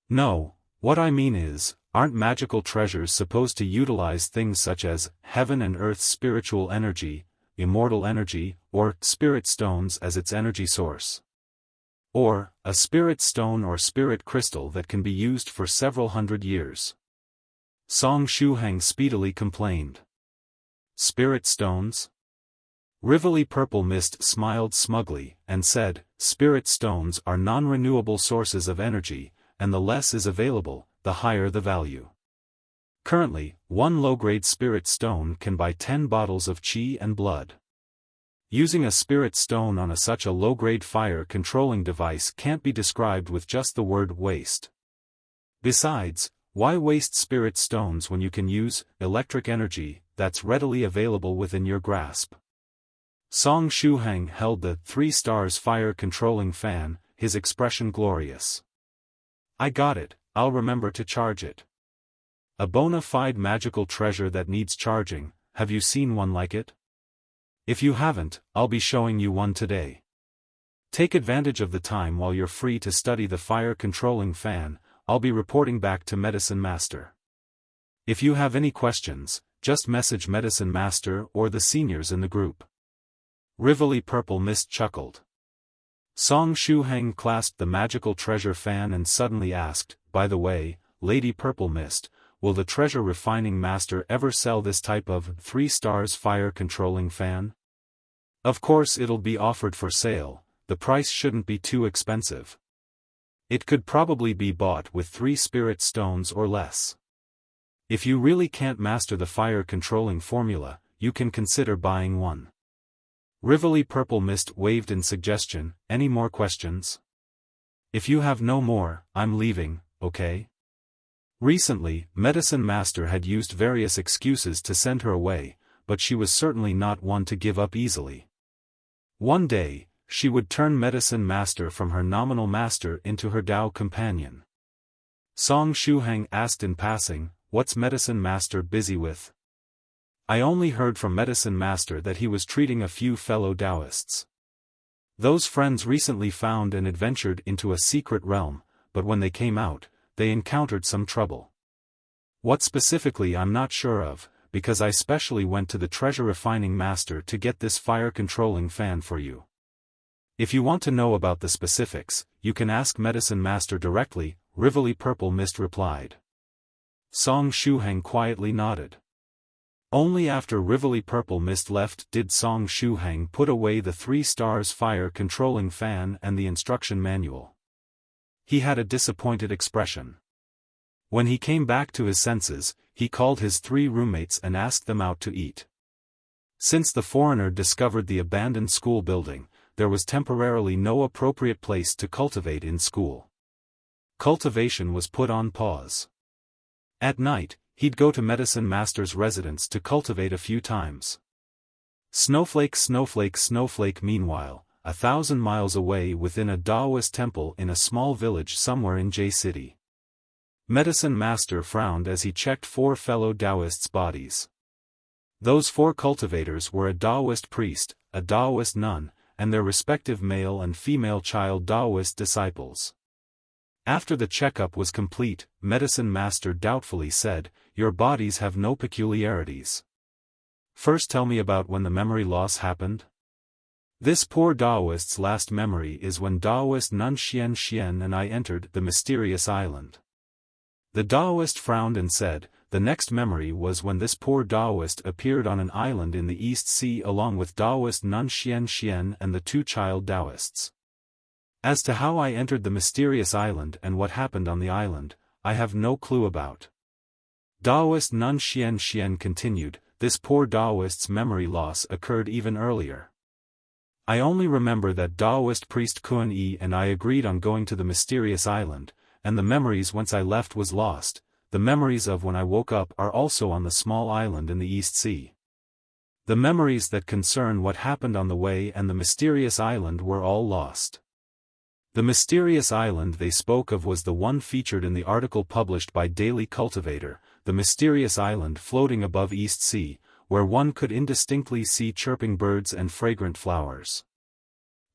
S1: No, what I mean is, aren't magical treasures supposed to utilize things such as heaven and earth's spiritual energy, immortal energy, or spirit stones as its energy source? Or, a spirit stone or spirit crystal that can be used for several hundred years. Song Shuhang speedily complained. Spirit stones? Rivoli Purple Mist smiled smugly, and said, spirit stones are non-renewable sources of energy, and the less is available, the higher the value. Currently, 1 low-grade spirit stone can buy 10 bottles of qi and blood. Using a spirit stone on such a low-grade fire-controlling device can't be described with just the word waste. Besides, why waste spirit stones when you can use electric energy that's readily available within your grasp? Song Shuhang held the 3 stars fire-controlling fan, his expression glorious. I got it, I'll remember to charge it. A bona fide magical treasure that needs charging, have you seen one like it? If you haven't, I'll be showing you one today. Take advantage of the time while you're free to study the fire-controlling fan. I'll be reporting back to Medicine Master. If you have any questions, just message Medicine Master or the seniors in the group. Rivoli Purple Mist chuckled. Song Shuhang clasped the magical treasure fan and suddenly asked, by the way, Lady Purple Mist, will the treasure refining master ever sell this type of 3 stars fire-controlling fan? Of course it'll be offered for sale, the price shouldn't be too expensive. It could probably be bought with 3 spirit stones or less. If you really can't master the fire-controlling formula, you can consider buying one. Rivoli Purple Mist waved in suggestion. Any more questions? If you have no more, I'm leaving, okay? Recently, Medicine Master had used various excuses to send her away, but she was certainly not one to give up easily. One day, she would turn Medicine Master from her nominal master into her Tao companion. Song Shuhang asked in passing, "What's Medicine Master busy with?" "I only heard from Medicine Master that he was treating a few fellow Taoists. Those friends recently found and adventured into a secret realm, but when they came out, they encountered some trouble. What specifically I'm not sure of, because I specially went to the treasure refining master to get this fire-controlling fan for you. If you want to know about the specifics, you can ask Medicine Master directly," Rivoli Purple Mist replied. Song Shuhang quietly nodded. Only after Rivoli Purple Mist left did Song Shuhang put away the 3 stars fire-controlling fan and the instruction manual. He had a disappointed expression. When he came back to his senses, he called his 3 roommates and asked them out to eat. Since the foreigner discovered the abandoned school building, there was temporarily no appropriate place to cultivate in school. Cultivation was put on pause. At night, he'd go to Medicine Master's residence to cultivate a few times. Snowflake Snowflake Snowflake meanwhile, 1,000 miles away within a Taoist temple in a small village somewhere in J City. Medicine Master frowned as he checked 4 fellow Taoists' bodies. Those 4 cultivators were a Taoist priest, a Taoist nun, and their respective male and female child Taoist disciples. After the checkup was complete, Medicine Master doubtfully said, "Your bodies have no peculiarities. First tell me about when the memory loss happened." "This poor Taoist's last memory is when Taoist nun Xian Xian and I entered the mysterious island." The Taoist frowned and said, "The next memory was when this poor Taoist appeared on an island in the East Sea along with Taoist nun Xian Xian and the 2 child Taoists. As to how I entered the mysterious island and what happened on the island, I have no clue about." Taoist nun Xian Xian continued, "This poor Taoist's memory loss occurred even earlier. I only remember that Taoist priest Kuan Yi and I agreed on going to the mysterious island, and the memories once I left was lost. The memories of when I woke up are also on the small island in the East Sea. The memories that concern what happened on the way and the mysterious island were all lost." The mysterious island they spoke of was the one featured in the article published by Daily Cultivator, the mysterious island floating above East Sea, where one could indistinctly see chirping birds and fragrant flowers.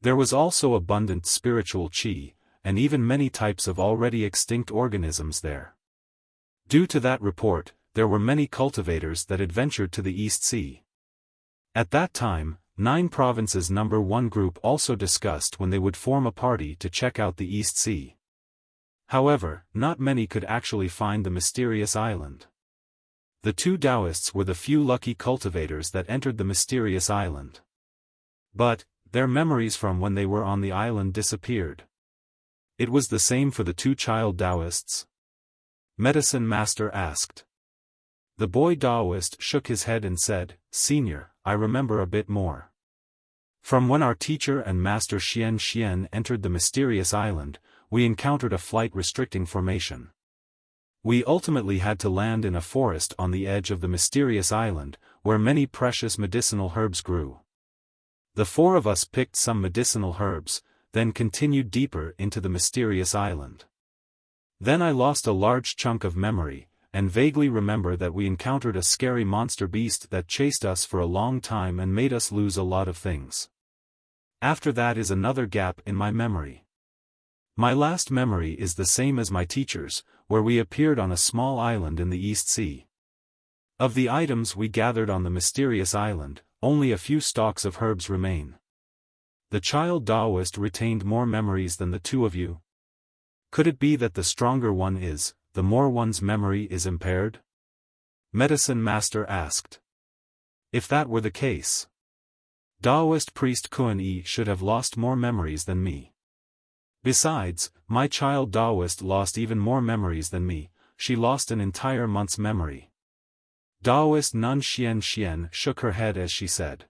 S1: There was also abundant spiritual qi, and even many types of already extinct organisms there. Due to that report, there were many cultivators that adventured to the East Sea. At that time, 9 Provinces No. 1 group also discussed when they would form a party to check out the East Sea. However, not many could actually find the mysterious island. The 2 Taoists were the few lucky cultivators that entered the mysterious island. But, their memories from when they were on the island disappeared. It was the same for the 2 child Taoists? Medicine Master asked. The boy Taoist shook his head and said, "Senior, I remember a bit more. From when our teacher and master Xian Xian entered the mysterious island, we encountered a flight-restricting formation. We ultimately had to land in a forest on the edge of the mysterious island, where many precious medicinal herbs grew. The 4 of us picked some medicinal herbs, then continued deeper into the mysterious island. Then I lost a large chunk of memory, and vaguely remember that we encountered a scary monster beast that chased us for a long time and made us lose a lot of things. After that is another gap in my memory. My last memory is the same as my teacher's, where we appeared on a small island in the East Sea. Of the items we gathered on the mysterious island, only a few stalks of herbs remain. The child Taoist retained more memories than the 2 of you. Could it be that the stronger one is, the more one's memory is impaired?" Medicine Master asked. "If that were the case, Taoist priest Kuan Yi should have lost more memories than me. Besides, my child Daoist lost even more memories than me, she lost an entire month's memory. Daoist Nun Xian shook her head as she said.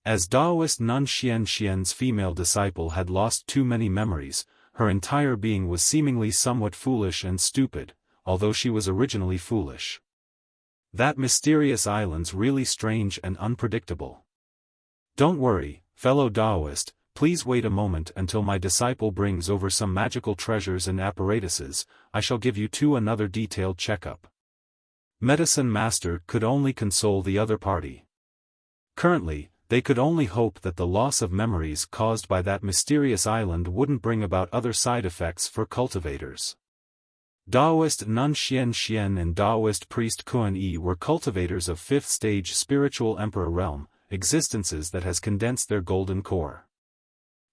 S1: As Daoist Nun Xian's female disciple had lost too many memories, her entire being was seemingly somewhat foolish and stupid, although she was originally foolish. That mysterious island's really strange and unpredictable. Don't worry, fellow Daoist, please wait a moment until my disciple brings over some magical treasures and apparatuses. I shall give you another detailed checkup. Medicine Master could only console the other party. Currently, they could only hope that the loss of memories caused by that mysterious island wouldn't bring about other side effects for cultivators. Daoist Nun Xian and Daoist Priest Kuan Yi were cultivators of 5th stage spiritual emperor realm, existences that has condensed their golden core.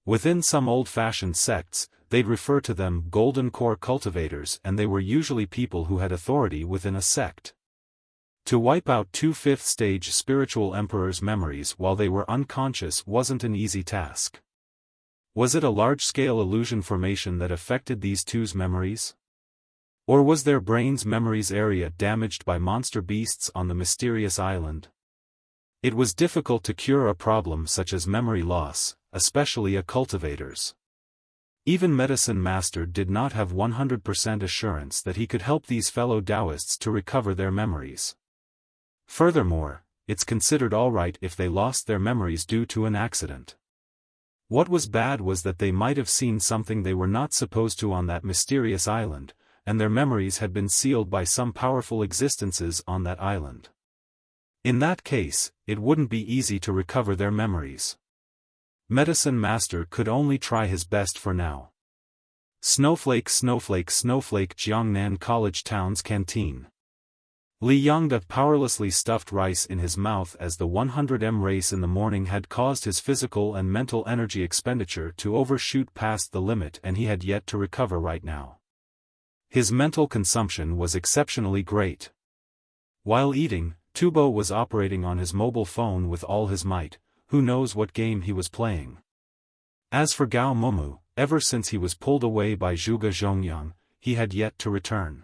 S1: Within some old-fashioned sects, they'd refer to them golden core cultivators, and they were usually people who had authority within a sect. To wipe out 2 5th stage spiritual emperors' memories while they were unconscious wasn't an easy task. Was it a large-scale illusion formation that affected these two's memories? Or was their brains' memories area damaged by monster beasts on the mysterious island? It was difficult to cure a problem such as memory loss, especially a cultivator's. Even Medicine Master did not have 100% assurance that he could help these fellow Taoists to recover their memories. Furthermore, it's considered alright if they lost their memories due to an accident. What was bad was that they might have seen something they were not supposed to on that mysterious island, and their memories had been sealed by some powerful existences on that island. In that case, it wouldn't be easy to recover their memories. Medicine Master could only try his best for now. Snowflake Zhongnan College Town's canteen. Li Yangda powerlessly stuffed rice in his mouth as the 100m race in the morning had caused his physical and mental energy expenditure to overshoot past the limit, and he had yet to recover right now. His mental consumption was exceptionally great. While eating, Tubo was operating on his mobile phone with all his might. Who knows what game he was playing. As for Gao Momu, ever since he was pulled away by Zhuge Zhongyang, he had yet to return.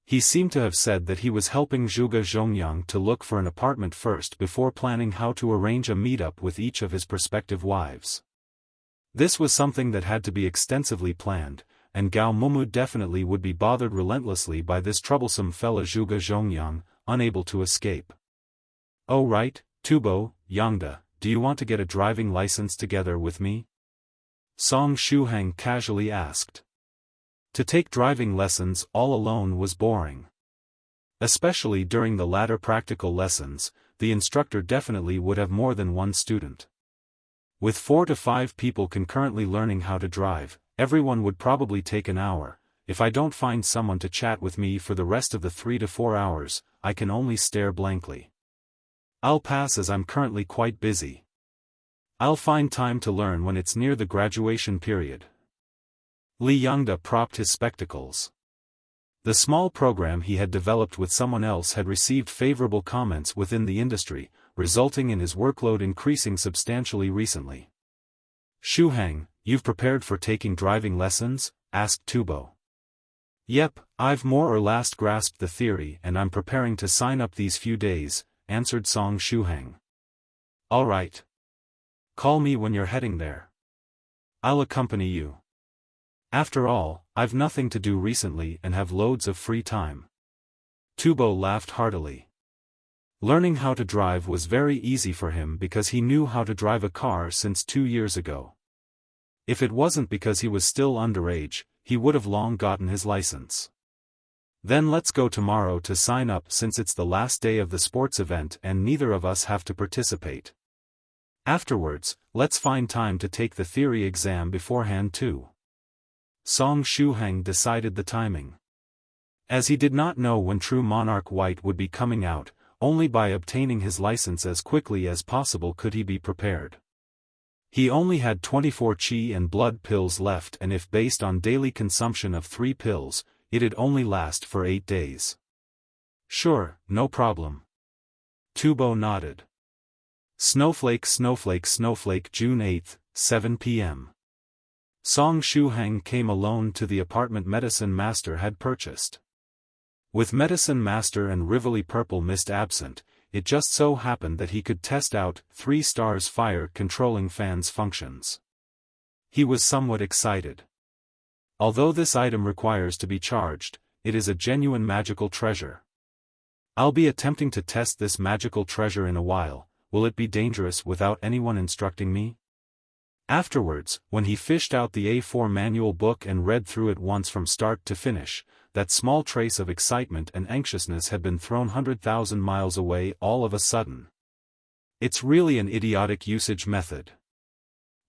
S1: He seemed to have said that he was helping Zhuge Zhongyang to look for an apartment first before planning how to arrange a meetup with each of his prospective wives. This was something that had to be extensively planned, and Gao Momu definitely would be bothered relentlessly by this troublesome fella Zhuge Zhongyang, unable to escape. Oh right, Tubo, Yangda, do you want to get a driving license together with me? Song Shuhang casually asked. To take driving lessons all alone was boring. Especially during the latter practical lessons, the instructor definitely would have more than one student. With 4 to 5 people concurrently learning how to drive, everyone would probably take an hour. If I don't find someone to chat with me for the rest of the 3 to 4 hours, I can only stare blankly. I'll pass as I'm currently quite busy. I'll find time to learn when it's near the graduation period. Li Yangda propped his spectacles. The small program he had developed with someone else had received favorable comments within the industry, resulting in his workload increasing substantially recently. Shuhang, you've prepared for taking driving lessons? Asked Tubo. Yep, I've more or less grasped the theory and I'm preparing to sign up these few days, answered Song Shuhang. Alright. Call me when you're heading there. I'll accompany you. After all, I've nothing to do recently and have loads of free time. Tubo laughed heartily. Learning how to drive was very easy for him because he knew how to drive a car since 2 years ago. If it wasn't because he was still underage, he would have long gotten his license. Then let's go tomorrow to sign up since it's the last day of the sports event and neither of us have to participate. Afterwards, let's find time to take the theory exam beforehand too. Song Shuhang decided the timing. As he did not know when True Monarch White would be coming out, only by obtaining his license as quickly as possible could he be prepared. He only had 24 qi and blood pills left, and if based on daily consumption of 3 pills, it'd only last for 8 days. Sure, no problem. Tubo nodded. Snowflake June 8, 7 p.m. Song Shuhang came alone to the apartment Medicine Master had purchased. With Medicine Master and Rivoli Purple Mist absent, it just so happened that he could test out 3 stars fire controlling fan's functions. He was somewhat excited. Although this item requires to be charged, it is a genuine magical treasure. I'll be attempting to test this magical treasure in a while. Will it be dangerous without anyone instructing me? Afterwards, when he fished out the A4 manual book and read through it once from start to finish, that small trace of excitement and anxiousness had been thrown 100,000 miles away all of a sudden. It's really an idiotic usage method.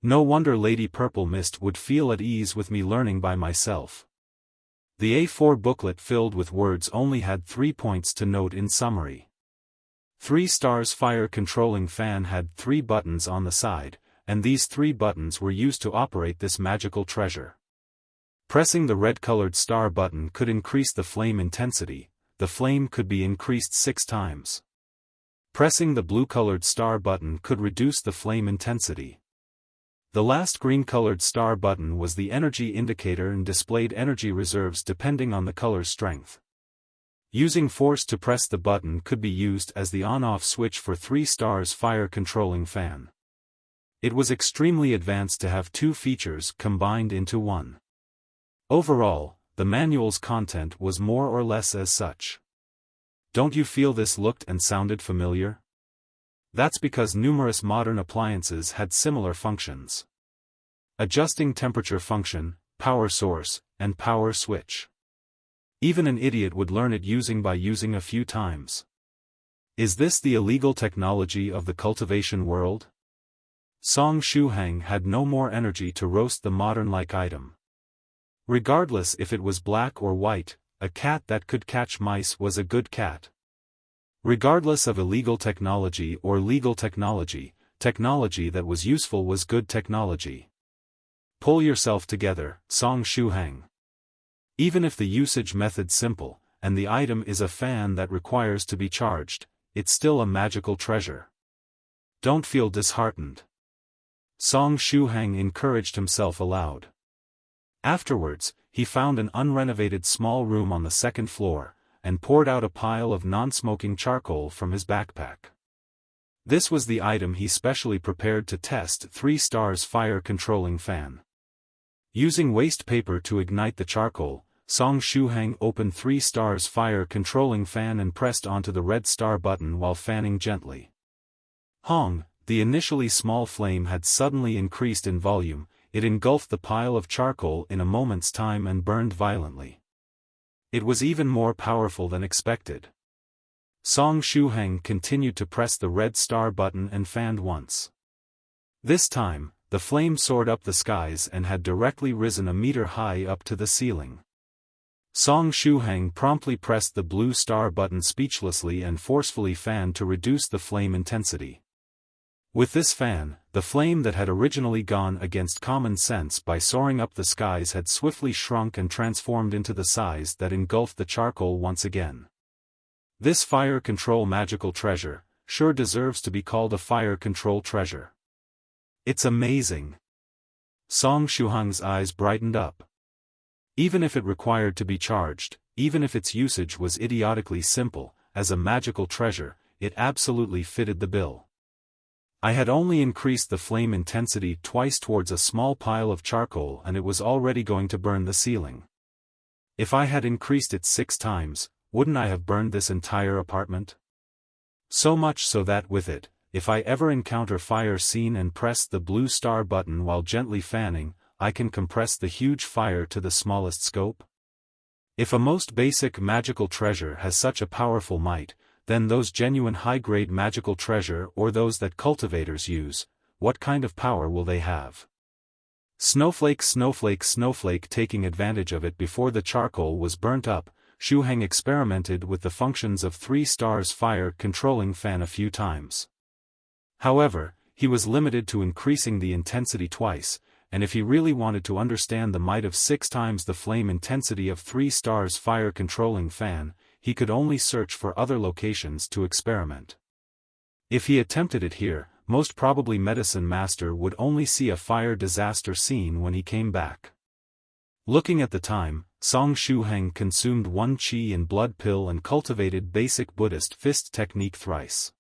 S1: No wonder Lady Purple Mist would feel at ease with me learning by myself. The A4 booklet filled with words only had 3 points to note in summary. 3 stars fire controlling fan had 3 buttons on the side, and these 3 buttons were used to operate this magical treasure. Pressing the red-colored star button could increase the flame intensity. The flame could be increased 6 times. Pressing the blue-colored star button could reduce the flame intensity. The last green-colored star button was the energy indicator and displayed energy reserves depending on the color's strength. Using force to press the button could be used as the on-off switch for 3 stars fire controlling fan. It was extremely advanced to have 2 features combined into one. Overall, the manual's content was more or less as such. Don't you feel this looked and sounded familiar? That's because numerous modern appliances had similar functions. Adjusting temperature function, power source, and power switch. Even an idiot would learn it by using a few times. Is this the illegal technology of the cultivation world? Song Shuhang had no more energy to roast the modern-like item. Regardless if it was black or white, a cat that could catch mice was a good cat. Regardless of illegal technology or legal technology, technology that was useful was good technology. Pull yourself together, Song Shuhang. Even if the usage method's simple, and the item is a fan that requires to be charged, it's still a magical treasure. Don't feel disheartened. Song Shuhang encouraged himself aloud. Afterwards, he found an unrenovated small room on the 2nd floor, and poured out a pile of non-smoking charcoal from his backpack. This was the item he specially prepared to test 3 stars fire controlling fan. Using waste paper to ignite the charcoal, Song Shuhang opened 3 stars fire controlling fan and pressed onto the red star button while fanning gently. Hong, the initially small flame had suddenly increased in volume. It engulfed the pile of charcoal in a moment's time and burned violently. It was even more powerful than expected. Song Shuhang continued to press the red star button and fanned once. This time, the flame soared up the skies and had directly risen a meter high up to the ceiling. Song Shuhang promptly pressed the blue star button speechlessly and forcefully fanned to reduce the flame intensity. With this fan, the flame that had originally gone against common sense by soaring up the skies had swiftly shrunk and transformed into the size that engulfed the charcoal once again. This fire control magical treasure sure deserves to be called a fire control treasure. It's amazing. Song Shuhang's eyes brightened up. Even if it required to be charged, even if its usage was idiotically simple, as a magical treasure, it absolutely fitted the bill. I had only increased the flame intensity twice towards a small pile of charcoal and it was already going to burn the ceiling. If I had increased it 6 times, wouldn't I have burned this entire apartment? So much so that with it, if I ever encounter fire scene and press the blue star button while gently fanning, I can compress the huge fire to the smallest scope. If a most basic magical treasure has such a powerful might, then those genuine high-grade magical treasure or those that cultivators use, what kind of power will they have? Snowflake, snowflake, snowflake. Taking advantage of it before the charcoal was burnt up, Shuhang experimented with the functions of 3 stars fire controlling fan a few times. However, he was limited to increasing the intensity twice, and if he really wanted to understand the might of 6 times the flame intensity of 3 stars fire controlling fan, he could only search for other locations to experiment. If he attempted it here, most probably Medicine Master would only see a fire disaster scene when he came back. Looking at the time, Song Shuhang consumed 1 qi and blood pill and cultivated basic Buddhist fist technique thrice.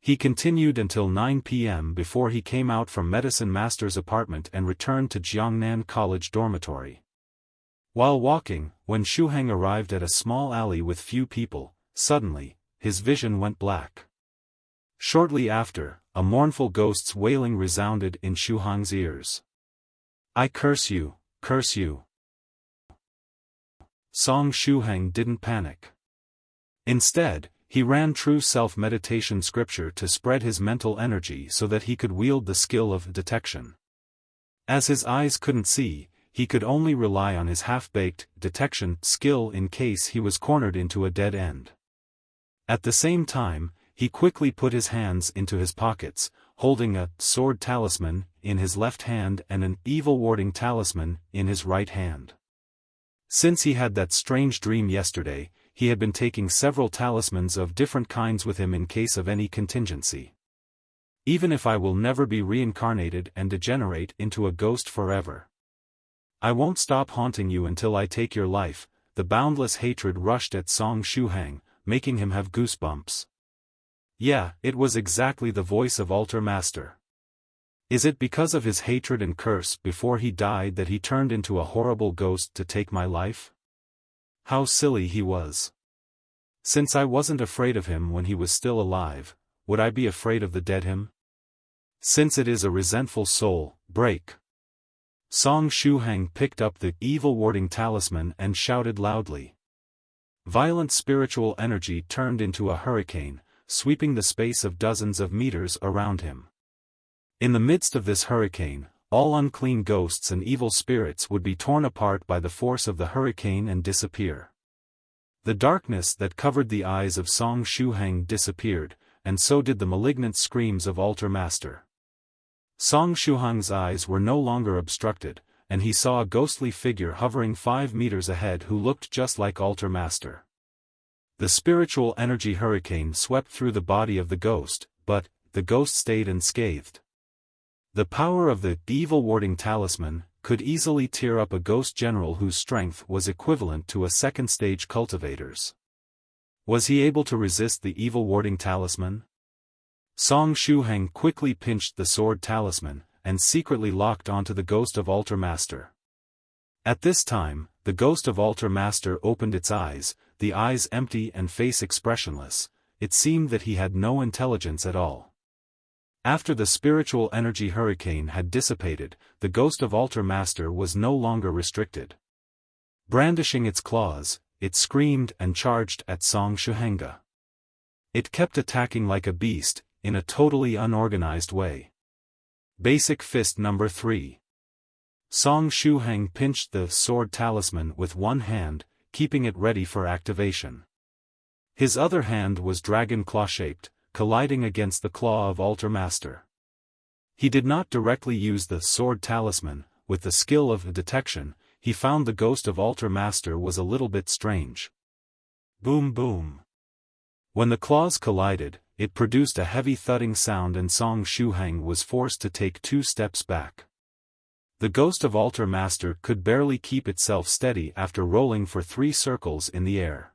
S1: He continued until 9 p.m. before he came out from Medicine Master's apartment and returned to Jiangnan College dormitory. While walking, when Shuhang arrived at a small alley with few people, suddenly, his vision went black. Shortly after, a mournful ghost's wailing resounded in Shuhang's ears. "I curse you, curse you." Song Shuhang didn't panic. Instead, he ran true self-meditation scripture to spread his mental energy so that he could wield the skill of detection. As his eyes couldn't see, he could only rely on his half-baked detection skill in case he was cornered into a dead end. At the same time, he quickly put his hands into his pockets, holding a sword talisman in his left hand and an evil-warding talisman in his right hand. Since he had that strange dream yesterday, he had been taking several talismans of different kinds with him in case of any contingency. "Even if I will never be reincarnated and degenerate into a ghost forever, I won't stop haunting you until I take your life." The boundless hatred rushed at Song Shuhang, making him have goosebumps. Yeah, it was exactly the voice of Altar Master. Is it because of his hatred and curse before he died that he turned into a horrible ghost to take my life? How silly he was. Since I wasn't afraid of him when he was still alive, would I be afraid of the dead him? Since it is a resentful soul, break. Song Shuhang picked up the evil-warding talisman and shouted loudly. Violent spiritual energy turned into a hurricane, sweeping the space of dozens of meters around him. In the midst of this hurricane, all unclean ghosts and evil spirits would be torn apart by the force of the hurricane and disappear. The darkness that covered the eyes of Song Shuhang disappeared, and so did the malignant screams of Altar Master. Song Shuhang's eyes were no longer obstructed, and he saw a ghostly figure hovering 5 meters ahead who looked just like Altar Master. The spiritual energy hurricane swept through the body of the ghost, but the ghost stayed unscathed. The power of the evil-warding talisman could easily tear up a ghost general whose strength was equivalent to a second-stage cultivator's. Was he able to resist the evil-warding talisman? Song Shuhang quickly pinched the sword talisman, and secretly locked onto the ghost of Altar Master. At this time, the ghost of Altar Master opened its eyes, the eyes empty and face expressionless. It seemed that he had no intelligence at all. After the spiritual energy hurricane had dissipated, the ghost of Altar Master was no longer restricted. Brandishing its claws, it screamed and charged at Song Shuhang. It kept attacking like a beast, in a totally unorganized way. Basic Fist Number 3. Song Shuhang pinched the sword talisman with one hand, keeping it ready for activation. His other hand was dragon claw-shaped, colliding against the claw of Altar Master. He did not directly use the sword talisman. With the skill of detection, he found the ghost of Altar Master was a little bit strange. Boom boom. When the claws collided, it produced a heavy thudding sound and Song Shuhang was forced to take 2 steps back. The ghost of Altar Master could barely keep itself steady after rolling for 3 circles in the air.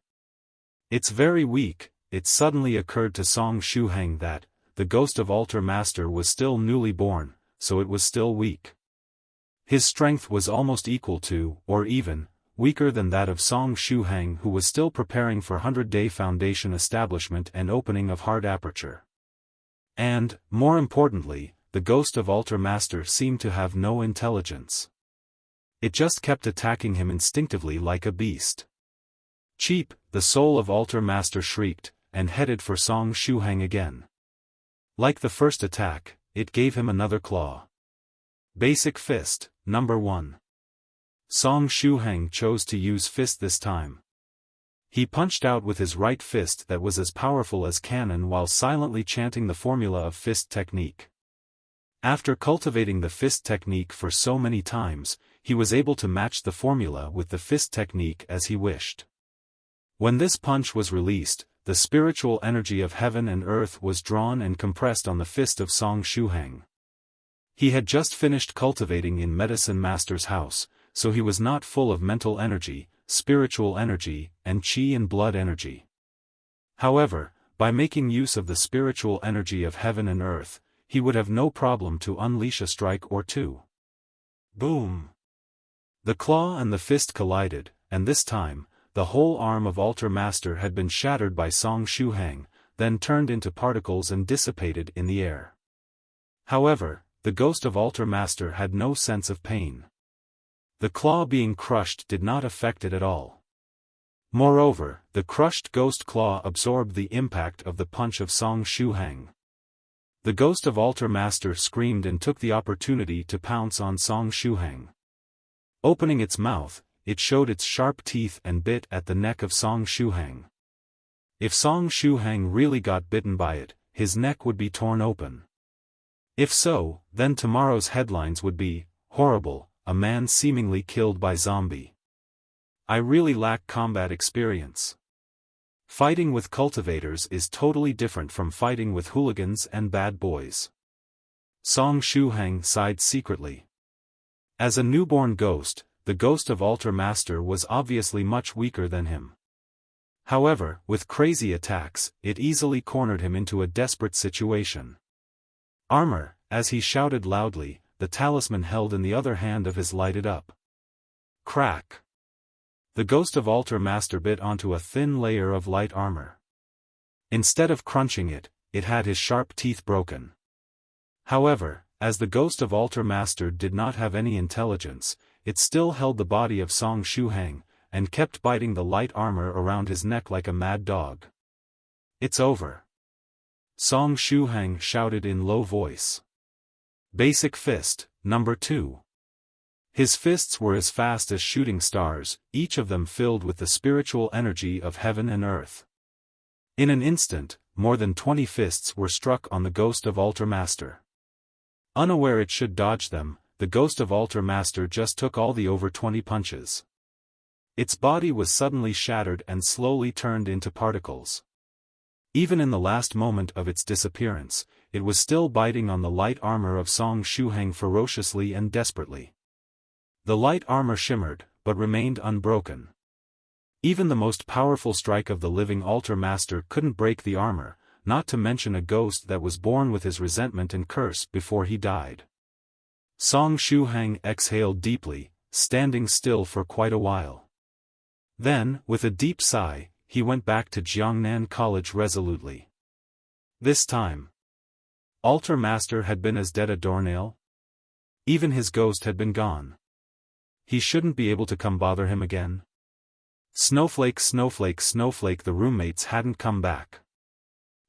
S1: "It's very weak." It suddenly occurred to Song Shuhang that the ghost of Altar Master was still newly born, so it was still weak. His strength was almost equal to, or even, weaker than that of Song Shuhang, who was still preparing for 100-day foundation establishment and opening of heart aperture. And, more importantly, the ghost of Altar Master seemed to have no intelligence. It just kept attacking him instinctively like a beast. "Cheap," the soul of Altar Master shrieked, and headed for Song Shuhang again. Like the first attack, it gave him another claw. Basic Fist, Number 1. Song Shuhang chose to use fist this time. He punched out with his right fist that was as powerful as cannon while silently chanting the formula of fist technique. After cultivating the fist technique for so many times, he was able to match the formula with the fist technique as he wished. When this punch was released, the spiritual energy of heaven and earth was drawn and compressed on the fist of Song Shuhang. He had just finished cultivating in Medicine Master's house, so he was not full of mental energy, spiritual energy, and chi and blood energy. However, by making use of the spiritual energy of heaven and earth, he would have no problem to unleash a strike or two. Boom! The claw and the fist collided, and this time, the whole arm of Altar Master had been shattered by Song Shuhang, then turned into particles and dissipated in the air. However, the ghost of Altar Master had no sense of pain. The claw being crushed did not affect it at all. Moreover, the crushed ghost claw absorbed the impact of the punch of Song Shuhang. The ghost of Altar Master screamed and took the opportunity to pounce on Song Shuhang. Opening its mouth, it showed its sharp teeth and bit at the neck of Song Shuhang. If Song Shuhang really got bitten by it, his neck would be torn open. If so, then tomorrow's headlines would be, "Horrible, a man seemingly killed by zombie." I really lack combat experience. Fighting with cultivators is totally different from fighting with hooligans and bad boys. Song Shuhang sighed secretly. As a newborn ghost, the ghost of Altar Master was obviously much weaker than him. However, with crazy attacks, it easily cornered him into a desperate situation. Armor, as he shouted loudly, the talisman held in the other hand of his lighted up. Crack! The ghost of Altar Master bit onto a thin layer of light armor. Instead of crunching it, it had his sharp teeth broken. However, as the ghost of Altar Master did not have any intelligence, it still held the body of Song Shuhang, and kept biting the light armor around his neck like a mad dog. "It's over," Song Shuhang shouted in low voice. Basic Fist, number 2. His fists were as fast as shooting stars, each of them filled with the spiritual energy of heaven and earth. In an instant, more than 20 fists were struck on the ghost of Altar Master. Unaware it should dodge them, the ghost of Altar Master just took all the over 20 punches. Its body was suddenly shattered and slowly turned into particles. Even in the last moment of its disappearance, it was still biting on the light armor of Song Shuhang ferociously and desperately. The light armor shimmered, but remained unbroken. Even the most powerful strike of the living Altar Master couldn't break the armor, not to mention a ghost that was born with his resentment and curse before he died. Song Shuhang exhaled deeply, standing still for quite a while. Then, with a deep sigh, he went back to Zhongyang College resolutely. This time, Altar Master had been as dead a doornail. Even his ghost had been gone. He shouldn't be able to come bother him again. Snowflake, snowflake, snowflake. The roommates hadn't come back.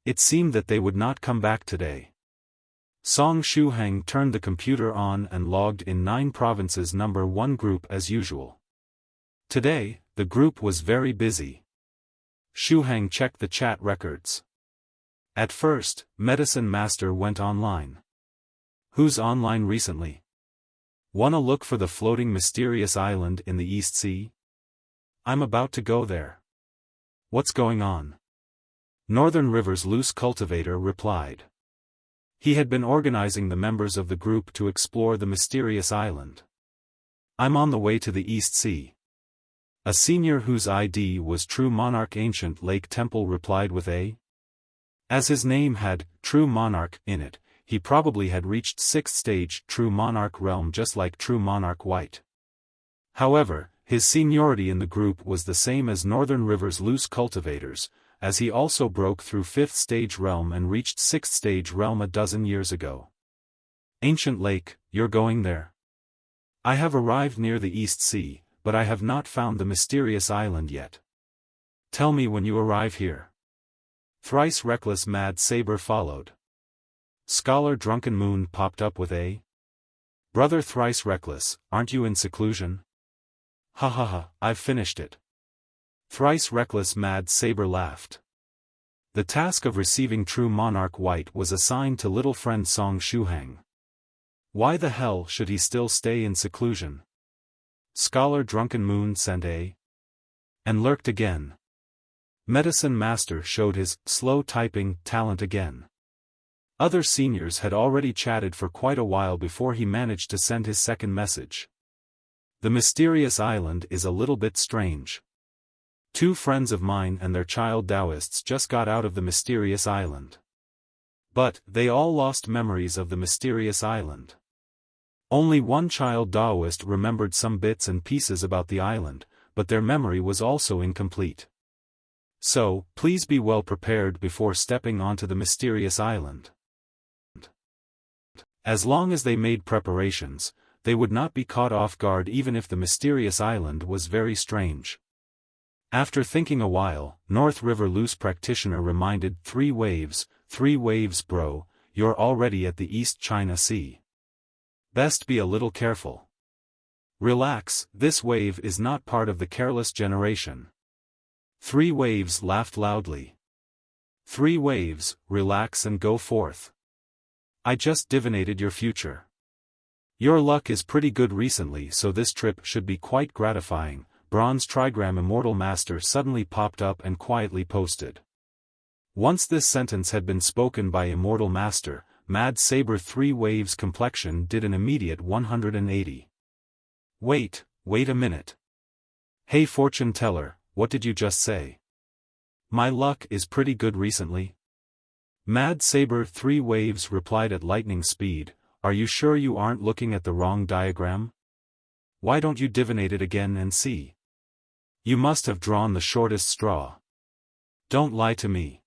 S1: It seemed that they would not come back today. Song Shuhang turned the computer on and logged in 9 Provinces number 1 group as usual. Today, the group was very busy. Shuhang checked the chat records. At first, Medicine Master went online. Who's online recently? Wanna look for the floating mysterious island in the East Sea? I'm about to go there. What's going on? Northern River's loose cultivator replied. He had been organizing the members of the group to explore the mysterious island. I'm on the way to the East Sea. A senior whose ID was True Monarch Ancient Lake Temple replied with a. As his name had True Monarch in it, he probably had reached 6th stage True Monarch realm just like True Monarch White. However, his seniority in the group was the same as Northern River's loose cultivators, as he also broke through 5th stage realm and reached 6th stage realm a dozen years ago. Ancient Lake, you're going there? I have arrived near the East Sea, but I have not found the mysterious island yet. Tell me when you arrive here. Thrice Reckless Mad Saber followed. Scholar Drunken Moon popped up with a. Brother Thrice Reckless, aren't you in seclusion? Ha ha ha, I've finished it. Thrice Reckless Mad Saber laughed. The task of receiving True Monarch White was assigned to little friend Song Shuhang. Why the hell should he still stay in seclusion? Scholar Drunken Moon sent a. And lurked again. Medicine Master showed his slow typing talent again. Other seniors had already chatted for quite a while before he managed to send his second message. The mysterious island is a little bit strange. 2 friends of mine and their child Taoists just got out of the mysterious island. But, they all lost memories of the mysterious island. Only one child Taoist remembered some bits and pieces about the island, but their memory was also incomplete. So, please be well prepared before stepping onto the mysterious island. As long as they made preparations, they would not be caught off guard even if the mysterious island was very strange. After thinking a while, North River Loose Practitioner reminded 3 waves, 3 waves bro, you're already at the East China Sea. Best be a little careful. Relax, this wave is not part of the careless generation. 3 waves laughed loudly. 3 waves, relax and go forth. I just divinated your future. Your luck is pretty good recently, so this trip should be quite gratifying. Bronze Trigram Immortal Master suddenly popped up and quietly posted. Once this sentence had been spoken by Immortal Master, Mad Saber 3 Waves complexion did an immediate 180. Wait a minute. Hey fortune teller, what did you just say? My luck is pretty good recently. Mad Saber 3 Waves replied at lightning speed, are you sure you aren't looking at the wrong diagram? Why don't you divinate it again and see? You must have drawn the shortest straw. Don't lie to me.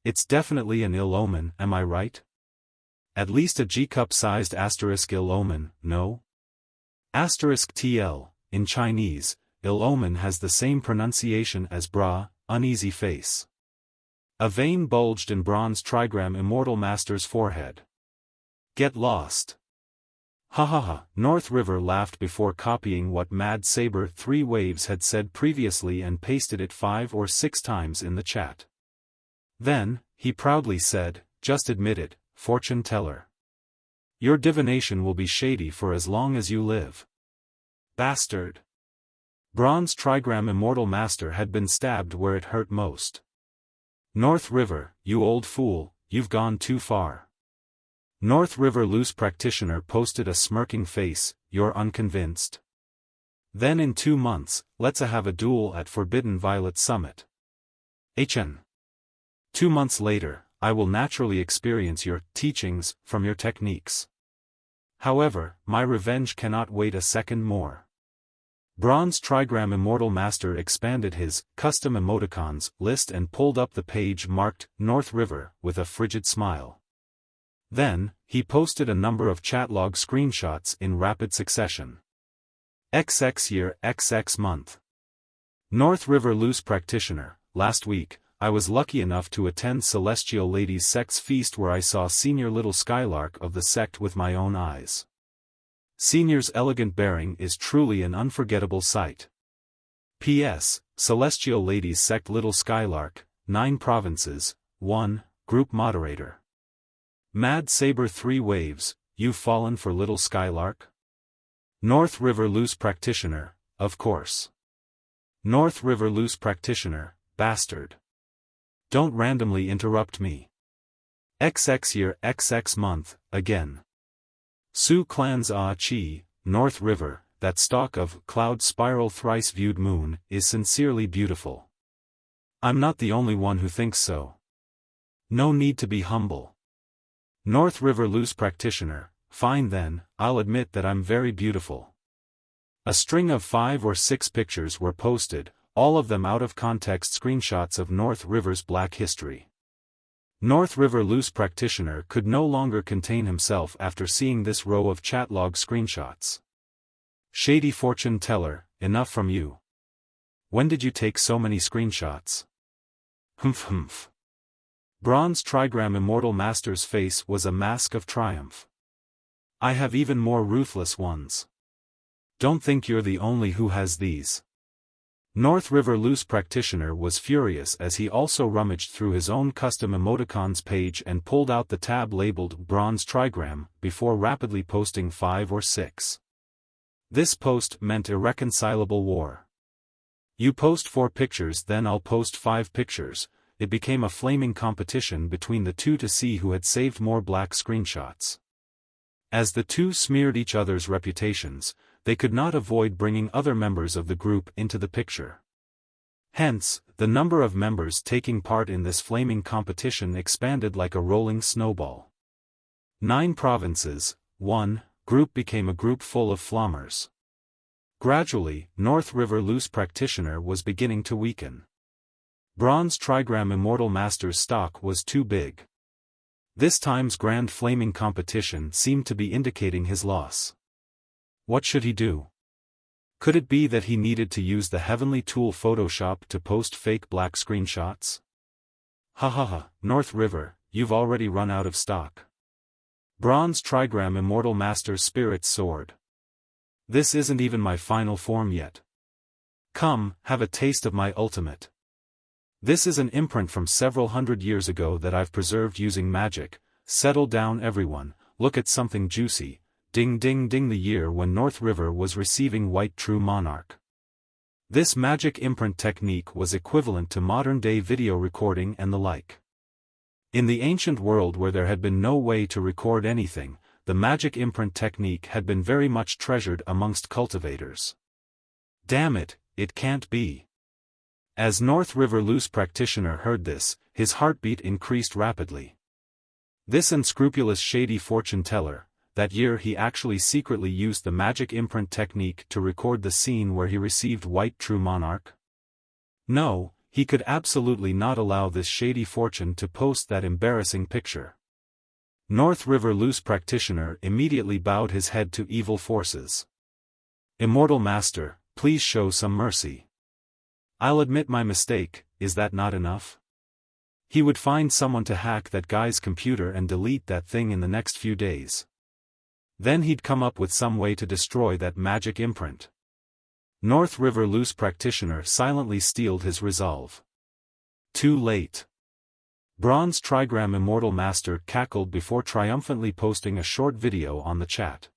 S1: It's definitely an ill omen, am I right? At least a G-cup-sized asterisk ill omen, no? Asterisk TL, in Chinese, ill omen has the same pronunciation as bra, uneasy face. A vein bulged in Bronze Trigram Immortal Master's forehead. Get lost. Ha ha ha, North River laughed before copying what Mad Saber 3 Waves had said previously and pasted it 5 or 6 times in the chat. Then, he proudly said, just admit it, fortune teller. Your divination will be shady for as long as you live. Bastard. Bronze Trigram Immortal Master had been stabbed where it hurt most. North River, you old fool, you've gone too far. North River Loose Practitioner posted a smirking face, you're unconvinced. Then in 2 months, let's have a duel at Forbidden Violet Summit. HN. 2 months later, I will naturally experience your teachings from your techniques. However, my revenge cannot wait a second more. Bronze Trigram Immortal Master expanded his custom emoticons list and pulled up the page marked North River with a frigid smile. Then, he posted a number of chatlog screenshots in rapid succession. XX year XX month. North River Loose Practitioner, last week, I was lucky enough to attend Celestial Ladies Sect's feast where I saw Senior Little Skylark of the Sect with my own eyes. Senior's elegant bearing is truly an unforgettable sight. P.S. Celestial Ladies Sect Little Skylark, 9 provinces, 1, group moderator. Mad Saber 3 Waves, you've fallen for Little Skylark? North River Loose Practitioner, of course. North River Loose Practitioner, bastard. Don't randomly interrupt me. XX year XX month, again. Sioux Clan's Ah Chi, North River, that stalk of cloud spiral thrice viewed moon, is sincerely beautiful. I'm not the only one who thinks so. No need to be humble. North River Loose Practitioner, fine then, I'll admit that I'm very beautiful. A string of 5 or 6 pictures were posted, all of them out of context screenshots of North River's black history. North River Loose Practitioner could no longer contain himself after seeing this row of chatlog screenshots. Shady fortune teller, enough from you. When did you take so many screenshots? Humph. Bronze Trigram Immortal Master's face was a mask of triumph. I have even more ruthless ones. Don't think you're the only who has these. North River Loose Practitioner was furious as he also rummaged through his own custom emoticons page and pulled out the tab labeled Bronze Trigram before rapidly posting 5 or 6. This post meant irreconcilable war. You post 4 pictures, then I'll post 5 pictures. It became a flaming competition between the two to see who had saved more black screenshots. As the two smeared each other's reputations, they could not avoid bringing other members of the group into the picture. Hence, the number of members taking part in this flaming competition expanded like a rolling snowball. 9 provinces, 1 group became a group full of flommers. Gradually, North River Loose Practitioner was beginning to weaken. Bronze Trigram Immortal Master's stock was too big. This time's grand flaming competition seemed to be indicating his loss. What should he do? Could it be that he needed to use the heavenly tool Photoshop to post fake black screenshots? Ha, North River, you've already run out of stock. Bronze Trigram Immortal Master Spirit's Sword. This isn't even my final form yet. Come, have a taste of my ultimate. This is an imprint from several hundred years ago that I've preserved using magic. Settle down everyone, look at something juicy. Ding ding ding, the year when North River was receiving White True Monarch. This magic imprint technique was equivalent to modern-day video recording and the like. In the ancient world where there had been no way to record anything, the magic imprint technique had been very much treasured amongst cultivators. Damn it, it can't be. As North River Loose Practitioner heard this, his heartbeat increased rapidly. This unscrupulous shady fortune teller, that year he actually secretly used the magic imprint technique to record the scene where he received White True Monarch? No, he could absolutely not allow this shady fortune to post that embarrassing picture. North River Loose Practitioner immediately bowed his head to evil forces. Immortal Master, please show some mercy. I'll admit my mistake, is that not enough? He would find someone to hack that guy's computer and delete that thing in the next few days. Then he'd come up with some way to destroy that magic imprint. North River Loose Practitioner silently steeled his resolve. Too late. Bronze Trigram Immortal Master cackled before triumphantly posting a short video on the chat.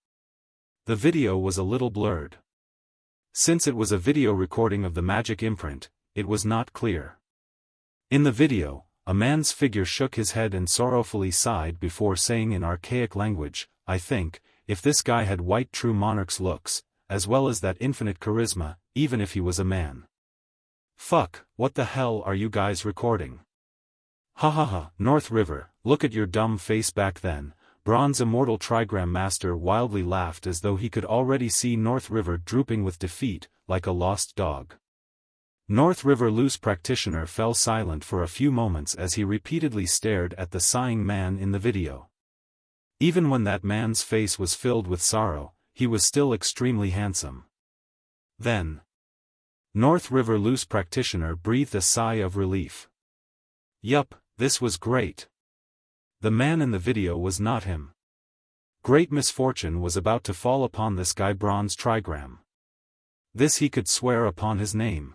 S1: The video was a little blurred. Since it was a video recording of the magic imprint, it was not clear. In the video, a man's figure shook his head and sorrowfully sighed before saying in archaic language, I think, if this guy had White True Monarch's looks, as well as that infinite charisma, even if he was a man. Fuck, what the hell are you guys recording? Ha, North River, look at your dumb face back then. Bronze Immortal Trigram Master wildly laughed as though he could already see North River drooping with defeat, like a lost dog. North River Loose Practitioner fell silent for a few moments as he repeatedly stared at the sighing man in the video. Even when that man's face was filled with sorrow, he was still extremely handsome. Then, North River Loose Practitioner breathed a sigh of relief. Yup, this was great. The man in the video was not him. Great misfortune was about to fall upon this guy Bronze Trigram. This he could swear upon his name.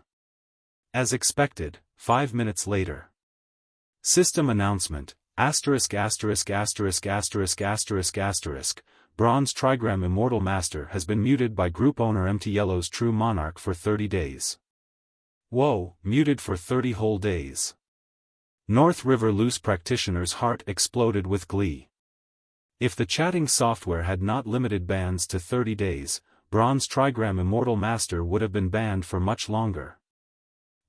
S1: As expected, 5 minutes later. System announcement, ******************************************************************************************************************************************************************************************************************************ă̈̈ Bronze Trigram Immortal Master has been muted by group owner MTYellow's True Monarch for 30 days. Whoa, muted for 30 whole days. North River Loose Practitioner's heart exploded with glee. If the chatting software had not limited bans to 30 days, Bronze Trigram Immortal Master would have been banned for much longer.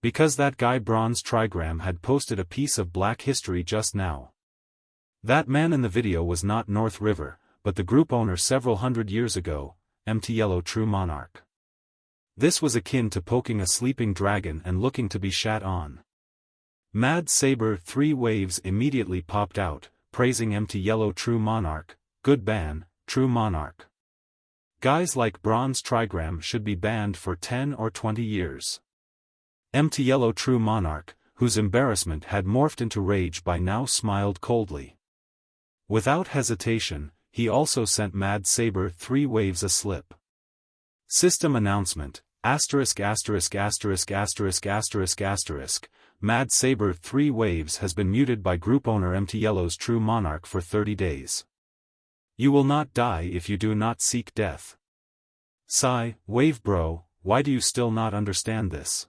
S1: Because that guy Bronze Trigram had posted a piece of black history just now. That man in the video was not North River, but the group owner several hundred years ago, MTYellow True Monarch. This was akin to poking a sleeping dragon and looking to be shat on. Mad Saber 3 Waves immediately popped out, praising MTYellow True Monarch, good ban, True Monarch. Guys like Bronze Trigram should be banned for 10 or 20 years. MTYellow True Monarch, whose embarrassment had morphed into rage by now, smiled coldly. Without hesitation, he also sent Mad Saber 3 Waves a slip. System announcement, ******************************************************************************************************************************************************************************************************************************************************************************************************************�̀ Whoa, muted for 30 days. You will not die if you do not seek death. Sigh, Wave Bro, why do you still not understand this?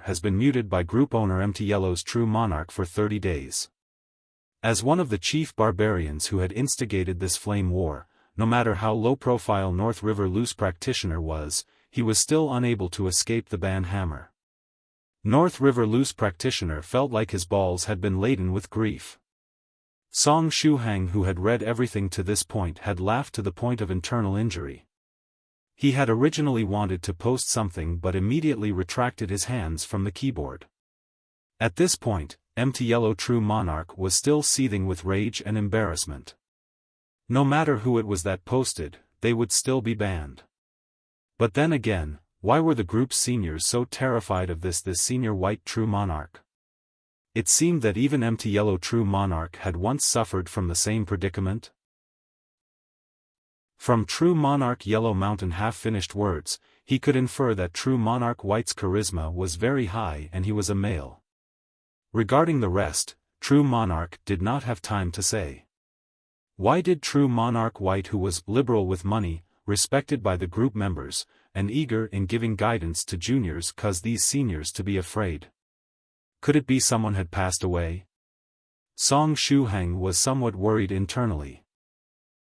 S1: leader has been muted by group owner Mt Yellow's true monarch for 30 days. As one of the chief barbarians who had instigated this flame war, no matter how low-profile North River Loose practitioner was, he was still unable to escape the ban hammer. North River Loose practitioner felt like his balls had been laden with grief. Song Shuhang, who had read everything to this point, had laughed to the point of internal injury. He had originally wanted to post something but immediately retracted his hands from the keyboard. At this point, Mt Yellow True Monarch was still seething with rage and embarrassment. No matter who it was that posted, they would still be banned. But then again, why were the group's seniors so terrified of this senior white True Monarch? It seemed that even Mt Yellow True Monarch had once suffered from the same predicament. From True Monarch Yellow Mountain half-finished words, he could infer that True Monarch White's charisma was very high and he was a male. Regarding the rest, True Monarch did not have time to say. Why did True Monarch White, who was liberal with money, respected by the group members, and eager in giving guidance to juniors, cause these seniors to be afraid? Could it be someone had passed away? Song Shuhang was somewhat worried internally.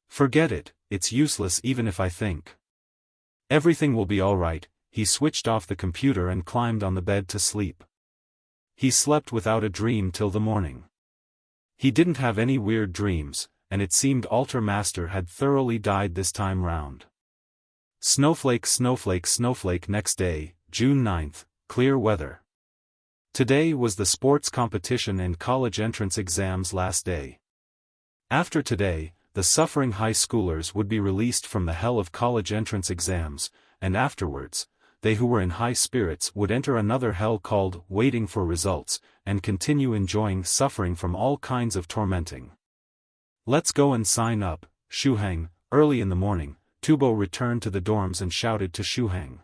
S1: Forget it, it's useless even if I think. Everything will be alright. He switched off the computer and climbed on the bed to sleep. He slept without a dream till the morning. He didn't have any weird dreams, and it seemed Altar Master had thoroughly died this time round. Snowflake, snowflake, snowflake. Next day, June 9th, clear weather. Today was the sports competition and college entrance exams last day. After today, the suffering high schoolers would be released from the hell of college entrance exams, and afterwards, they who were in high spirits would enter another hell called waiting for results, and continue enjoying suffering from all kinds of tormenting. Let's go and sign up, Shuhang. Early in the morning, Tubo returned to the dorms and shouted to Shuhang.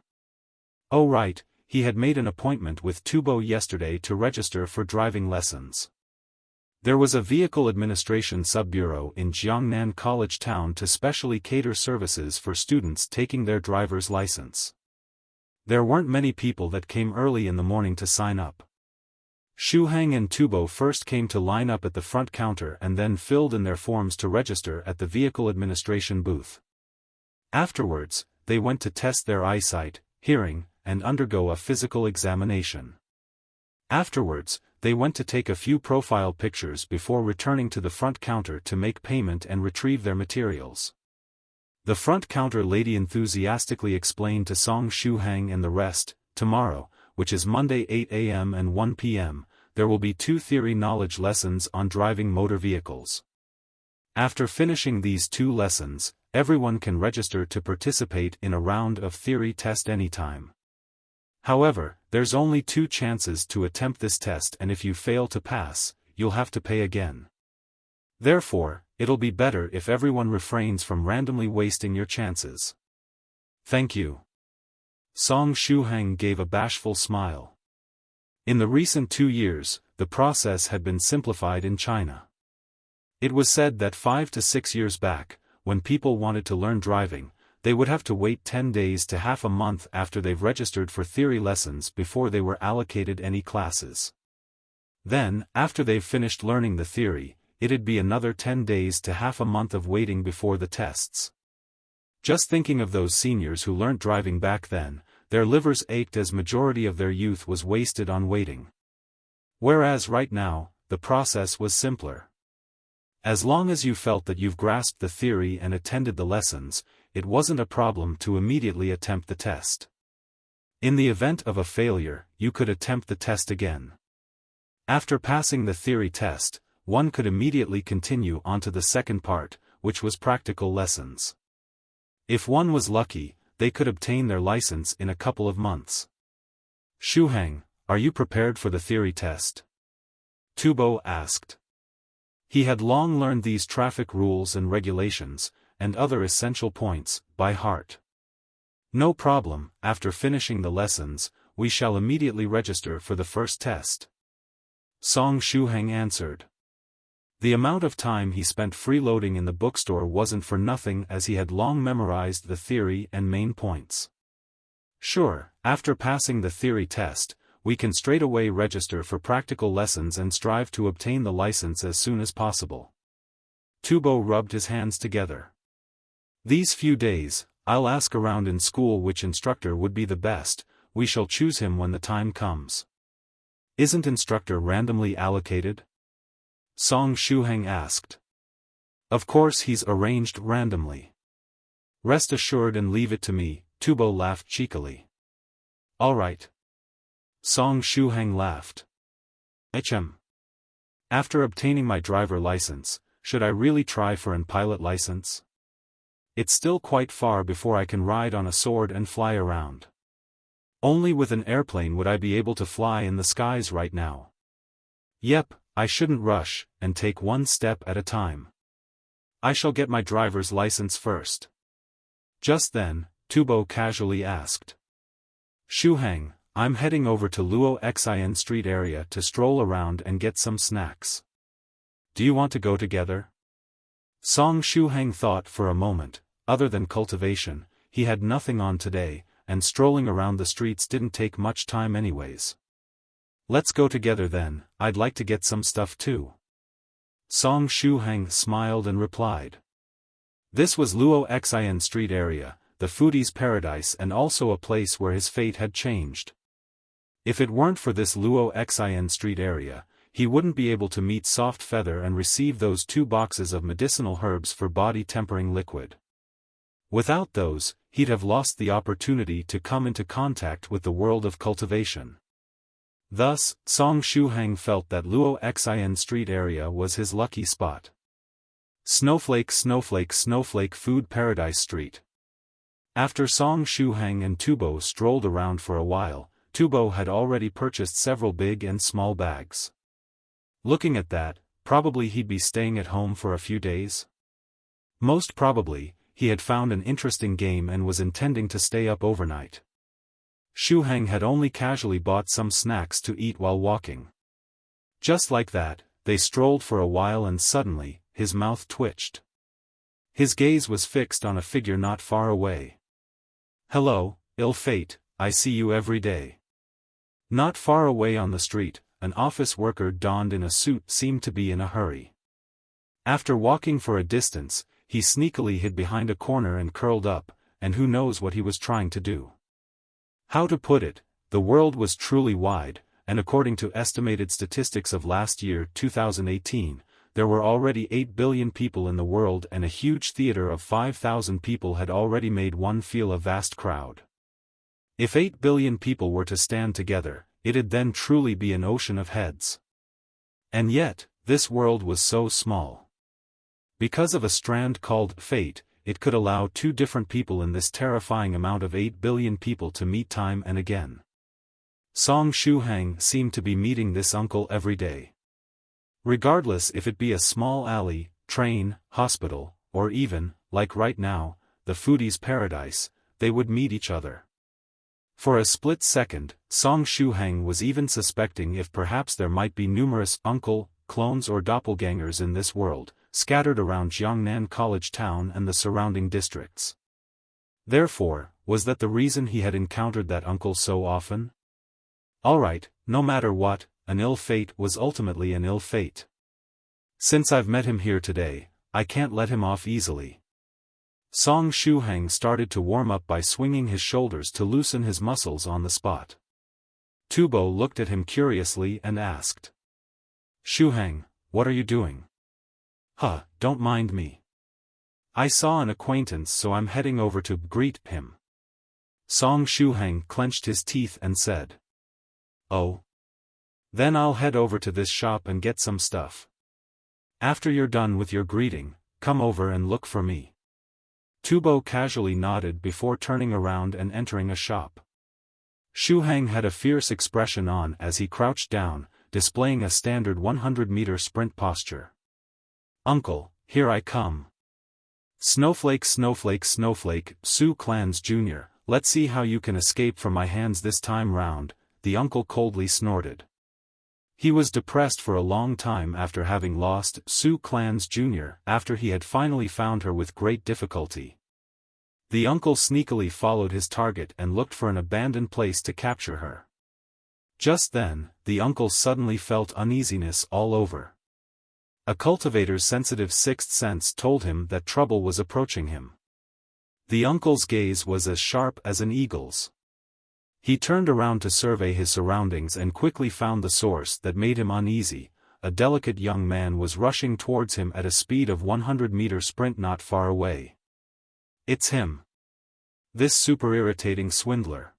S1: Oh right, he had made an appointment with Tubo yesterday to register for driving lessons. There was a vehicle administration sub-bureau in Zhongyang College Town to specially cater services for students taking their driver's license. There weren't many people that came early in the morning to sign up. Shuhang and Tubo first came to line up at the front counter and then filled in their forms to register at the vehicle administration booth. Afterwards, they went to test their eyesight, hearing, and undergo a physical examination. Afterwards, they went to take a few profile pictures before returning to the front counter to make payment and retrieve their materials. The front counter lady enthusiastically explained to Song Shuhang and the rest, tomorrow, which is Monday 8 a.m. and 1 p.m., there will be 2 theory knowledge lessons on driving motor vehicles. After finishing these 2 lessons, everyone can register to participate in a round of theory test anytime. However, there's only 2 chances to attempt this test, and if you fail to pass, you'll have to pay again. Therefore, it'll be better if everyone refrains from randomly wasting your chances. Thank you. Song Shuhang gave a bashful smile. In the recent 2 years, the process had been simplified in China. It was said that 5 to 6 years back, when people wanted to learn driving, they would have to wait 10 days to half a month after they've registered for theory lessons before they were allocated any classes. Then, after they've finished learning the theory, it'd be another 10 days to half a month of waiting before the tests. Just thinking of those seniors who learnt driving back then, their livers ached as majority of their youth was wasted on waiting. Whereas right now, the process was simpler. As long as you felt that you've grasped the theory and attended the lessons, it wasn't a problem to immediately attempt the test. In the event of a failure, you could attempt the test again. After passing the theory test, one could immediately continue onto the second part, which was practical lessons. If one was lucky, they could obtain their license in a couple of months. Shuhang, are you prepared for the theory test? Tubo asked. He had long learned these traffic rules and regulations, and other essential points, by heart. No problem, after finishing the lessons, we shall immediately register for the first test. Song Shuhang answered. The amount of time he spent freeloading in the bookstore wasn't for nothing, as he had long memorized the theory and main points. Sure, after passing the theory test, we can straight away register for practical lessons and strive to obtain the license as soon as possible. Tubo rubbed his hands together. These few days, I'll ask around in school which instructor would be the best. We shall choose him when the time comes. Isn't instructor randomly allocated? Song Shuhang asked. Of course he's arranged randomly. Rest assured and leave it to me, Tubo laughed cheekily. All right. Song Shuhang laughed. Hm. After obtaining my driver license, should I really try for an pilot license? It's still quite far before I can ride on a sword and fly around. Only with an airplane would I be able to fly in the skies right now. Yep, I shouldn't rush, and take one step at a time. I shall get my driver's license first. Just then, Tubo casually asked. Shuhang, I'm heading over to Luo Xin Street area to stroll around and get some snacks. Do you want to go together? Song Shuhang thought for a moment. Other than cultivation, he had nothing on today, and strolling around the streets didn't take much time anyways. Let's go together then, I'd like to get some stuff too. Song Shuhang smiled and replied. This was Luo Xin Street area, the foodie's paradise, and also a place where his fate had changed. If it weren't for this Luo Xin Street area, he wouldn't be able to meet Soft Feather and receive those 2 boxes of medicinal herbs for body tempering liquid. Without those, he'd have lost the opportunity to come into contact with the world of cultivation. Thus, Song Shuhang felt that Luo Xin Street area was his lucky spot. Snowflake Snowflake Snowflake Food Paradise Street. After Song Shuhang and Tubo strolled around for a while, Tubo had already purchased several big and small bags. Looking at that, probably he'd be staying at home for a few days. Most probably, he had found an interesting game and was intending to stay up overnight. Shuhang had only casually bought some snacks to eat while walking. Just like that, they strolled for a while and suddenly, his mouth twitched. His gaze was fixed on a figure not far away. Hello, ill fate, I see you every day. Not far away on the street, an office worker donned in a suit seemed to be in a hurry. After walking for a distance, he sneakily hid behind a corner and curled up, and who knows what he was trying to do. How to put it, the world was truly wide, and according to estimated statistics of last year 2018, there were already 8 billion people in the world, and a huge theater of 5,000 people had already made one feel a vast crowd. If 8 billion people were to stand together, it'd then truly be an ocean of heads. And yet, this world was so small. Because of a strand called fate, it could allow 2 different people in this terrifying amount of 8 billion people to meet time and again. Song Shuhang seemed to be meeting this uncle every day. Regardless if it be a small alley, train, hospital, or even, like right now, the foodie's paradise, they would meet each other. For a split second, Song Shuhang was even suspecting if perhaps there might be numerous uncle, clones or doppelgangers in this world, scattered around Zhongyang College Town and the surrounding districts. Therefore, was that the reason he had encountered that uncle so often? Alright, no matter what, an ill fate was ultimately an ill fate. Since I've met him here today, I can't let him off easily. Song Shuhang started to warm up by swinging his shoulders to loosen his muscles on the spot. Tubo looked at him curiously and asked. Shuhang, what are you doing? Huh, don't mind me. I saw an acquaintance, so I'm heading over to greet him. Song Shuhang clenched his teeth and said. Oh. Then I'll head over to this shop and get some stuff. After you're done with your greeting, come over and look for me. Tubo casually nodded before turning around and entering a shop. Shuhang had a fierce expression on as he crouched down, displaying a standard 100-meter sprint posture. Uncle, here I come. Snowflake snowflake snowflake, Su Clans Jr., let's see how you can escape from my hands this time round, the uncle coldly snorted. He was depressed for a long time after having lost Su Clans Jr. after he had finally found her with great difficulty. The uncle sneakily followed his target and looked for an abandoned place to capture her. Just then, the uncle suddenly felt uneasiness all over. A cultivator's sensitive sixth sense told him that trouble was approaching him. The uncle's gaze was as sharp as an eagle's. He turned around to survey his surroundings and quickly found the source that made him uneasy. A delicate young man was rushing towards him at a speed of 100-meter sprint not far away. It's him. This super irritating swindler.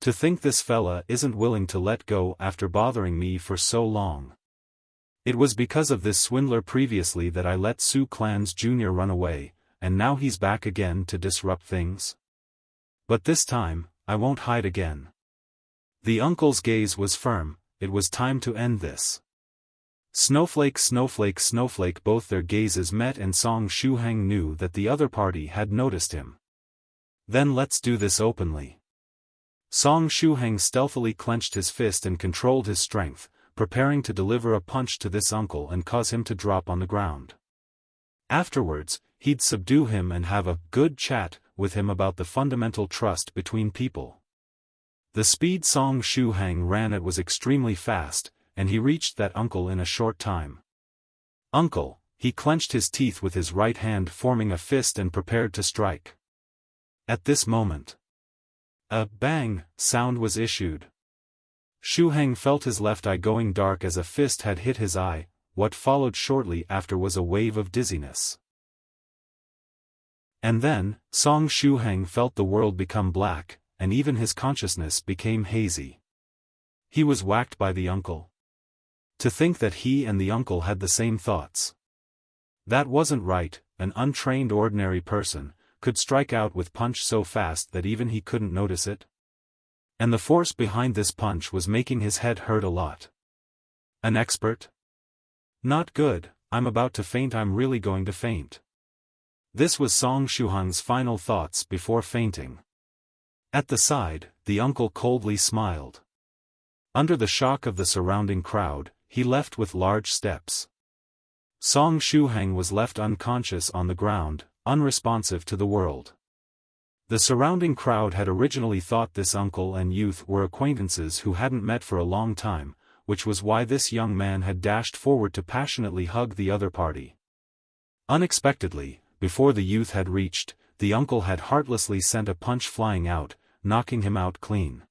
S1: To think this fella isn't willing to let go after bothering me for so long. It was because of this swindler previously that I let Su Clans Jr. run away, and now he's back again to disrupt things. But this time, I won't hide again. The uncle's gaze was firm, it was time to end this. Snowflake snowflake snowflake, both their gazes met and Song Shuhang knew that the other party had noticed him. Then let's do this openly. Song Shuhang stealthily clenched his fist and controlled his strength, preparing to deliver a punch to this uncle and cause him to drop on the ground. Afterwards, he'd subdue him and have a good chat with him about the fundamental trust between people. The speed Song Shuhang ran at was extremely fast, and he reached that uncle in a short time. Uncle, he clenched his teeth with his right hand, forming a fist and prepared to strike. At this moment, a bang sound was issued. Shuhang felt his left eye going dark as a fist had hit his eye. What followed shortly after was a wave of dizziness. And then, Song Shuhang felt the world become black, and even his consciousness became hazy. He was whacked by the uncle. To think that he and the uncle had the same thoughts. That wasn't right. An untrained ordinary person could strike out with punch so fast that even he couldn't notice it. And the force behind this punch was making his head hurt a lot. An expert? Not good, I'm about to faint, I'm really going to faint. This was Song Shuhang's final thoughts before fainting. At the side, the uncle coldly smiled. Under the shock of the surrounding crowd, he left with large steps. Song Shuhang was left unconscious on the ground, unresponsive to the world. The surrounding crowd had originally thought this uncle and youth were acquaintances who hadn't met for a long time, which was why this young man had dashed forward to passionately hug the other party. Unexpectedly, before the youth had reached, the uncle had heartlessly sent a punch flying out, knocking him out clean.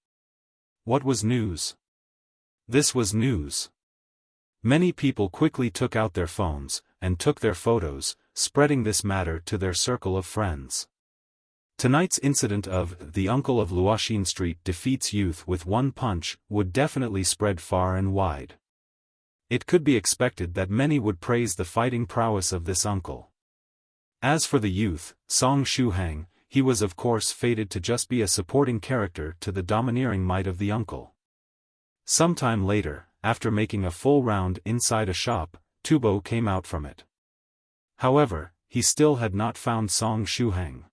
S1: What was news? This was news. Many people quickly took out their phones, and took their photos, spreading this matter to their circle of friends. Tonight's incident of the uncle of Luoxin Street defeats youth with one punch would definitely spread far and wide. It could be expected that many would praise the fighting prowess of this uncle. As for the youth, Song Shuhang, he was of course fated to just be a supporting character to the domineering might of the uncle. Sometime later, after making a full round inside a shop, Tubo came out from it. However, he still had not found Song Shuhang.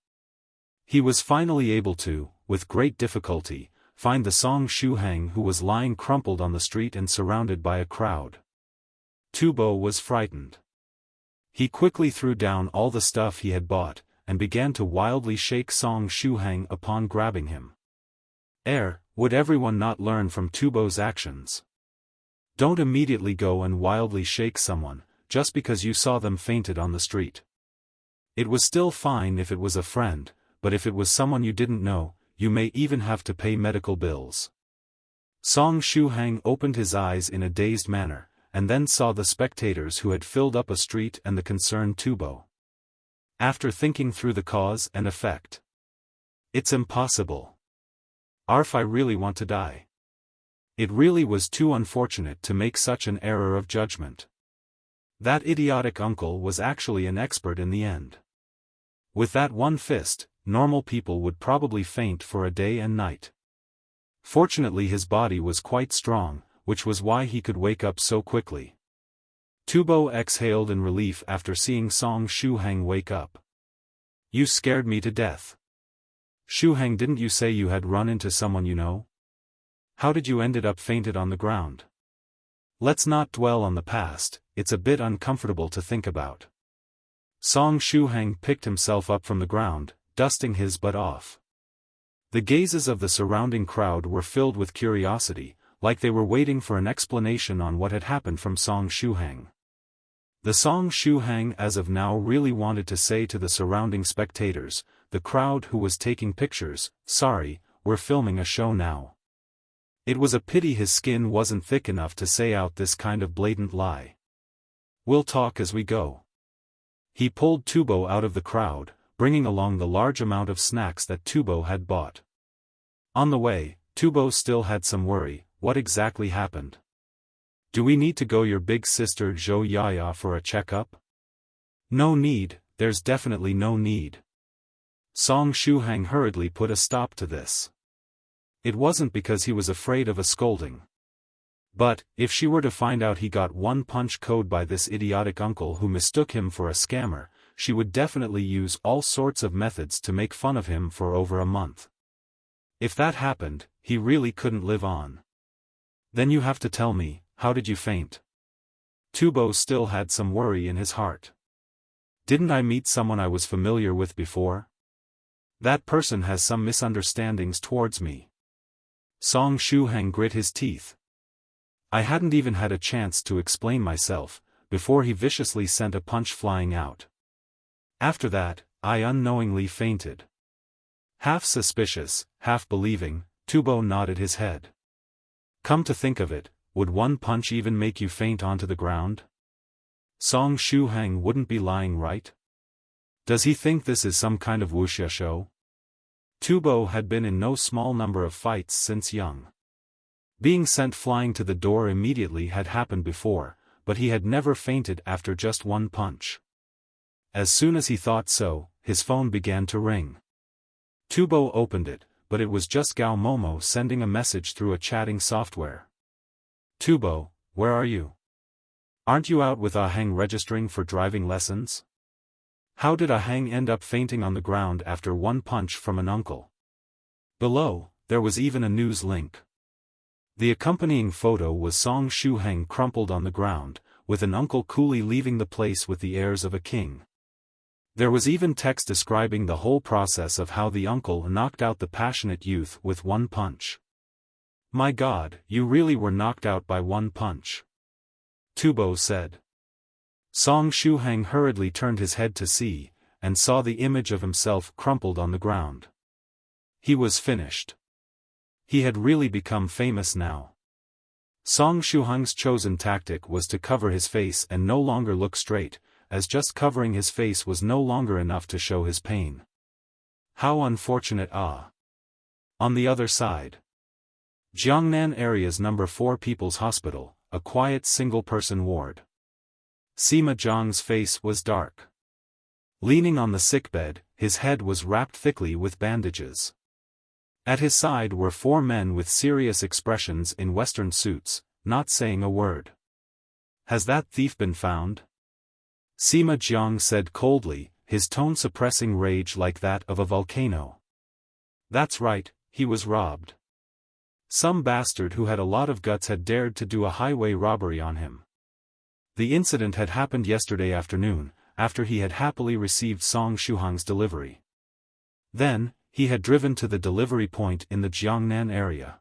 S1: He was finally able to, with great difficulty, find the Song Shuhang who was lying crumpled on the street and surrounded by a crowd. Tubo was frightened. He quickly threw down all the stuff he had bought, and began to wildly shake Song Shuhang upon grabbing him. Would everyone not learn from Tubo's actions? Don't immediately go and wildly shake someone, just because you saw them fainted on the street. It was still fine if it was a friend, but if it was someone you didn't know, you may even have to pay medical bills. Song Shuhang opened his eyes in a dazed manner, and then saw the spectators who had filled up a street and the concerned Tubo. After thinking through the cause and effect. It's impossible. Arf, I really want to die. It really was too unfortunate to make such an error of judgment. That idiotic uncle was actually an expert in the end. With that one fist, normal people would probably faint for a day and night. Fortunately his body was quite strong, which was why he could wake up so quickly. Tubo exhaled in relief after seeing Song Shuhang wake up. You scared me to death. Shuhang, didn't you say you had run into someone you know? How did you ended up fainted on the ground? Let's not dwell on the past, it's a bit uncomfortable to think about. Song Shuhang picked himself up from the ground, dusting his butt off. The gazes of the surrounding crowd were filled with curiosity, like they were waiting for an explanation on what had happened from Song Shuhang. The Song Shuhang as of now really wanted to say to the surrounding spectators, the crowd who was taking pictures, sorry, we're filming a show now. It was a pity his skin wasn't thick enough to say out this kind of blatant lie. We'll talk as we go. He pulled Tubo out of the crowd, bringing along the large amount of snacks that Tubo had bought. On the way, Tubo still had some worry. What exactly happened? Do we need to go your big sister Zhou Yaya for a checkup? No need, there's definitely no need. Song Shuhang hurriedly put a stop to this. It wasn't because he was afraid of a scolding. But, if she were to find out he got one punch code by this idiotic uncle who mistook him for a scammer, she would definitely use all sorts of methods to make fun of him for over a month. If that happened, he really couldn't live on. Then you have to tell me, how did you faint? Tubo still had some worry in his heart. Didn't I meet someone I was familiar with before? That person has some misunderstandings towards me. Song Shuhang grit his teeth. I hadn't even had a chance to explain myself, before he viciously sent a punch flying out. After that, I unknowingly fainted. Half suspicious, half believing, Tubo nodded his head. Come to think of it, would one punch even make you faint onto the ground? Song Shuhang wouldn't be lying, right? Does he think this is some kind of wuxia show? Tubo had been in no small number of fights since young. Being sent flying to the door immediately had happened before, but he had never fainted after just one punch. As soon as he thought so, his phone began to ring. Tubo opened it, but it was just Gao Momo sending a message through a chatting software. Tubo, where are you? Aren't you out with Ah Hang registering for driving lessons? How did Ah Hang end up fainting on the ground after one punch from an uncle? Below, there was even a news link. The accompanying photo was Song Shuhang crumpled on the ground, with an uncle coolly leaving the place with the airs of a king. There was even text describing the whole process of how the uncle knocked out the passionate youth with one punch. My God, you really were knocked out by one punch. Tubo said. Song Shuhang hurriedly turned his head to see, and saw the image of himself crumpled on the ground. He was finished. He had really become famous now. Song Shuhang's chosen tactic was to cover his face and no longer look straight, as just covering his face was no longer enough to show his pain. How unfortunate. On the other side. Zhongnan area's No. 4 People's Hospital, a quiet single-person ward. Sima Zhang's face was dark. Leaning on the sickbed, his head was wrapped thickly with bandages. At his side were 4 men with serious expressions in Western suits, not saying a word. Has that thief been found? Sima Zhang said coldly, his tone suppressing rage like that of a volcano. That's right, he was robbed. Some bastard who had a lot of guts had dared to do a highway robbery on him. The incident had happened yesterday afternoon, after he had happily received Song Shuhang's delivery. Then, he had driven to the delivery point in the Zhongnan area.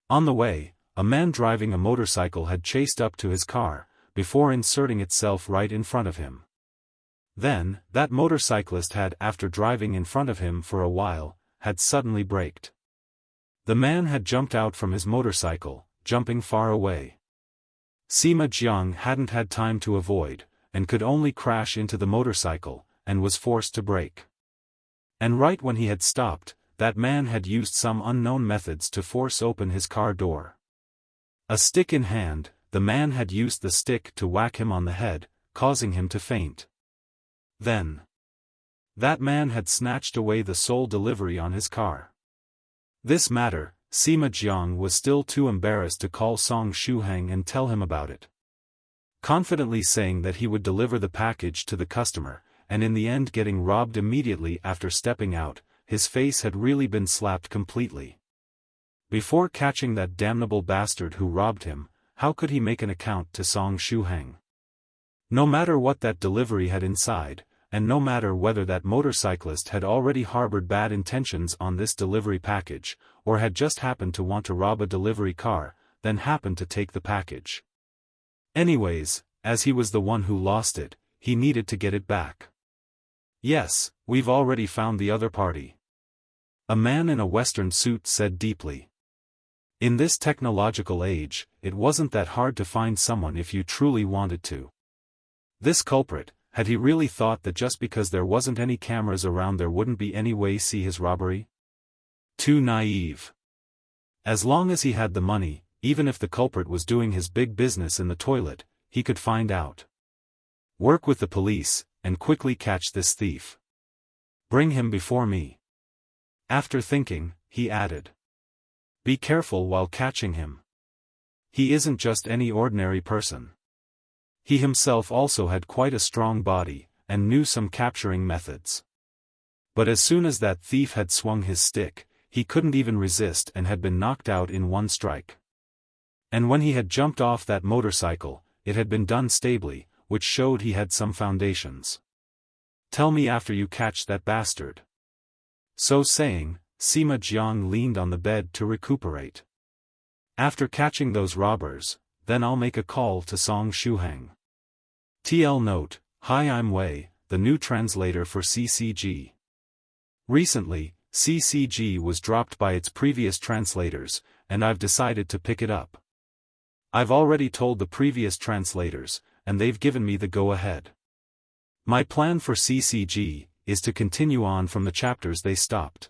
S1: On the way, a man driving a motorcycle had chased up to his car, before inserting itself right in front of him. Then, that motorcyclist had, after driving in front of him for a while, had suddenly braked. The man had jumped out from his motorcycle, jumping far away. Sima Jiang hadn't had time to avoid, and could only crash into the motorcycle, and was forced to brake. And right when he had stopped, that man had used some unknown methods to force open his car door. A stick in hand, the man had used the stick to whack him on the head, causing him to faint. Then, that man had snatched away the sole delivery on his car. This matter, Sima Jiang was still too embarrassed to call Song Shuhang and tell him about it. Confidently saying that he would deliver the package to the customer, and in the end getting robbed immediately after stepping out, his face had really been slapped completely. Before catching that damnable bastard who robbed him, how could he make an account to Song Shuhang? No matter what that delivery had inside, and no matter whether that motorcyclist had already harbored bad intentions on this delivery package, or had just happened to want to rob a delivery car, then happened to take the package. Anyways, as he was the one who lost it, he needed to get it back. Yes, we've already found the other party. A man in a Western suit said deeply. In this technological age, it wasn't that hard to find someone if you truly wanted to. This culprit, had he really thought that just because there wasn't any cameras around there wouldn't be any way see his robbery? Too naive. As long as he had the money, even if the culprit was doing his big business in the toilet, he could find out. Work with the police, and quickly catch this thief. Bring him before me. After thinking, he added. Be careful while catching him. He isn't just any ordinary person. He himself also had quite a strong body, and knew some capturing methods. But as soon as that thief had swung his stick, he couldn't even resist and had been knocked out in one strike. And when he had jumped off that motorcycle, it had been done stably, which showed he had some foundations. Tell me after you catch that bastard. So saying, Sima Jiang leaned on the bed to recuperate. After catching those robbers, then I'll make a call to Song Shuhang. TL note, Hi, I'm Wei, the new translator for CCG. Recently, CCG was dropped by its previous translators, and I've decided to pick it up. I've already told the previous translators, and they've given me the go-ahead. My plan for CCG is to continue on from the chapters they stopped.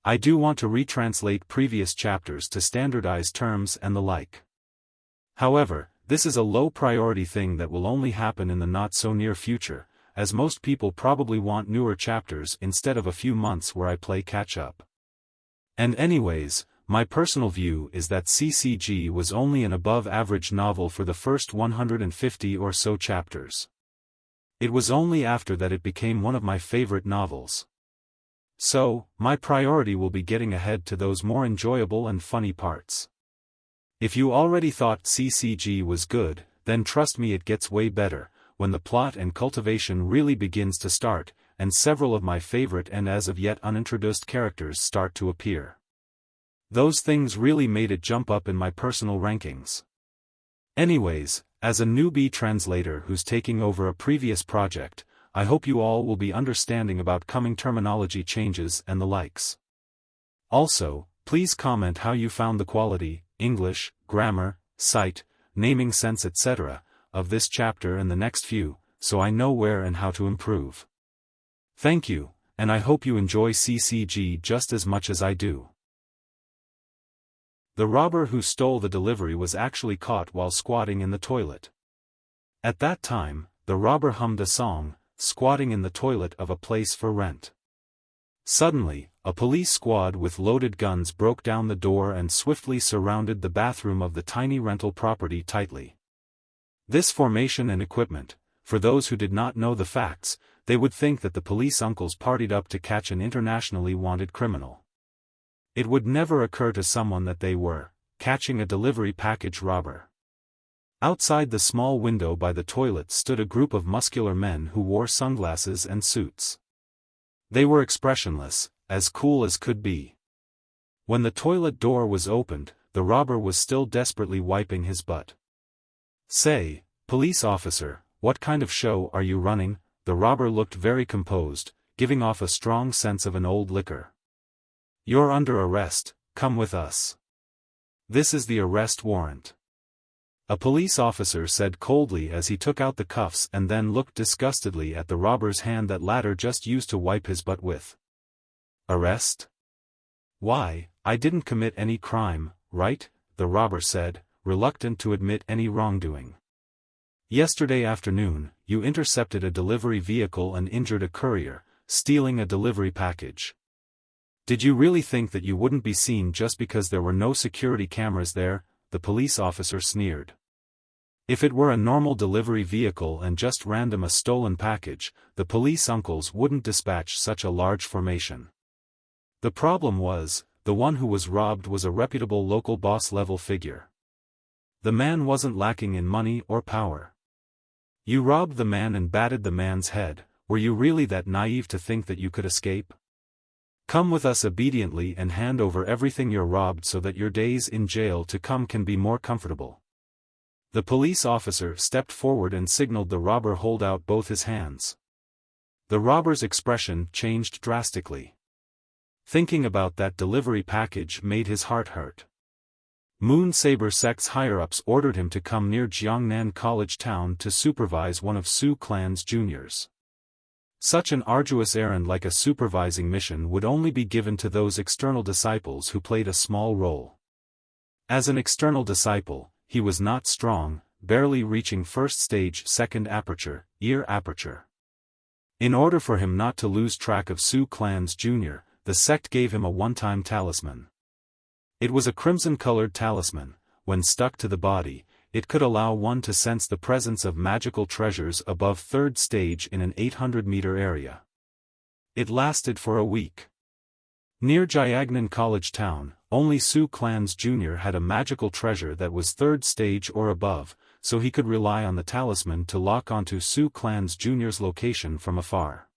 S1: I do want to retranslate previous chapters to standardize terms and the like. However, this is a low-priority thing that will only happen in the not-so-near future, as most people probably want newer chapters instead of a few months where I play catch-up. And anyways, my personal view is that CCG was only an above-average novel for the first 150 or so chapters. It was only after that it became one of my favorite novels. So, my priority will be getting ahead to those more enjoyable and funny parts. If you already thought CCG was good, then trust me, it gets way better, when the plot and cultivation really begins to start, and several of my favorite and as of yet unintroduced characters start to appear. Those things really made it jump up in my personal rankings. Anyways, as a newbie translator who's taking over a previous project, I hope you all will be understanding about coming terminology changes and the likes. Also, please comment how you found the quality, English, grammar, sight, naming sense etc., of this chapter and the next few, so I know where and how to improve. Thank you, and I hope you enjoy CCG just as much as I do. The robber who stole the delivery was actually caught while squatting in the toilet. At that time, the robber hummed a song, squatting in the toilet of a place for rent. Suddenly, a police squad with loaded guns broke down the door and swiftly surrounded the bathroom of the tiny rental property tightly. This formation and equipment, for those who did not know the facts, they would think that the police uncles partied up to catch an internationally wanted criminal. It would never occur to someone that they were catching a delivery package robber. Outside the small window by the toilet stood a group of muscular men who wore sunglasses and suits. They were expressionless, as cool as could be. When the toilet door was opened, the robber was still desperately wiping his butt. Say, police officer, what kind of show are you running? The robber looked very composed, giving off a strong sense of an old liquor. You're under arrest, come with us. This is the arrest warrant. A police officer said coldly as he took out the cuffs and then looked disgustedly at the robber's hand that latter just used to wipe his butt with. Arrest? Why, I didn't commit any crime, right? The robber said, reluctant to admit any wrongdoing. Yesterday afternoon, you intercepted a delivery vehicle and injured a courier, stealing a delivery package. Did you really think that you wouldn't be seen just because there were no security cameras there? The police officer sneered. If it were a normal delivery vehicle and just random a stolen package, the police uncles wouldn't dispatch such a large formation. The problem was, the one who was robbed was a reputable local boss-level figure. The man wasn't lacking in money or power. You robbed the man and batted the man's head. Were you really that naive to think that you could escape? Come with us obediently and hand over everything you're robbed so that your days in jail to come can be more comfortable. The police officer stepped forward and signaled the robber hold out both his hands. The robber's expression changed drastically. Thinking about that delivery package made his heart hurt. Moon Saber Sect's higher-ups ordered him to come near Zhongyang College Town to supervise one of Su Clan's juniors. Such an arduous errand like a supervising mission would only be given to those external disciples who played a small role. As an external disciple, he was not strong, barely reaching first stage second aperture, ear aperture. In order for him not to lose track of Su Clan's junior, the sect gave him a one-time talisman. It was a crimson-colored talisman. When stuck to the body, it could allow one to sense the presence of magical treasures above third stage in an 800-meter area. It lasted for a week. Near Zhongyang College Town, only Su Clan's junior had a magical treasure that was third stage or above, so he could rely on the talisman to lock onto Su Clan's junior's location from afar.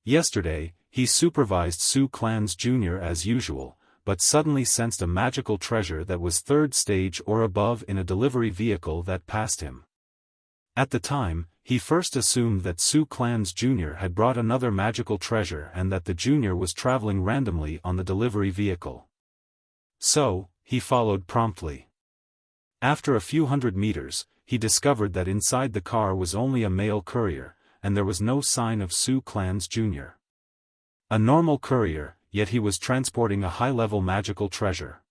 S1: Yesterday, he supervised Su Clan's junior as usual, but suddenly sensed a magical treasure that was third stage or above in a delivery vehicle that passed him. At the time, he first assumed that Su Clan's junior had brought another magical treasure and that the junior was traveling randomly on the delivery vehicle. So, he followed promptly. After a few hundred meters, he discovered that inside the car was only a male courier, and there was no sign of Su Clan's junior. A normal courier, yet he was transporting a high-level magical treasure.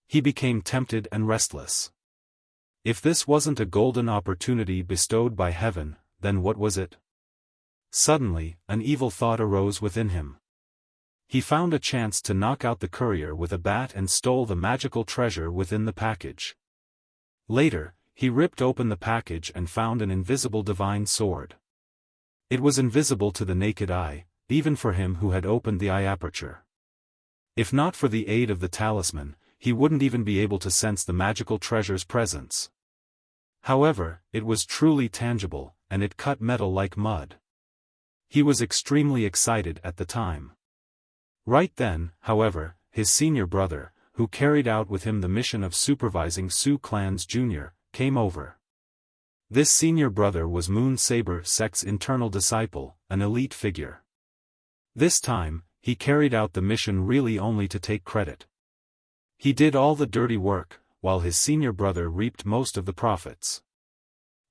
S1: He became tempted and restless. If this wasn't a golden opportunity bestowed by heaven, then what was it? Suddenly, an evil thought arose within him. He found a chance to knock out the courier with a bat and stole the magical treasure within the package. Later, he ripped open the package and found an invisible divine sword. It was invisible to the naked eye, even for him who had opened the eye aperture. If not for the aid of the talisman, he wouldn't even be able to sense the magical treasure's presence. However, it was truly tangible, and it cut metal like mud. He was extremely excited at the time. Right then, however, his senior brother, who carried out with him the mission of supervising Su Clan's junior, came over. This senior brother was Moon Saber Sect's internal disciple, an elite figure. This time, he carried out the mission really only to take credit. He did all the dirty work, while his senior brother reaped most of the profits.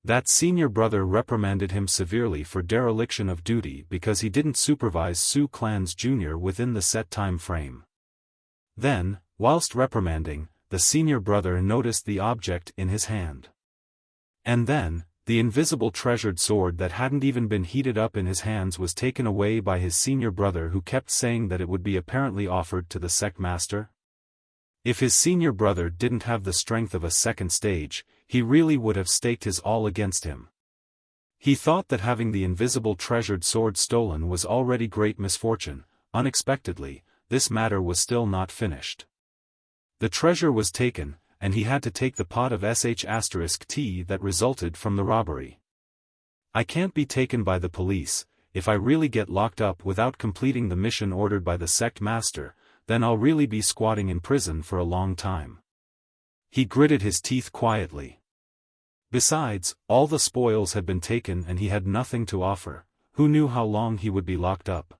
S1: That senior brother reprimanded him severely for dereliction of duty because he didn't supervise Su Clan's junior within the set time frame. Then, whilst reprimanding, the senior brother noticed the object in his hand. And then, the invisible treasured sword that hadn't even been heated up in his hands was taken away by his senior brother, who kept saying that it would be apparently offered to the sect master. If his senior brother didn't have the strength of a second stage, he really would have staked his all against him. He thought that having the invisible treasured sword stolen was already great misfortune. Unexpectedly, this matter was still not finished. The treasure was taken, and he had to take the pot of sh*t that resulted from the robbery. I can't be taken by the police. If I really get locked up without completing the mission ordered by the sect master, then I'll really be squatting in prison for a long time. He gritted his teeth quietly. Besides, all the spoils had been taken and he had nothing to offer. Who knew how long he would be locked up?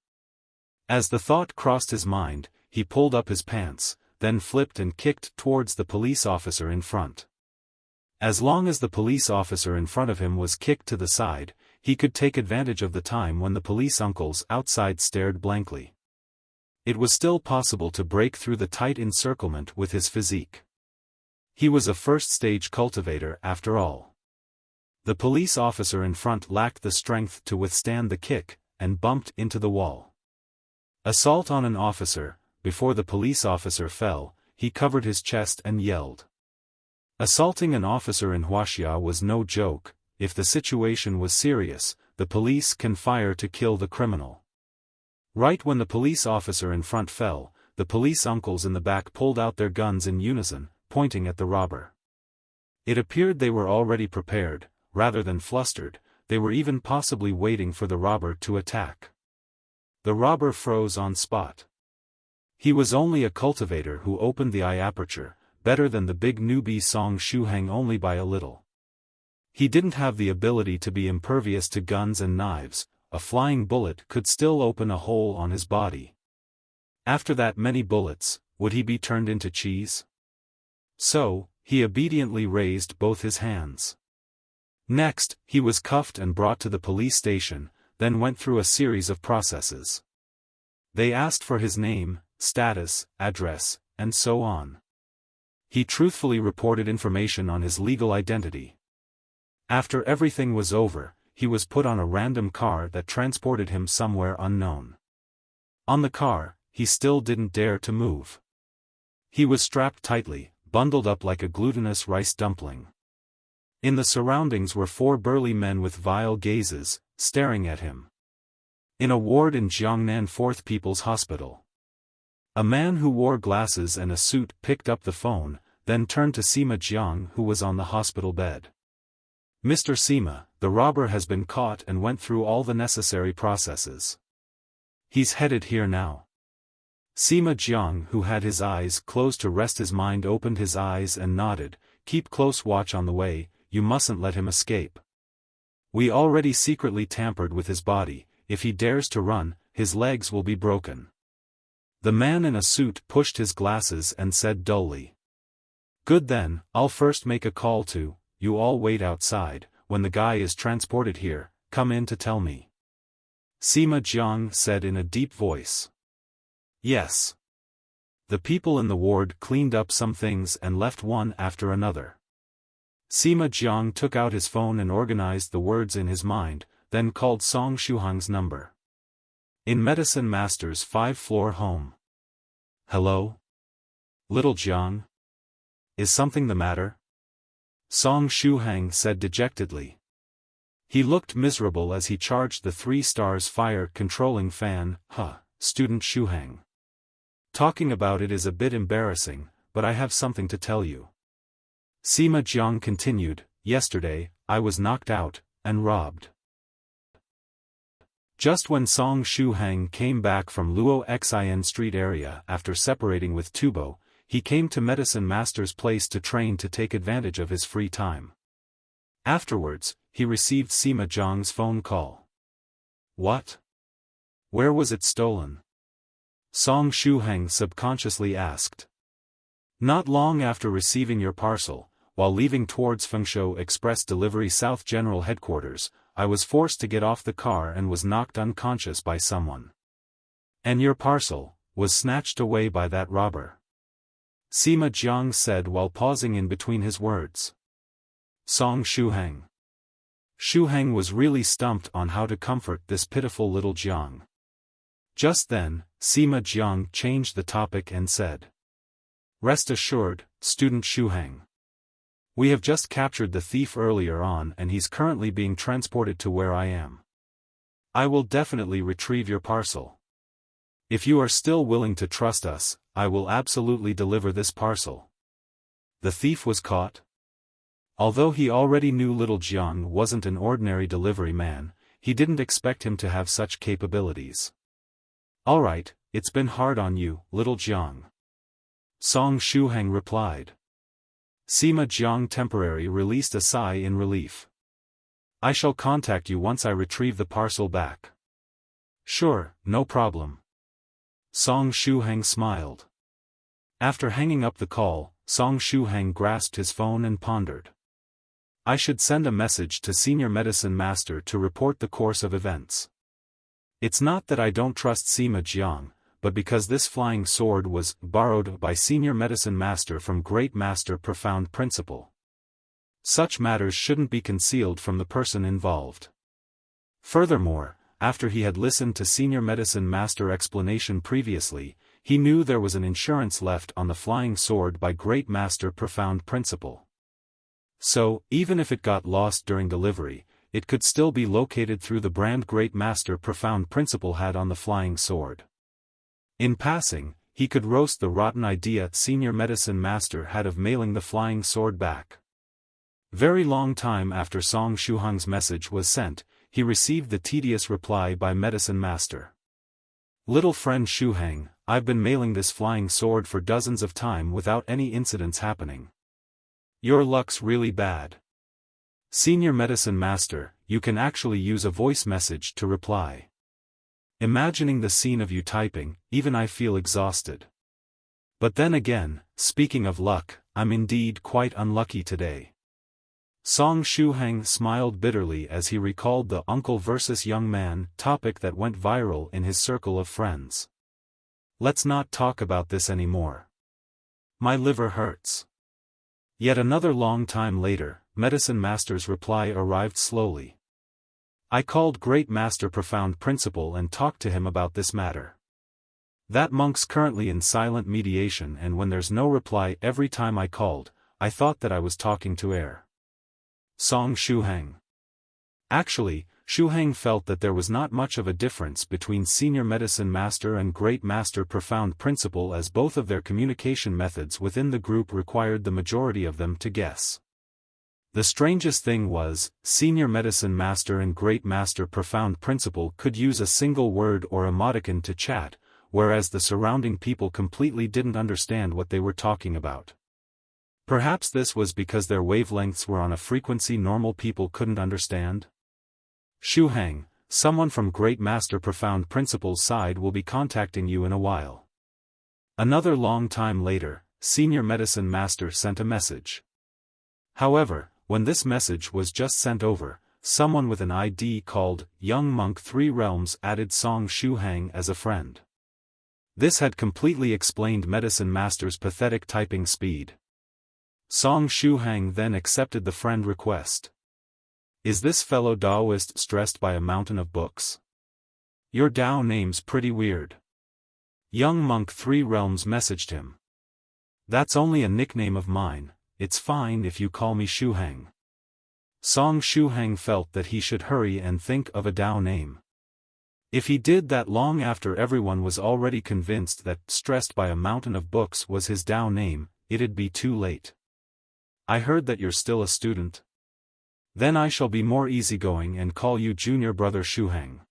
S1: As the thought crossed his mind, he pulled up his pants, then flipped and kicked towards the police officer in front. As long as the police officer in front of him was kicked to the side, he could take advantage of the time when the police uncles outside stared blankly. It was still possible to break through the tight encirclement with his physique. He was a first-stage cultivator after all. The police officer in front lacked the strength to withstand the kick, and bumped into the wall. Assault on an officer. Before the police officer fell, he covered his chest and yelled. Assaulting an officer in Huaxia was no joke. If the situation was serious, the police can fire to kill the criminal. Right when the police officer in front fell, the police uncles in the back pulled out their guns in unison, pointing at the robber. It appeared they were already prepared, rather than flustered. They were even possibly waiting for the robber to attack. The robber froze on spot. He was only a cultivator who opened the eye aperture, better than the big newbie Song Shuhang only by a little. He didn't have the ability to be impervious to guns and knives. A flying bullet could still open a hole on his body. After that many bullets, would he be turned into cheese? So, he obediently raised both his hands. Next, he was cuffed and brought to the police station, then went through a series of processes. They asked for his name, status, address, and so on. He truthfully reported information on his legal identity. After everything was over, he was put on a random car that transported him somewhere unknown. On the car, he still didn't dare to move. He was strapped tightly, bundled up like a glutinous rice dumpling. In the surroundings were 4 burly men with vile gazes, staring at him. In a ward in Zhongyang 4th People's Hospital. A man who wore glasses and a suit picked up the phone, then turned to Sima Jiang who was on the hospital bed. Mr. Sima, the robber has been caught and went through all the necessary processes. He's headed here now. Sima Jiang, who had his eyes closed to rest his mind, opened his eyes and nodded. Keep close watch on the way, you mustn't let him escape. We already secretly tampered with his body. If he dares to run, his legs will be broken. The man in a suit pushed his glasses and said dully. Good then, I'll first make a call to, you all wait outside. When the guy is transported here, come in to tell me. Sima Jiang said in a deep voice. Yes. The people in the ward cleaned up some things and left one after another. Sima Jiang took out his phone and organized the words in his mind, then called Song Shuhang's number. In Medicine Master's 5th-floor home. Hello? Little Jiang? Is something the matter? Song Shuhang said dejectedly. He looked miserable as he charged the 3 stars fire controlling fan. Student Shuhang. Talking about it is a bit embarrassing, but I have something to tell you. Sima Jiang continued, yesterday, I was knocked out, and robbed. Just when Song Shuhang came back from Luo Xin Street area after separating with Tubo, he came to Medicine Master's place to train to take advantage of his free time. Afterwards, he received Sima Jiang's phone call. What? Where was it stolen? Song Shuhang subconsciously asked. Not long after receiving your parcel, while leaving towards Fengshu Express Delivery South General Headquarters, I was forced to get off the car and was knocked unconscious by someone. And your parcel was snatched away by that robber. Sima Jiang said while pausing in between his words. Song Shuhang. Shuhang was really stumped on how to comfort this pitiful little Jiang. Just then, Sima Jiang changed the topic and said. Rest assured, student Shuhang. We have just captured the thief earlier on and he's currently being transported to where I am. I will definitely retrieve your parcel. If you are still willing to trust us, I will absolutely deliver this parcel. The thief was caught? Although he already knew little Jiang wasn't an ordinary delivery man, he didn't expect him to have such capabilities. Alright, it's been hard on you, little Jiang. Song Shuhang replied. Sima Jiang temporarily released a sigh in relief. I shall contact you once I retrieve the parcel back. Sure, no problem. Song Shuhang smiled. After hanging up the call, Song Shuhang grasped his phone and pondered. I should send a message to Senior Medicine Master to report the course of events. It's not that I don't trust Sima Jiang, but because this flying sword was borrowed by Senior Medicine Master from Great Master Profound Principle. Such matters shouldn't be concealed from the person involved. Furthermore, after he had listened to Senior Medicine Master explanation previously, he knew there was an insurance left on the flying sword by Great Master Profound Principle. So, even if it got lost during delivery, it could still be located through the brand Great Master Profound Principle had on the flying sword. In passing, he could roast the rotten idea Senior Medicine Master had of mailing the flying sword back. Very long time after Song Shuhang's message was sent, he received the tedious reply by Medicine Master. Little friend Shuhang, I've been mailing this flying sword for dozens of time without any incidents happening. Your luck's really bad. Senior Medicine Master, you can actually use a voice message to reply. Imagining the scene of you typing, even I feel exhausted. But then again, speaking of luck, I'm indeed quite unlucky today. Song Shuhang smiled bitterly as he recalled the uncle versus young man topic that went viral in his circle of friends. Let's not talk about this anymore. My liver hurts. Yet another long time later, Medicine Master's reply arrived slowly. I called Great Master Profound Principle and talked to him about this matter. That monk's currently in silent mediation, and when there's no reply every time I called, I thought that I was talking to air. Song Shuhang. Actually, Shuhang felt that there was not much of a difference between Senior Medicine Master and Great Master Profound Principle, as both of their communication methods within the group required the majority of them to guess. The strangest thing was, Senior Medicine Master and Great Master Profound Principle could use a single word or emoticon to chat, whereas the surrounding people completely didn't understand what they were talking about. Perhaps this was because their wavelengths were on a frequency normal people couldn't understand? Shuhang, someone from Great Master Profound Principle's side will be contacting you in a while. Another long time later, Senior Medicine Master sent a message. However, when this message was just sent over, someone with an ID called Young Monk 3 Realms added Song Shuhang as a friend. This had completely explained Medicine Master's pathetic typing speed. Song Shuhang then accepted the friend request. Is this fellow Taoist stressed by a mountain of books? Your Tao name's pretty weird. Young Monk 3 Realms messaged him. That's only a nickname of mine, it's fine if you call me Shuhang. Song Shuhang felt that he should hurry and think of a Tao name. If he did that long after everyone was already convinced that stressed by a mountain of books was his Tao name, it'd be too late. I heard that you're still a student. Then I shall be more easygoing and call you Junior Brother Shuhang.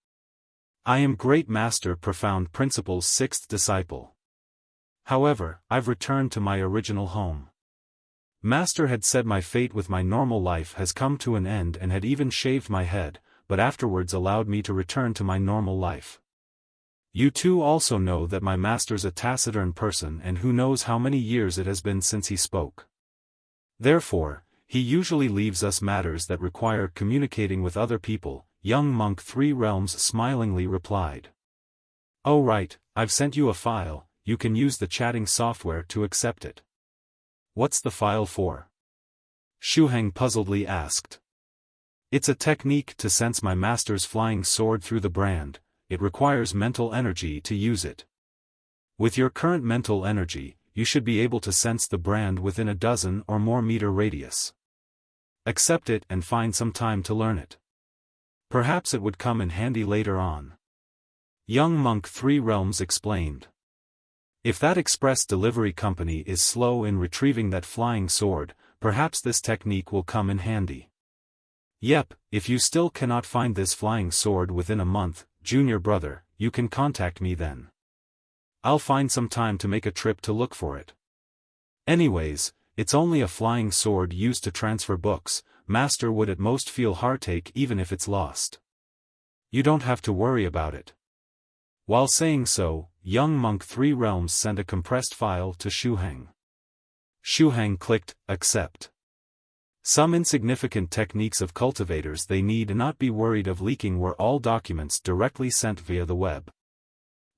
S1: I am Great Master Profound Principle's 6th disciple. However, I've returned to my original home. Master had said my fate with my normal life has come to an end and had even shaved my head, but afterwards allowed me to return to my normal life. You too also know that my master's a taciturn person, and who knows how many years it has been since he spoke. Therefore, he usually leaves us matters that require communicating with other people, Young Monk 3 Realms smilingly replied. Oh right, I've sent you a file, you can use the chatting software to accept it. What's the file for? Shuhang puzzledly asked. It's a technique to sense my master's flying sword through the brand. It requires mental energy to use it. With your current mental energy, you should be able to sense the brand within a dozen or more meter radius. Accept it and find some time to learn it. Perhaps it would come in handy later on. Young Monk 3 Realms explained. If that express delivery company is slow in retrieving that flying sword, perhaps this technique will come in handy. Yep, if you still cannot find this flying sword within a month, Junior Brother, you can contact me then. I'll find some time to make a trip to look for it. Anyways, it's only a flying sword used to transfer books. Master would at most feel heartache even if it's lost. You don't have to worry about it. While saying so, Young Monk 3 Realms sent a compressed file to Shuhang. Shuhang clicked accept. Some insignificant techniques of cultivators they need not be worried of leaking were all documents directly sent via the web.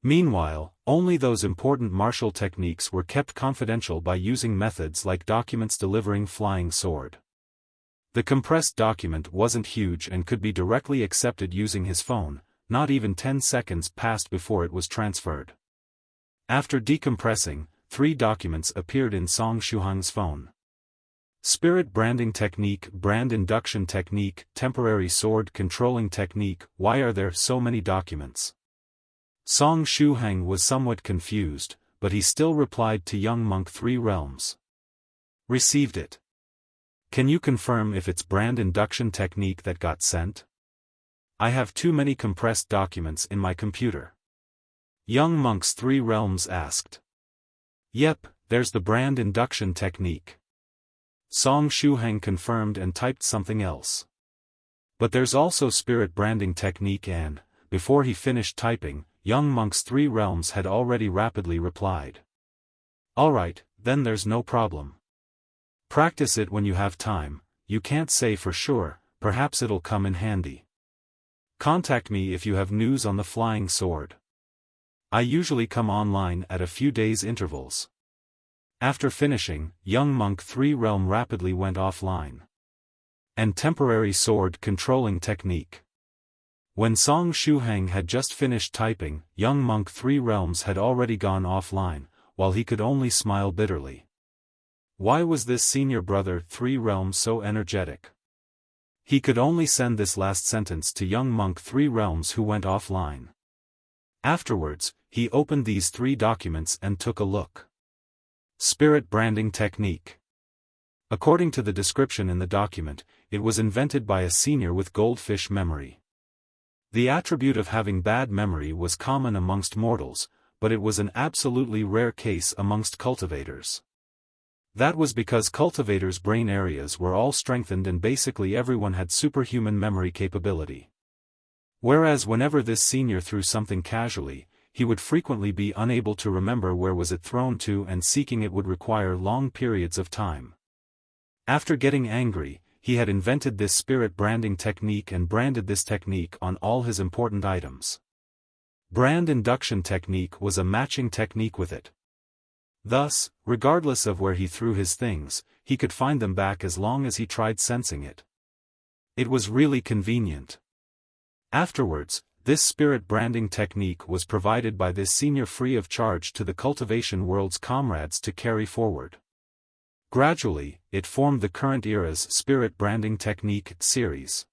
S1: Meanwhile, only those important martial techniques were kept confidential by using methods like documents delivering flying sword. The compressed document wasn't huge and could be directly accepted using his phone. Not even 10 seconds passed before it was transferred. After decompressing, 3 documents appeared in Song Shuhang's phone. Spirit branding technique, brand induction technique, temporary sword controlling technique. Why are there so many documents? Song Shuhang was somewhat confused, but he still replied to young monk 3 realms. Received it. Can you confirm if it's brand induction technique that got sent? I have too many compressed documents in my computer. Young monk's 3 realms asked. Yep, there's the brand induction technique. Song Shuhang confirmed and typed something else. But there's also spirit branding technique and, before he finished typing, young monk's 3 realms had already rapidly replied. Alright, then there's no problem. Practice it when you have time, you can't say for sure, perhaps it'll come in handy. Contact me if you have news on the flying sword. I usually come online at a few days intervals. After finishing, young monk 3 realm rapidly went offline. And temporary sword controlling technique. When Song Shuhang had just finished typing, young monk 3 realms had already gone offline, while he could only smile bitterly. Why was this senior brother 3 realms so energetic? He could only send this last sentence to young monk 3 realms who went offline. Afterwards, he opened these 3 documents and took a look. Spirit branding technique. According to the description in the document, it was invented by a senior with goldfish memory. The attribute of having bad memory was common amongst mortals, but it was an absolutely rare case amongst cultivators. That was because cultivators' brain areas were all strengthened and basically everyone had superhuman memory capability. Whereas whenever this senior threw something casually, he would frequently be unable to remember where was it thrown to, and seeking it would require long periods of time. After getting angry, he had invented this spirit branding technique and branded this technique on all his important items. Brand induction technique was a matching technique with it. Thus, regardless of where he threw his things, he could find them back as long as he tried sensing it. It was really convenient. Afterwards, this spirit branding technique was provided by this senior free of charge to the cultivation world's comrades to carry forward. Gradually, it formed the current era's spirit branding technique series.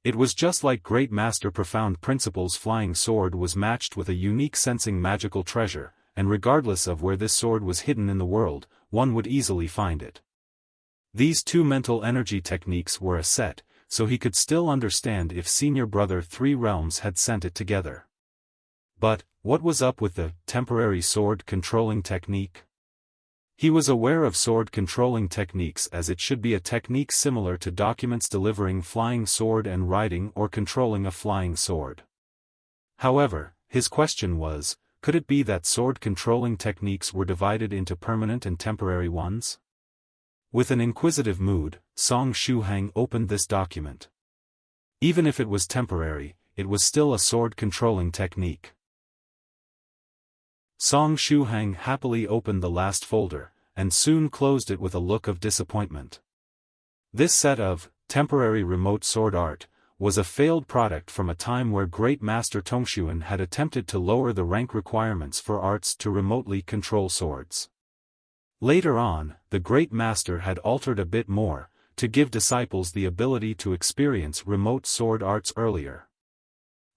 S1: It was just like Great Master Profound Principle's flying sword was matched with a unique sensing magical treasure, and regardless of where this sword was hidden in the world, one would easily find it. These 2 mental energy techniques were a set, so he could still understand if senior brother 3 realms had sent it together. But, what was up with the temporary sword controlling technique? He was aware of sword controlling techniques as it should be a technique similar to documents delivering flying sword and riding or controlling a flying sword. However, his question was, could it be that sword controlling techniques were divided into permanent and temporary ones? With an inquisitive mood, Song Shuhang opened this document. Even if it was temporary, it was still a sword controlling technique. Song Shuhang happily opened the last folder, and soon closed it with a look of disappointment. This set of temporary remote sword art was a failed product from a time where Great Master Tongshuan had attempted to lower the rank requirements for arts to remotely control swords. Later on, the Great Master had altered a bit more, to give disciples the ability to experience remote sword arts earlier.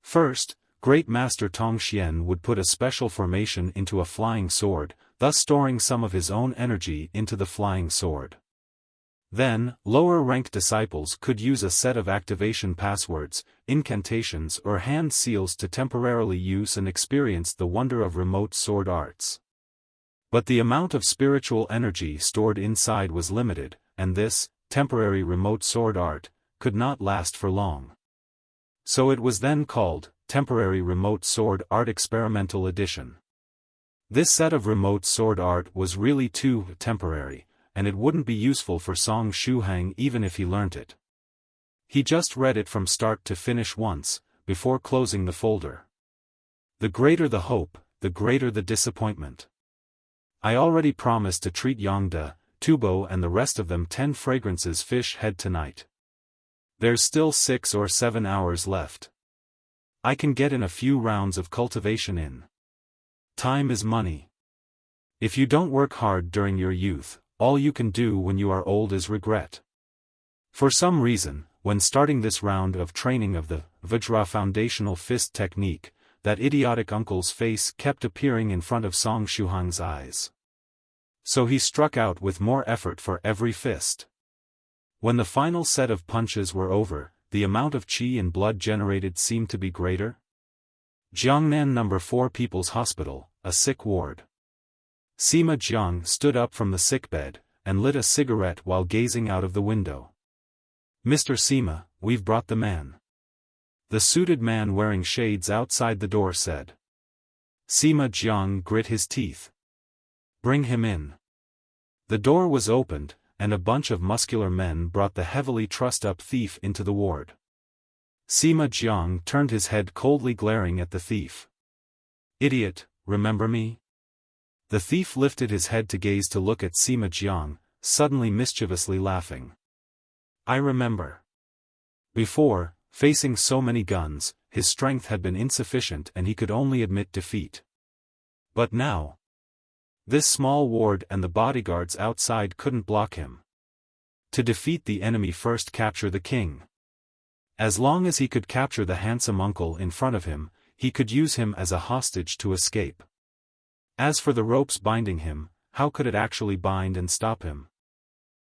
S1: First, Great Master Tongxian would put a special formation into a flying sword, thus storing some of his own energy into the flying sword. Then, lower-ranked disciples could use a set of activation passwords, incantations or hand seals to temporarily use and experience the wonder of remote sword arts. But the amount of spiritual energy stored inside was limited, and this, temporary remote sword art, could not last for long. So it was then called, Temporary Remote Sword Art Experimental Edition. This set of remote sword art was really too temporary, and it wouldn't be useful for Song Shuhang even if he learnt it. He just read it from start to finish once, before closing the folder. The greater the hope, the greater the disappointment. I already promised to treat Yongda, Tubo and the rest of them 10 fragrances fish head tonight. There's still 6 or 7 hours left. I can get in a few rounds of cultivation in. Time is money. If you don't work hard during your youth, all you can do when you are old is regret. For some reason, when starting this round of training of the Vajra foundational fist technique, that idiotic uncle's face kept appearing in front of Song Shuhang's eyes. So he struck out with more effort for every fist. When the final set of punches were over, the amount of qi and blood generated seemed to be greater. Jiangnan No. 4 People's Hospital, a sick ward. Sima Jiang stood up from the sickbed, and lit a cigarette while gazing out of the window. Mr. Sima, we've brought the man. The suited man wearing shades outside the door said. Sima Jiang grit his teeth. Bring him in. The door was opened, and a bunch of muscular men brought the heavily trussed-up thief into the ward. Sima Jiang turned his head coldly glaring at the thief. Idiot, remember me? The thief lifted his head to gaze to look at Sima Jiang, suddenly mischievously laughing. I remember. Before, facing so many guns, his strength had been insufficient and he could only admit defeat. But now, this small ward and the bodyguards outside couldn't block him. To defeat the enemy, first capture the king. As long as he could capture the handsome uncle in front of him, he could use him as a hostage to escape. As for the ropes binding him, how could it actually bind and stop him?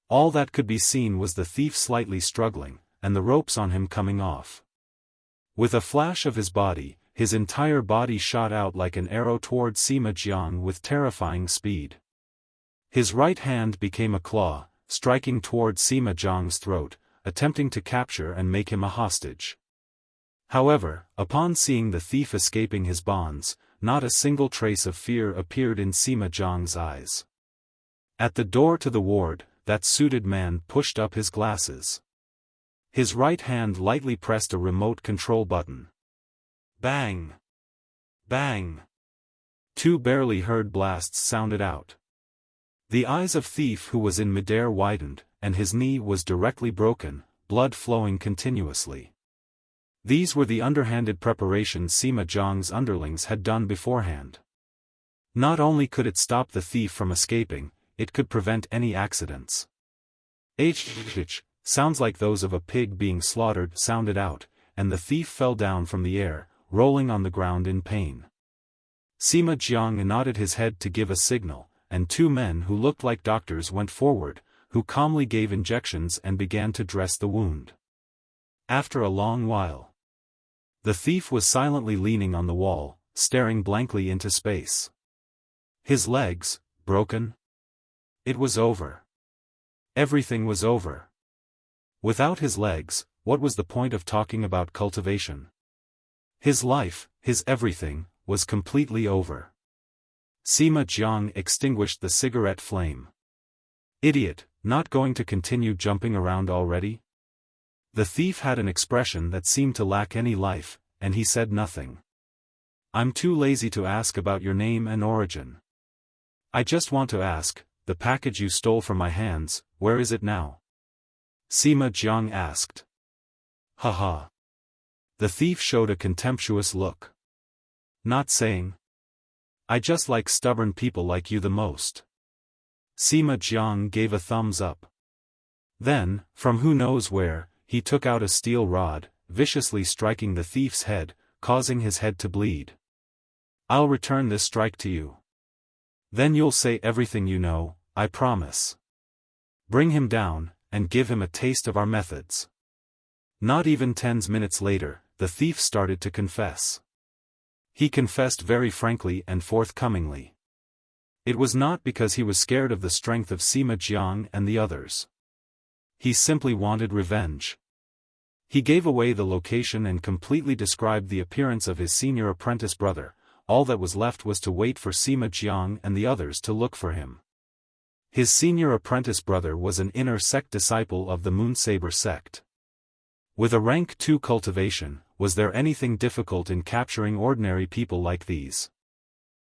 S1: All that could be seen was the thief slightly struggling, and the ropes on him coming off. With a flash of his body, his entire body shot out like an arrow toward Sima Jiang with terrifying speed. His right hand became a claw, striking toward Sima Jiang's throat, attempting to capture and make him a hostage. However, upon seeing the thief escaping his bonds, not a single trace of fear appeared in Sima Jiang's eyes. At the door to the ward, that suited man pushed up his glasses. His right hand lightly pressed a remote control button. Bang! Bang! 2 barely heard blasts sounded out. The eyes of thief who was in midair widened, and his knee was directly broken, blood flowing continuously. These were the underhanded preparations Sima Jiang's underlings had done beforehand. Not only could it stop the thief from escaping, it could prevent any accidents. Sounds like those of a pig being slaughtered sounded out, and the thief fell down from the air, rolling on the ground in pain. Sima Jiang nodded his head to give a signal, and 2 men who looked like doctors went forward, who calmly gave injections and began to dress the wound. After a long while, the thief was silently leaning on the wall, staring blankly into space. His legs, broken? It was over. Everything was over. Without his legs, what was the point of talking about cultivation? His life, his everything, was completely over. Sima Jiang extinguished the cigarette flame. Idiot, not going to continue jumping around already? The thief had an expression that seemed to lack any life, and he said nothing. I'm too lazy to ask about your name and origin. I just want to ask, the package you stole from my hands, where is it now? Sima Jiang asked. Haha. The thief showed a contemptuous look. Not saying. I just like stubborn people like you the most. Sima Jiang gave a thumbs up. Then, from who knows where, he took out a steel rod, viciously striking the thief's head, causing his head to bleed. I'll return this strike to you. Then you'll say everything you know, I promise. Bring him down, and give him a taste of our methods. Not even 10 minutes later, the thief started to confess. He confessed very frankly and forthcomingly. It was not because he was scared of the strength of Sima Jiang and the others. He simply wanted revenge. He gave away the location and completely described the appearance of his senior apprentice brother. All that was left was to wait for Sima Jiang and the others to look for him. His senior apprentice brother was an inner sect disciple of the Moonsaber sect. With a rank 2 cultivation, was there anything difficult in capturing ordinary people like these?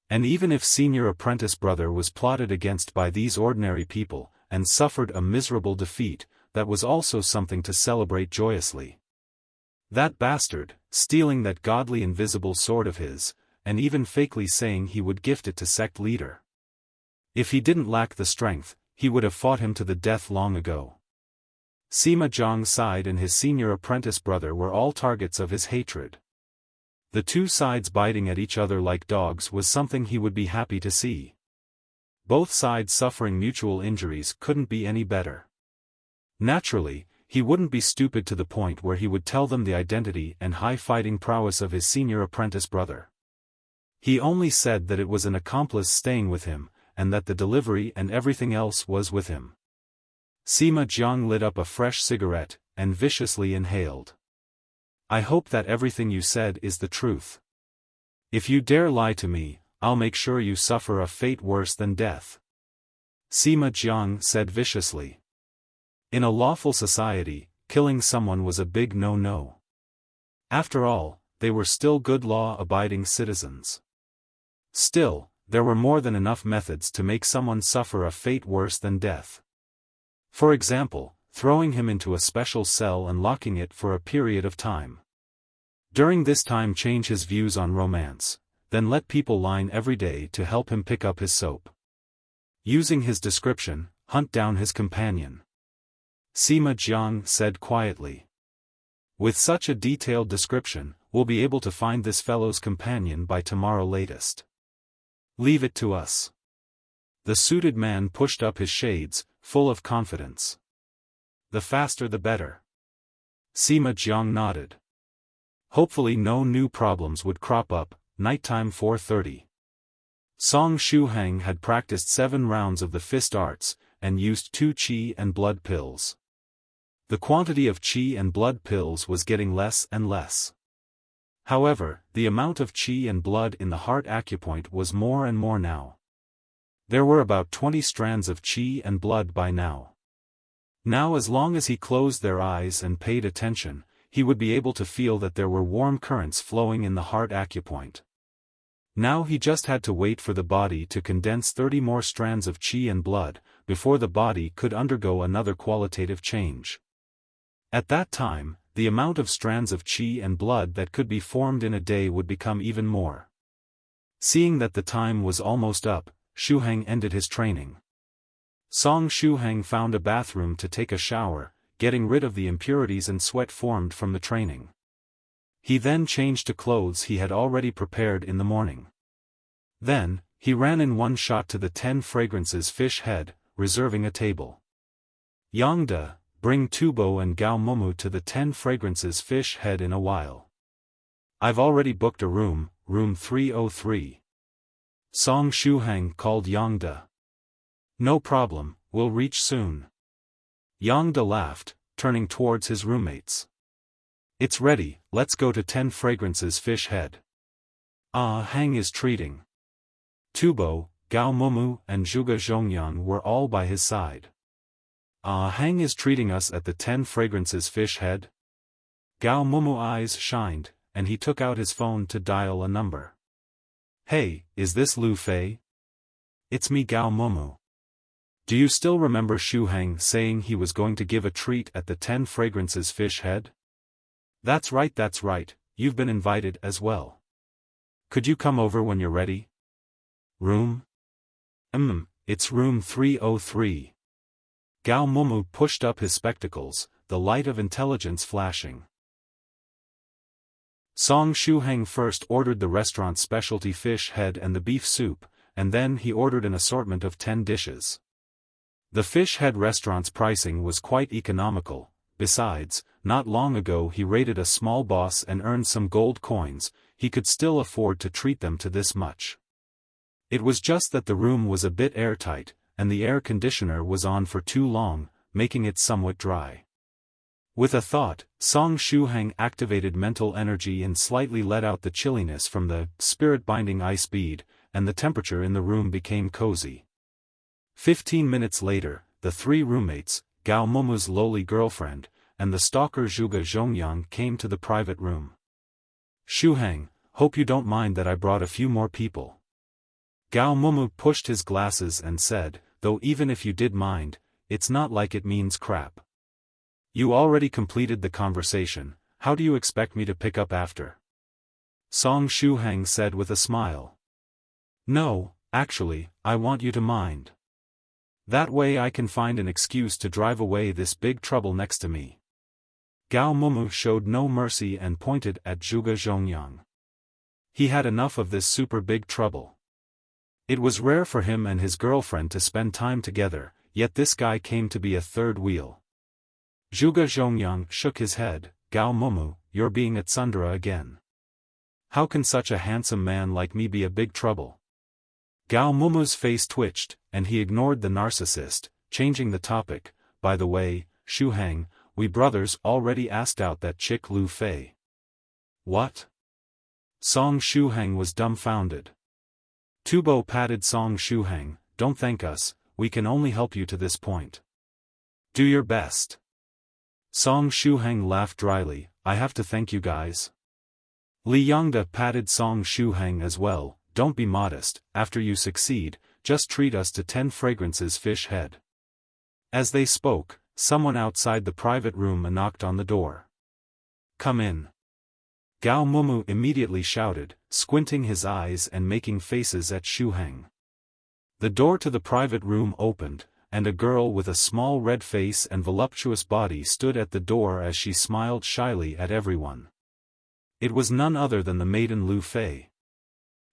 S1: And even if senior apprentice brother was plotted against by these ordinary people, and suffered a miserable defeat, that was also something to celebrate joyously. That bastard, stealing that godly invisible sword of his, and even fakely saying he would gift it to sect leader. If he didn't lack the strength, he would have fought him to the death long ago. Sima Zhang's side and his senior apprentice brother were all targets of his hatred. The two sides biting at each other like dogs was something he would be happy to see. Both sides suffering mutual injuries couldn't be any better. Naturally, he wouldn't be stupid to the point where he would tell them the identity and high fighting prowess of his senior apprentice brother. He only said that it was an accomplice staying with him, and that the delivery and everything else was with him. Sima Zhang lit up a fresh cigarette, and viciously inhaled. I hope that everything you said is the truth. If you dare lie to me, I'll make sure you suffer a fate worse than death. Sima Zhang said viciously. In a lawful society, killing someone was a big no-no. After all, they were still good law-abiding citizens. Still, there were more than enough methods to make someone suffer a fate worse than death. For example, throwing him into a special cell and locking it for a period of time. During this time change his views on romance, then let people line every day to help him pick up his soap. Using his description, hunt down his companion. Sima Zhang said quietly. With such a detailed description, we'll be able to find this fellow's companion by tomorrow latest. Leave it to us. The suited man pushed up his shades, full of confidence. The faster the better. Sima Zhang nodded. Hopefully no new problems would crop up. Nighttime 4:30. Song Shuhang had practiced 7 rounds of the fist arts, and used 2 qi and blood pills. The quantity of qi and blood pills was getting less and less. However, the amount of qi and blood in the heart acupoint was more and more now. There were about 20 strands of qi and blood by now. Now as long as he closed their eyes and paid attention, he would be able to feel that there were warm currents flowing in the heart acupoint. Now he just had to wait for the body to condense 30 more strands of qi and blood, before the body could undergo another qualitative change. At that time, the amount of strands of qi and blood that could be formed in a day would become even more. Seeing that the time was almost up, Shuhang ended his training. Song Shuhang found a bathroom to take a shower, getting rid of the impurities and sweat formed from the training. He then changed to clothes he had already prepared in the morning. Then, he ran in one shot to the 10 fragrances fish head, reserving a table. Yangda, bring Tubo and Gao Momu to the 10 fragrances fish head in a while. I've already booked a room, room 303. Song Shuhang called Yangda. No problem, we'll reach soon. Yangda laughed, turning towards his roommates. It's ready, let's go to 10 fragrances fish head. Hang is treating. Tubo, Gao Momu and Zhuge Zhongyang were all by his side. Hang is treating us at the 10 fragrances fish head? Gao Momu eyes shined, and he took out his phone to dial a number. Hey, is this Lu Fei? It's me Gao Momu. Do you still remember Shuhang saying he was going to give a treat at the 10 fragrances fish head? That's right, you've been invited as well. Could you come over when you're ready? Room? It's room 303. Gao Momu pushed up his spectacles, the light of intelligence flashing. Song Shuhang first ordered the restaurant's specialty fish head and the beef soup, and then he ordered an assortment of 10 dishes. The fish head restaurant's pricing was quite economical. Besides, not long ago he raided a small boss and earned some gold coins, he could still afford to treat them to this much. It was just that the room was a bit airtight, and the air conditioner was on for too long, making it somewhat dry. With a thought, Song Shuhang activated mental energy and slightly let out the chilliness from the spirit-binding ice bead, and the temperature in the room became cozy. 15 minutes later, the 3 roommates, Gao Momu's lowly girlfriend, and the stalker Zhuge Zhongyang came to the private room. Shuhang, hope you don't mind that I brought a few more people. Gao Mumu pushed his glasses and said, though even if you did mind, it's not like it means crap. You already completed the conversation, how do you expect me to pick up after? Song Shuhang said with a smile. No, actually, I want you to mind. That way I can find an excuse to drive away this big trouble next to me. Gao Mumu showed no mercy and pointed at Zhuge Zhongyang. He had enough of this super big trouble. It was rare for him and his girlfriend to spend time together, yet this guy came to be a third wheel. Zhuge Zhongyang shook his head. Gao Mumu, you're being a tsundere again. How can such a handsome man like me be a big trouble? Gao Mumu's face twitched, and he ignored the narcissist, changing the topic. By the way, Shuhang, we brothers already asked out that chick Lu Fei. What? Song Shuhang was dumbfounded. Tubo patted Song Shuhang, don't thank us, we can only help you to this point. Do your best. Song Shuhang laughed dryly, I have to thank you guys. Li Yongda patted Song Shuhang as well, don't be modest, after you succeed, just treat us to 10 fragrances fish head. As they spoke, someone outside the private room knocked on the door. Come in. Gao Mumu immediately shouted, squinting his eyes and making faces at Shuhang. The door to the private room opened, and a girl with a small red face and voluptuous body stood at the door as she smiled shyly at everyone. It was none other than the maiden Lu Fei.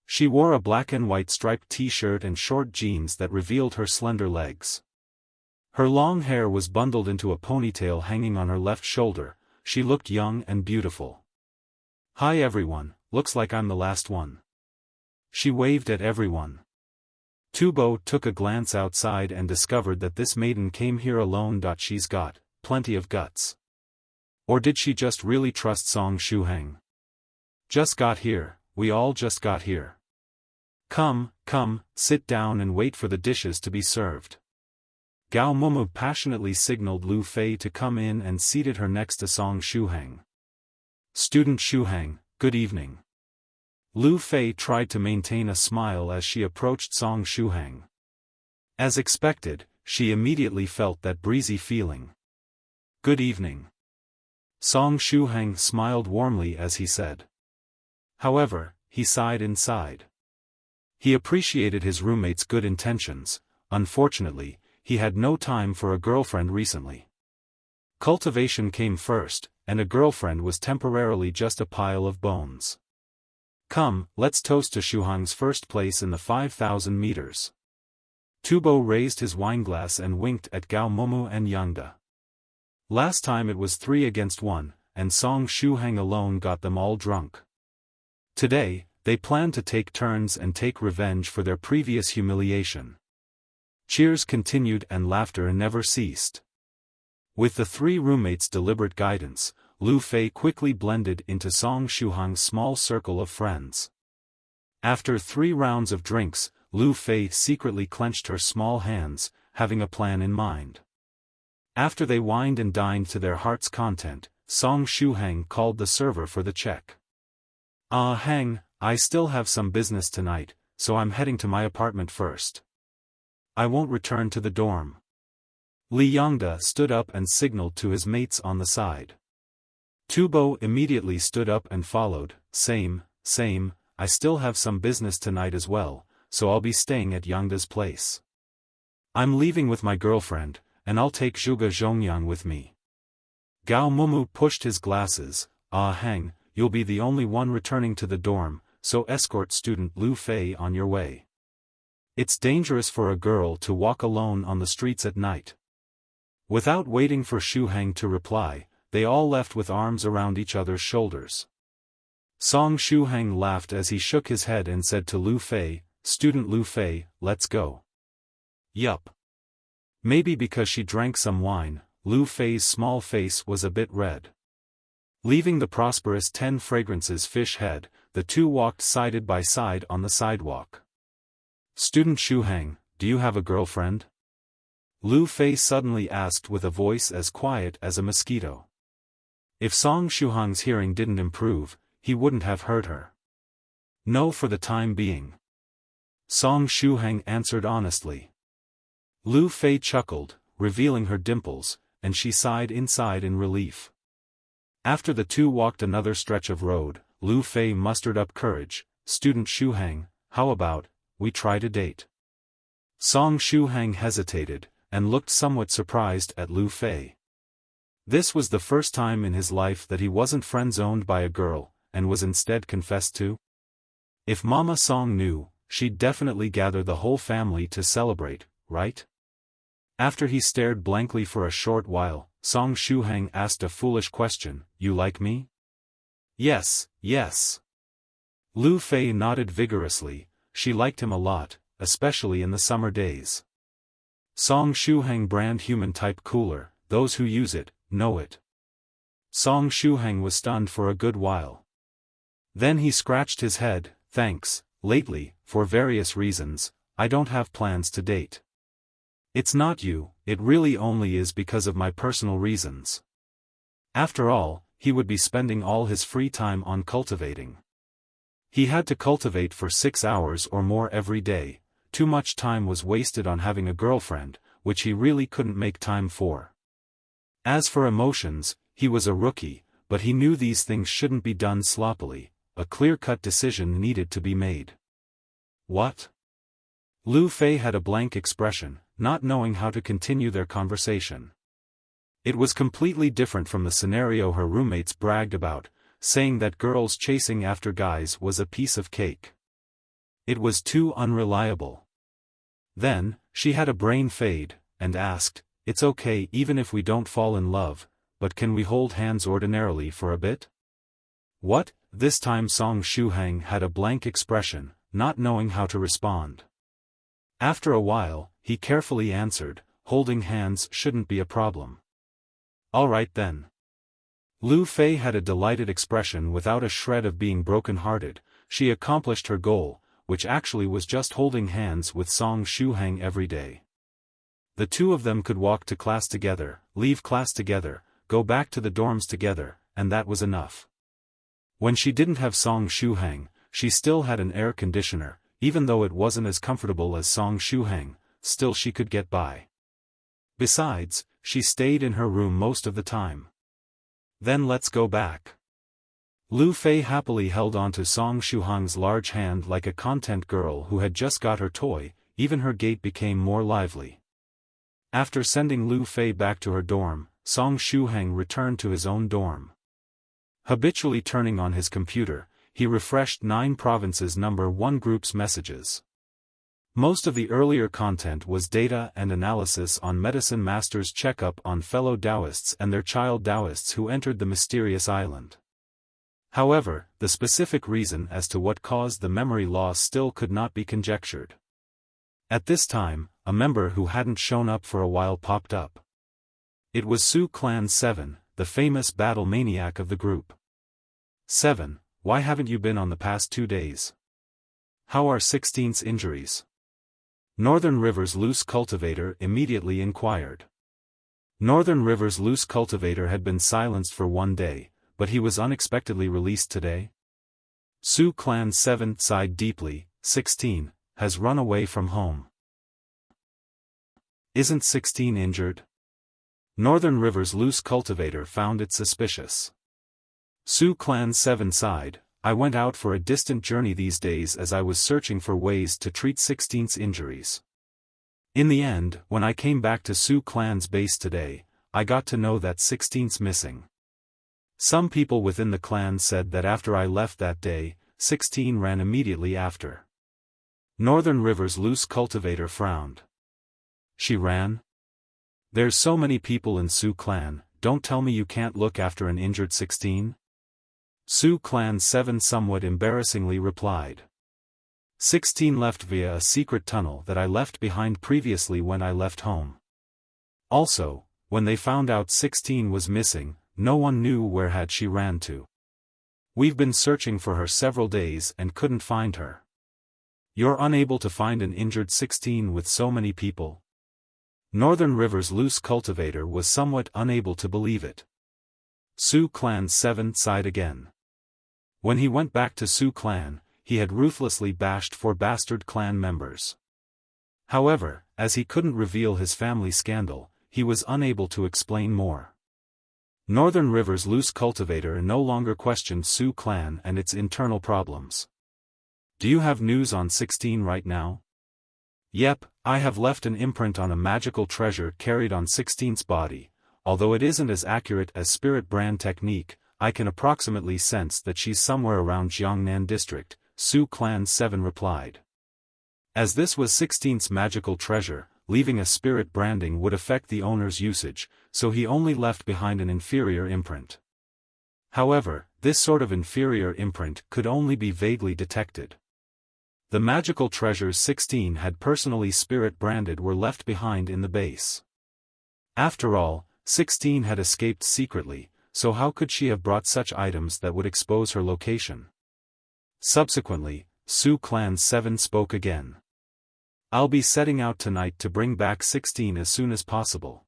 S1: She wore a black and white striped t-shirt and short jeans that revealed her slender legs. Her long hair was bundled into a ponytail hanging on her left shoulder. She looked young and beautiful. Hi everyone, looks like I'm the last one. She waved at everyone. Tubo took a glance outside and discovered that this maiden came here alone. She's got plenty of guts. Or did she just really trust Song Shuhang? Just got here, we all just got here. Come, sit down and wait for the dishes to be served. Gao Mumu passionately signaled Lu Fei to come in and seated her next to Song Shuhang. Student Shuhang, good evening. Lu Fei tried to maintain a smile as she approached Song Shuhang. As expected, she immediately felt that breezy feeling. Good evening. Song Shuhang smiled warmly as he said. However, he sighed inside. He appreciated his roommate's good intentions. Unfortunately, he had no time for a girlfriend recently. Cultivation came first, and a girlfriend was temporarily just a pile of bones. Come, let's toast to Shuhang's first place in the 5,000 meters. Tubo raised his wineglass and winked at Gao Mumu and Yangda. Last time it was 3 against 1, and Song Shuhang alone got them all drunk. Today, they planned to take turns and take revenge for their previous humiliation. Cheers continued and laughter never ceased. With the 3 roommates' deliberate guidance, Lu Fei quickly blended into Song Shuhang's small circle of friends. After 3 rounds of drinks, Lu Fei secretly clenched her small hands, having a plan in mind. After they wined and dined to their heart's content, Song Shuhang called the server for the check. Hang, I still have some business tonight, so I'm heading to my apartment first. I won't return to the dorm. Li Yongda stood up and signaled to his mates on the side. Tubo immediately stood up and followed, same, I still have some business tonight as well, so I'll be staying at Yangda's place. I'm leaving with my girlfriend, and I'll take Zhuge Zhongyang with me. Gao Mumu pushed his glasses. Hang, you'll be the only one returning to the dorm, so escort student Lu Fei on your way. It's dangerous for a girl to walk alone on the streets at night. Without waiting for Shuhang to reply, they all left with arms around each other's shoulders. Song Shuhang laughed as he shook his head and said to Lu Fei, Student Lu Fei, let's go. Yup. Maybe because she drank some wine, Lu Fei's small face was a bit red. Leaving the prosperous 10 fragrances fish head, the 2 walked side by side on the sidewalk. Student Shuhang, do you have a girlfriend? Lu Fei suddenly asked with a voice as quiet as a mosquito. If Song Shuhang's hearing didn't improve, he wouldn't have hurt her. No, for the time being. Song Shuhang answered honestly. Lu Fei chuckled, revealing her dimples, and she sighed inside in relief. After the two walked another stretch of road, Lu Fei mustered up courage. Student Shuhang, how about, we try to date? Song Shuhang hesitated, and looked somewhat surprised at Lu Fei. This was the first time in his life that he wasn't friend-zoned by a girl, and was instead confessed to. If Mama Song knew, she'd definitely gather the whole family to celebrate, right? After he stared blankly for a short while, Song Shuhang asked a foolish question, you like me? Yes, yes. Lu Fei nodded vigorously. She liked him a lot, especially in the summer days. Song Shuhang brand human type cooler, those who use it, know it. Song Shuhang was stunned for a good while. Then he scratched his head, thanks, lately, for various reasons, I don't have plans to date. It's not you, it really only is because of my personal reasons. After all, he would be spending all his free time on cultivating. He had to cultivate for 6 hours or more every day. Too much time was wasted on having a girlfriend, which he really couldn't make time for. As for emotions, he was a rookie, but he knew these things shouldn't be done sloppily. A clear-cut decision needed to be made. What? Lu Fei had a blank expression, not knowing how to continue their conversation. It was completely different from the scenario her roommates bragged about, saying that girls chasing after guys was a piece of cake. It was too unreliable. Then, she had a brain fade, and asked, it's okay even if we don't fall in love, but can we hold hands ordinarily for a bit? What? This time Song Shuhang had a blank expression, not knowing how to respond. After a while, he carefully answered, holding hands shouldn't be a problem. All right then. Lu Fei had a delighted expression without a shred of being broken-hearted. She accomplished her goal, which actually was just holding hands with Song Shuhang every day. The two of them could walk to class together, leave class together, go back to the dorms together, and that was enough. When she didn't have Song Shuhang, she still had an air conditioner, even though it wasn't as comfortable as Song Shuhang, still she could get by. Besides, she stayed in her room most of the time. Then let's go back. Lu Fei happily held onto Song Shuhang's large hand like a content girl who had just got her toy. Even her gait became more lively. After sending Lu Fei back to her dorm, Song Shuhang returned to his own dorm. Habitually turning on his computer, he refreshed 9 Provinces number 1 group's messages. Most of the earlier content was data and analysis on Medicine Master's checkup on fellow Taoists and their child Taoists who entered the mysterious island. However, the specific reason as to what caused the memory loss still could not be conjectured. At this time, a member who hadn't shown up for a while popped up. It was Su Clan 7, the famous battle maniac of the group. 7, why haven't you been on the past 2 days? How are 16's injuries? Northern River's loose cultivator immediately inquired. Northern River's loose cultivator had been silenced for 1 day, but he was unexpectedly released today. Su Clan 7 sighed deeply. 16, has run away from home. Isn't 16 injured? Northern River's loose cultivator found it suspicious. Su Clan 7 sighed, I went out for a distant journey these days as I was searching for ways to treat 16's injuries. In the end, when I came back to Su Clan's base today, I got to know that 16's missing. Some people within the clan said that after I left that day, 16 ran immediately after. Northern River's loose cultivator frowned. She ran? There's so many people in Su Clan, don't tell me you can't look after an injured 16? Su Clan 7 somewhat embarrassingly replied. 16 left via a secret tunnel that I left behind previously when I left home. Also, when they found out 16 was missing, no one knew where had she ran to. We've been searching for her several days and couldn't find her. You're unable to find an injured 16 with so many people? Northern River's loose cultivator was somewhat unable to believe it. Su Clan 7 sighed again. When he went back to Su clan, he had ruthlessly bashed 4 bastard clan members. However, as he couldn't reveal his family scandal, he was unable to explain more. Northern River's loose cultivator no longer questioned Su clan and its internal problems. Do you have news on 16 right now? Yep, I have left an imprint on a magical treasure carried on 16's body. Although it isn't as accurate as spirit brand technique, I can approximately sense that she's somewhere around Zhongyang district, Su Clan 7 replied. As this was 16's magical treasure, leaving a spirit branding would affect the owner's usage, so he only left behind an inferior imprint. However, this sort of inferior imprint could only be vaguely detected. The magical treasures 16 had personally spirit branded were left behind in the base. After all, 16 had escaped secretly, so how could she have brought such items that would expose her location? Subsequently, Su Clan 7 spoke again. I'll be setting out tonight to bring back 16 as soon as possible.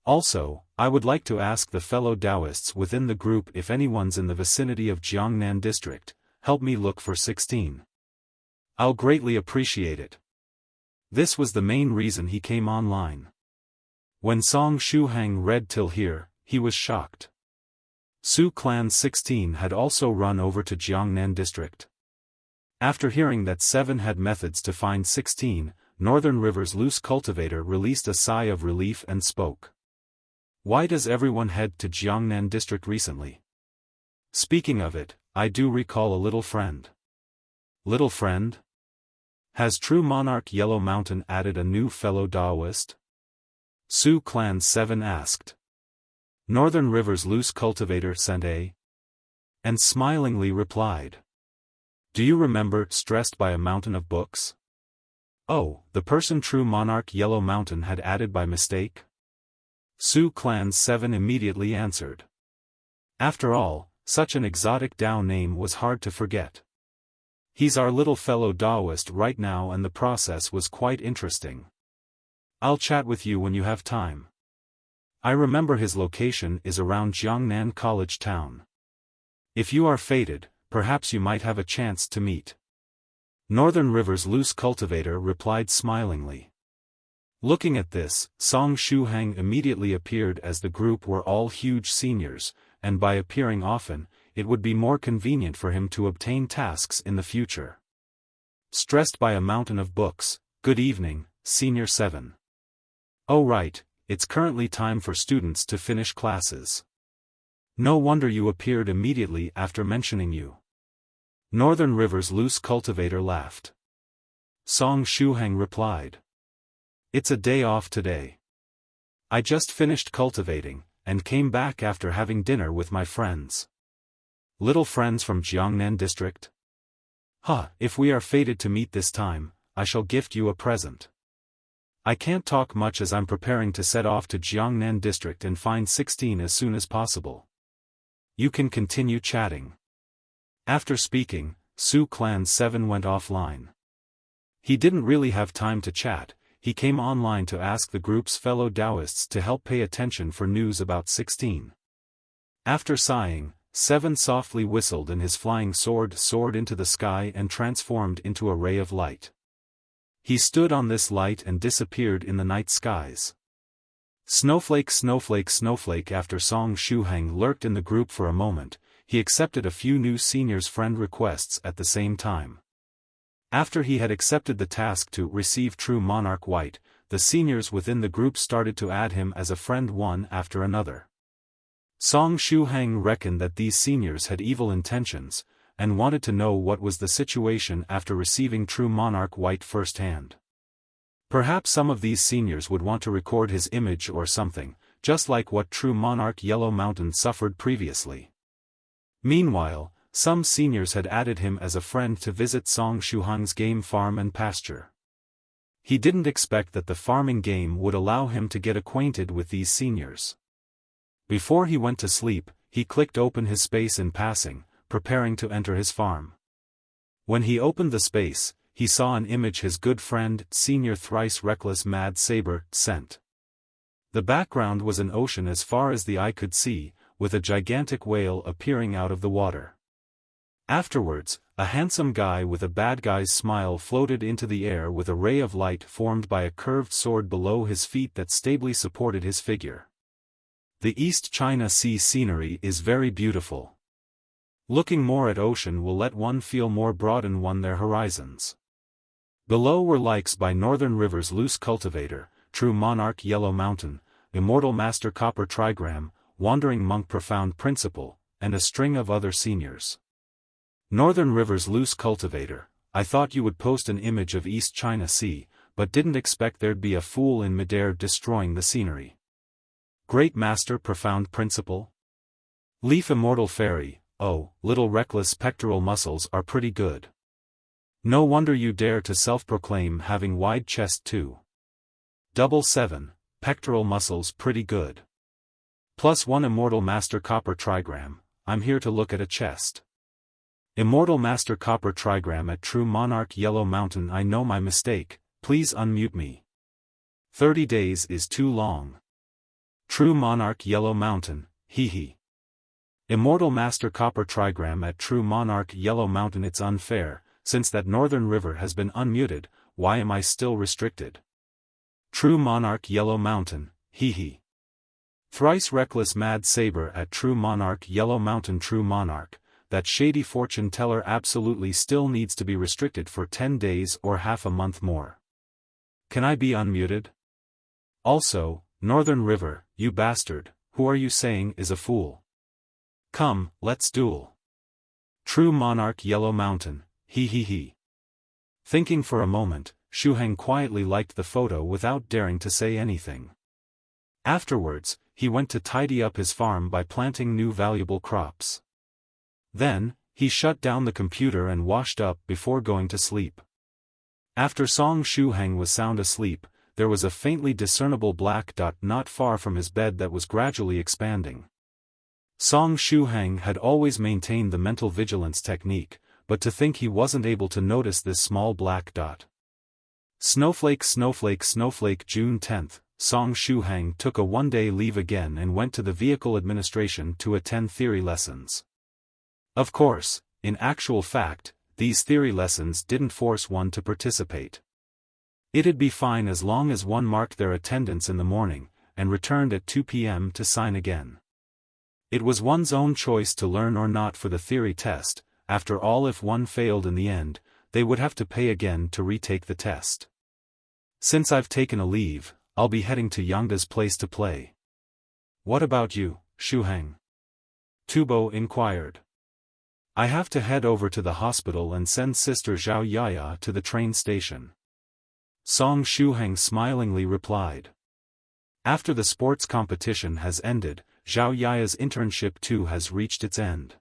S1: Also, I would like to ask the fellow Taoists within the group if anyone's in the vicinity of Zhongyang district, help me look for 16. I'll greatly appreciate it. This was the main reason he came online. When Song Shuhang read till here, he was shocked. Su Clan 16 had also run over to Zhongyang district. After hearing that 7 had methods to find 16, Northern River's loose cultivator released a sigh of relief and spoke. Why does everyone head to Zhongyang district recently? Speaking of it, I do recall a little friend. Little friend? Has True Monarch Yellow Mountain added a new fellow Taoist? Su Clan 7 asked. Northern River's loose cultivator sent a. And smilingly replied. Do you remember, stressed by a mountain of books? Oh, the person True Monarch Yellow Mountain had added by mistake? Su Clan 7 immediately answered. After all, such an exotic Dao name was hard to forget. He's our little fellow Taoist right now and the process was quite interesting. I'll chat with you when you have time. I remember his location is around Zhongyang College Town. If you are fated, perhaps you might have a chance to meet. Northern River's loose cultivator replied smilingly. Looking at this, Song Shuhang immediately appeared as the group were all huge seniors, and by appearing often, it would be more convenient for him to obtain tasks in the future. Stressed by a mountain of books, good evening, Senior 7. Oh right, it's currently time for students to finish classes. No wonder you appeared immediately after mentioning you. Northern River's loose cultivator laughed. Song Shuhang replied. It's a day off today. I just finished cultivating, and came back after having dinner with my friends. Little friends from Zhongyang district? If we are fated to meet this time, I shall gift you a present. I can't talk much as I'm preparing to set off to Zhongyang district and find 16 as soon as possible. You can continue chatting. After speaking, Su Clan 7 went offline. He didn't really have time to chat, he came online to ask the group's fellow Taoists to help pay attention for news about 16. After sighing, 7 softly whistled and his flying sword soared into the sky and transformed into a ray of light. He stood on this light and disappeared in the night skies. Snowflake, snowflake, snowflake. After Song Shuhang lurked in the group for a moment, he accepted a few new seniors' friend requests at the same time. After he had accepted the task to receive True Monarch White, the seniors within the group started to add him as a friend one after another. Song Shuhang reckoned that these seniors had evil intentions, and wanted to know what was the situation after receiving True Monarch White firsthand. Perhaps some of these seniors would want to record his image or something, just like what True Monarch Yellow Mountain suffered previously. Meanwhile, some seniors had added him as a friend to visit Song Shuhang's game farm and pasture. He didn't expect that the farming game would allow him to get acquainted with these seniors. Before he went to sleep, he clicked open his space in passing, preparing to enter his farm. When he opened the space, he saw an image his good friend, Senior Thrice Reckless Mad Saber, sent. The background was an ocean as far as the eye could see, with a gigantic whale appearing out of the water. Afterwards, a handsome guy with a bad guy's smile floated into the air with a ray of light formed by a curved sword below his feet that stably supported his figure. The East China Sea scenery is very beautiful. Looking more at ocean will let one feel more broaden their horizons. Below were likes by Northern River's Loose Cultivator, True Monarch Yellow Mountain, Immortal Master Copper Trigram, Wandering Monk Profound Principle, and a string of other seniors. Northern River's Loose Cultivator, I thought you would post an image of East China Sea, but didn't expect there'd be a fool in midair destroying the scenery. Great Master Profound Principle? Leaf Immortal Fairy, oh, little reckless pectoral muscles are pretty good. No wonder you dare to self-proclaim having wide chest too. 7, pectoral muscles pretty good. +1 Immortal Master Copper Trigram, I'm here to look at a chest. Immortal Master Copper Trigram at True Monarch Yellow Mountain. I know my mistake, please unmute me. 30 days is too long. True Monarch Yellow Mountain, hee hee. Immortal Master Copper Trigram at True Monarch Yellow Mountain. It's unfair, since that Northern River has been unmuted, why am I still restricted? True Monarch Yellow Mountain, hee hee. Thrice Reckless Mad Saber at True Monarch Yellow Mountain. True Monarch, that shady fortune teller absolutely still needs to be restricted for 10 days or half a month more. Can I be unmuted? Also, Northern River, you bastard, who are you saying is a fool? Come, let's duel. True Monarch Yellow Mountain, hee hee hee. Thinking for a moment, Shuhang quietly liked the photo without daring to say anything. Afterwards, he went to tidy up his farm by planting new valuable crops. Then, he shut down the computer and washed up before going to sleep. After Song Shuhang was sound asleep, there was a faintly discernible black dot not far from his bed that was gradually expanding. Song Shuhang had always maintained the mental vigilance technique, but to think he wasn't able to notice this small black dot. Snowflake Snowflake Snowflake. June 10th, Song Shuhang took a one-day leave again and went to the vehicle administration to attend theory lessons. Of course, in actual fact, these theory lessons didn't force one to participate. It'd be fine as long as one marked their attendance in the morning, and returned at 2 p.m. to sign again. It was one's own choice to learn or not for the theory test. After all, if one failed in the end, they would have to pay again to retake the test. Since I've taken a leave, I'll be heading to Yangda's place to play. What about you, Shuhang? Tubo inquired. I have to head over to the hospital and send Sister Zhao Yaya to the train station. Song Shuhang smilingly replied. After the sports competition has ended, Zhao Yaya's internship too has reached its end.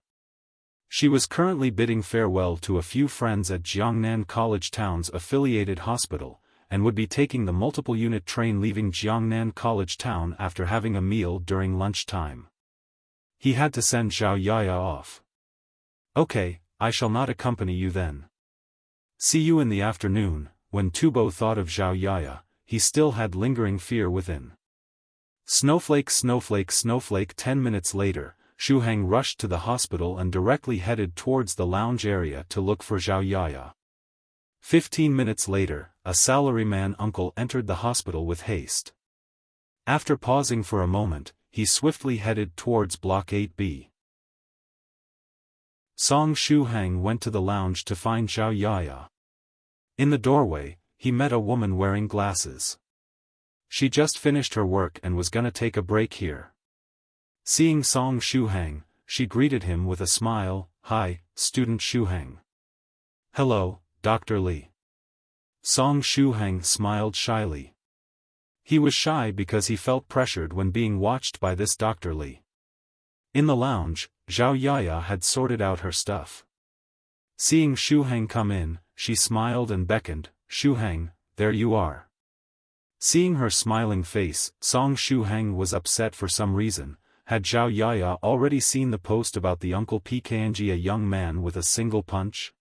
S1: She was currently bidding farewell to a few friends at Jiangnan College Town's affiliated hospital, and would be taking the multiple unit train leaving Jiangnan College Town after having a meal during lunchtime. He had to send Zhao Yaya off. Okay, I shall not accompany you then. See you in the afternoon. When Tubo thought of Zhao Yaya, he still had lingering fear within. Snowflake Snowflake Snowflake. 10 minutes later, Shuhang rushed to the hospital and directly headed towards the lounge area to look for Zhao Yaya. 15 minutes later, a salaryman uncle entered the hospital with haste. After pausing for a moment, he swiftly headed towards Block 8B. Song Shuhang went to the lounge to find Zhao Yaya. In the doorway, he met a woman wearing glasses. She just finished her work and was gonna take a break here. Seeing Song Shuhang, she greeted him with a smile. Hi, student Shuhang. Hello, Dr. Li. Song Shuhang smiled shyly. He was shy because he felt pressured when being watched by this Dr. Li. In the lounge, Zhao Yaya had sorted out her stuff. Seeing Shuhang come in, she smiled and beckoned. Shuhang, there you are. Seeing her smiling face, Song Shuhang was upset for some reason. Had Zhao Yaya already seen the post about the uncle PKNG, a young man with a single punch?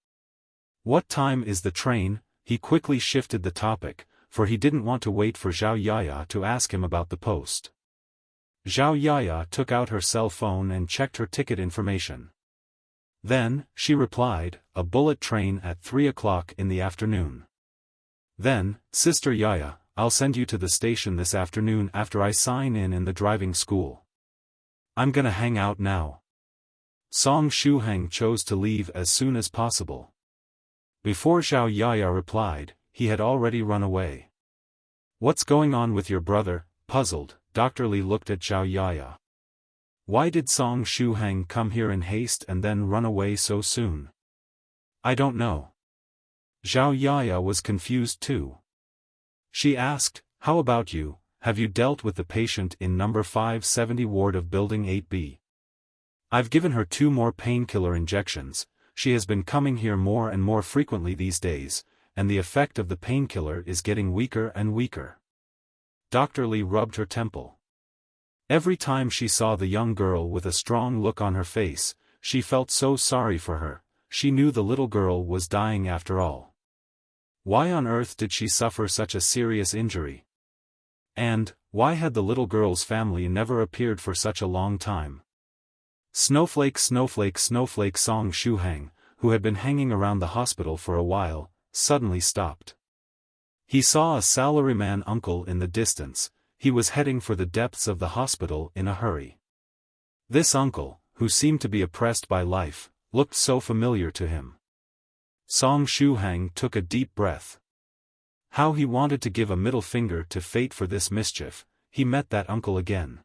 S1: What time is the train? He quickly shifted the topic, for he didn't want to wait for Zhao Yaya to ask him about the post. Zhao Yaya took out her cell phone and checked her ticket information. Then, she replied, a bullet train at 3 o'clock in the afternoon. Then, Sister Yaya, I'll send you to the station this afternoon after I sign in the driving school. I'm gonna hang out now. Song Shuhang chose to leave as soon as possible. Before Zhao Yaya replied, he had already run away. What's going on with your brother? Puzzled, Dr. Li looked at Zhao Yaya. Why did Song Shuhang come here in haste and then run away so soon? I don't know. Zhao Yaya was confused too. She asked, how about you, have you dealt with the patient in number 570 ward of building 8B? I've given her 2 more painkiller injections. She has been coming here more and more frequently these days, and the effect of the painkiller is getting weaker and weaker. Dr. Li rubbed her temple. Every time she saw the young girl with a strong look on her face, she felt so sorry for her. She knew the little girl was dying after all. Why on earth did she suffer such a serious injury? And, why had the little girl's family never appeared for such a long time? Snowflake Snowflake Snowflake Song Shuhang, who had been hanging around the hospital for a while, suddenly stopped. He saw a salaryman uncle in the distance. He was heading for the depths of the hospital in a hurry. This uncle, who seemed to be oppressed by life, looked so familiar to him. Song Shuhang took a deep breath. How he wanted to give a middle finger to fate for this mischief. He met that uncle again.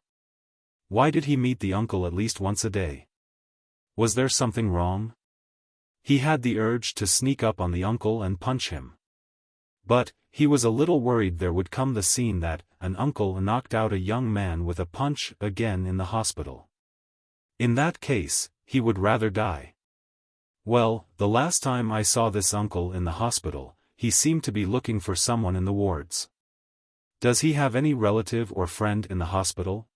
S1: Why did he meet the uncle at least once a day? Was there something wrong? He had the urge to sneak up on the uncle and punch him. But, he was a little worried there would come the scene that, an uncle knocked out a young man with a punch again in the hospital. In that case, he would rather die. Well, the last time I saw this uncle in the hospital, he seemed to be looking for someone in the wards. Does he have any relative or friend in the hospital?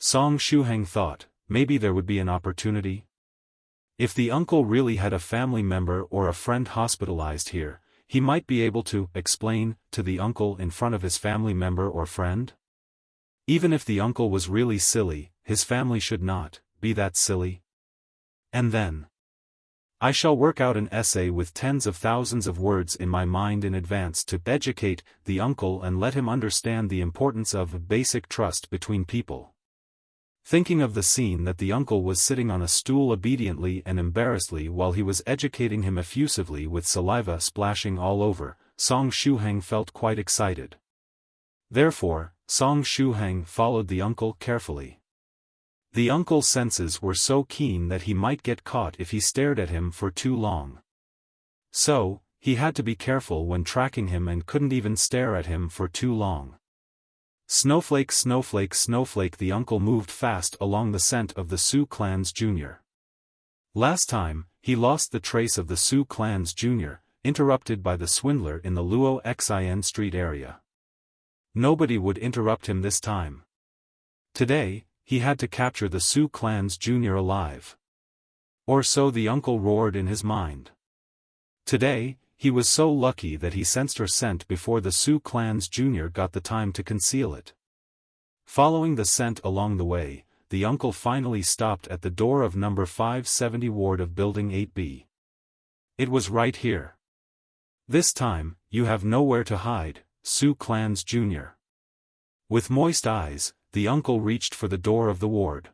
S1: Song Shuhang thought, maybe there would be an opportunity. If the uncle really had a family member or a friend hospitalized here, he might be able to explain to the uncle in front of his family member or friend. Even if the uncle was really silly, his family should not be that silly. And then, I shall work out an essay with tens of thousands of words in my mind in advance to educate the uncle and let him understand the importance of basic trust between people. Thinking of the scene that the uncle was sitting on a stool obediently and embarrassedly while he was educating him effusively with saliva splashing all over, Song Shuhang felt quite excited. Therefore, Song Shuhang followed the uncle carefully. The uncle's senses were so keen that he might get caught if he stared at him for too long. So, he had to be careful when tracking him and couldn't even stare at him for too long. Snowflake Snowflake Snowflake The uncle moved fast along the scent of the Sioux Clans Jr. Last time, he lost the trace of the Sioux Clans Jr., interrupted by the swindler in the Luo Xin Street area. Nobody would interrupt him this time. Today, he had to capture the Sioux Clans Jr. alive. Or so the uncle roared in his mind. Today, he was so lucky that he sensed her scent before the Sioux Clans Jr. got the time to conceal it. Following the scent along the way, the uncle finally stopped at the door of number 570 ward of building 8B. It was right here. This time, you have nowhere to hide, Sioux Clans Jr. With moist eyes, the uncle reached for the door of the ward.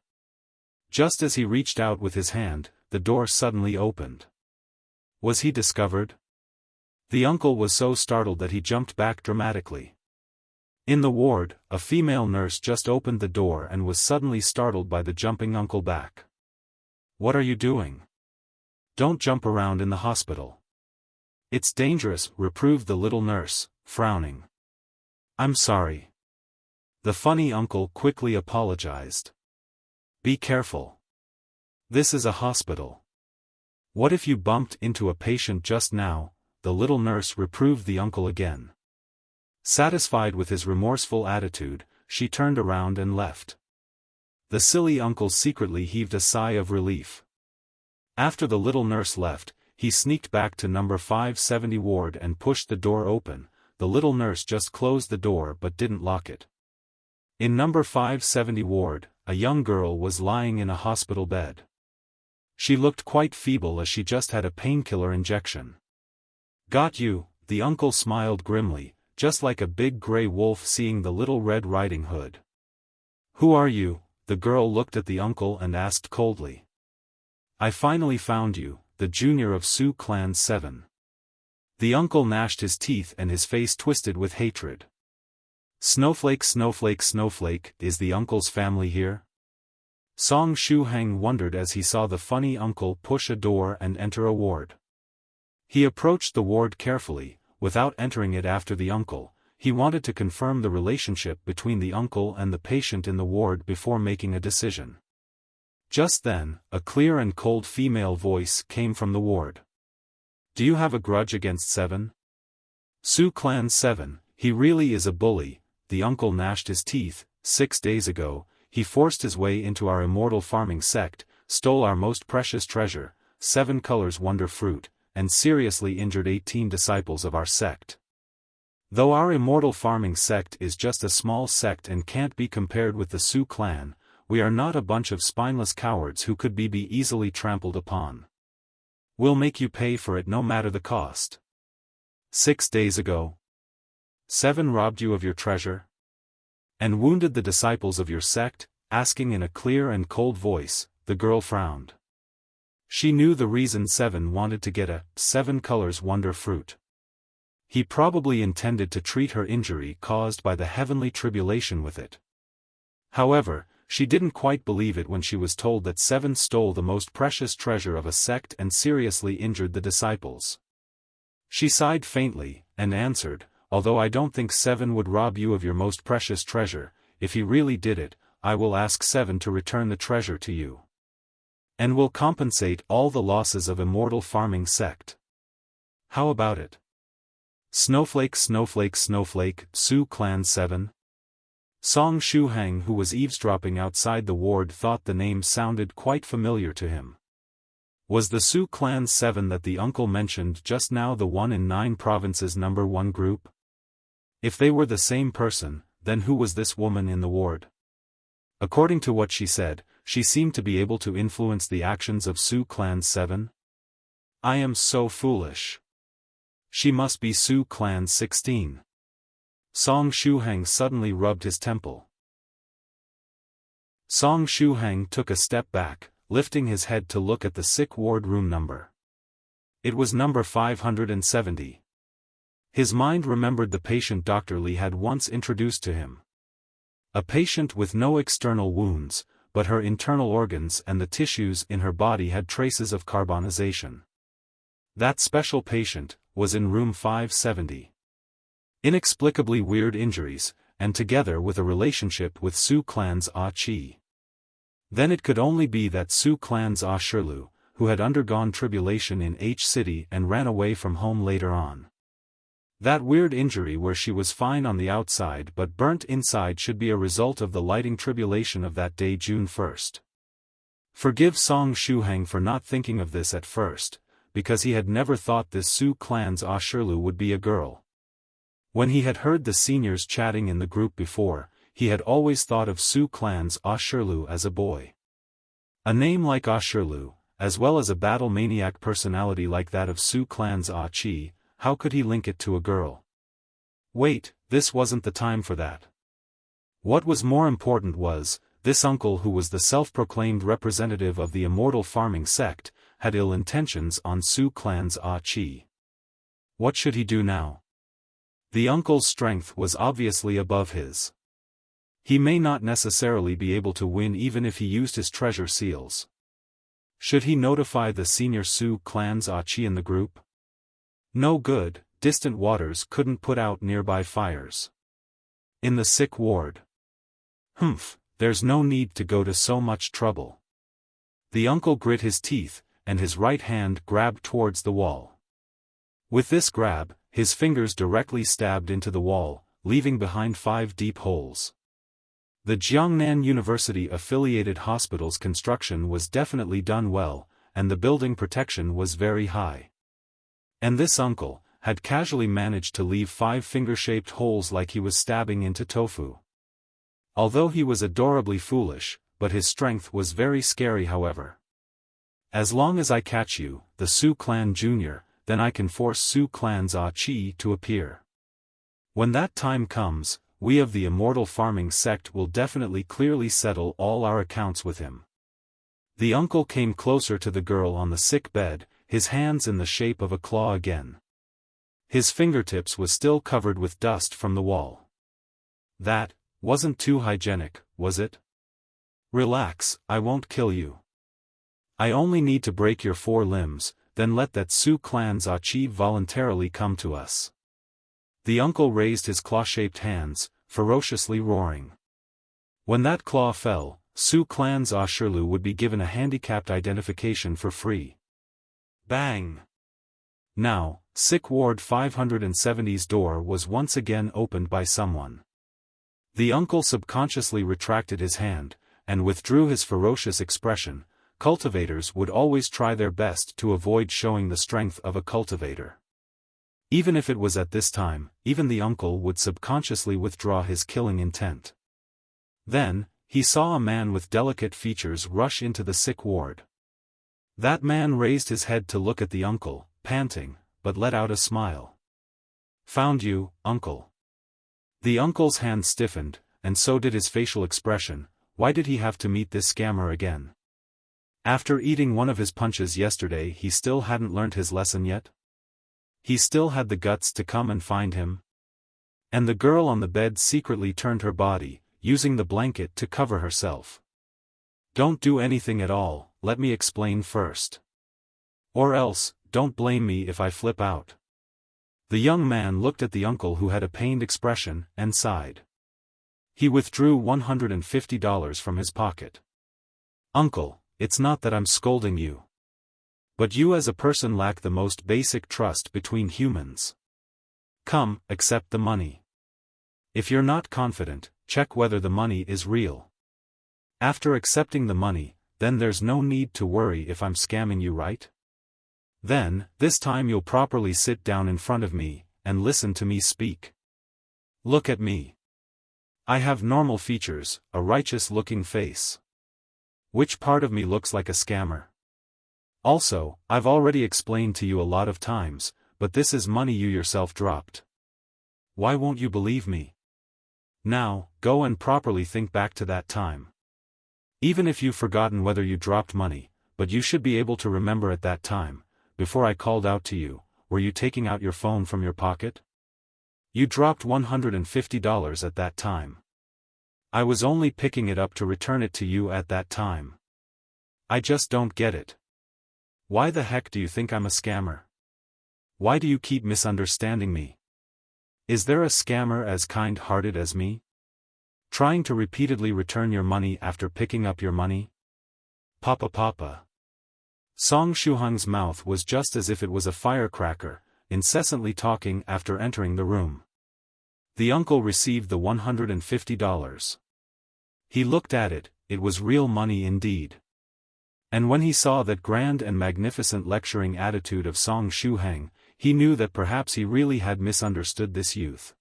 S1: Just as he reached out with his hand, the door suddenly opened. Was he discovered? The uncle was so startled that he jumped back dramatically. In the ward, a female nurse just opened the door and was suddenly startled by the jumping uncle back. What are you doing? Don't jump around in the hospital. It's dangerous, reproved the little nurse, frowning. I'm sorry. The funny uncle quickly apologized. Be careful. This is a hospital. What if you bumped into a patient just now? The little nurse reproved the uncle again. Satisfied with his remorseful attitude, she turned around and left. The silly uncle secretly heaved a sigh of relief. After the little nurse left, he sneaked back to number 570 ward and pushed the door open. The little nurse just closed the door but didn't lock it. In number 570 ward, a young girl was lying in a hospital bed. She looked quite feeble as she just had a painkiller injection. Got you, the uncle smiled grimly, just like a big gray wolf seeing the little Red Riding Hood. Who are you? The girl looked at the uncle and asked coldly. I finally found you, the junior of Sioux Clan 7. The uncle gnashed his teeth and his face twisted with hatred. Snowflake, snowflake, snowflake, is the uncle's family here? Song Shuhang wondered as he saw the funny uncle push a door and enter a ward. He approached the ward carefully, without entering it after the uncle. He wanted to confirm the relationship between the uncle and the patient in the ward before making a decision. Just then, a clear and cold female voice came from the ward. Do you have a grudge against 7? Sioux Clan 7, he really is a bully, the uncle gnashed his teeth. 6 days ago, he forced his way into our immortal farming sect, stole our most precious treasure, 7 colors wonder fruit, and seriously injured 18 disciples of our sect. Though our immortal farming sect is just a small sect and can't be compared with the Sioux clan, we are not a bunch of spineless cowards who could be easily trampled upon. We'll make you pay for it no matter the cost. 6 days ago, 7 robbed you of your treasure? And wounded the disciples of your sect? Asking in a clear and cold voice, the girl frowned. She knew the reason 7 wanted to get a 7 colors wonder fruit. He probably intended to treat her injury caused by the heavenly tribulation with it. However, she didn't quite believe it when she was told that 7 stole the most precious treasure of a sect and seriously injured the disciples. She sighed faintly, and answered, although I don't think 7 would rob you of your most precious treasure, if he really did it, I will ask 7 to return the treasure to you. And will compensate all the losses of immortal farming sect. How about it? Snowflake, snowflake, snowflake, Sioux Clan 7? Song Shuhang, who was eavesdropping outside the ward, thought the name sounded quite familiar to him. Was the Sioux Clan 7 that the uncle mentioned just now the one in 9 provinces number 1 group? If they were the same person, then who was this woman in the ward? According to what she said, she seemed to be able to influence the actions of Sioux Clan 7? I am so foolish. She must be Sioux Clan 16. Song Shuhang suddenly rubbed his temple. Song Shuhang took a step back, lifting his head to look at the sick ward room number. It was number 570. His mind remembered the patient Dr. Li had once introduced to him. A patient with no external wounds, but her internal organs and the tissues in her body had traces of carbonization. That special patient was in room 570. Inexplicably weird injuries, and together with a relationship with Sioux Clan's Ah Chi. Then it could only be that Sioux Clan's Ah Shirlu, who had undergone tribulation in H City and ran away from home later on. That weird injury where she was fine on the outside but burnt inside should be a result of the lighting tribulation of that day, June 1st. Forgive Song Shuhang for not thinking of this at first, because he had never thought this Sioux Clan's Ah Shirlu would be a girl. When he had heard the seniors chatting in the group before, he had always thought of Sioux Clan's Ah Shirlu as a boy. A name like Ah Shirlu, as well as a battle maniac personality like that of Sioux Clan's Ah Chi, how could he link it to a girl? Wait, this wasn't the time for that. What was more important was, this uncle, who was the self-proclaimed representative of the immortal farming sect, had ill intentions on Sioux Clan's Ah Chi. What should he do now? The uncle's strength was obviously above his. He may not necessarily be able to win even if he used his treasure seals. Should he notify the senior Sioux Clan's Ah Chi in the group? No good, distant waters couldn't put out nearby fires. In the sick ward. There's no need to go to so much trouble. The uncle grit his teeth, and his right hand grabbed towards the wall. With this grab, his fingers directly stabbed into the wall, leaving behind 5 deep holes. The Jiangnan University-affiliated hospital's construction was definitely done well, and the building protection was very high. And this uncle had casually managed to leave 5 finger-shaped holes like he was stabbing into tofu. Although he was adorably foolish, but his strength was very scary, however. As long as I catch you, the Su clan Jr., then I can force Su clan's Chi to appear. When that time comes, we of the Immortal farming sect will definitely clearly settle all our accounts with him. The uncle came closer to the girl on the sick bed, his hands in the shape of a claw again. His fingertips was still covered with dust from the wall. That wasn't too hygienic, was it? Relax, I won't kill you. I only need to break your 4 limbs, then let that Su clan's Chi voluntarily come to us. The uncle raised his claw-shaped hands, ferociously roaring. When that claw fell, Su clan's Shirlu would be given a handicapped identification for free. Bang! Now, Sick Ward 570's door was once again opened by someone. The uncle subconsciously retracted his hand, and withdrew his ferocious expression. Cultivators would always try their best to avoid showing the strength of a cultivator. Even if it was at this time, even the uncle would subconsciously withdraw his killing intent. Then, he saw a man with delicate features rush into the sick ward. That man raised his head to look at the uncle, panting, but let out a smile. Found you, uncle. The uncle's hand stiffened, and so did his facial expression. Why did he have to meet this scammer again? After eating one of his punches yesterday, he still hadn't learned his lesson yet? He still had the guts to come and find him? And the girl on the bed secretly turned her body, using the blanket to cover herself. Don't do anything at all, let me explain first. Or else, don't blame me if I flip out. The young man looked at the uncle who had a pained expression, and sighed. He withdrew $150 from his pocket. Uncle, it's not that I'm scolding you. But you as a person lack the most basic trust between humans. Come, accept the money. If you're not confident, check whether the money is real. After accepting the money, then there's no need to worry if I'm scamming you, right? Then, this time you'll properly sit down in front of me, and listen to me speak. Look at me. I have normal features, a righteous-looking face. Which part of me looks like a scammer? Also, I've already explained to you a lot of times, but this is money you yourself dropped. Why won't you believe me? Now, go and properly think back to that time. Even if you've forgotten whether you dropped money, but you should be able to remember at that time, before I called out to you, were you taking out your phone from your pocket? You dropped $150 at that time. I was only picking it up to return it to you at that time. I just don't get it. Why the heck do you think I'm a scammer? Why do you keep misunderstanding me? Is there a scammer as kind-hearted as me? Trying to repeatedly return your money after picking up your money? Papa. Song Shuhang's mouth was just as if it was a firecracker, incessantly talking after entering the room. The uncle received the $150. He looked at it, it was real money indeed. And when he saw that grand and magnificent lecturing attitude of Song Shuhang, he knew that perhaps he really had misunderstood this youth.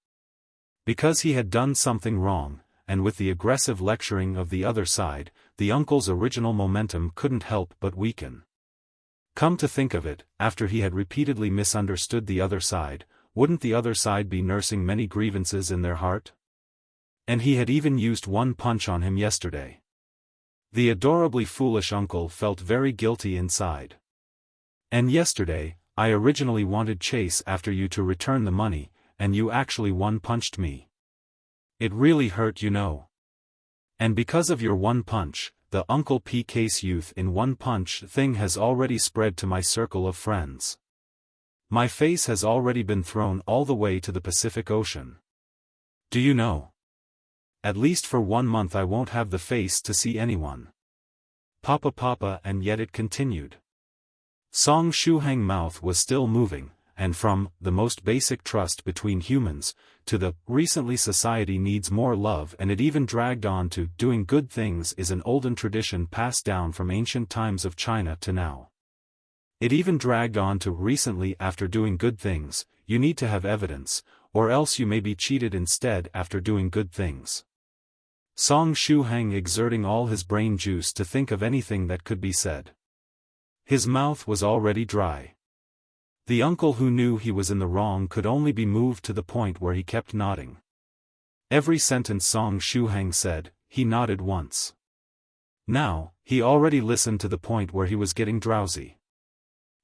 S1: Because he had done something wrong, and with the aggressive lecturing of the other side, the uncle's original momentum couldn't help but weaken. Come to think of it, after he had repeatedly misunderstood the other side, wouldn't the other side be nursing many grievances in their heart? And he had even used one punch on him yesterday. The adorably foolish uncle felt very guilty inside. And yesterday, I originally wanted chase after you to return the money, and you actually one-punched me. It really hurt, you know. And because of your one punch, the Uncle P. Case youth in one punch thing has already spread to my circle of friends. My face has already been thrown all the way to the Pacific Ocean. Do you know? At least for 1 month I won't have the face to see anyone. Papa, and yet it continued. Song Shuhang mouth was still moving, and from the most basic trust between humans, to the recently society needs more love, and it even dragged on to doing good things is an olden tradition passed down from ancient times of China to now. It even dragged on to recently after doing good things, you need to have evidence, or else you may be cheated instead after doing good things. Song Shuhang exerting all his brain juice to think of anything that could be said. His mouth was already dry. The uncle who knew he was in the wrong could only be moved to the point where he kept nodding. Every sentence Song Shuhang said, he nodded once. Now, he already listened to the point where he was getting drowsy.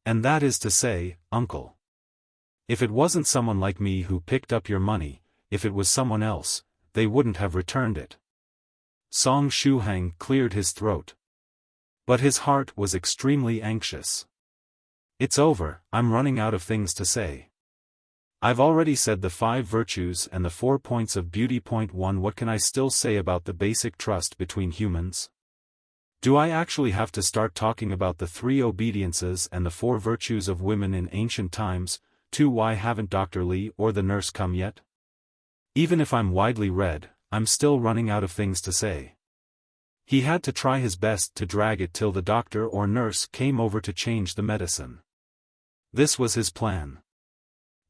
S1: And that is to say, uncle. If it wasn't someone like me who picked up your money, if it was someone else, they wouldn't have returned it. Song Shuhang cleared his throat. But his heart was extremely anxious. It's over, I'm running out of things to say. I've already said the 5 virtues and the 4 points of beauty. Point 1. What can I still say about the basic trust between humans? Do I actually have to start talking about the 3 obediences and the 4 virtues of women in ancient times? 2. Why haven't Dr. Li or the nurse come yet? Even if I'm widely read, I'm still running out of things to say. He had to try his best to drag it till the doctor or nurse came over to change the medicine. This was his plan.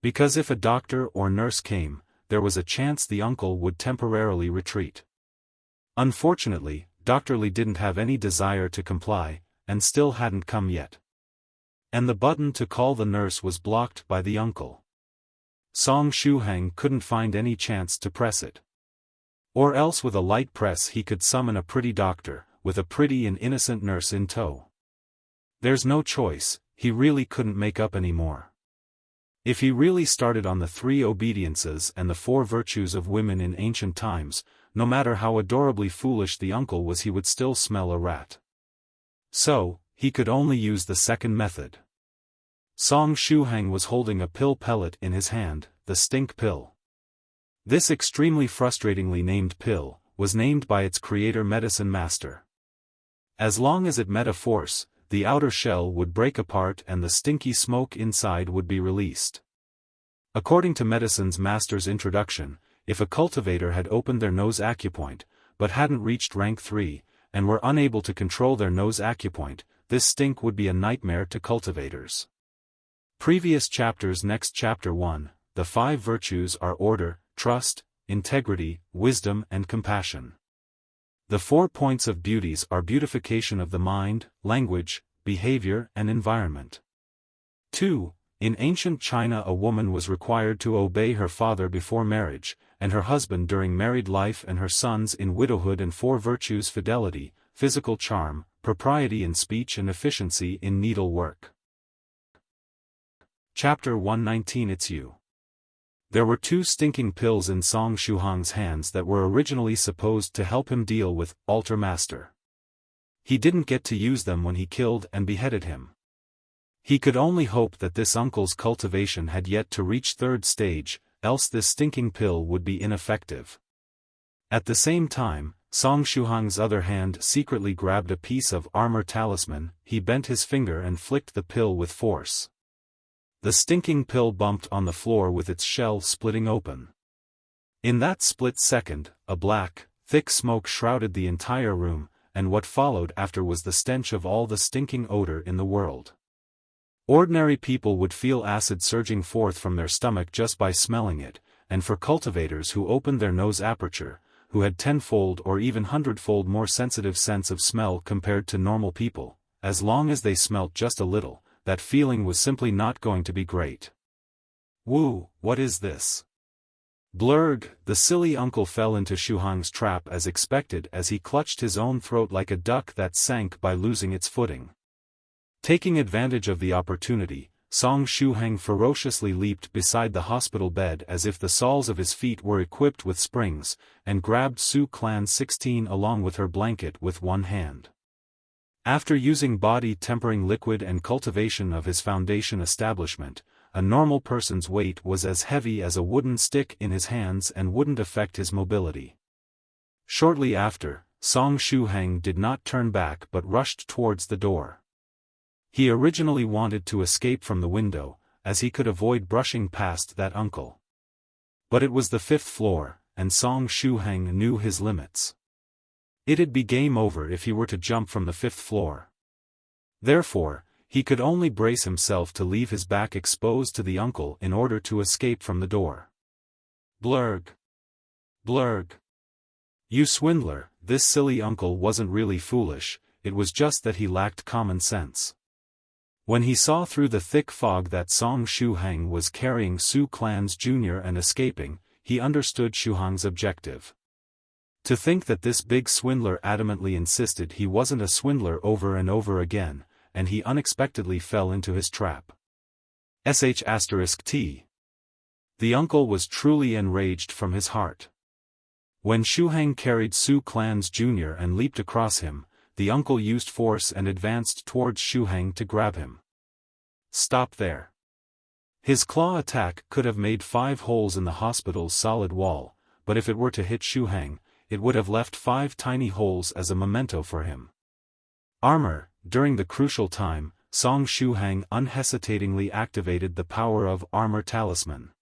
S1: Because if a doctor or nurse came, there was a chance the uncle would temporarily retreat. Unfortunately, Dr. Li didn't have any desire to comply, and still hadn't come yet. And the button to call the nurse was blocked by the uncle. Song Shuhang couldn't find any chance to press it. Or else with a light press he could summon a pretty doctor, with a pretty and innocent nurse in tow. There's no choice, he really couldn't make up any more. If he really started on the 3 obediences and the 4 virtues of women in ancient times, no matter how adorably foolish the uncle was, he would still smell a rat. So, he could only use the second method. Song Shuhang was holding a pill pellet in his hand, the stink pill. This extremely frustratingly named pill was named by its creator Medicine Master. As long as it met a force, the outer shell would break apart and the stinky smoke inside would be released. According to Medicine's Master's introduction, if a cultivator had opened their nose acupoint, but hadn't reached rank 3, and were unable to control their nose acupoint, this stink would be a nightmare to cultivators. Previous chapters. Next chapter 1, the 5 virtues are order, trust, integrity, wisdom and compassion. The 4 points of beauties are beautification of the mind, language, behavior and environment. 2. In ancient China a woman was required to obey her father before marriage, and her husband during married life and her sons in widowhood. And 4 virtues: fidelity, physical charm, propriety in speech and efficiency in needlework. Chapter 119. It's you. There were 2 stinking pills in Song Shuhang's hands that were originally supposed to help him deal with Altar Master. He didn't get to use them when he killed and beheaded him. He could only hope that this uncle's cultivation had yet to reach 3rd stage, else this stinking pill would be ineffective. At the same time, Song Shuhang's other hand secretly grabbed a piece of armor talisman. He bent his finger and flicked the pill with force. The stinking pill bumped on the floor with its shell splitting open. In that split second, a black, thick smoke shrouded the entire room, and what followed after was the stench of all the stinking odor in the world. Ordinary people would feel acid surging forth from their stomach just by smelling it, and for cultivators who opened their nose aperture, who had 10-fold or even 100-fold more sensitive sense of smell compared to normal people, as long as they smelt just a little, that feeling was simply not going to be great. Woo, what is this? Blurg, the silly uncle fell into Shuhang's trap as expected as he clutched his own throat like a duck that sank by losing its footing. Taking advantage of the opportunity, Song Shuhang ferociously leaped beside the hospital bed as if the soles of his feet were equipped with springs, and grabbed Su Clan 16 along with her blanket with one hand. After using body-tempering liquid and cultivation of his foundation establishment, a normal person's weight was as heavy as a wooden stick in his hands and wouldn't affect his mobility. Shortly after, Song Shuhang did not turn back but rushed towards the door. He originally wanted to escape from the window, as he could avoid brushing past that uncle. But it was the 5th floor, and Song Shuhang knew his limits. It'd be game over if he were to jump from the 5th floor. Therefore, he could only brace himself to leave his back exposed to the uncle in order to escape from the door. Blurg. Blurg. You swindler, this silly uncle wasn't really foolish, it was just that he lacked common sense. When he saw through the thick fog that Song Shuhang was carrying Su Clan's Jr. and escaping, he understood Shuhang's objective. To think that this big swindler adamantly insisted he wasn't a swindler over and over again, and he unexpectedly fell into his trap. *T. The uncle was truly enraged from his heart. When Shuhang carried Su Clan's Jr. and leaped across him, the uncle used force and advanced towards Shuhang to grab him. Stop there. His claw attack could have made 5 holes in the hospital's solid wall, but if it were to hit Shuhang, it would have left 5 tiny holes as a memento for him. Armor. During the crucial time, Song Shuhang unhesitatingly activated the power of Armor Talisman.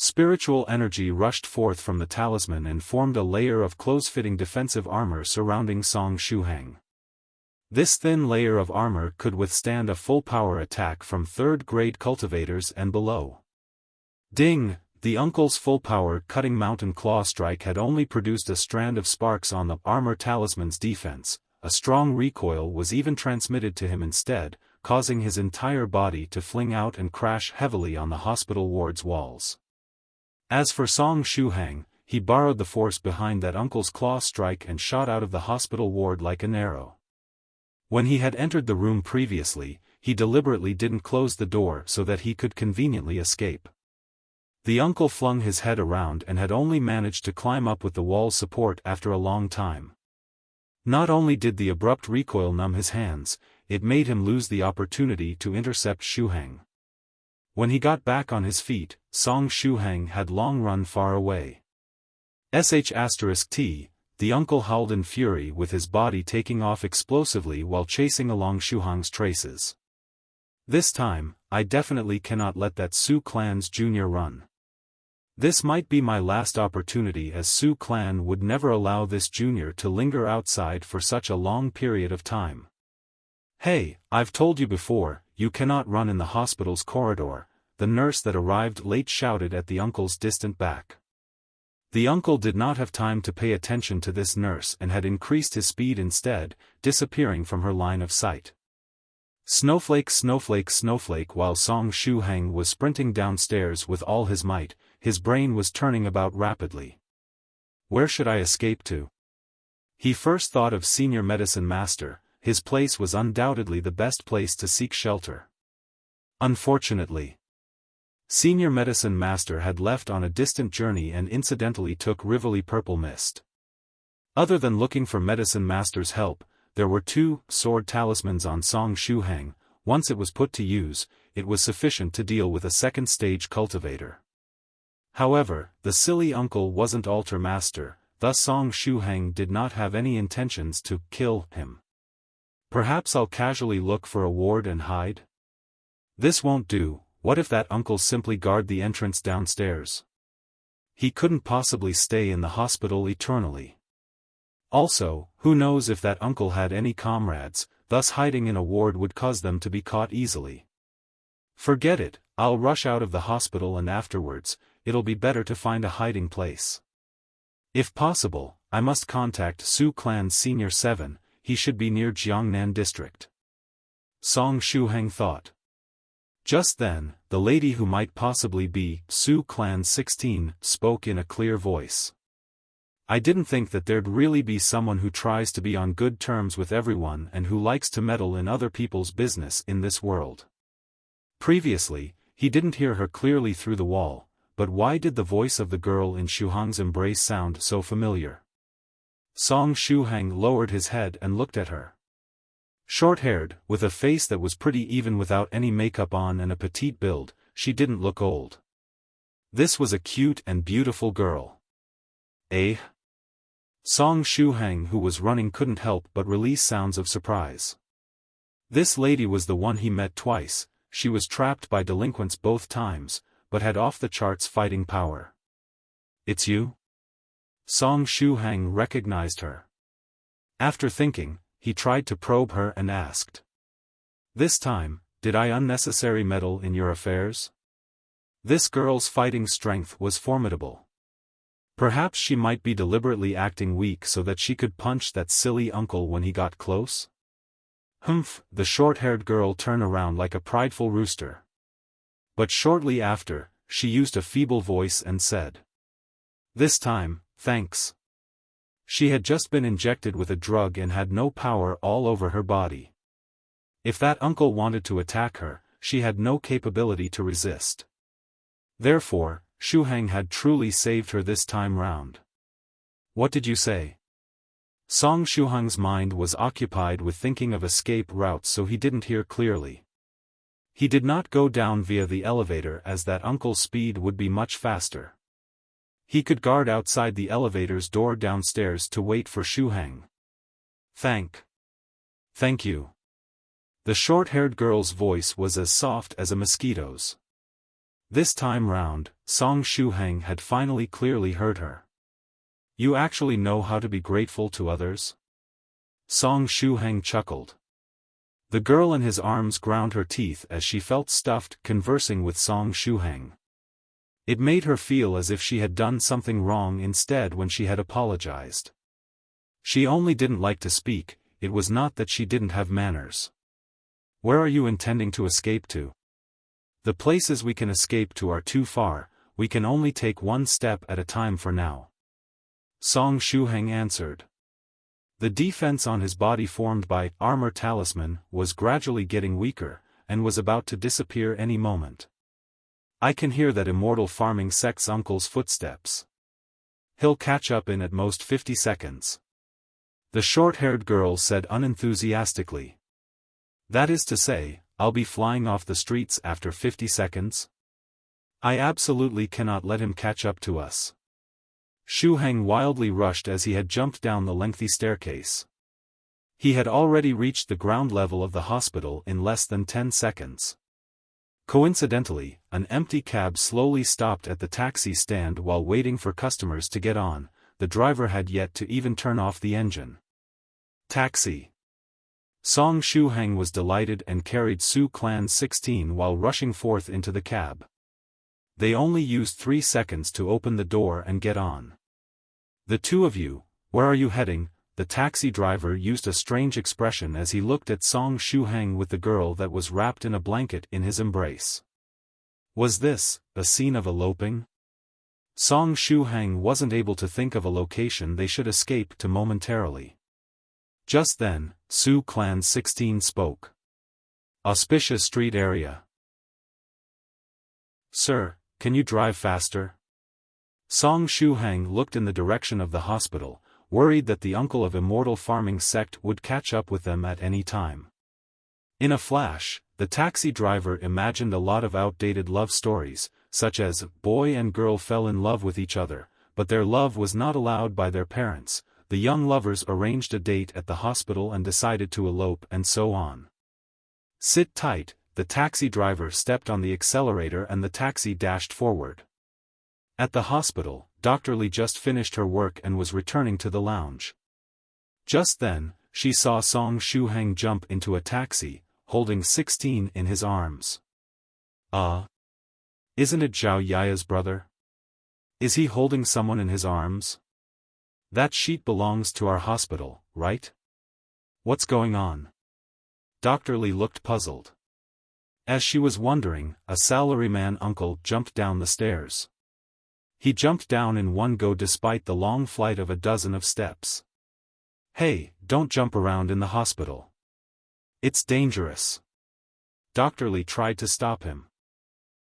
S1: Spiritual energy rushed forth from the talisman and formed a layer of close-fitting defensive armor surrounding Song Shuhang. This thin layer of armor could withstand a full-power attack from third-grade cultivators and below. Ding! The uncle's full-power cutting mountain claw strike had only produced a strand of sparks on the armor talisman's defense. A strong recoil was even transmitted to him instead, causing his entire body to fling out and crash heavily on the hospital ward's walls. As for Song Shuhang, he borrowed the force behind that uncle's claw strike and shot out of the hospital ward like an arrow. When he had entered the room previously, he deliberately didn't close the door so that he could conveniently escape. The uncle flung his head around and had only managed to climb up with the wall's support after a long time. Not only did the abrupt recoil numb his hands, it made him lose the opportunity to intercept Shuhang. When he got back on his feet, Song Shuhang had long run far away. *T. The uncle howled in fury with his body taking off explosively while chasing along Shuhang's traces. This time, I definitely cannot let that Su Clan's Jr. run. This might be my last opportunity, as Su Clan would never allow this junior to linger outside for such a long period of time. Hey, I've told you before, you cannot run in the hospital's corridor, the nurse that arrived late shouted at the uncle's distant back. The uncle did not have time to pay attention to this nurse and had increased his speed instead, disappearing from her line of sight. Snowflake, snowflake, snowflake. While Song Shuhang was sprinting downstairs with all his might, his brain was turning about rapidly. Where should I escape to? He first thought of Senior Medicine Master. His place was undoubtedly the best place to seek shelter. Unfortunately, Senior Medicine Master had left on a distant journey and incidentally took Rivoli Purple Mist. Other than looking for Medicine Master's help, there were 2 sword talismans on Song Shuhang. Once it was put to use, it was sufficient to deal with a second-stage cultivator. However, the silly uncle wasn't Altar Master, thus Song Shuhang did not have any intentions to kill him. Perhaps I'll casually look for a ward and hide? This won't do. What if that uncle simply guard the entrance downstairs? He couldn't possibly stay in the hospital eternally. Also, who knows if that uncle had any comrades, thus hiding in a ward would cause them to be caught easily. Forget it, I'll rush out of the hospital and afterwards, it'll be better to find a hiding place. If possible, I must contact Su Clan's Senior 7, he should be near Zhongyang district. Song Shuhang thought. Just then, the lady who might possibly be Su Clan 16 spoke in a clear voice. I didn't think that there'd really be someone who tries to be on good terms with everyone and who likes to meddle in other people's business in this world. Previously, he didn't hear her clearly through the wall, but why did the voice of the girl in Shuhang's embrace sound so familiar? Song Shuhang lowered his head and looked at her. Short-haired, with a face that was pretty even without any makeup on and a petite build, she didn't look old. This was a cute and beautiful girl. Eh? Song Shuhang, who was running, couldn't help but release sounds of surprise. This lady was the one he met twice. She was trapped by delinquents both times, but had off-the-charts fighting power. It's you? Song Shuhang recognized her. After thinking, he tried to probe her and asked. This time, did I unnecessarily meddle in your affairs? This girl's fighting strength was formidable. Perhaps she might be deliberately acting weak so that she could punch that silly uncle when he got close? Humph, the short-haired girl turned around like a prideful rooster. But shortly after, she used a feeble voice and said, "This time, thanks." She had just been injected with a drug and had no power all over her body. If that uncle wanted to attack her, she had no capability to resist. Therefore, Shuhang had truly saved her this time round. "What did you say?" Song Shuhang's mind was occupied with thinking of escape routes, so he didn't hear clearly. He did not go down via the elevator as that uncle's speed would be much faster. He could guard outside the elevator's door downstairs to wait for Shuhang. Thank you." The short-haired girl's voice was as soft as a mosquito's. This time round, Song Shuhang had finally clearly heard her. "You actually know how to be grateful to others?" Song Shuhang chuckled. The girl in his arms ground her teeth as she felt stuffed conversing with Song Shuhang. It made her feel as if she had done something wrong instead when she had apologized. She only didn't like to speak, it was not that she didn't have manners. "Where are you intending to escape to?" "The places we can escape to are too far, we can only take one step at a time for now," Song Shuhang answered. The defense on his body formed by armor talisman was gradually getting weaker, and was about to disappear any moment. "I can hear that Immortal farming sect's uncle's footsteps. He'll catch up in at most 50 seconds. The short-haired girl said unenthusiastically. "That is to say, I'll be flying off the streets after 50 seconds? I absolutely cannot let him catch up to us." Shuhang wildly rushed as he had jumped down the lengthy staircase. He had already reached the ground level of the hospital in less than 10 seconds. Coincidentally, an empty cab slowly stopped at the taxi stand while waiting for customers to get on. The driver had yet to even turn off the engine. Taxi. Song Shuhang was delighted and carried Su Clan 16 while rushing forth into the cab. They only used 3 seconds to open the door and get on. "The two of you, where are you heading?" The taxi driver used a strange expression as he looked at Song Shuhang with the girl that was wrapped in a blanket in his embrace. Was this a scene of eloping? Song Shuhang wasn't able to think of a location they should escape to momentarily. Just then, Su Clan 16 spoke. "Auspicious street area. Sir, can you drive faster?" Song Shuhang looked in the direction of the hospital, worried that the uncle of Immortal farming sect would catch up with them at any time. In a flash, the taxi driver imagined a lot of outdated love stories, such as boy and girl fell in love with each other, but their love was not allowed by their parents. The young lovers arranged a date at the hospital and decided to elope and so on. "Sit tight." The taxi driver stepped on the accelerator and the taxi dashed forward. At the hospital, Dr. Lee just finished her work and was returning to the lounge. Just then, she saw Song Shuhang jump into a taxi, holding 16 in his arms. Isn't it Zhao Yaya's brother? Is he holding someone in his arms? That sheet belongs to our hospital, right? What's going on?" Dr. Lee looked puzzled. As she was wondering, a salaryman uncle jumped down the stairs. He jumped down in one go despite the long flight of a dozen of steps. "Hey, don't jump around in the hospital. It's dangerous." Dr. Lee tried to stop him.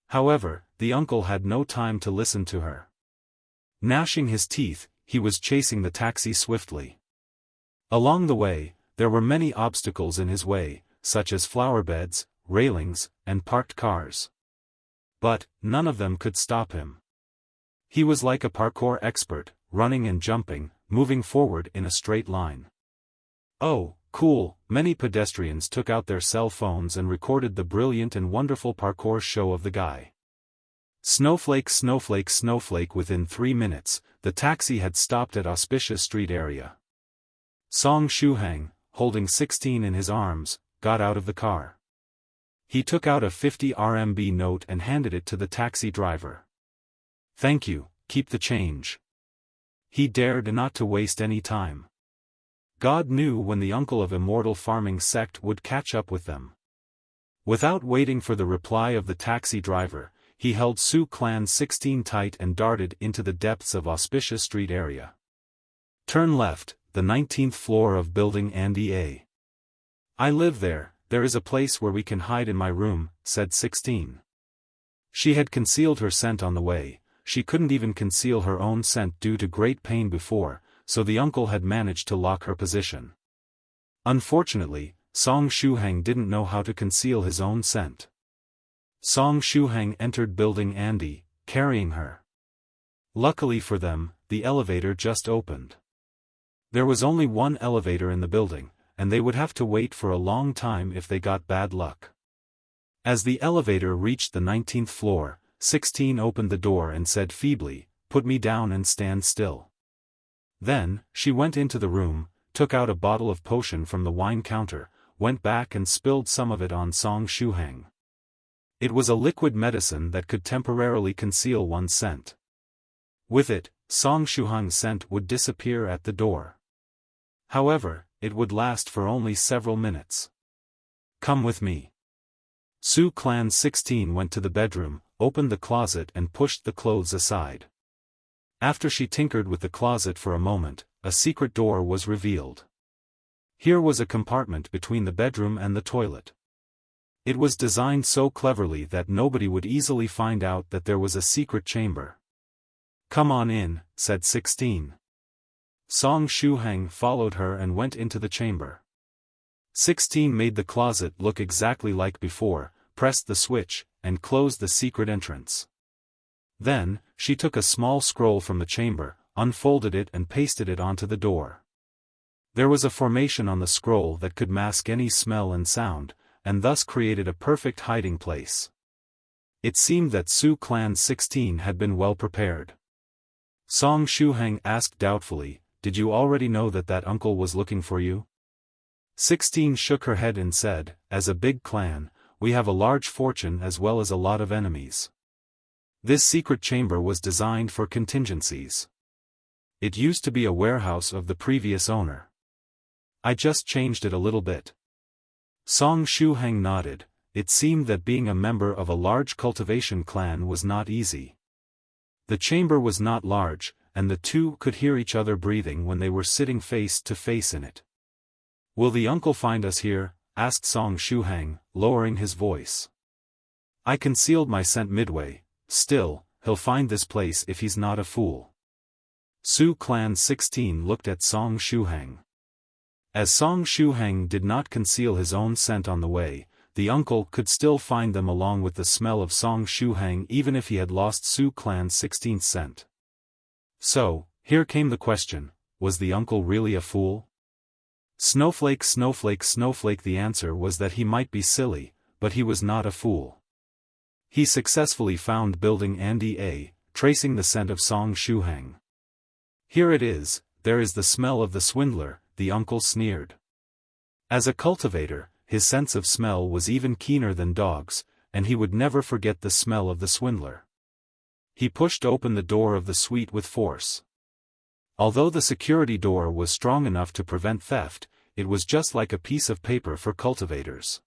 S1: However, the uncle had no time to listen to her. Gnashing his teeth, he was chasing the taxi swiftly. Along the way, there were many obstacles in his way, such as flower beds, railings, and parked cars. But none of them could stop him. He was like a parkour expert, running and jumping, moving forward in a straight line. Oh, cool! Many pedestrians took out their cell phones and recorded the brilliant and wonderful parkour show of the guy. Snowflake, snowflake, snowflake. Within 3 minutes, the taxi had stopped at auspicious street area. Song Shuhang, holding 16 in his arms, got out of the car. He took out a 50 RMB note and handed it to the taxi driver. "Thank you, keep the change." He dared not to waste any time. God knew when the uncle of Immortal farming sect would catch up with them. Without waiting for the reply of the taxi driver, he held Su Clan 16 tight and darted into the depths of auspicious street area. Turn left, the 19th floor of building Andy A. I live there, there is a place where we can hide in my room, said 16. She had concealed her scent on the way, she couldn't even conceal her own scent due to great pain before, so the uncle had managed to lock her position. Unfortunately, Song Shuhang didn't know how to conceal his own scent. Song Shuhang entered building Andy, carrying her. Luckily for them, the elevator just opened. There was only one elevator in the building, and they would have to wait for a long time if they got bad luck. As the elevator reached the 19th floor, 16 opened the door and said feebly, "Put me down and stand still." Then, she went into the room, took out a bottle of potion from the wine counter, went back and spilled some of it on Song Shuhang. It was a liquid medicine that could temporarily conceal one's scent. With it, Song Shuhang's scent would disappear at the door. However, it would last for only several minutes. "Come with me." Su Clan 16 went to the bedroom, opened the closet and pushed the clothes aside. After she tinkered with the closet for a moment, a secret door was revealed. Here was a compartment between the bedroom and the toilet. It was designed so cleverly that nobody would easily find out that there was a secret chamber. "Come on in," said 16. Song Shuhang followed her and went into the chamber. 16 made the closet look exactly like before, pressed the switch, and closed the secret entrance. Then, she took a small scroll from the chamber, unfolded it and pasted it onto the door. There was a formation on the scroll that could mask any smell and sound, and thus created a perfect hiding place. It seemed that Su Clan 16 had been well prepared. Song Shuhang asked doubtfully, "Did you already know that uncle was looking for you?" 16 shook her head and said, "As a big clan, we have a large fortune as well as a lot of enemies. This secret chamber was designed for contingencies. It used to be a warehouse of the previous owner. I just changed it a little bit." Song Shuhang nodded. It seemed that being a member of a large cultivation clan was not easy. The chamber was not large, and the two could hear each other breathing when they were sitting face to face in it. "Will the uncle find us here?" asked Song Shuhang, lowering his voice. "I concealed my scent midway, still, he'll find this place if he's not a fool." Su Clan 16 looked at Song Shuhang. As Song Shuhang did not conceal his own scent on the way, the uncle could still find them along with the smell of Song Shuhang even if he had lost Su Clan 16's scent. So, here came the question, was the uncle really a fool? Snowflake, snowflake, snowflake. The answer was that he might be silly, but he was not a fool. He successfully found building Andy A, tracing the scent of Song Shuhang. "Here it is, there is the smell of the swindler," the uncle sneered. As a cultivator, his sense of smell was even keener than dogs, and he would never forget the smell of the swindler. He pushed open the door of the suite with force. Although the security door was strong enough to prevent theft, it was just like a piece of paper for cultivators.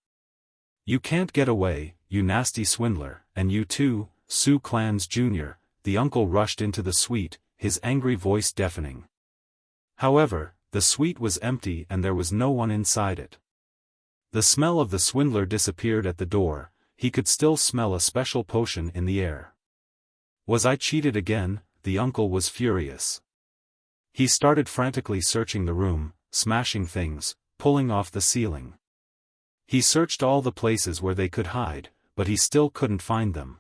S1: "You can't get away, you nasty swindler, and you too, Su Clan's Jr." The uncle rushed into the suite, his angry voice deafening. However, the suite was empty and there was no one inside it. The smell of the swindler disappeared at the door, he could still smell a special potion in the air. "Was I cheated again?" The uncle was furious. He started frantically searching the room, smashing things, pulling off the ceiling. He searched all the places where they could hide, but he still couldn't find them.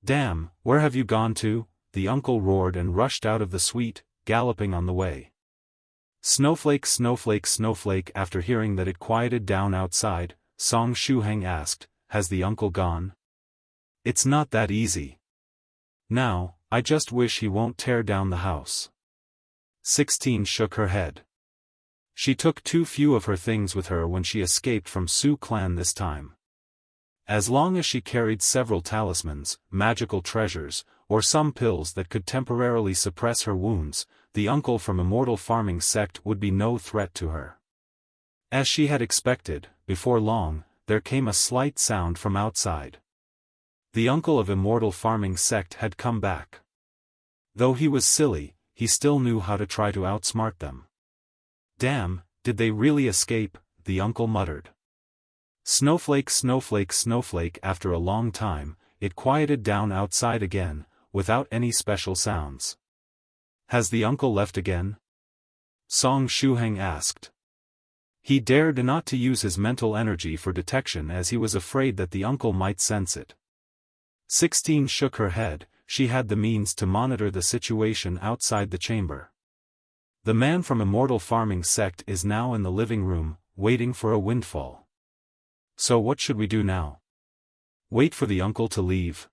S1: "Damn, where have you gone to?" the uncle roared and rushed out of the suite, galloping on the way. "Snowflake, snowflake, snowflake." After hearing that it quieted down outside, Song Shuhang asked, "Has the uncle gone?" "It's not that easy. Now, I just wish he won't tear down the house." 16 shook her head. She took too few of her things with her when she escaped from Su Clan this time. As long as she carried several talismans, magical treasures, or some pills that could temporarily suppress her wounds, the uncle from Immortal farming sect would be no threat to her. As she had expected, before long, there came a slight sound from outside. The uncle of Immortal farming sect had come back. Though he was silly, he still knew how to try to outsmart them. Damn, did they really escape, the uncle muttered. Snowflake, snowflake, snowflake. After a long time, it quieted down outside again, without any special sounds. Has the uncle left again? Shuhang asked. He dared not to use his mental energy for detection as he was afraid that the uncle might sense it. 16 shook her head. She had the means to monitor the situation outside the chamber. The man from Immortal farming sect is now in the living room, waiting for a windfall. So what should we do now? Wait for the uncle to leave?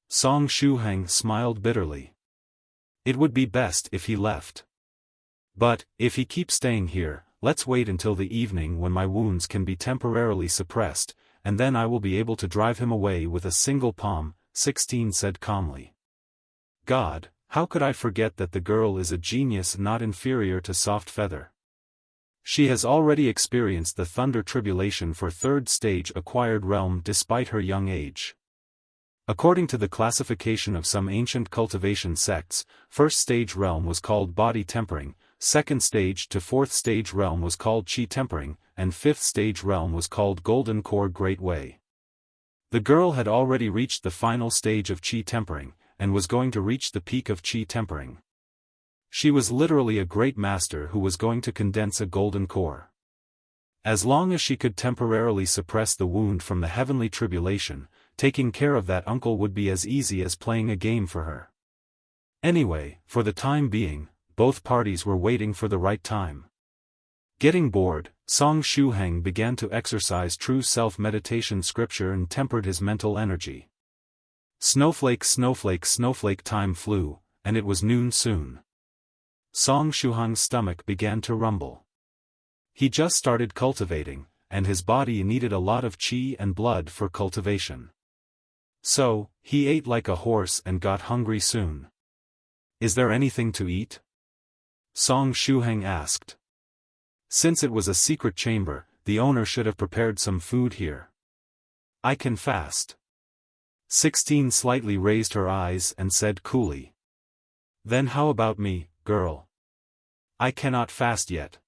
S1: Shuhang smiled bitterly. It would be best if he left. But, if he keeps staying here, let's wait until the evening when my wounds can be temporarily suppressed, and then I will be able to drive him away with a single palm, 16 said calmly. God, how could I forget that the girl is a genius not inferior to Soft Feather? She has already experienced the Thunder Tribulation for third stage acquired realm despite her young age. According to the classification of some ancient cultivation sects, first stage realm was called Body Tempering, second stage to fourth stage realm was called Chi Tempering, and fifth stage realm was called Golden Core Great Way. The girl had already reached the final stage of Chi Tempering, and was going to reach the peak of Chi Tempering. She was literally a great master who was going to condense a golden core. As long as she could temporarily suppress the wound from the heavenly tribulation, taking care of that uncle would be as easy as playing a game for her. Anyway, for the time being, both parties were waiting for the right time. Getting bored, Shuhang began to exercise true self-meditation scripture and tempered his mental energy. Snowflake, snowflake, snowflake. Time flew, and it was noon soon. Shuhang's stomach began to rumble. He just started cultivating, and his body needed a lot of chi and blood for cultivation. So, he ate like a horse and got hungry soon. Is there anything to eat? Shuhang asked. Since it was a secret chamber, the owner should have prepared some food here. I can fast. 16 slightly raised her eyes and said coolly. Then how about me, girl? I cannot fast yet.